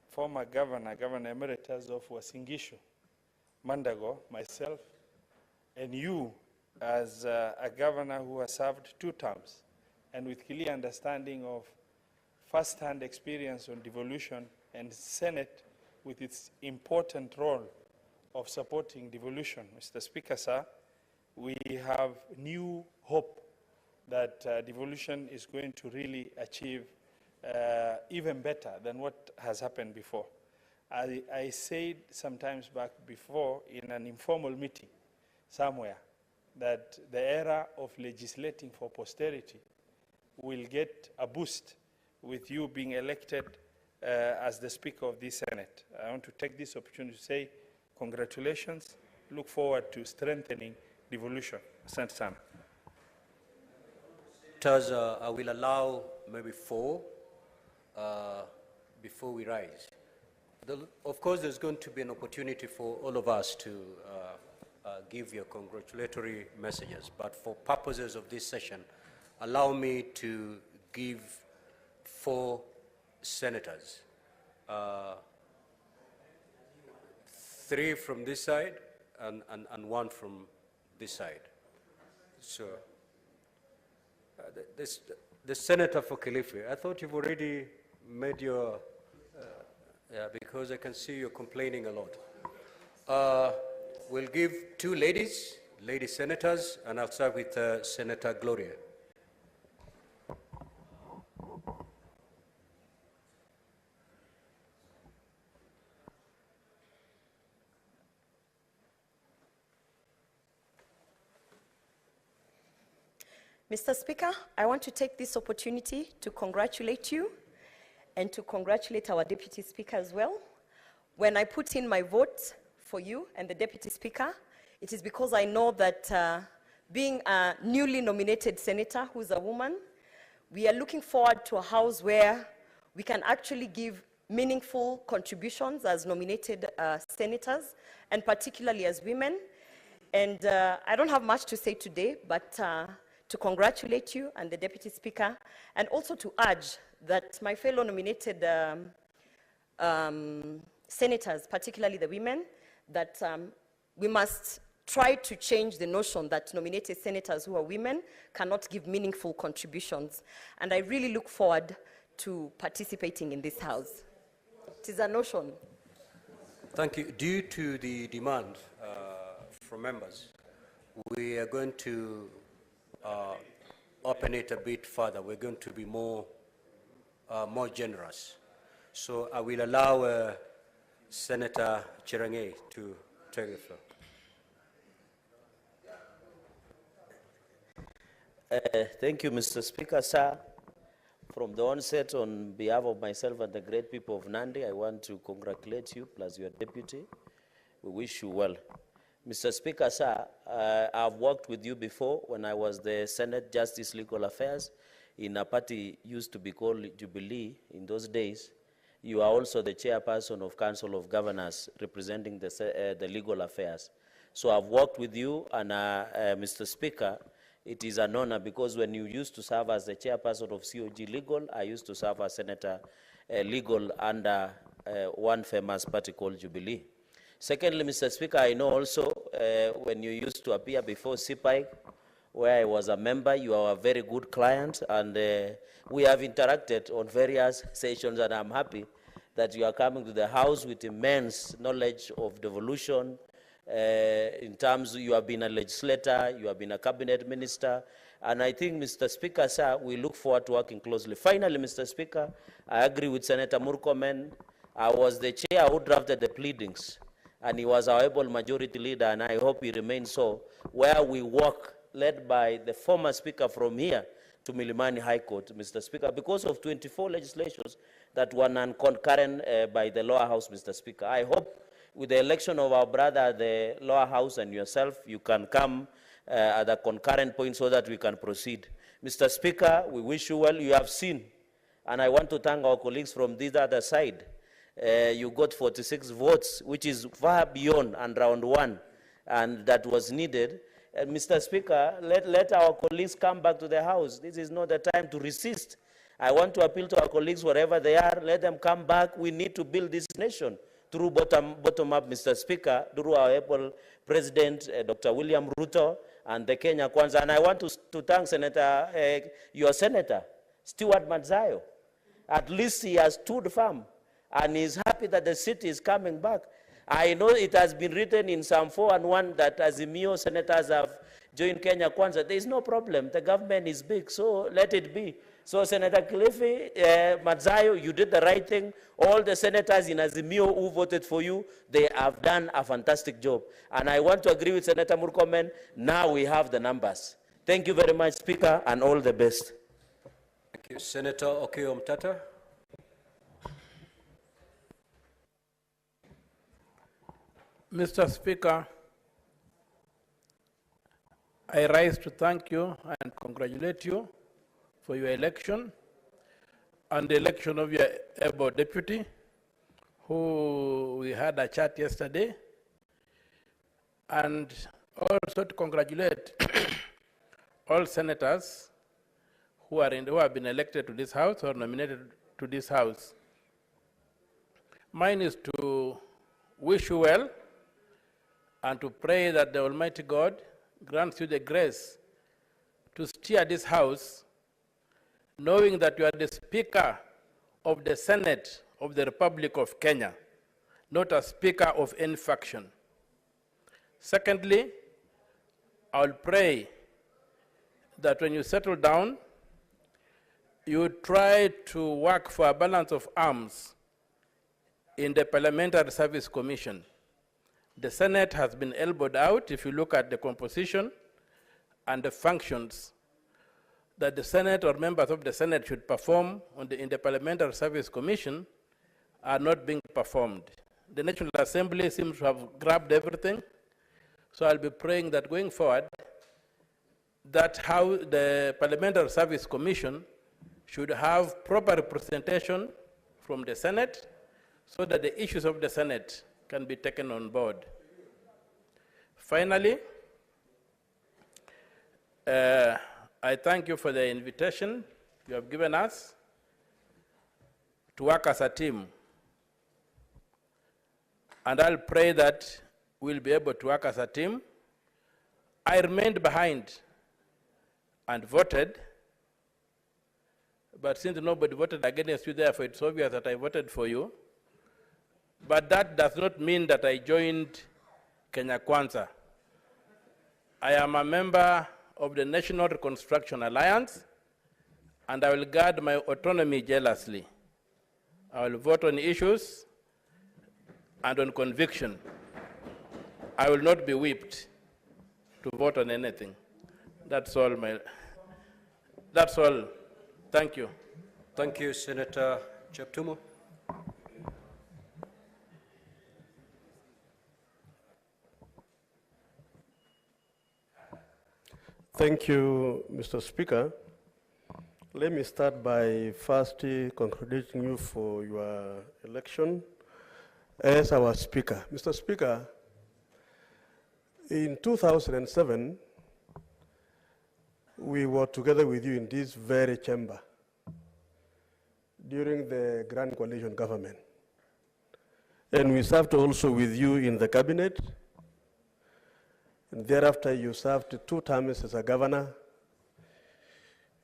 former Governor Emeritus of Uasin Gishu, Mandago, myself, and you as a governor who has served 2 terms, and with clear understanding of first-hand experience on devolution, and Senate with its important role of supporting devolution. Mr. Speaker, sir, we have new hope that devolution is going to really achieve even better than what has happened before. I said sometimes back before in an informal meeting somewhere that the era of legislating for posterity will get a boost with you being elected as the Speaker of this Senate. I want to take this opportunity to say congratulations. Look forward to strengthening devolution. Asante sana. I will allow maybe 4 before we rise. Of course, there's going to be an opportunity for all of us to give your congratulatory messages, but for purposes of this session, allow me to give 4 senators, 3 from this side and 1 from this side. So, the senator for Kilifi, I thought you've already made your, yeah, because I can see you're complaining a lot. We'll give 2 ladies, lady senators, and I'll start with Senator Gloria. Mr. Speaker, I want to take this opportunity to congratulate you and to congratulate our Deputy Speaker as well. When I put in my vote for you and the Deputy Speaker, it is because I know that being a newly nominated senator who's a woman, we are looking forward to a house where we can actually give meaningful contributions as nominated senators, and particularly as women. And I don't have much to say today, but to congratulate you and the Deputy Speaker, and also to urge that my fellow nominated senators, particularly the women, that we must try to change the notion that nominated senators who are women cannot give meaningful contributions. And I really look forward to participating in this House. It is a notion. Thank you. Due to the demand from members, we are going to open it a bit further. We're going to be more generous. So I will allow Senator Cherang'ei to take the floor. Thank you, Mr. Speaker, sir. From the onset, on behalf of myself and the great people of Nandi, I want to congratulate you, plus your deputy. We wish you well. Mr. Speaker, sir, I've worked with you before when I was the Senate Justice Legal Affairs in a party used to be called Jubilee in those days. You are also the chairperson of Council of Governors representing the legal affairs. So I've worked with you, and Mr. Speaker, it is an honor because when you used to serve as the chairperson of COG Legal, I used to serve as Senator Legal under one famous party called Jubilee. Secondly, Mr. Speaker, I know also when you used to appear before CPIC, where I was a member, you are a very good client, and we have interacted on various sessions, and I'm happy that you are coming to the House with immense knowledge of devolution. In terms, you have been a legislator, you have been a cabinet minister, and I think, Mr. Speaker, sir, we look forward to working closely. Finally, Mr. Speaker, I agree with Senator Murkomen. I was the chair who drafted the pleadings, and he was our able majority leader, and I hope he remains so, where we work, led by the former Speaker from here to Milimani High Court, Mr. Speaker, because of 24 legislations that were non-concurrent by the lower house, Mr. Speaker. I hope with the election of our brother, the lower house, and yourself, you can come at a concurrent point so that we can proceed. Mr. Speaker, we wish you well. You have seen, and I want to thank our colleagues from this other side. You got 46 votes, which is far beyond and round one, and that was needed. Mr. Speaker, let our colleagues come back to the House. This is not the time to resist. I want to appeal to our colleagues wherever they are. Let them come back. We need to build this nation through bottom-up, Mr. Speaker, through our able President, Dr. William Ruto, and the Kenya Kwanza. And I want to thank Senator, your Senator, Stewart Madzayo. At least he has stood firm, and he's happy that the city is coming back. I know it has been written in Psalm 4:1 that Azimio senators have joined Kenya Kwanza. There is no problem. The government is big, so let it be. So Senator Cliffy, Mazzayo, you did the right thing. All the senators in Azimio who voted for you, they have done a fantastic job. And I want to agree with Senator Murkomen, now we have the numbers. Thank you very much, Speaker, and all the best. Thank you. Senator Okiya Omtata. Mr. Speaker, I rise to thank you and congratulate you for your election and the election of your able deputy, who we had a chat yesterday, and also to congratulate all senators who have been elected to this house or nominated to this house. Mine is to wish you well and to pray that the Almighty God grants you the grace to steer this house, knowing that you are the Speaker of the Senate of the Republic of Kenya, not a Speaker of any faction. Secondly, I'll pray that when you settle down, you try to work for a balance of arms in the Parliamentary Service Commission. The Senate has been elbowed out. If you look at the composition and the functions that the Senate or members of the Senate should perform in the Parliamentary Service Commission are not being performed. The National Assembly seems to have grabbed everything. So I'll be praying that going forward, that how the Parliamentary Service Commission should have proper representation from the Senate so that the issues of the Senate can be taken on board. Finally, I thank you for the invitation you have given us to work as a team. And I'll pray that we'll be able to work as a team. I remained behind and voted, but since nobody voted against you, therefore it's obvious that I voted for you. But that does not mean that I joined Kenya Kwanza. I am a member of the National Reconstruction Alliance, and I will guard my autonomy jealously. I will vote on issues and on conviction. I will not be whipped to vote on anything. That's all. That's all. Thank you. Thank you, Senator Cheptumo. Thank you, Mr. Speaker. Let me start by first congratulating you for your election as our Speaker. Mr. Speaker, in 2007, we were together with you in this very chamber during the Grand Coalition government. And we served also with you in the cabinet. And thereafter, you served 2 terms as a governor.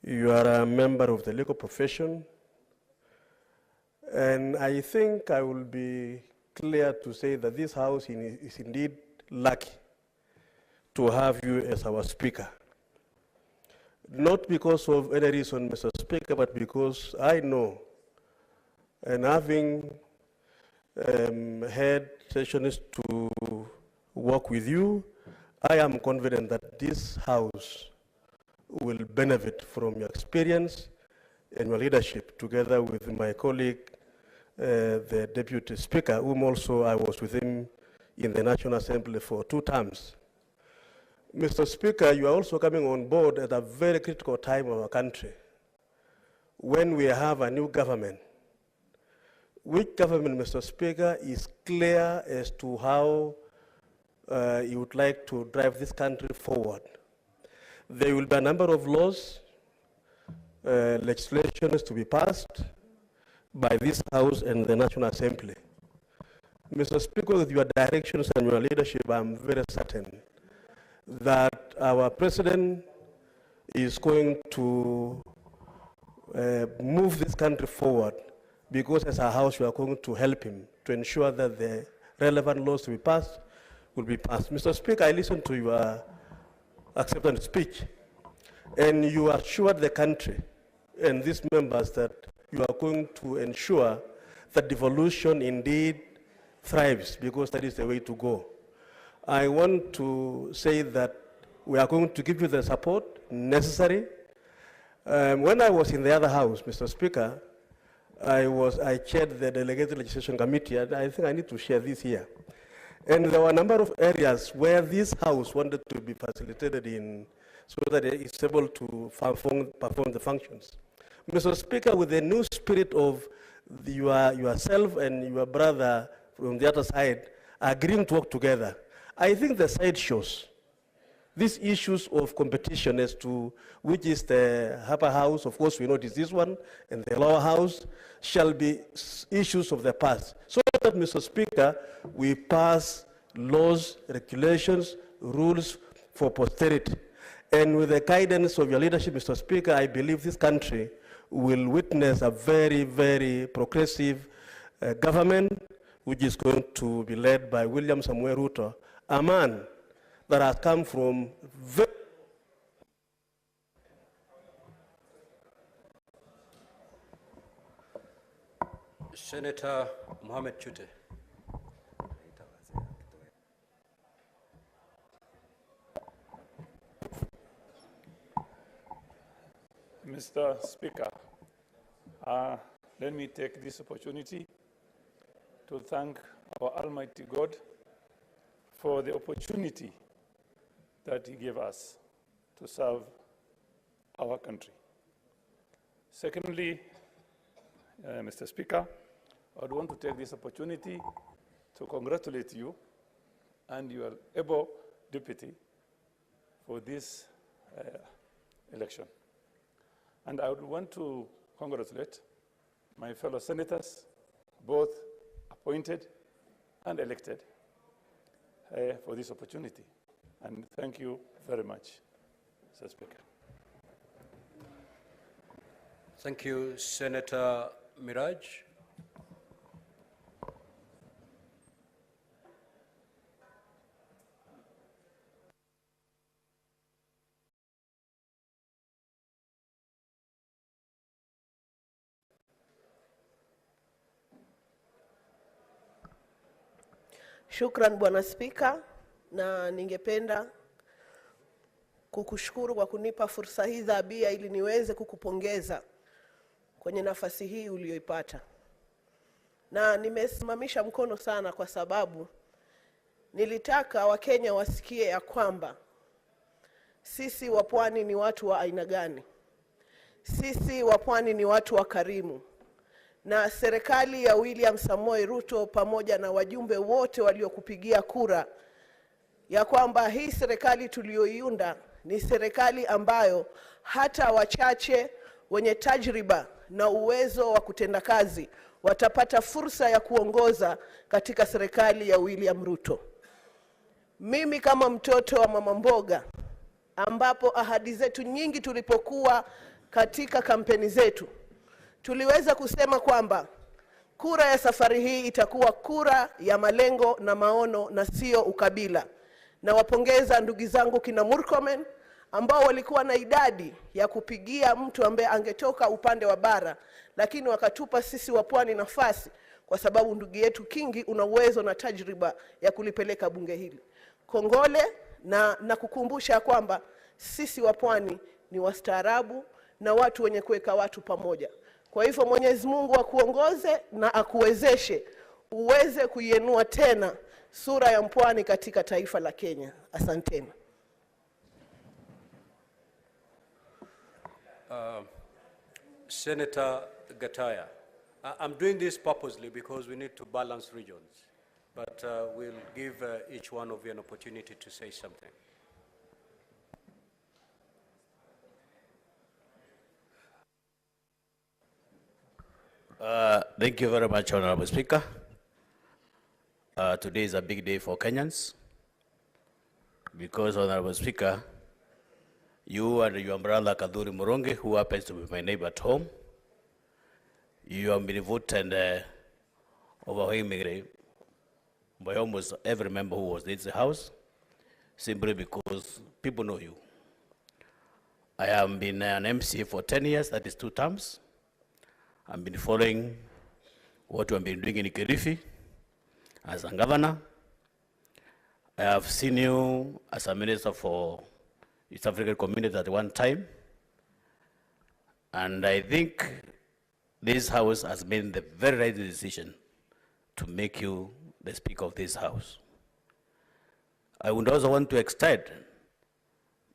You are a member of the legal profession. And I think I will be clear to say that this House is indeed lucky to have you as our Speaker. Not because of any reason, Mr. Speaker, but because I know, and having had sessions to work with you, I am confident that this House will benefit from your experience and your leadership, together with my colleague, the Deputy Speaker, whom also I was with him in the National Assembly for 2 terms. Mr. Speaker, you are also coming on board at a very critical time of our country, when we have a new government. Which government, Mr. Speaker, is clear as to how you would like to drive this country forward. There will be a number of laws, legislations to be passed by this House and the National Assembly. Mr. Speaker, with your directions and your leadership, I'm very certain that our President is going to move this country forward, because as a House, we are going to help him to ensure that the relevant laws to be passed will be passed. Mr. Speaker, I listened to your acceptance speech, and you assured the country and these members that you are going to ensure that devolution indeed thrives, because that is the way to go. I want to say that we are going to give you the support necessary. When I was in the other house, Mr. Speaker, I chaired the Delegated Legislation Committee, and I think I need to share this here. And there were a number of areas where this house wanted to be facilitated in, so that it's able to perform the functions. Mr. Speaker, with the new spirit of yourself and your brother from the other side agreeing to work together, I think the side shows these issues of competition as to which is the upper house, of course we know it is this one, and the lower house, shall be issues of the past. So that, Mr. Speaker, we pass laws, regulations, rules for posterity. And with the guidance of your leadership, Mr. Speaker, I believe this country will witness a very, very progressive government, which is going to be led by William Samuel Ruto, a man that has come from very Senator Mohammed Chute. Mr. Speaker, let me take this opportunity to thank our Almighty God for the opportunity that He gave us to serve our country. Secondly, Mr. Speaker, I would want to take this opportunity to congratulate you and your able deputy for this election. And I would want to congratulate my fellow senators, both appointed and elected, for this opportunity. And thank you very much, Mr. Speaker. Thank you, Senator Miraj. Shukran Bwana Spika, na ningependa kukushukuru kwa kunipa fursa hii dhabia ili niweze kukupongeza kwenye nafasi hii uliyoipata. Na nimesimamisha mkono sana kwa sababu nilitaka Wakenya wasikie ya kwamba sisi wa Pwani ni watu wa aina gani. Sisi wa Pwani ni watu wa karimu. Na serikali ya William Samoei Ruto pamoja na wajumbe wote waliokupigia kura ya kwamba hii serikali tuliyoiunda ni serikali ambayo hata wachache wenye tajriba na uwezo wa kutenda kazi watapata fursa ya kuongoza katika serikali ya William Ruto. Mimi kama mtoto wa mama mboga, ambapo ahadi zetu nyingi tulipokuwa katika kampeni zetu, tuliweza kusema kwamba kura ya safari hii itakuwa kura ya malengo na maono na sio ukabila. Na wapongeza ndugu zangu kina Murkomen ambao walikuwa na idadi ya kupigia mtu ambaye angetoka upande wa bara, lakini wakatupa sisi wa Pwani nafasi kwa sababu ndugu yetu Kingi una uwezo na tajriba ya kulipeleka bunge hili. Kongole na kukumbusha kwamba sisi wa Pwani ni wastaarabu na watu wenye kuweka watu pamoja. Kwa hivyo Mwenyezi Mungu akuongoze na akuwezeshe uweze kuienua tena sura ya Mpwani katika taifa la Kenya. Asanteni. Senator Gataya, I'm doing this purposely because we need to balance regions, but we'll give each one of you an opportunity to say something. Thank you very much, Honorable Speaker. Today is a big day for Kenyans because, Honorable Speaker, you and your brother Kaduri Muronge, who happens to be my neighbor at home, you have been voted overwhelmingly by almost every member who was in the House, simply because people know you. I have been an MC for 10 years, that is 2 terms. I've been following what we've been doing in Kilifi as a governor. I have seen you as a minister for East African community at one time. And I think this house has made the very right decision to make you the Speaker of this house. I would also want to extend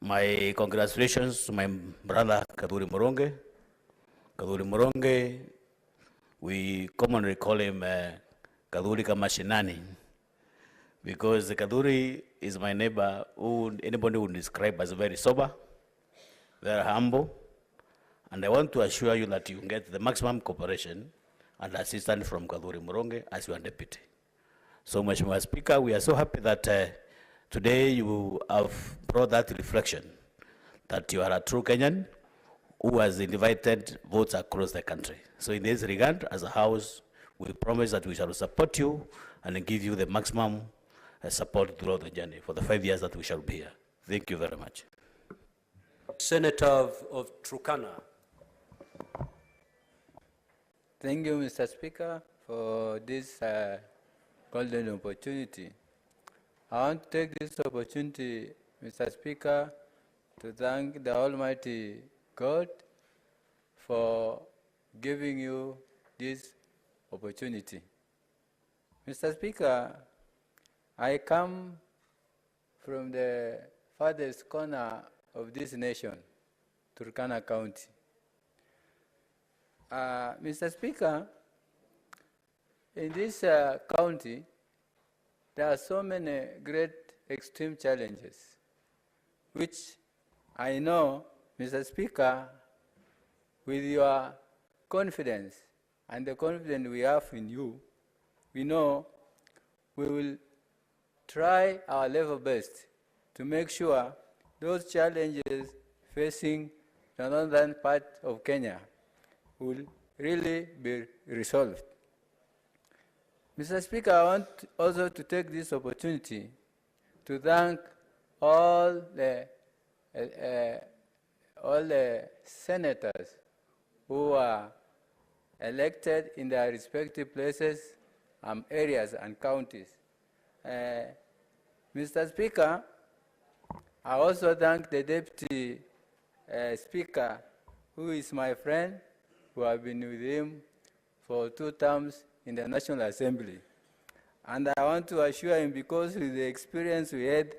my congratulations to my brother Kaduri Moronge. Kaduri Moronge, we commonly call him Kaduri Kamashinani, because Kaduri is my neighbor who anybody would describe as very sober, very humble, and I want to assure you that you get the maximum cooperation and assistance from Kaduri Moronge as your deputy. So, Mheshimiwa Speaker, we are so happy that today you have brought that reflection that you are a true Kenyan who has invited votes across the country. So in this regard, as a house, we promise that we shall support you and give you the maximum support throughout the journey for the 5 years that we shall be here. Thank you very much. Senator of Turkana. Thank you, Mr. Speaker, for this golden opportunity. I want to take this opportunity, Mr. Speaker, to thank the Almighty God for giving you this opportunity. Mr. Speaker, I come from the farthest corner of this nation, Turkana County. Mr. Speaker, in this county, there are so many great extreme challenges, which I know, Mr. Speaker, with your confidence and the confidence we have in you, we know we will try our level best to make sure those challenges facing the northern part of Kenya will really be resolved. Mr. Speaker, I want also to take this opportunity to thank all the senators who are elected in their respective places, areas and counties. Mr. Speaker, I also thank the Deputy Speaker, who is my friend, who have been with him for 2 terms in the National Assembly. And I want to assure him, because of the experience we had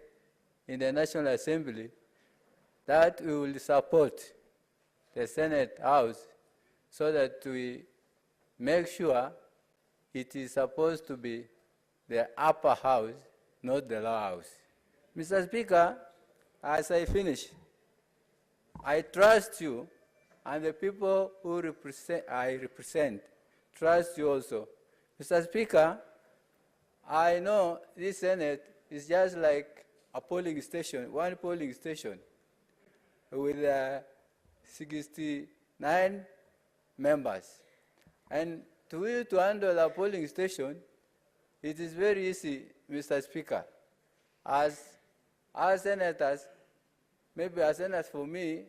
in the National Assembly, that we will support the Senate House so that we make sure it is supposed to be the upper house, not the lower house. Mr. Speaker, as I finish, I trust you, and the people who I represent trust you also. Mr. Speaker, I know this Senate is just like a polling station, one polling station with 69 members. And to you to handle a polling station, it is very easy, Mr. Speaker. As senators, maybe as senators for me,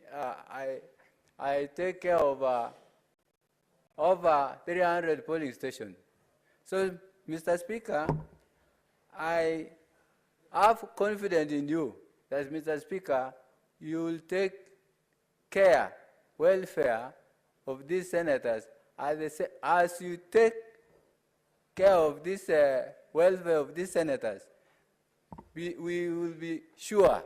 I take care of over 300 polling stations. So, Mr. Speaker, I have confidence in you that, Mr. Speaker, you will take care, welfare of these senators as you take care of this welfare of these senators. We will be sure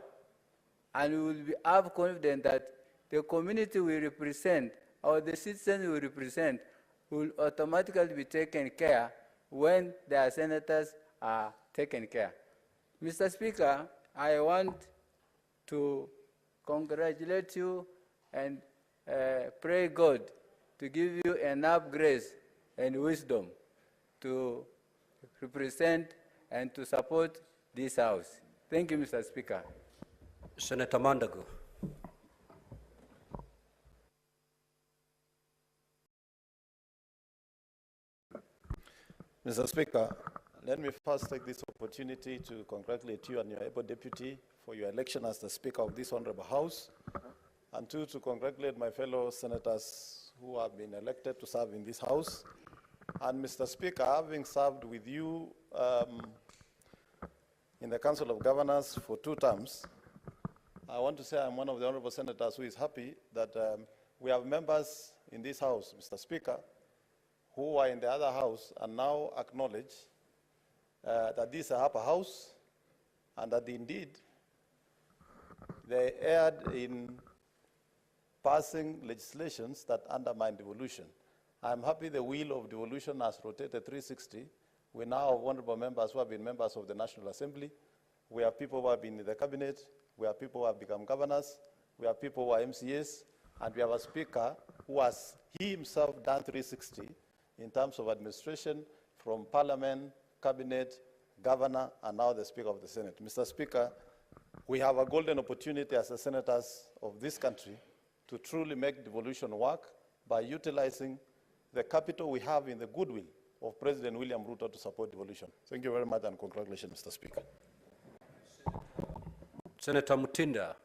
and we will have confidence that the community we represent or the citizens we represent will automatically be taken care when their senators are taken care. Mr. Speaker, I want to congratulate you and pray God to give you enough grace and wisdom to represent and to support this House. Thank you, Mr. Speaker. Senator Mandago. Mr. Speaker, let me first take this opportunity to congratulate you and your able deputy for your election as the Speaker of this Honorable House. and two, to congratulate my fellow senators who have been elected to serve in this House. And Mr. Speaker, having served with you in the Council of Governors for 2 terms, I want to say I'm one of the honorable senators who is happy that we have members in this House, Mr. Speaker, who are in the other House and now acknowledge that this is a upper House and that indeed they erred in passing legislations that undermine devolution. I'm happy the wheel of devolution has rotated 360. We now have honorable members who have been members of the National Assembly. We have people who have been in the cabinet. We have people who have become governors. We have people who are MCAs. And we have a speaker who has he himself done 360 in terms of administration from parliament, cabinet, governor, and now the Speaker of the Senate. Mr. Speaker, we have a golden opportunity as the senators of this country to truly make devolution work by utilizing the capital we have in the goodwill of President William Ruto to support devolution. Thank you very much and congratulations, Mr. Speaker. Senator Mutinda.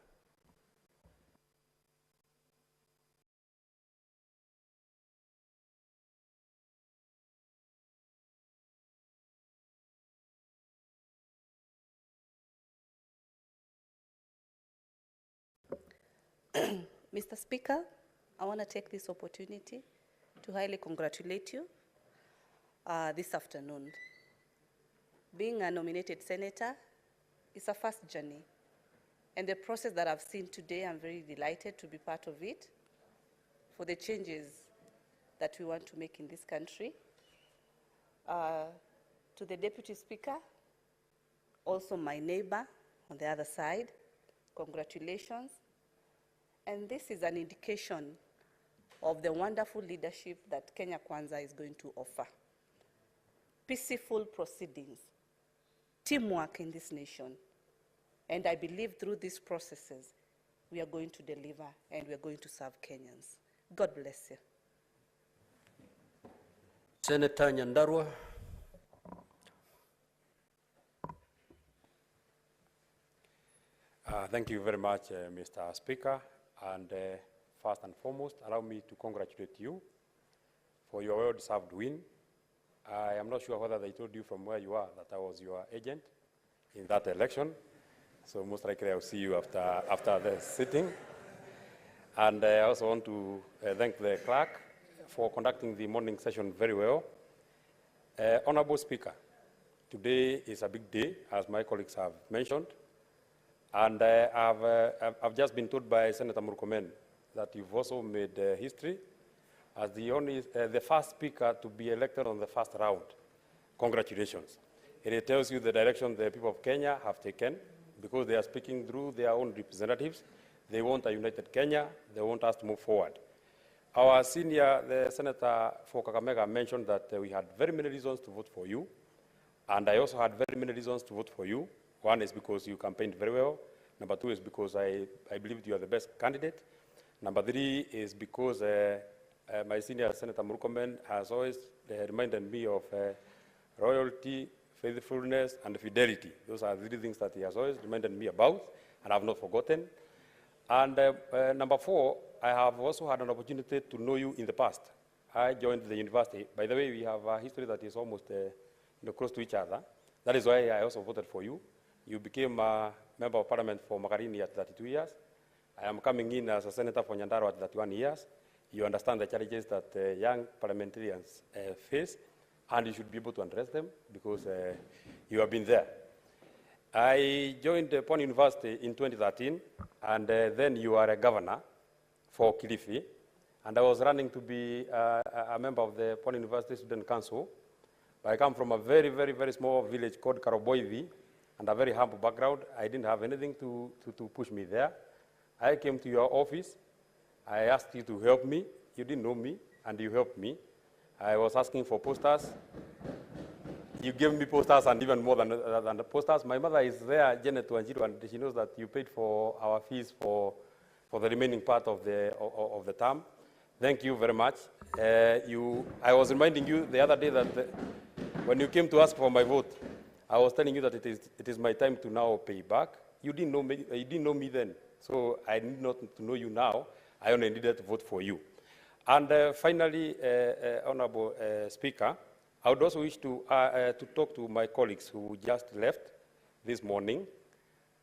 Mr. Speaker, I want to take this opportunity to highly congratulate you this afternoon. Being a nominated senator is a first journey, and the process that I've seen today, I'm very delighted to be part of it for the changes that we want to make in this country. To the Deputy Speaker, also my neighbor on the other side, congratulations. And this is an indication of the wonderful leadership that Kenya Kwanza is going to offer. Peaceful proceedings, teamwork in this nation. And I believe through these processes, we are going to deliver and we are going to serve Kenyans. God bless you. Senator Nyandarua. Thank you very much, Mr. Speaker. And first and foremost, allow me to congratulate you for your well-deserved win. I am not sure whether they told you from where you are that I was your agent in that election. So most likely I'll see you after the sitting. And I also want to thank the clerk for conducting the morning session very well. Honorable Speaker, today is a big day, as my colleagues have mentioned. And I've just been told by Senator Murkomen that you've also made history as the first speaker to be elected on the first round. Congratulations. And it tells you the direction the people of Kenya have taken because they are speaking through their own representatives. They want a united Kenya. They want us to move forward. Our senior, the Senator for Kakamega, mentioned that we had very many reasons to vote for you. And I also had very many reasons to vote for you. One is because you campaigned very well. Number two is because I believe you are the best candidate. Number three is because my senior Senator Murkomen has always reminded me of loyalty, faithfulness, and fidelity. Those are the three things that he has always reminded me about, and I have not forgotten. And number four, I have also had an opportunity to know you in the past. I joined the university. By the way, we have a history that is almost close to each other. That is why I also voted for you. You became a member of parliament for Magarini at 32 years. I am coming in as a senator for Nyandarua at 31 years. You understand the challenges that young parliamentarians face, and you should be able to address them because you have been there. I joined Pony University in 2013, and then you are a governor for Kilifi, and I was running to be a member of the Pony University Student Council. But I come from a very, very, very small village called Karoboivi, and a very humble background. I didn't have anything to push me there. I came to your office. I asked you to help me. You didn't know me, and you helped me. I was asking for posters. You gave me posters and even more than the posters. My mother is there, Janet Wanjiru, and she knows that you paid for our fees for the remaining part of the term. Thank you very much. I was reminding you the other day that when you came to ask for my vote, I was telling you that it is my time to now pay back. You didn't know me then. So I need not to know you now. I only needed to vote for you. And finally, Honorable Speaker, I would also wish to talk to my colleagues who just left this morning.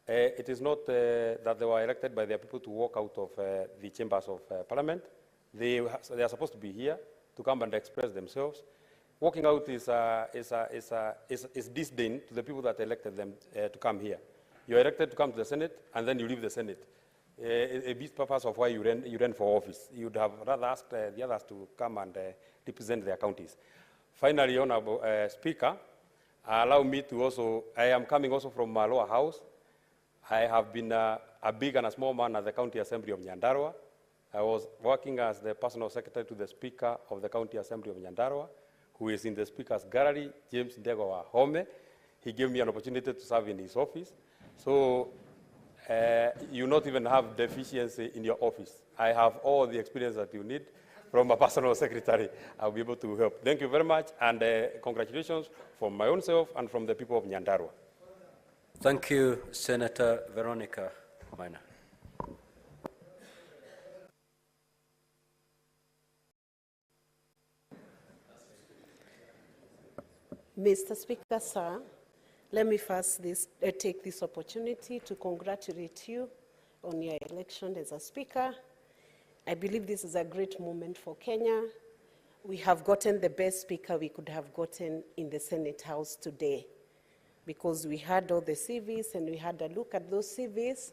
It is not that they were elected by their people to walk out of the chambers of Parliament. They are supposed to be here to come and express themselves. Walking out is disdain to the people that elected them to come here. You are elected to come to the Senate, and then you leave the Senate. A big purpose of why you ran for office. You would have rather asked the others to come and represent their counties. Finally, Honorable Speaker, allow me to also, I am coming also from my lower house. I have been a big and a small man at the County Assembly of Nyandarua. I was working as the personal secretary to the Speaker of the County Assembly of Nyandarua, who is in the Speaker's gallery, James Ndegwa Home. He gave me an opportunity to serve in his office. So you not even have deficiency in your office. I have all the experience that you need from a personal secretary. I'll be able to help. Thank you very much, and congratulations from my own self and from the people of Nyandarua. Thank you, Senator Veronica Maina. Mr. Speaker, sir, let me first take this opportunity to congratulate you on your election as a Speaker. I believe this is a great moment for Kenya. We have gotten the best Speaker we could have gotten in the Senate House today, because we had all the CVs and we had a look at those CVs,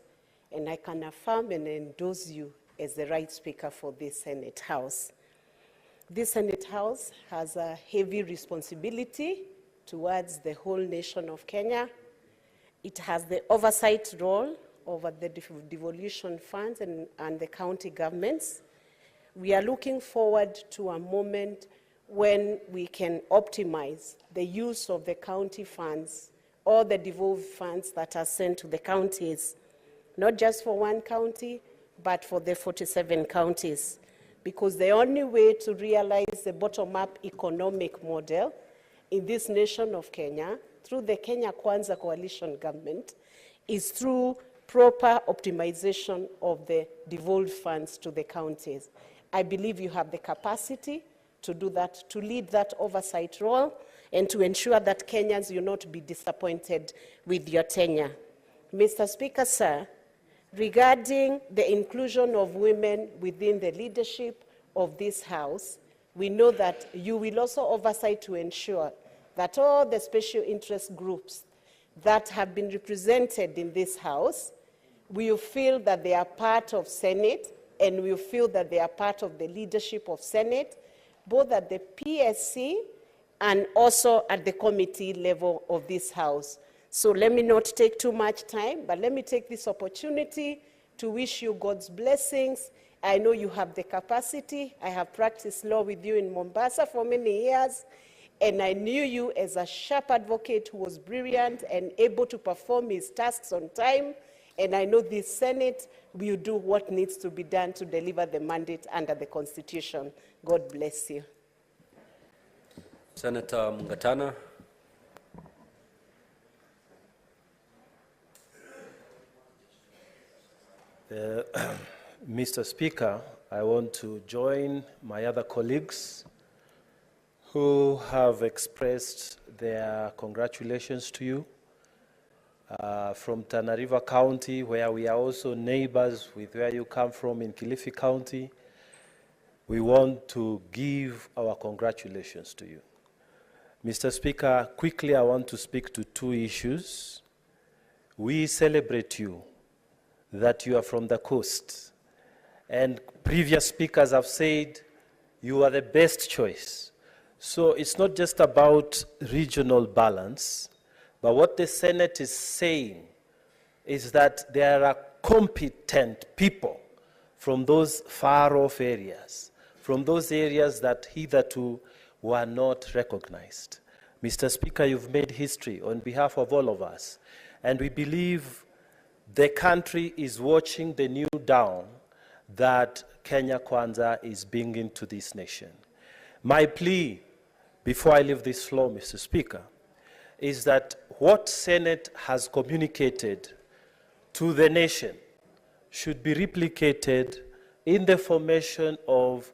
and I can affirm and endorse you as the right Speaker for this Senate House. This Senate House has a heavy responsibility towards the whole nation of Kenya. It has the oversight role over the devolution funds and the county governments. We are looking forward to a moment when we can optimize the use of the county funds or the devolved funds that are sent to the counties, not just for one county, but for the 47 counties. Because the only way to realize the bottom-up economic model in this nation of Kenya, through the Kenya Kwanza coalition government, is through proper optimization of the devolved funds to the counties. I believe you have the capacity to do that, to lead that oversight role, and to ensure that Kenyans will not be disappointed with your tenure. Mr. Speaker, sir, regarding the inclusion of women within the leadership of this House, we know that you will also oversight to ensure that all the special interest groups that have been represented in this House will feel that they are part of Senate and will feel that they are part of the leadership of Senate, both at the PSC and also at the committee level of this House. So let me not take too much time, but let me take this opportunity to wish you God's blessings. I know you have the capacity. I have practiced law with you in Mombasa for many years, and I knew you as a sharp advocate who was brilliant and able to perform his tasks on time, and I know this Senate will do what needs to be done to deliver the mandate under the Constitution. God bless you. Senator Mungatana. Mr. Speaker, I want to join my other colleagues who have expressed their congratulations to you. From Tana River County, where we are also neighbors with where you come from in Kilifi County, we want to give our congratulations to you. Mr. Speaker, quickly I want to speak to two issues. We celebrate you that you are from the coast. And previous speakers have said you are the best choice. So it's not just about regional balance, but what the Senate is saying is that there are competent people from those far-off areas, from those areas that hitherto were not recognized. Mr. Speaker, you've made history on behalf of all of us, and we believe the country is watching the new dawn that Kenya Kwanza is bringing to this nation. My plea, before I leave this floor, Mr. Speaker, is that what Senate has communicated to the nation should be replicated in the formation of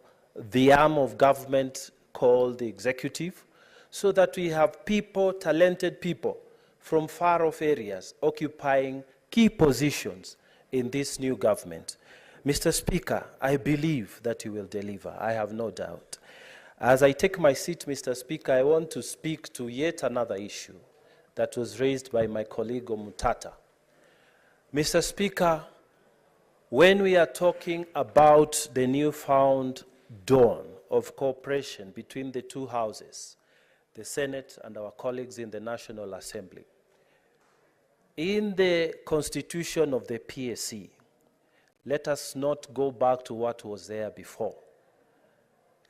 the arm of government called the executive, so that we have people, talented people from far-off areas occupying key positions in this new government. Mr. Speaker, I believe that you will deliver. I have no doubt. As I take my seat, Mr. Speaker, I want to speak to yet another issue that was raised by my colleague Mutata. Mr. Speaker, when we are talking about the newfound dawn of cooperation between the two houses, the Senate and our colleagues in the National Assembly, in the constitution of the PSC, let us not go back to what was there before.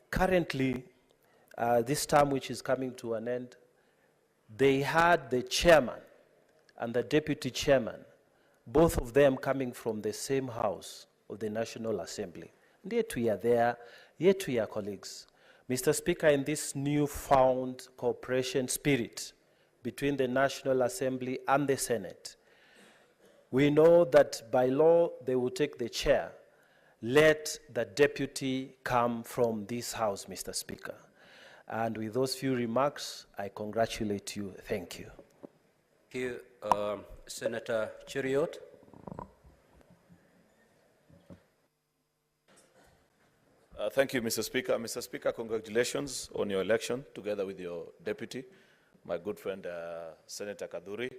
Currently, this term which is coming to an end, they had the chairman and the deputy chairman, both of them coming from the same house of the National Assembly. And yet we are there, yet we are colleagues. Mr. Speaker, in this newfound cooperation spirit between the National Assembly and the Senate, we know that by law they will take the chair. Let the deputy come from this house, Mr. Speaker. And with those few remarks, I congratulate you. Thank you. Thank you, Senator Cheriot. Thank you, Mr. Speaker. Mr. Speaker, congratulations on your election, together with your deputy, my good friend, Senator Kaduri.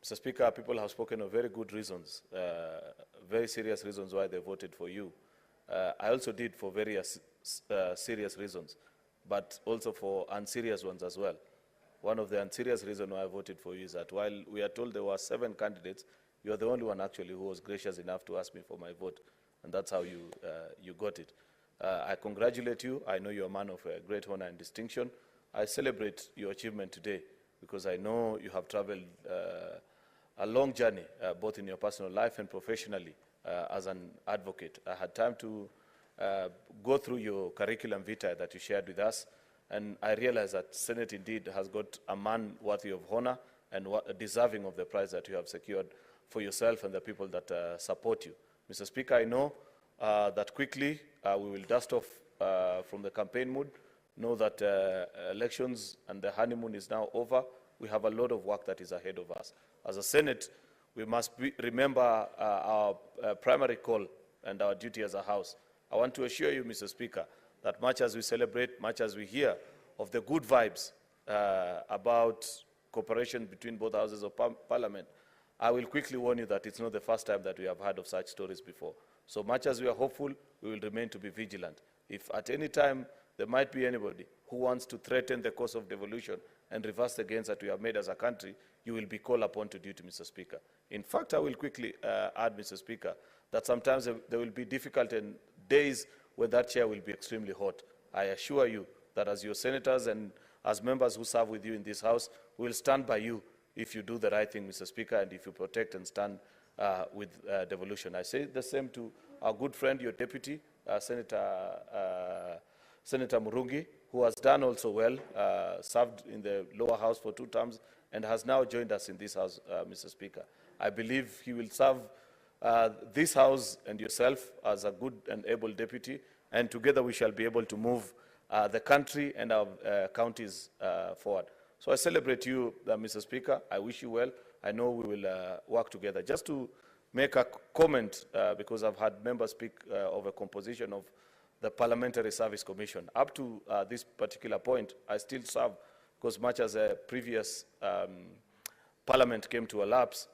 Mr. Speaker, people have spoken of very good reasons, very serious reasons why they voted for you. I also did for very serious reasons, but also for unserious ones as well. One of the unserious reasons why I voted for you is that while we are told there were 7 candidates, you are the only one actually who was gracious enough to ask me for my vote, and that's how you got it. I congratulate you. I know you're a man of great honor and distinction. I celebrate your achievement today because I know you have traveled a long journey, both in your personal life and professionally as an advocate. I had time to go through your curriculum vitae that you shared with us, and I realized that Senate indeed has got a man worthy of honor and deserving of the prize that you have secured for yourself and the people that support you. Mr. Speaker, I know that quickly we will dust off from the campaign mood, know that elections and the honeymoon is now over. We have a lot of work that is ahead of us. As a Senate, we must remember our primary call and our duty as a House. I want to assure you, Mr. Speaker, that much as we celebrate, much as we hear of the good vibes about cooperation between both houses of Parliament, I will quickly warn you that it's not the first time that we have heard of such stories before. So much as we are hopeful, we will remain to be vigilant. If at any time there might be anybody who wants to threaten the course of devolution and reverse the gains that we have made as a country, you will be called upon to duty, Mr. Speaker. In fact, I will quickly add, Mr. Speaker, that sometimes there will be difficult days when that chair will be extremely hot. I assure you that as your senators and as members who serve with you in this House, we will stand by you if you do the right thing, Mr. Speaker, and if you protect and stand with devolution. I say the same to our good friend, your deputy, Senator Murungi, who has done also well, served in the lower house for 2 terms, and has now joined us in this House, Mr. Speaker. I believe he will serve this House and yourself as a good and able deputy, and together we shall be able to move the country and our counties forward. So I celebrate you, Mr. Speaker. I wish you well. I know we will work together. Just to make a comment, because I've had members speak of a composition of the Parliamentary Service Commission. Up to this particular point, I still serve, because much as a previous Parliament came to a lapse,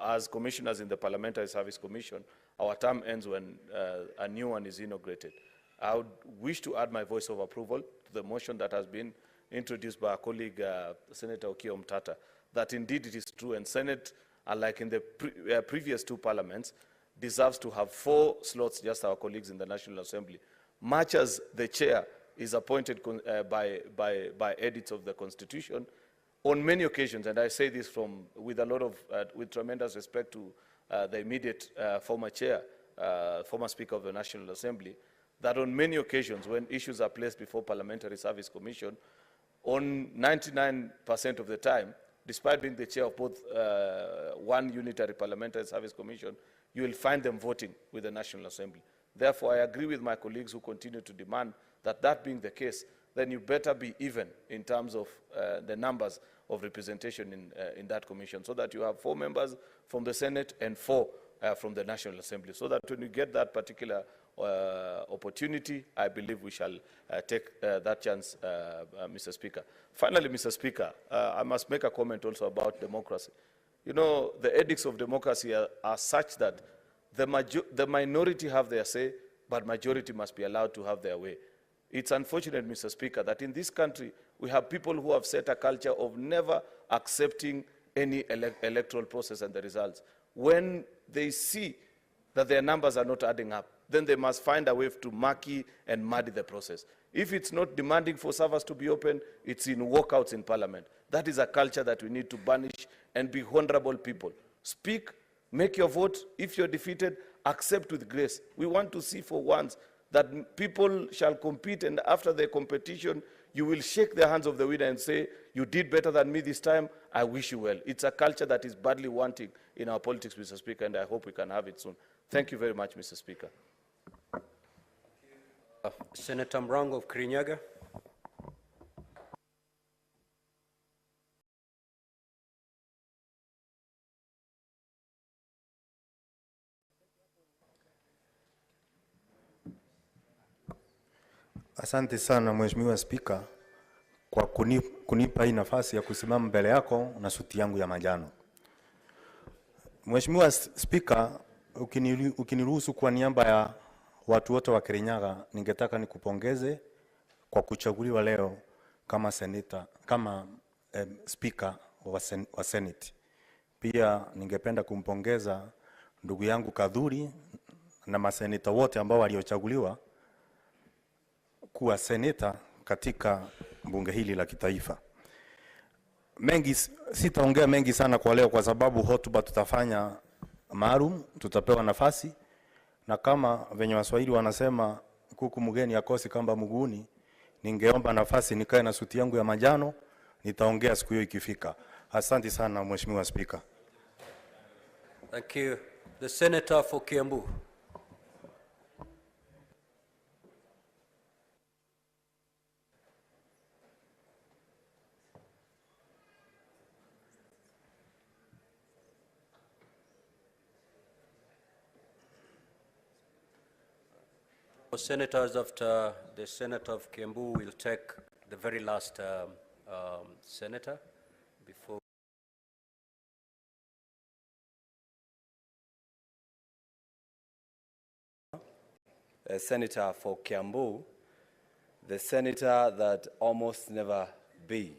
as commissioners in the Parliamentary Service Commission, our term ends when a new one is inaugurated. I would wish to add my voice of approval to the motion that has been introduced by our colleague, Senator Okiya Omtata, that indeed it is true, and Senate, unlike in the previous 2 parliaments, deserves to have 4 slots, just our colleagues in the National Assembly, much as the chair is appointed by edits of the Constitution on many occasions, and I say this with a lot of, with tremendous respect to the immediate former chair, former Speaker of the National Assembly, that on many occasions when issues are placed before Parliamentary Service Commission, on 99% of the time, despite being the chair of both one unitary parliamentary service commission, you will find them voting with the National Assembly. Therefore, I agree with my colleagues who continue to demand that that being the case, then you better be even in terms of the numbers of representation in that commission, so that you have 4 members from the Senate and 4 from the National Assembly, so that when you get that particular opportunity, I believe we shall take that chance, Mr. Speaker. Finally, Mr. Speaker, I must make a comment also about democracy. You know, the edicts of democracy are such that the minority have their say, but majority must be allowed to have their way. It's unfortunate, Mr. Speaker, that in this country, we have people who have set a culture of never accepting any electoral process and the results. When they see that their numbers are not adding up, then they must find a way to murky and muddy the process. If it's not demanding for servers to be open, it's in walkouts in Parliament. That is a culture that we need to banish and be honorable people. Speak, make your vote. If you're defeated, accept with grace. We want to see for once that people shall compete, and after the competition, you will shake the hands of the winner and say, you did better than me this time, I wish you well. It's a culture that is badly wanting in our politics, Mr. Speaker, and I hope we can have it soon. Thank you very much, Mr. Speaker. Senator Mrango of Kirinyaga. Asante sana Mheshimiwa Spika kwa kunipa hii nafasi ya kusimama mbele yako na suti yangu ya manjano. Mheshimiwa Spika, ukiniruhusu kwa niaba ya watu wote wa Kirinyaga, ningetaka nikupongeze kwa kuchaguliwa leo kama seneta, kama speaker wa Senate. Pia ningependa kumpongeza ndugu yangu Kadhuri na maseneta wote ambao waliochaguliwa kuwa seneta katika bunge hili la kitaifa. Sitaongea mengi sana kwa leo kwa sababu hotuba tutafanya maalum, tutapewa nafasi, na kama venye Waswahili wanasema kuku mgeni akosi kamba mguuni, ningeomba nafasi nikae na suti yangu ya manjano, nitaongea siku hiyo ikifika. Asante sana Mheshimiwa Speaker. Thank you. The Senator for Kiambu. Senators, after the Senator of Kiambu, will take the very last senator before. A senator for Kiambu, the senator that almost never be.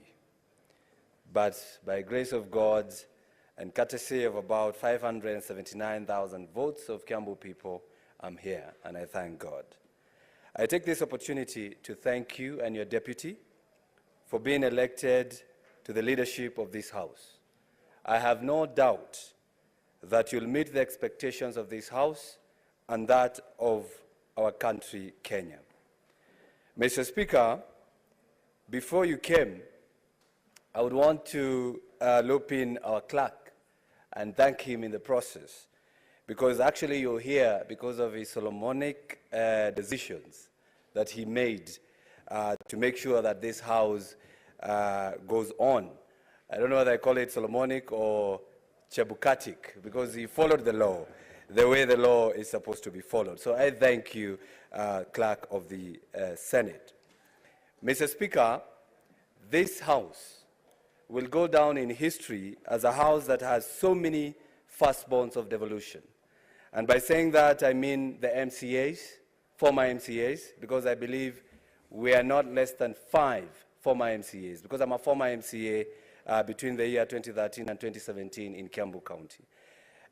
But by grace of God and courtesy of about 579,000 votes of Kiambu people, I'm here, and I thank God. I take this opportunity to thank you and your deputy for being elected to the leadership of this House. I have no doubt that you'll meet the expectations of this House and that of our country, Kenya. Mr. Speaker, before you came, I would want to loop in our clerk and thank him in the process, because actually you're here because of his Solomonic decisions that he made to make sure that this House goes on. I don't know whether I call it Solomonic or Chebukatic, because he followed the law the way the law is supposed to be followed. So I thank you, Clerk of the Senate. Mr. Speaker, this House will go down in history as a House that has so many firstborns of devolution. And by saying that, I mean the MCAs, former MCAs, because I believe we are not less than 5 former MCAs, because I'm a former MCA between the year 2013 and 2017 in Kiambu County.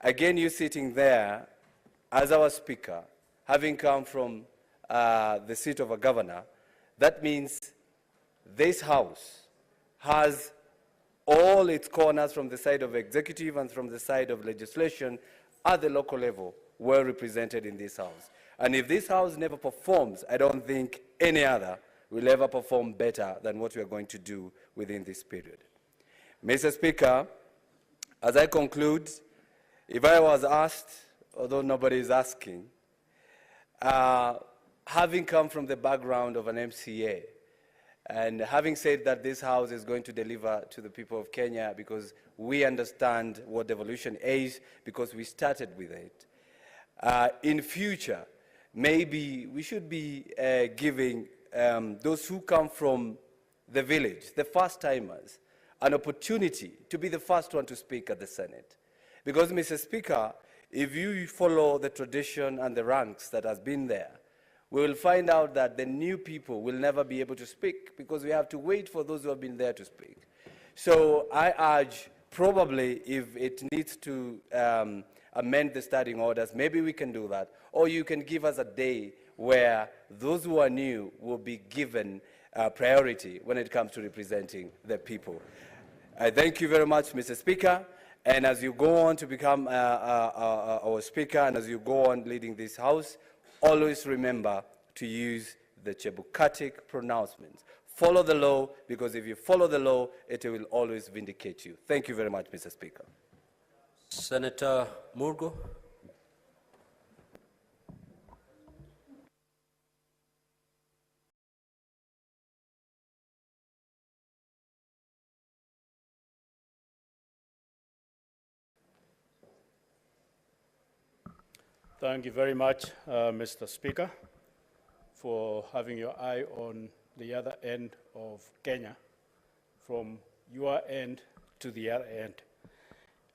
Again, you sitting there as our Speaker, having come from the seat of a governor, that means this House has all its corners from the side of executive and from the side of legislation at the local level were represented in this House. And if this House never performs, I don't think any other will ever perform better than what we are going to do within this period. Mr. Speaker, as I conclude, if I was asked, although nobody is asking, having come from the background of an MCA, and having said that this House is going to deliver to the people of Kenya because we understand what devolution is, because we started with it, in future, maybe we should be giving those who come from the village, the first-timers, an opportunity to be the first one to speak at the Senate. Because, Mr. Speaker, if you follow the tradition and the ranks that has been there, we will find out that the new people will never be able to speak because we have to wait for those who have been there to speak. So I urge, probably, if it needs to amend the standing orders, maybe we can do that. Or you can give us a day where those who are new will be given priority when it comes to representing the people. I thank you very much, Mr. Speaker. And as you go on to become our Speaker, and as you go on leading this House, always remember to use the Chebukatic pronouncements. Follow the law, because if you follow the law, it will always vindicate you. Thank you very much, Mr. Speaker. Senator Murgo. Thank you very much, Mr. Speaker, for having your eye on the other end of Kenya, from your end to the other end.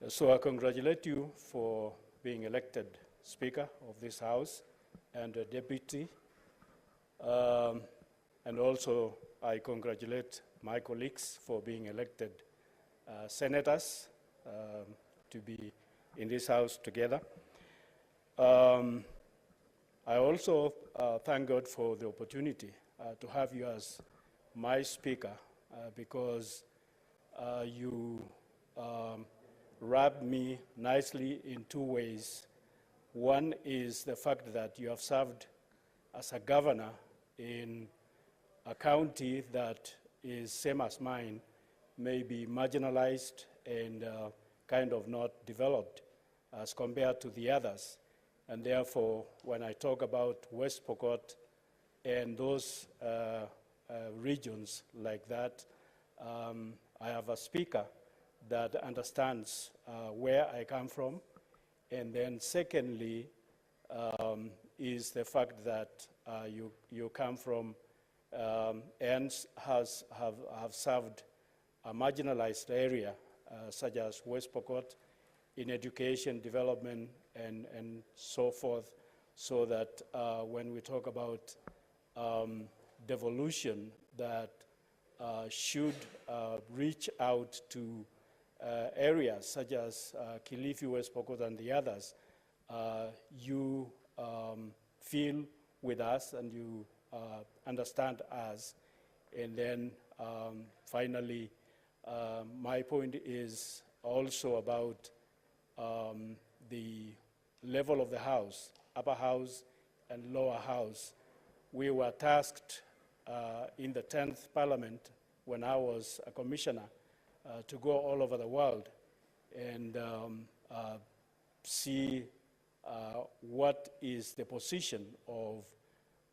So I congratulate you for being elected Speaker of this House and a Deputy. And also I congratulate my colleagues for being elected Senators to be in this House together. I also thank God for the opportunity to have you as my Speaker because you wrapped me nicely in two ways. One is the fact that you have served as a governor in a county that is same as mine, maybe marginalized and kind of not developed as compared to the others. And therefore, when I talk about West Pokot and those regions like that, I have a Speaker that understands where I come from. And then secondly, is the fact that you come from and have served a marginalized area such as West Pokot in education, development, and so forth, so that when we talk about devolution, that should reach out to areas such as Kilifi, West Pokot, and the others, you feel with us and you understand us. And then finally, my point is also about the level of the House, upper house and lower house. We were tasked in the 10th Parliament when I was a commissioner to go all over the world and see what is the position of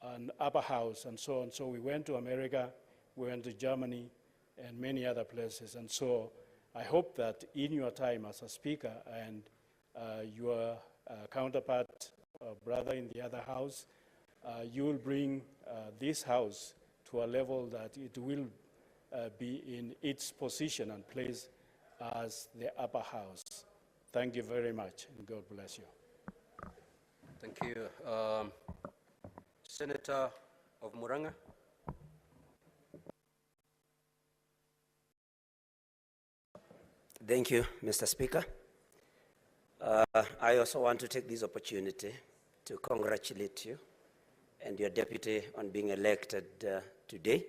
an upper house and so on. So we went to America, we went to Germany and many other places. And so I hope that in your time as a Speaker and your counterpart, brother in the other house, you will bring this House to a level that it will be in its position and place as the upper house. Thank you very much, and God bless you. Thank you. Senator of Muranga. Thank you, Mr. Speaker. I also want to take this opportunity to congratulate you and your deputy on being elected today.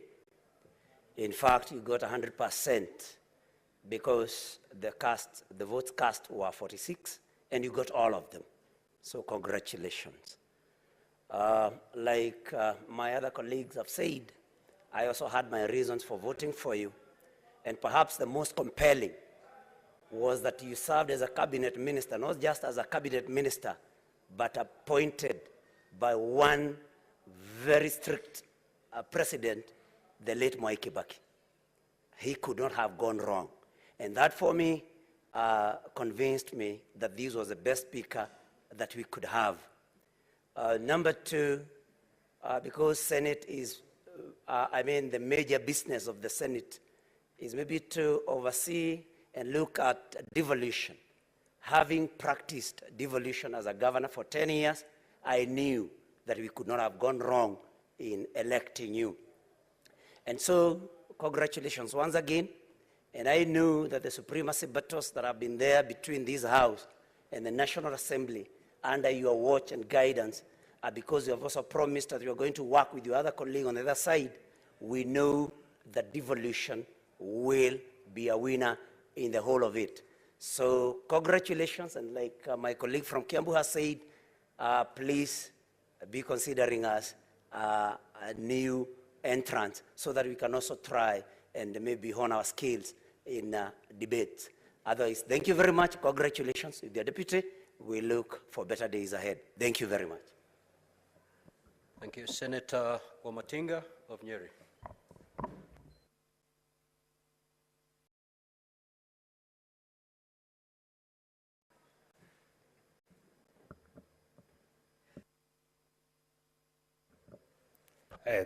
In fact, you got 100% because the votes cast were 46, and you got all of them. So congratulations. Like my other colleagues have said, I also had my reasons for voting for you, And perhaps the most compelling was that you served as a cabinet minister, not just as a cabinet minister, but appointed by one very strict president, the late Mwai Kibaki. He could not have gone wrong. And that for me convinced me that this was the best speaker that we could have. Number two, because Senate is, the major business of the Senate is maybe to oversee and look at devolution. Having practiced devolution as a governor for 10 years, I knew that we could not have gone wrong in electing you. And so, congratulations once again. And I knew that the supremacy battles that have been there between this House and the National Assembly under your watch and guidance are because you have also promised that you are going to work with your other colleague on the other side. We know that devolution will be a winner in the whole of it. So congratulations, and like my colleague from Kiambu has said, please be considering us a new entrant so that we can also try and maybe hone our skills in debates. Otherwise, thank you very much. Congratulations with your deputy. We look for better days ahead. Thank you very much. Thank you. Senator Wamatinga of Nyeri.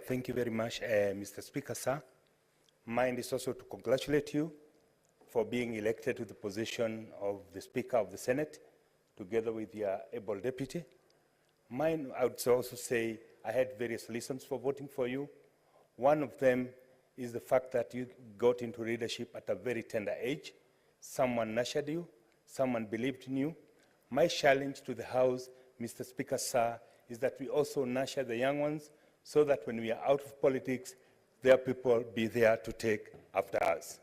Thank you very much, Mr. Speaker, sir. Mine is also to congratulate you for being elected to the position of the Speaker of the Senate, together with your able deputy. Mine, I would also say, I had various reasons for voting for you. One of them is the fact that you got into leadership at a very tender age. Someone nurtured you, someone believed in you. My challenge to the House, Mr. Speaker, sir, is that we also nurture the young ones so that when we are out of politics, their people be there to take after us.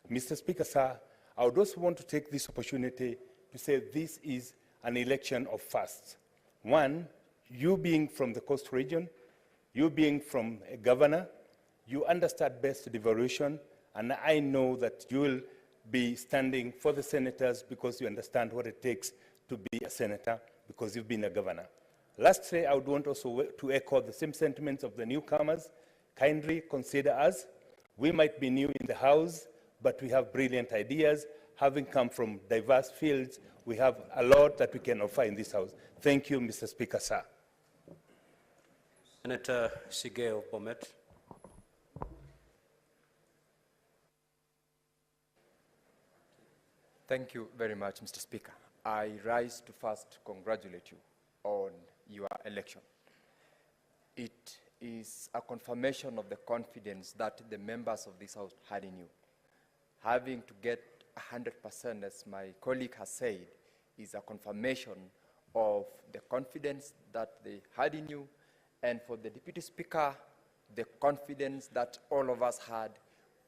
Mr. Speaker, sir, I would also want to take this opportunity to say this is an election of firsts. One, you being from the coast region, you being from a governor, you understand best devolution, and I know that you will be standing for the senators because you understand what it takes to be a senator because you've been a governor. Lastly, I would want also to echo the same sentiments of the newcomers. Kindly consider us. We might be new in the House, but we have brilliant ideas. Having come from diverse fields, we have a lot that we can offer in this House. Thank you, Mr. Speaker, sir. Senator Sige of Bomet. Thank you very much, Mr. Speaker. I rise to first congratulate you on your election. It is a confirmation of the confidence that the members of this House had in you. Having to get 100%, as my colleague has said, is a confirmation of the confidence that they had in you, and for the Deputy Speaker, the confidence that all of us had.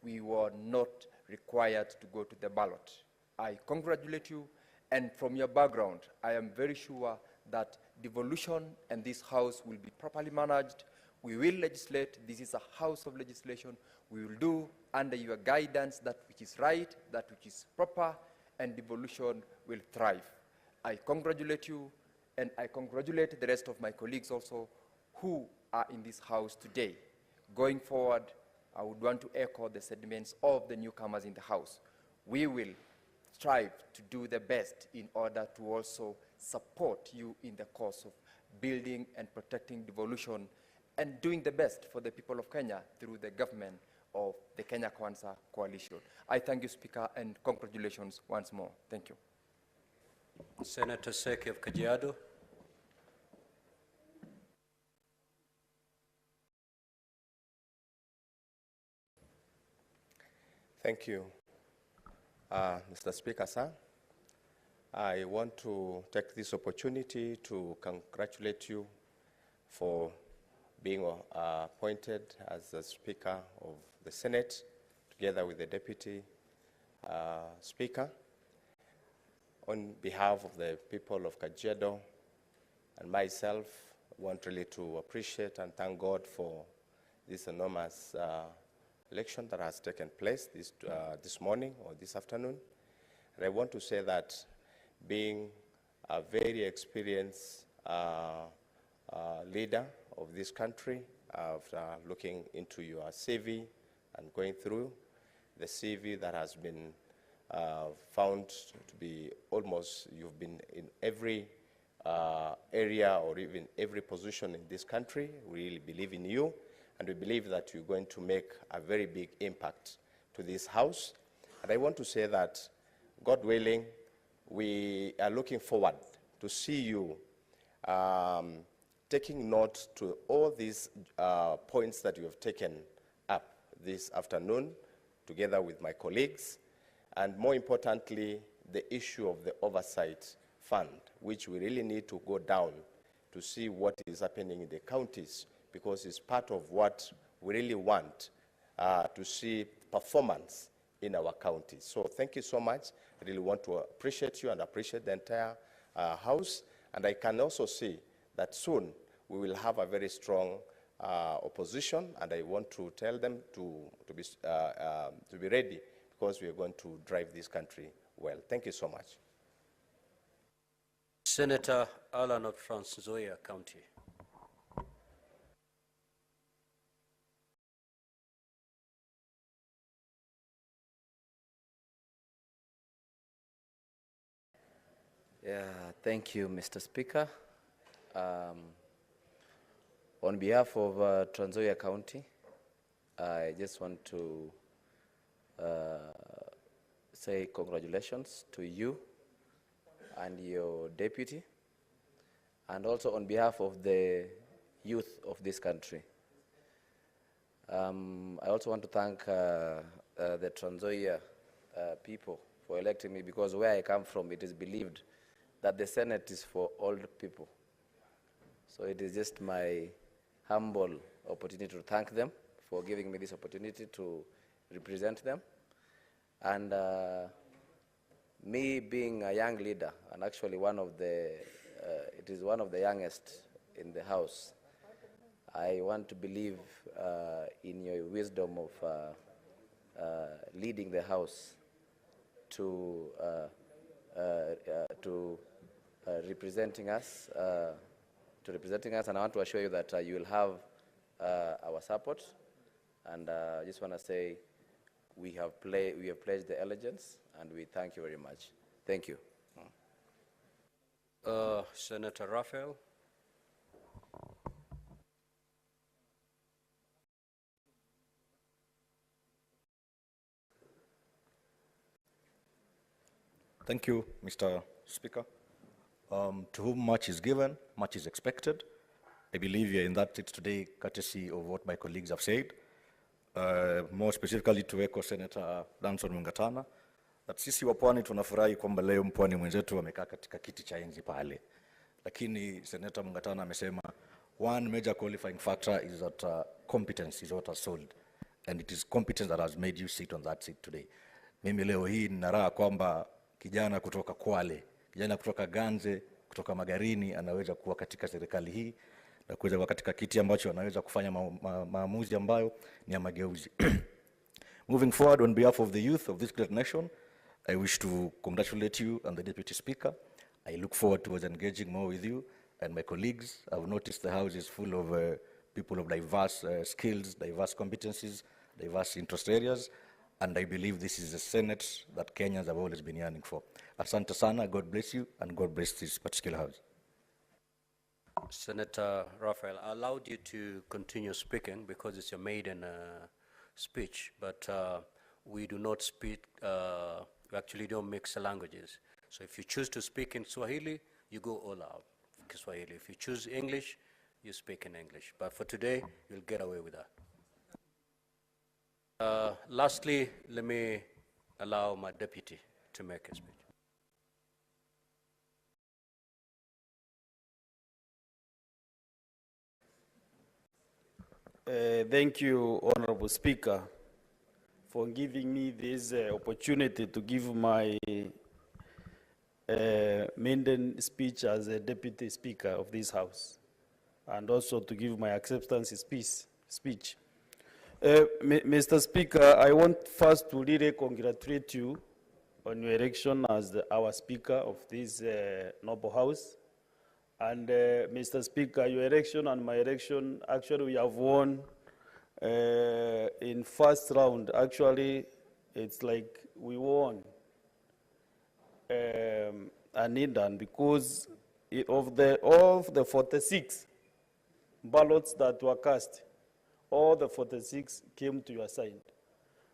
We were not required to go to the ballot. I congratulate you, and from your background, I am very sure that devolution and this House will be properly managed. We will legislate. This is a House of legislation. We will do under your guidance that which is right, that which is proper, and devolution will thrive. I congratulate you, and I congratulate the rest of my colleagues also who are in this House today. Going forward, I would want to echo the sentiments of the newcomers in the House. We will strive to do the best in order to also support you in the cause of building and protecting devolution and doing the best for the people of Kenya through the government of the Kenya Kwanza coalition. I thank you, Speaker, and congratulations once more. Thank you. Senator Seki of Kajiado. Thank you, Mr. Speaker, sir. I want to take this opportunity to congratulate you for being appointed as the Speaker of the Senate, together with the Deputy Speaker. On behalf of the people of Kajiado and myself, I want really to appreciate and thank God for this enormous election that has taken place this morning or this afternoon. And I want to say that being a very experienced leader of this country, after looking into your CV and going through the CV that has been found to be almost, you've been in every area or even every position in this country. We really believe in you, and we believe that you're going to make a very big impact to this House. And I want to say that, God willing, we are looking forward to see you taking note to all these points that you have taken up this afternoon, together with my colleagues, and more importantly, the issue of the oversight fund, which we really need to go down to see what is happening in the counties, because it's part of what we really want to see performance in our counties. So thank you so much. I really want to appreciate you and appreciate the entire House. And I can also see that soon we will have a very strong opposition, and I want to tell them to be ready, because we are going to drive this country well. Thank you so much. Senator Alan of Trans Nzoia County. Yeah, thank you, Mr. Speaker. On behalf of Trans Nzoia County, I just want to say congratulations to you and your deputy, and also on behalf of the youth of this country. I also want to thank the Trans Nzoia people for electing me, because where I come from, it is believed that the Senate is for old people. So it is just my humble opportunity to thank them for giving me this opportunity to represent them. And me being a young leader, and actually it is one of the youngest in the House, I want to believe in your wisdom of leading the House to representing us, and I want to assure you that you will have our support. And I just want to say we have pledged the allegiance, and we thank you very much. Thank you. Senator Raphael. Thank you, Mr. Speaker. To whom much is given, much is expected. I believe we are in that seat today courtesy of what my colleagues have said. More specifically to echo Senator Danson Mungatana, that sisi wa pwani tunafurahi kwamba leo mpwani mwenzetu amekaa katika kiti cha enzi pale. Lakini Senator Mungatana amesema one major qualifying factor is that competence is what has sold, and it is competence that has made you sit on that seat today. Mimi leo hii nina raha kwamba kijana kutoka Kwale, kijana kutoka Ganze, kutoka Magarini anaweza kuwa katika serikali hii na kuweza kuwa katika kiti ambacho anaweza kufanya maamuzi ambayo ni ya mageuzi. Moving forward, on behalf of the youth of this great nation, I wish to congratulate you and the Deputy Speaker. I look forward towards engaging more with you and my colleagues. I've noticed the House is full of people of diverse skills, diverse competencies, diverse interest areas, and I believe this is a Senate that Kenyans have always been yearning for. Asante sana, God bless you, and God bless this particular House. Senator Raphael, I allowed you to continue speaking because it's your maiden speech, but we do not speak, we actually don't mix languages. So if you choose to speak in Swahili, you go all out in Swahili. If you choose English, you speak in English. But for today, you'll get away with that. Lastly, let me allow my deputy to make a speech. Thank you, Honorable Speaker, for giving me this opportunity to give my maiden speech as a Deputy Speaker of this House, and also to give my acceptance speech. Mr. Speaker, I want first to really congratulate you on your election as our Speaker of this noble House. And Mr. Speaker, your election and my election, actually we have won in first round. Actually, it's like we won an Indian because of the 46 ballots that were cast, all the 46 came to your side.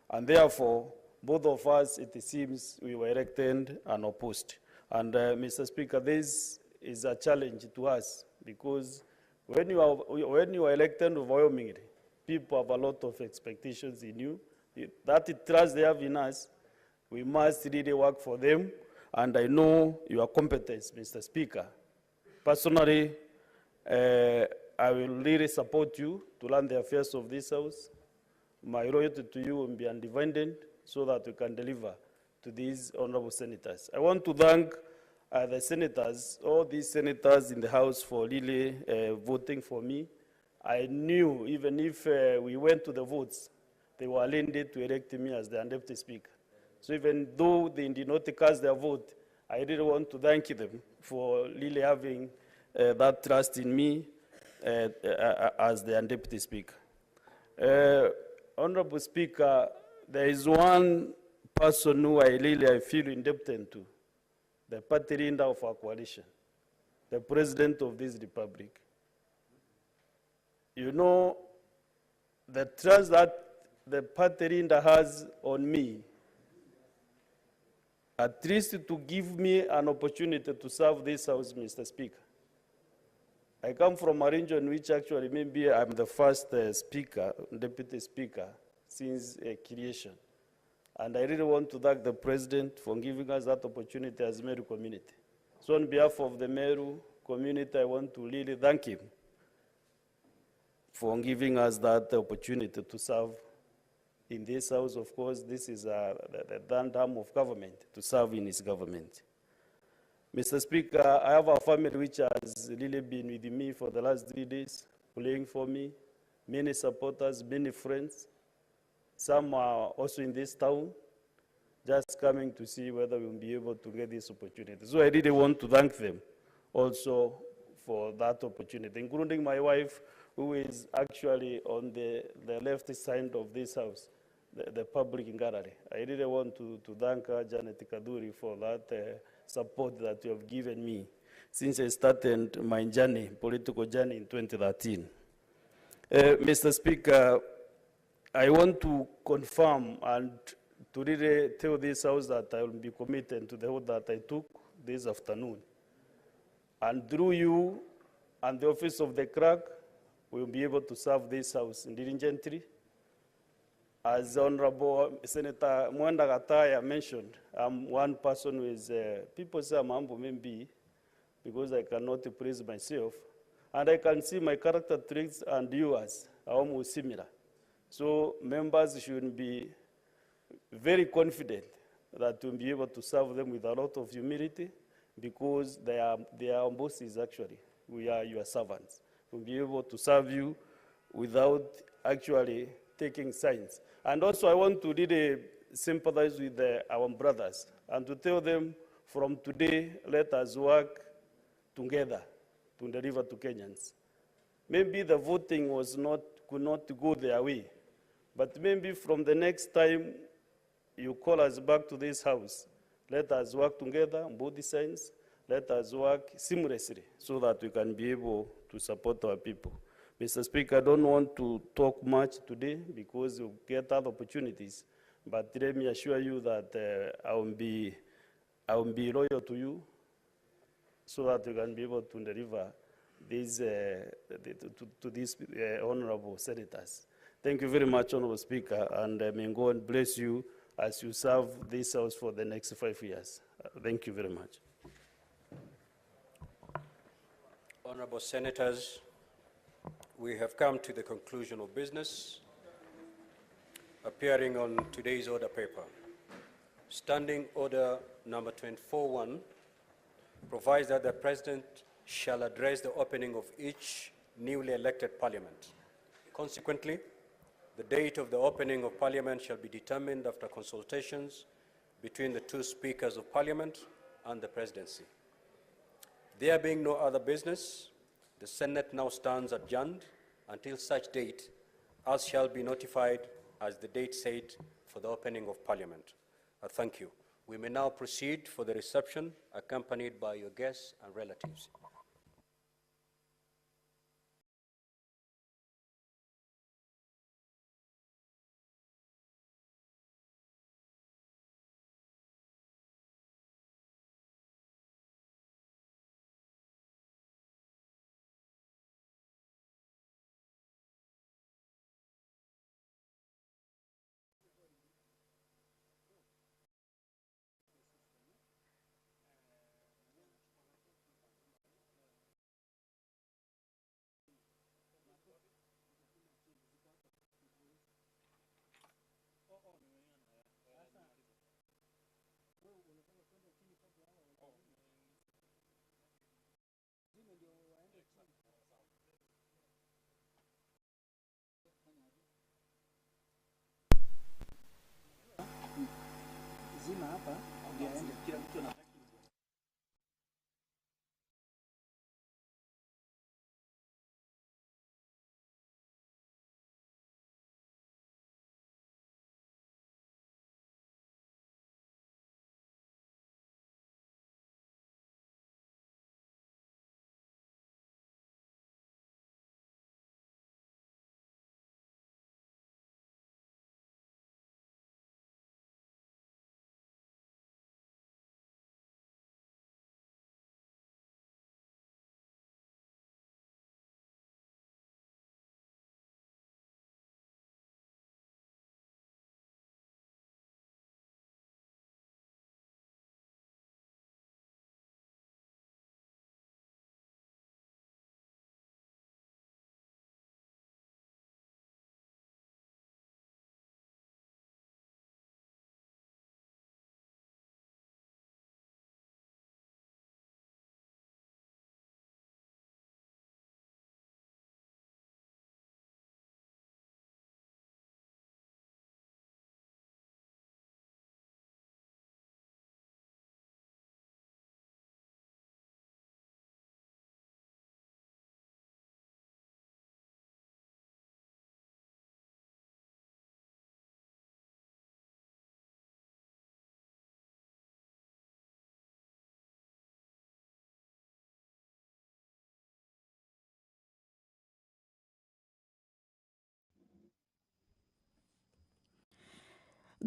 And therefore, both of us, it seems, we were elected and opposed. And Mr. Speaker, this is a challenge to us because when you are elected overwhelmingly, people have a lot of expectations in you. That trust they have in us, we must really work for them. And I know your competence, Mr. Speaker. Personally, I will really support you to run the affairs of this House. My loyalty to you will be undivided so that we can deliver to these honorable senators. I want to thank the senators, all these senators in the House for really voting for me. I knew even if we went to the votes, they were elected to elect me as the Deputy Speaker. So even though they did not cast their vote, I really want to thank them for really having that trust in me as the Deputy Speaker. Honorable Speaker, there is one person who I feel indebted to, the party leader of our coalition, the President of this Republic. You know, the trust that the party leader has on me, at least to give me an opportunity to serve this House, Mr. Speaker. I come from a region which actually maybe I'm the first speaker, deputy speaker, since creation. And I really want to thank the President for giving us that opportunity as Meru community. So on behalf of the Meru community, I want to really thank him for giving us that opportunity to serve in this House. Of course, this is the third arm of government, to serve in his government. Mr. Speaker, I have a family which has really been with me for the last 3 days, playing for me, many supporters, many friends. Some are also in this town, just coming to see whether we'll be able to get this opportunity. So I really want to thank them also for that opportunity, including my wife, who is actually on the left side of this House, the public gallery. I really want to thank her, Janet Kaduri, for that support that you have given me since I started my journey, political journey in 2013. Mr. Speaker, I want to confirm and to really tell this House that I will be committed to the oath that I took this afternoon. And through you and the office of the clerk, we will be able to serve this House diligently. As Honorable Senator Mwenda Gataya mentioned, I'm one person who is, people say I'm humble maybe, because I cannot praise myself. And I can see my character traits and yours are almost similar. So members should be very confident that we'll be able to serve them with a lot of humility, because they are our bosses actually. We are your servants. We'll be able to serve you without actually taking sides. And also I want to really sympathize with our brothers and to tell them from today, let us work together to deliver to Kenyans. Maybe the voting could not go their way, but maybe from the next time you call us back to this House, let us work together on both sides. Let us work seamlessly so that we can be able to support our people. Mr. Speaker, I don't want to talk much today because we'll get other opportunities, but let me assure you that I will be loyal to you so that we can be able to deliver these, to these honorable senators. Thank you very much, Honorable Speaker, and may God bless you as you serve this House for the next 5 years. Thank you very much. Honorable Senators, we have come to the conclusion of business. Appearing on today's order paper, Standing Order number 24-1 provides that the President shall address the opening of each newly elected Parliament. Consequently, The date of the opening of Parliament shall be determined after consultations between the two Speakers of Parliament and the Presidency. There being no other business, the Senate now stands adjourned until such date as shall be notified as the date set for the opening of Parliament. Thank you. We may now proceed for the reception, accompanied by your guests and relatives.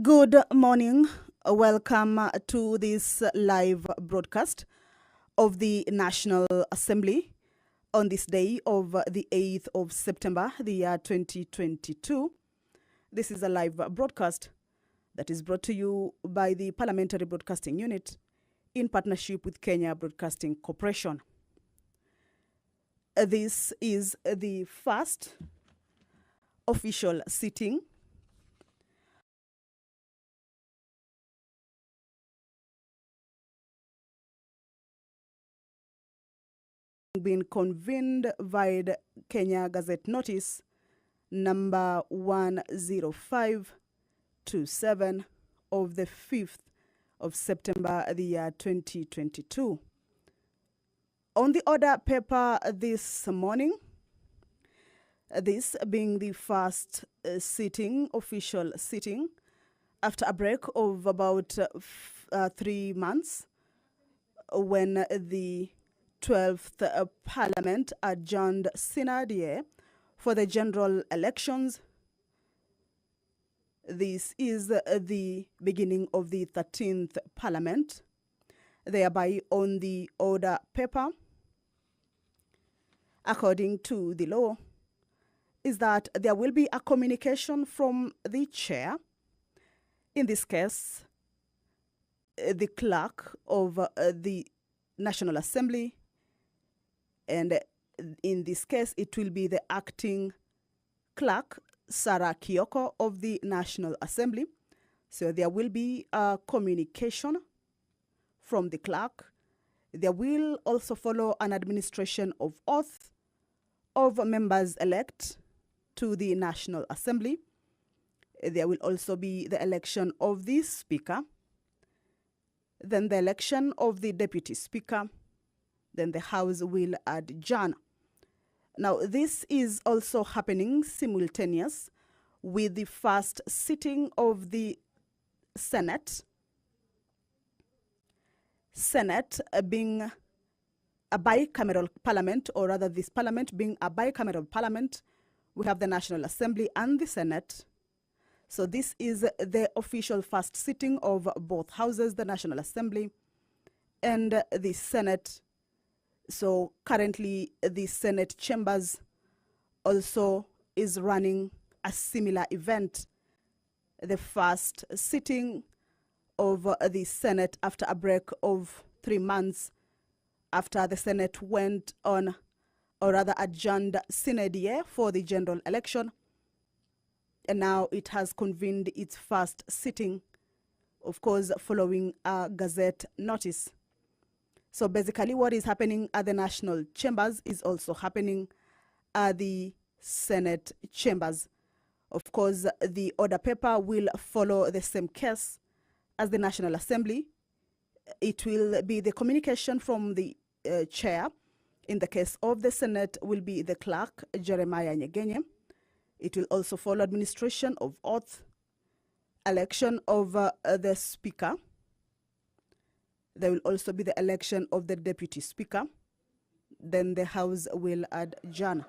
Good morning. Welcome to this live broadcast of the National Assembly on this day of the 8th of September, the year 2022. This is a live broadcast that is brought to you by the Parliamentary Broadcasting Unit in partnership with Kenya Broadcasting Corporation. This is the first official sitting been convened via the Kenya Gazette Notice number 10527 of the 5th of September, the year 2022. On the order paper this morning, this being the first official sitting, after a break of about 3 months, when the 12th Parliament adjourned sine die for the general elections. This is the beginning of the 13th Parliament. Thereby, on the order paper, according to the law, is that there will be a communication from the chair, in this case, the clerk of the National Assembly, and in this case, it will be the acting clerk, Sarah Kioko, of the National Assembly. So there will be a communication from the clerk. There will also follow an administration of oath of members-elect to the National Assembly. There will also be the election of the Speaker, then the election of the Deputy Speaker, then the House will adjourn. Now, this is also happening simultaneous with the first sitting of the Senate. Senate being a bicameral parliament, or rather this parliament being a bicameral parliament. We have the National Assembly and the Senate. So this is the official first sitting of both houses, the National Assembly and the Senate. So currently the Senate chambers also is running a similar event. The first sitting of the Senate after a break of 3 months after the Senate went on, or rather adjourned sine die for the general election. And now it has convened its first sitting, of course, following a Gazette notice. So basically what is happening at the national chambers is also happening at the Senate chambers. Of course, the order paper will follow the same case as the National Assembly. It will be the communication from the chair. In the case of the Senate will be the clerk, Jeremiah Nyegenye. It will also follow administration of oath, election of the Speaker. There will also be the election of the Deputy Speaker. Then the House will adjourn.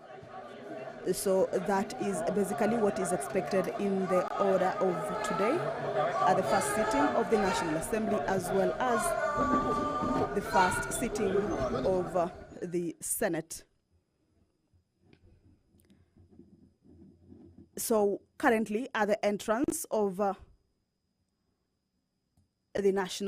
So that is basically what is expected in the order of today at the first sitting of the National Assembly, as well as the first sitting of the Senate. So currently at the entrance of the National